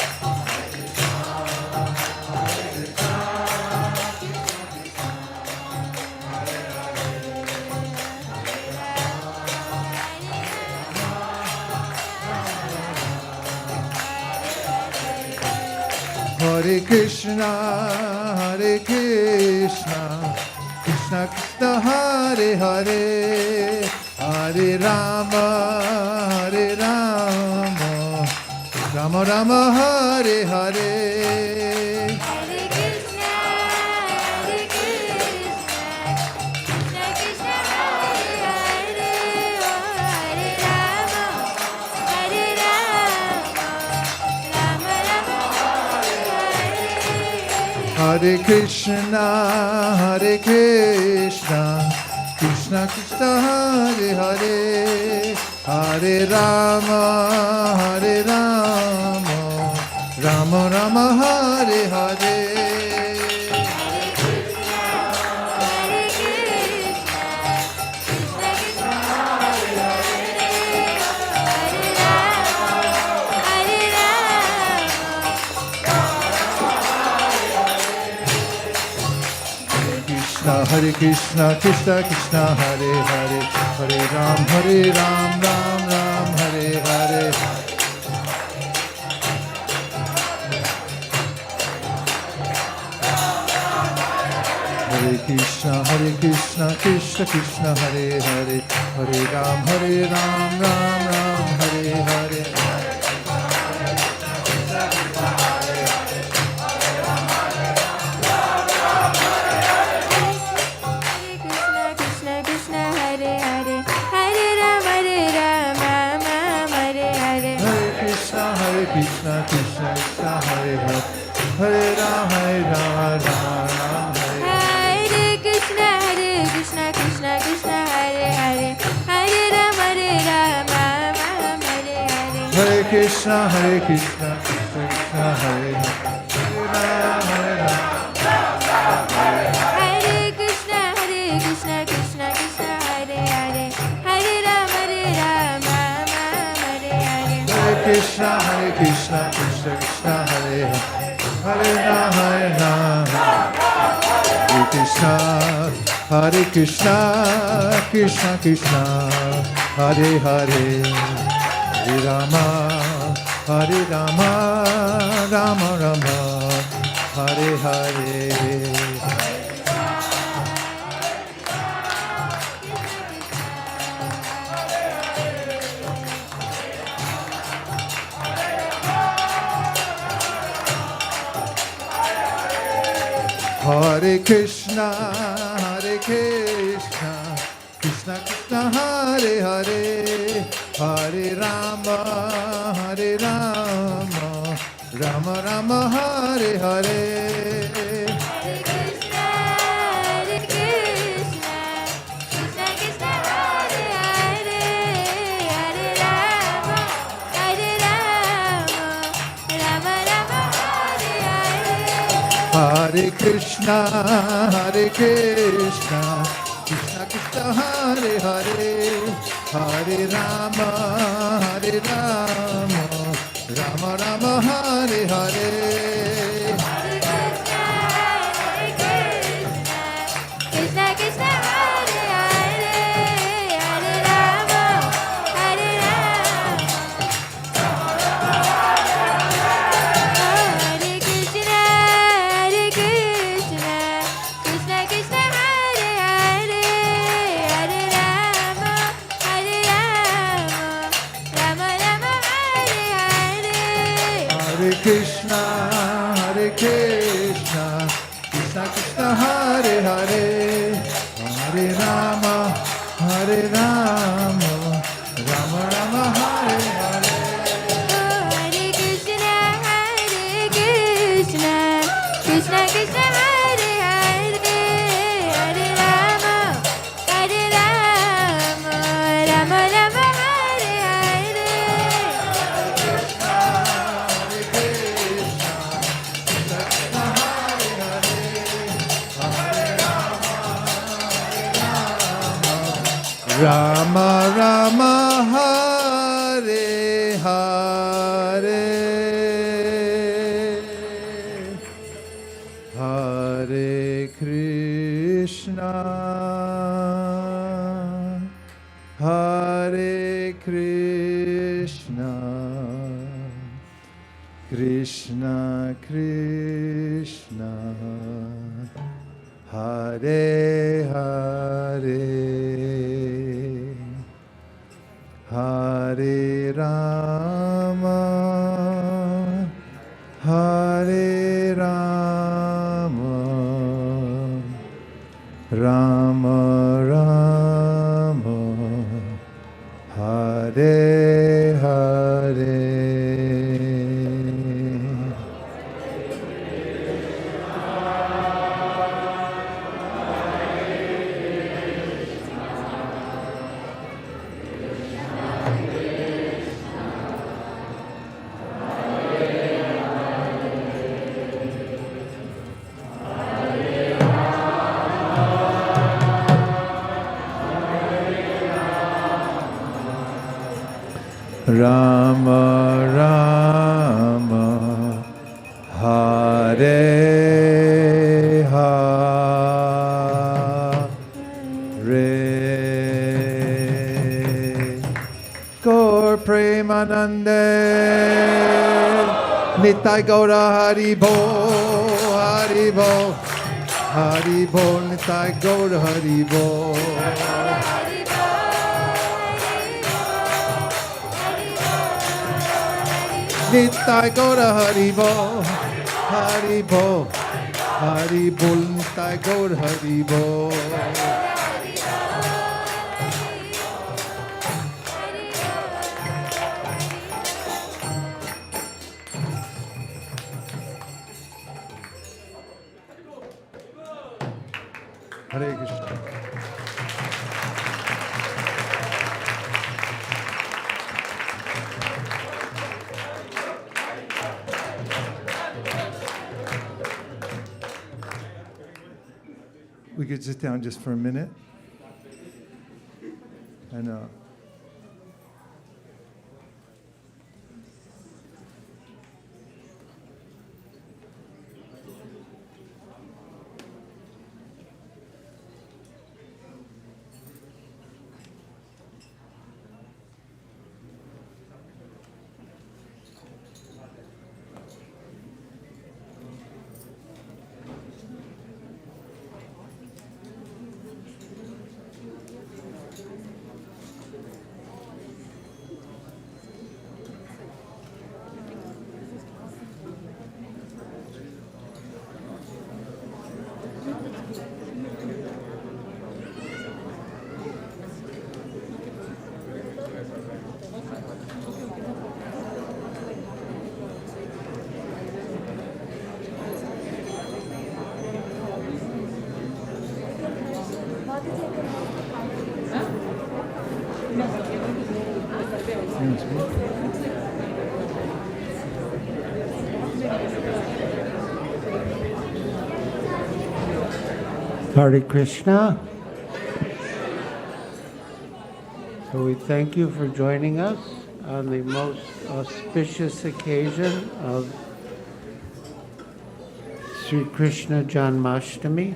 Hare Krishna, Krishna Krishna, Hare Hare, Hare Rama, Rama Rama, Hare Hare. Hare Krishna, Krishna Krishna, Hare Hare, Hare Rama, Rama Rama, Hare Hare. Hare Krishna, Krishna Krishna, Hare Hare, Hare Ram, Ram Ram, Hare Hare. Hare Krishna, Krishna Krishna, Hare Hare, Hare Ram, Ram Ram, Hare Hare. Krishna Krishna, Hare Hare, Hare Ram, Ram Hare. Hare Krishna, Krishna Krishna, Hare Hare, Hare Ram, Hare Hare. Hare Krishna, Krishna Krishna, Hare Hare, Ram, Hare Krishna, Krishna Krishna, Hare Hare, Hare Ram, Hare Hare. Krishna, Krishna Krishna, Hare Hare, Hare Ram, Hare Krishna, Krishna Krishna, Hare Hare, Hare Rama, Rama Rama, Hare Hare. Hare Krishna, Krishna Krishna, Hare Hare, Hare Rama, Rama Rama, Hare Hare. Hare Krishna, Krishna Krishna, Hare Hare, Hare Rama, Rama Rama Hare Hare. Krishna Krishna Hare Hare, Hare Rama, Hare Rama, Hare Krishna, Krishna Krishna Hare Hare, Hare Rama, Hare Rama, Rama Rama Hare Hare. Hare Krishna, Krishna Krishna Hare Hare, Hare Rama, Rama Rama Hare Hare. Hare Krishna, Krishna Krishna Hare Hare, Hare Rama, Rama Rama Hare Hare. Rama Rama Hare Hare, Hare Krishna, Krishna Krishna, Hare Hare, Hare Rama, Rama Rama, Hare Hare. Rama Rama, Hare Hare. Gaur Premanande, Nitai Gaura Haribo, Haribo, Haribo, Nitai Gaura Haribo. Nitai Gaura Haribo, Haribo, Haribo, Nitai Gaura Haribo. Hare Krishna. We could sit down just for a minute. And Hare Krishna. So we thank you for joining us on the most auspicious occasion of Sri Krishna Janmashtami.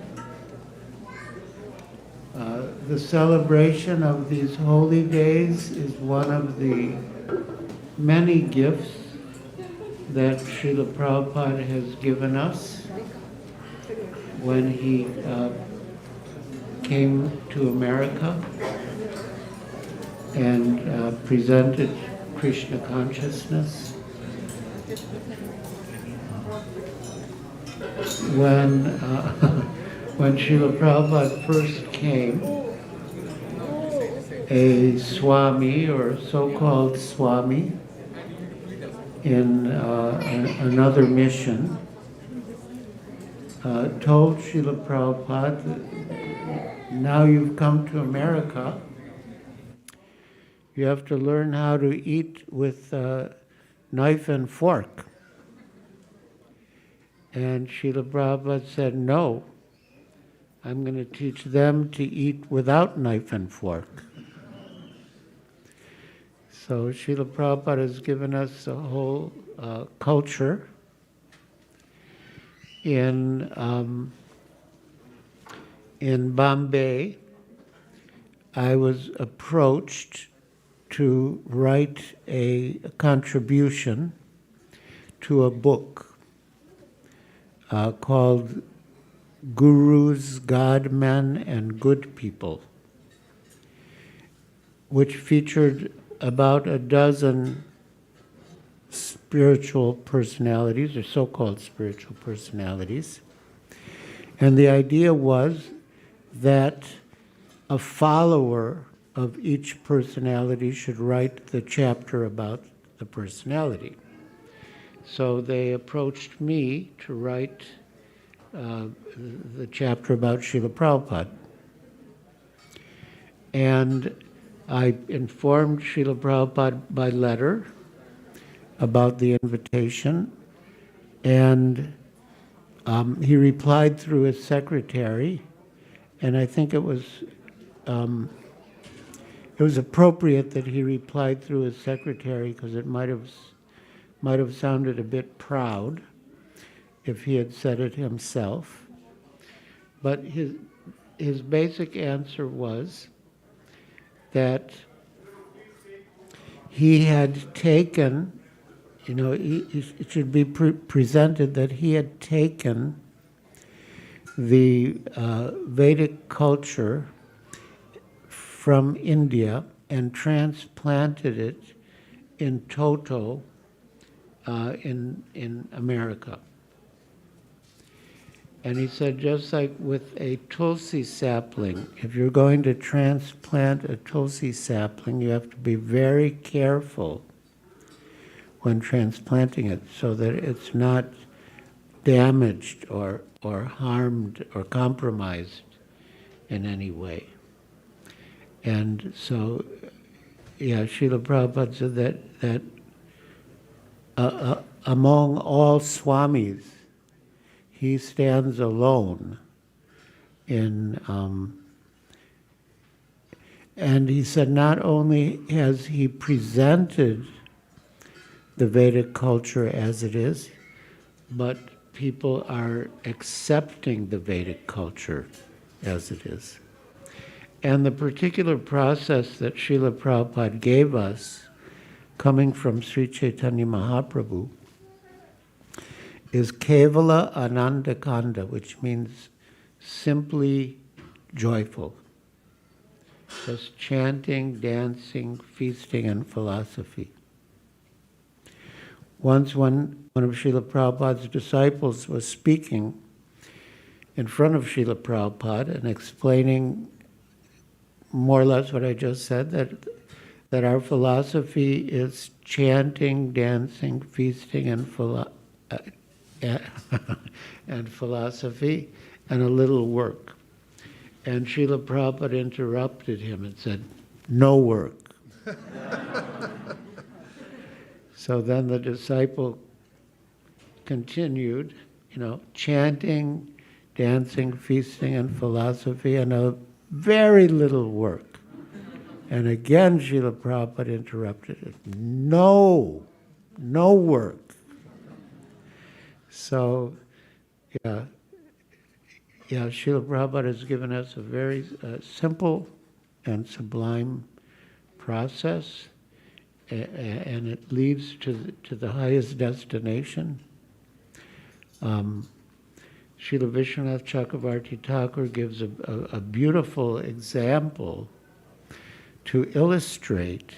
The celebration of these holy days is one of the many gifts that Srila Prabhupada has given us when he came to America and presented Krishna consciousness. When Srila Prabhupada first came, a Swami, or so-called Swami, in another mission, told Srila Prabhupada that now you've come to America, you have to learn how to eat with knife and fork. And Srila Prabhupada said, no, I'm going to teach them to eat without knife and fork. So Srila Prabhupada has given us a whole culture in Bombay. I was approached to write a contribution to a book called Gurus, God Men, and Good People, which featured about a dozen spiritual personalities, or so-called spiritual personalities. And the idea was that a follower of each personality should write the chapter about the personality. So they approached me to write the chapter about Srila Prabhupada. And I informed Srila Prabhupada by letter about the invitation, and he replied through his secretary, and I think it was appropriate that he replied through his secretary, because it might have sounded a bit proud if he had said it himself. But his basic answer was that he had taken, it should be presented that he had taken the Vedic culture from India and transplanted it in toto in America. And he said, just like with a tulsi sapling, if you're going to transplant a tulsi sapling, you have to be very careful when transplanting it so that it's not damaged or harmed or compromised in any way. And so, Srila Prabhupada said that among all swamis, he stands alone in, and he said not only has he presented the Vedic culture as it is, but people are accepting the Vedic culture as it is. And the particular process that Srila Prabhupada gave us, coming from Sri Chaitanya Mahaprabhu, is Kevala Anandakanda, which means simply joyful. Just chanting, dancing, feasting, and philosophy. Once one of Srila Prabhupada's disciples was speaking in front of Srila Prabhupada and explaining more or less what I just said, that our philosophy is chanting, dancing, feasting, and philosophy, and a little work. And Srila Prabhupada interrupted him and said, no work. So then the disciple continued, chanting, dancing, feasting, and philosophy, and a very little work. And again, Srila Prabhupada interrupted it. No no work. So, yeah, Srila Prabhupada has given us a very simple and sublime process, and it leads to the highest destination. Srila Vishwanath Chakravarti Thakur gives a beautiful example to illustrate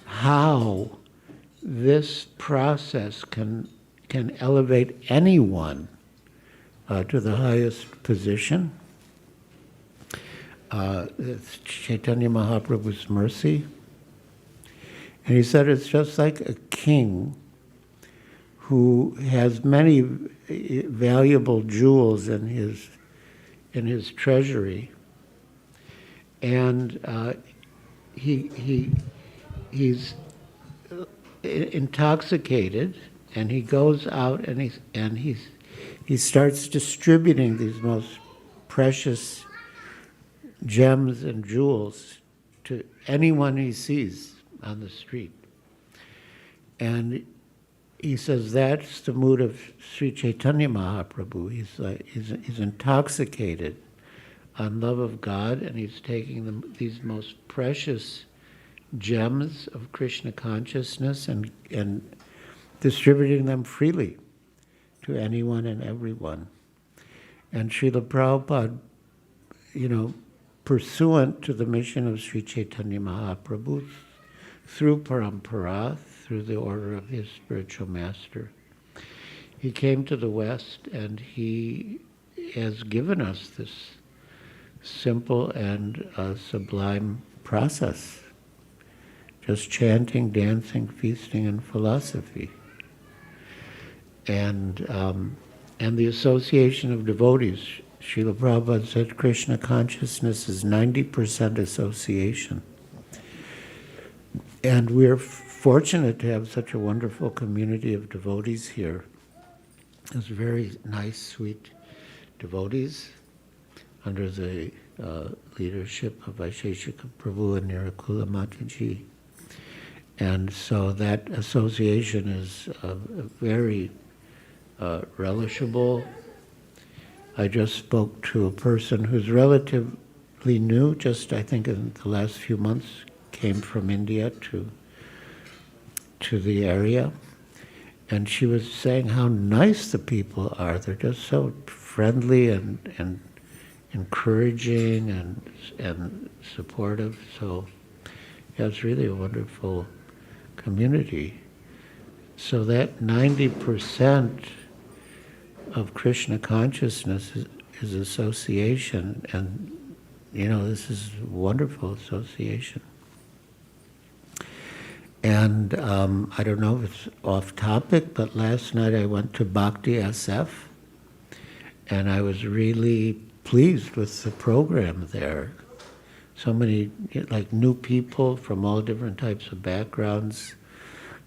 how this process can elevate anyone to the highest position. It's Chaitanya Mahaprabhu's mercy. And he said it's just like a king who has many valuable jewels in his treasury. And he's intoxicated, and he goes out and he starts distributing these most precious gems and jewels to anyone he sees on the street. And he says that's the mood of Sri Chaitanya Mahaprabhu. He's intoxicated on love of God, and he's taking these most precious gems of Krishna consciousness and distributing them freely to anyone and everyone. And Srila Prabhupada, pursuant to the mission of Sri Chaitanya Mahaprabhu, through parampara, through the order of his spiritual master, he came to the West, and he has given us this simple and sublime process. Just chanting, dancing, feasting, and philosophy. And the association of devotees. Srila Prabhupada said Krishna consciousness is 90% association. And we're fortunate to have such a wonderful community of devotees here. There's very nice, sweet devotees under the leadership of Vaisesika Prabhu and Nirakula Mataji. And so that association is very relishable. I just spoke to a person who's relatively new, just I think in the last few months, came from India to the area. And she was saying how nice the people are. They're just so friendly and encouraging and supportive. So yeah, it's really a wonderful community. So that 90% of Krishna consciousness is association, and this is wonderful association. And I don't know if it's off topic, but last night I went to Bhakti SF, and I was really pleased with the program there. So many new people from all different types of backgrounds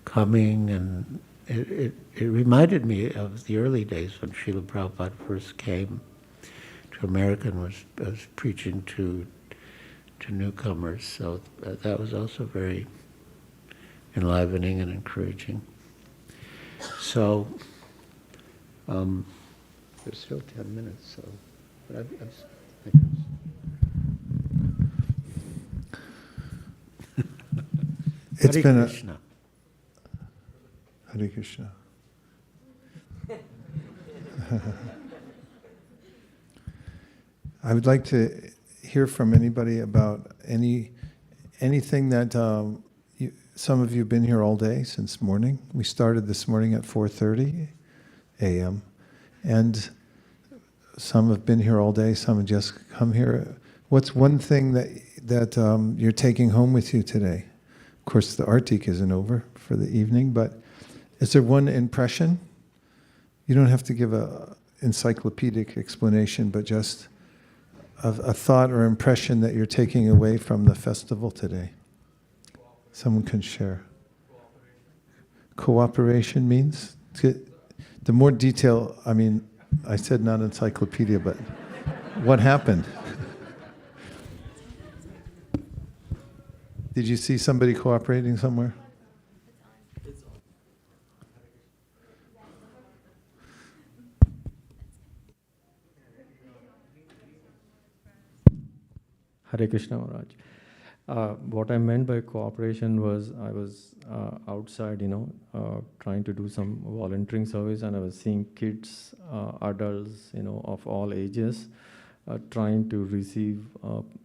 coming, and it reminded me of the early days when Srila Prabhupada first came to America and was preaching to newcomers. So that was also very enlivening and encouraging. So there's still 10 minutes, so but I think it's Hare been Krishna. Hare Krishna. I would like to hear from anybody about anything that some of you have been here all day since morning. We started this morning at 4:30 a.m. and some have been here all day. Some have just come here. What's one thing that you're taking home with you today? Of course, the Artik isn't over for the evening, but is there one impression? You don't have to give a encyclopedic explanation, but just a thought or impression that you're taking away from the festival today. Someone can share. Cooperation means? The more detail, I said not encyclopedia, but what happened? Did you see somebody cooperating somewhere? Hare Krishna Maharaj. What I meant by cooperation was I was outside, trying to do some volunteering service, and I was seeing kids, adults, of all ages, trying to receive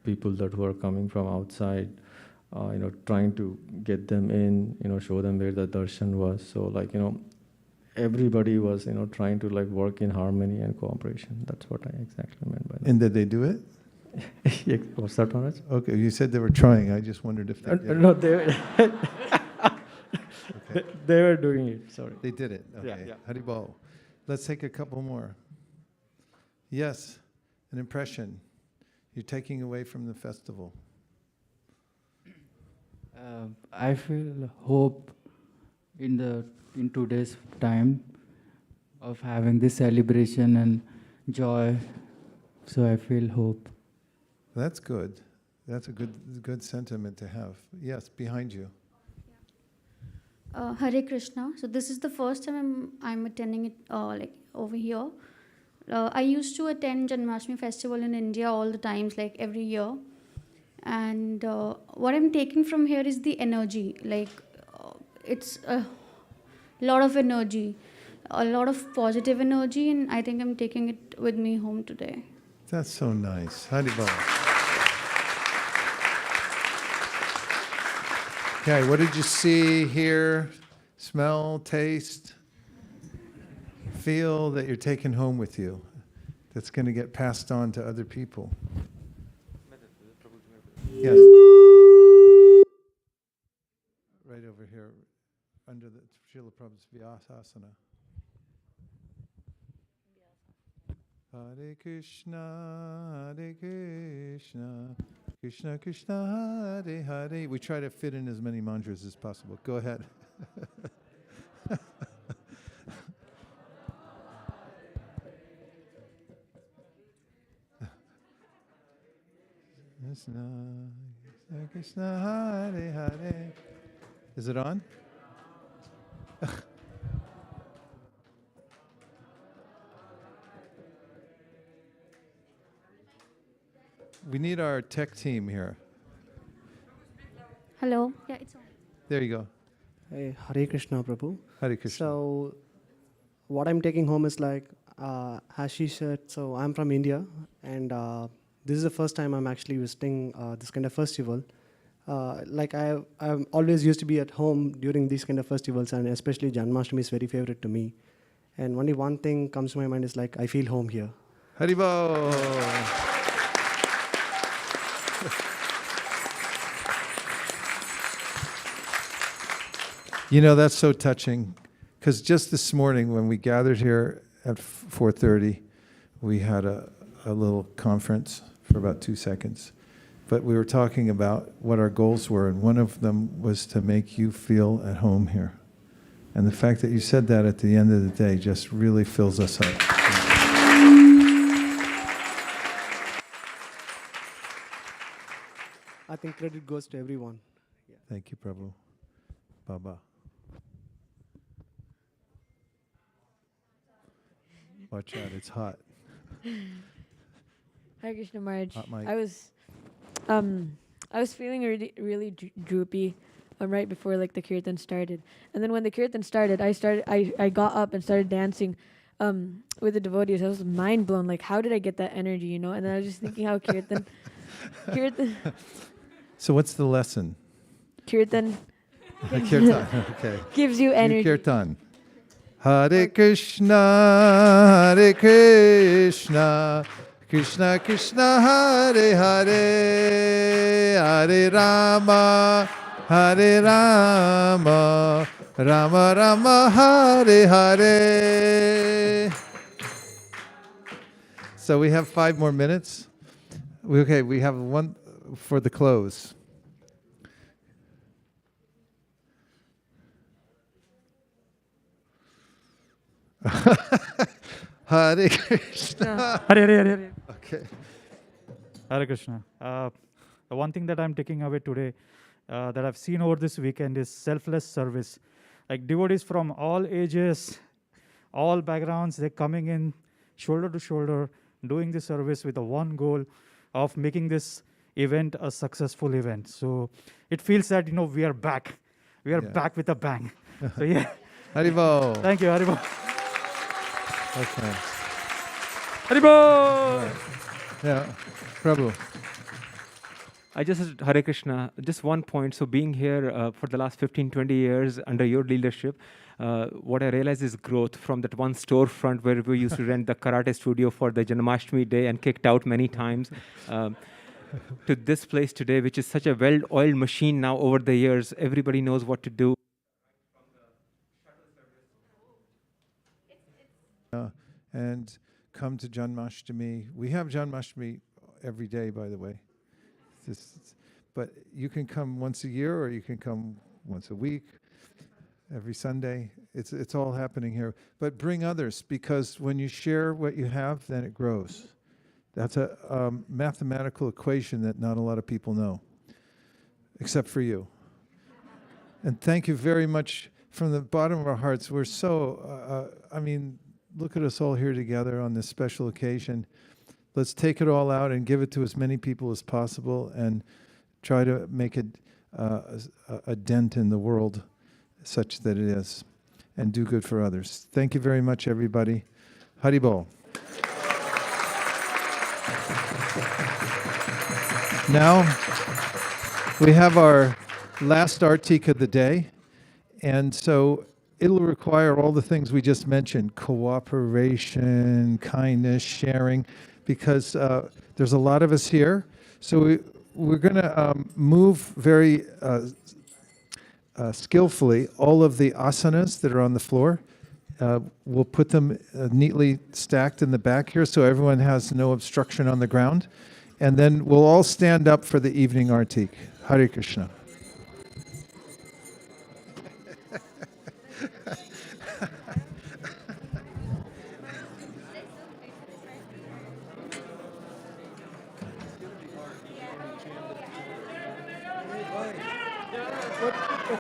people that were coming from outside, trying to get them in, show them where the darshan was. So everybody was, trying to work in harmony and cooperation. That's what I exactly meant by that. And did they do it? Yeah, what's that, Maharaj? Okay, you said they were trying. I just wondered if they did. No, they were, they were doing it, sorry. They did it. Okay. Yeah. Haribol. Let's take a couple more. Yes, an impression you're taking away from the festival. I feel hope in today's time of having this celebration and joy. So I feel hope. That's good. That's a good sentiment to have. Yes, behind you. Hare Krishna. So this is the first time I'm attending it over here. I used to attend Janmashtami festival in India all the times, every year. And what I'm taking from here is the energy. It's a lot of energy, a lot of positive energy, and I think I'm taking it with me home today. That's so nice. Haribol. Okay, what did you see, hear, smell, taste, feel that you're taking home with you that's going to get passed on to other people? Yes. Right over here, under the Srila Prabhup's Vyasasana. Hare Krishna, Krishna Krishna, Hare Hare. We try to fit in as many mantras as possible. Go ahead. Krishna, Krishna, Hare Hare. Is it on? We need our tech team here. Hello. Yeah, it's on. There you go. Hey, Hare Krishna, Prabhu. Hare Krishna. So, what I'm taking home is as she said, so I'm from India, and this is the first time I'm actually visiting this kind of festival. I'm always used to be at home during these kind of festivals, and especially Janmashtami is very favorite to me. And only one thing comes to my mind is I feel home here. Haribol. That's so touching, because just this morning when we gathered here at 4:30, we had a little conference for about 2 seconds. But we were talking about what our goals were, and one of them was to make you feel at home here. And the fact that you said that at the end of the day just really fills us up. I think credit goes to everyone. Yeah. Thank you, Prabhu. Baba. Watch out, it's hot. Hare Krishna Maharaj. Hot mic. I was feeling really droopy right before the kirtan started, and then when the kirtan started, I got up and started dancing with the devotees. I was mind blown. How did I get that energy? And then I was just thinking how kirtan. So what's the lesson? Kirtan. Kirtan. Okay. Gives you energy. Kirtan. Hare Krishna, Hare Krishna, Krishna Krishna, Hare Hare, Hare Rama, Hare Rama, Rama Rama, Hare Hare. So we have 5 more minutes. Okay, we have one for the close. Hare Krishna. Hare. Okay. Hare Krishna. The one thing that I'm taking away today that I've seen over this weekend is selfless service. Devotees from all ages, all backgrounds, they're coming in shoulder to shoulder, doing this service with the one goal of making this event a successful event. So it feels that, we are back. We are back with a bang. So yeah. Haribol. Thank you, Haribol. Okay. Haribol! Yeah, Prabhu. I just, Hare Krishna, just one point. So being here for the last 15, 20 years under your leadership, what I realized is growth from that one storefront where we used to rent the karate studio for the Janmashtami day and kicked out many times, to this place today, which is such a well-oiled machine now over the years. Everybody knows what to do. And come to Janmashtami. We have Janmashtami every day, by the way. But you can come once a year, or you can come once a week, every Sunday. It's all happening here. But bring others, because when you share what you have, then it grows. That's a mathematical equation that not a lot of people know, except for you. And thank you very much from the bottom of our hearts. We're so, look at us all here together on this special occasion. Let's take it all out and give it to as many people as possible and try to make it a dent in the world such that it is, and do good for others. Thank you very much, everybody. Haribol. Now, we have our last artik of the day, and so it'll require all the things we just mentioned: cooperation, kindness, sharing, because there's a lot of us here. So we're going to move very skillfully all of the asanas that are on the floor. We'll put them neatly stacked in the back here so everyone has no obstruction on the ground. And then we'll all stand up for the evening artik. Hare Krishna.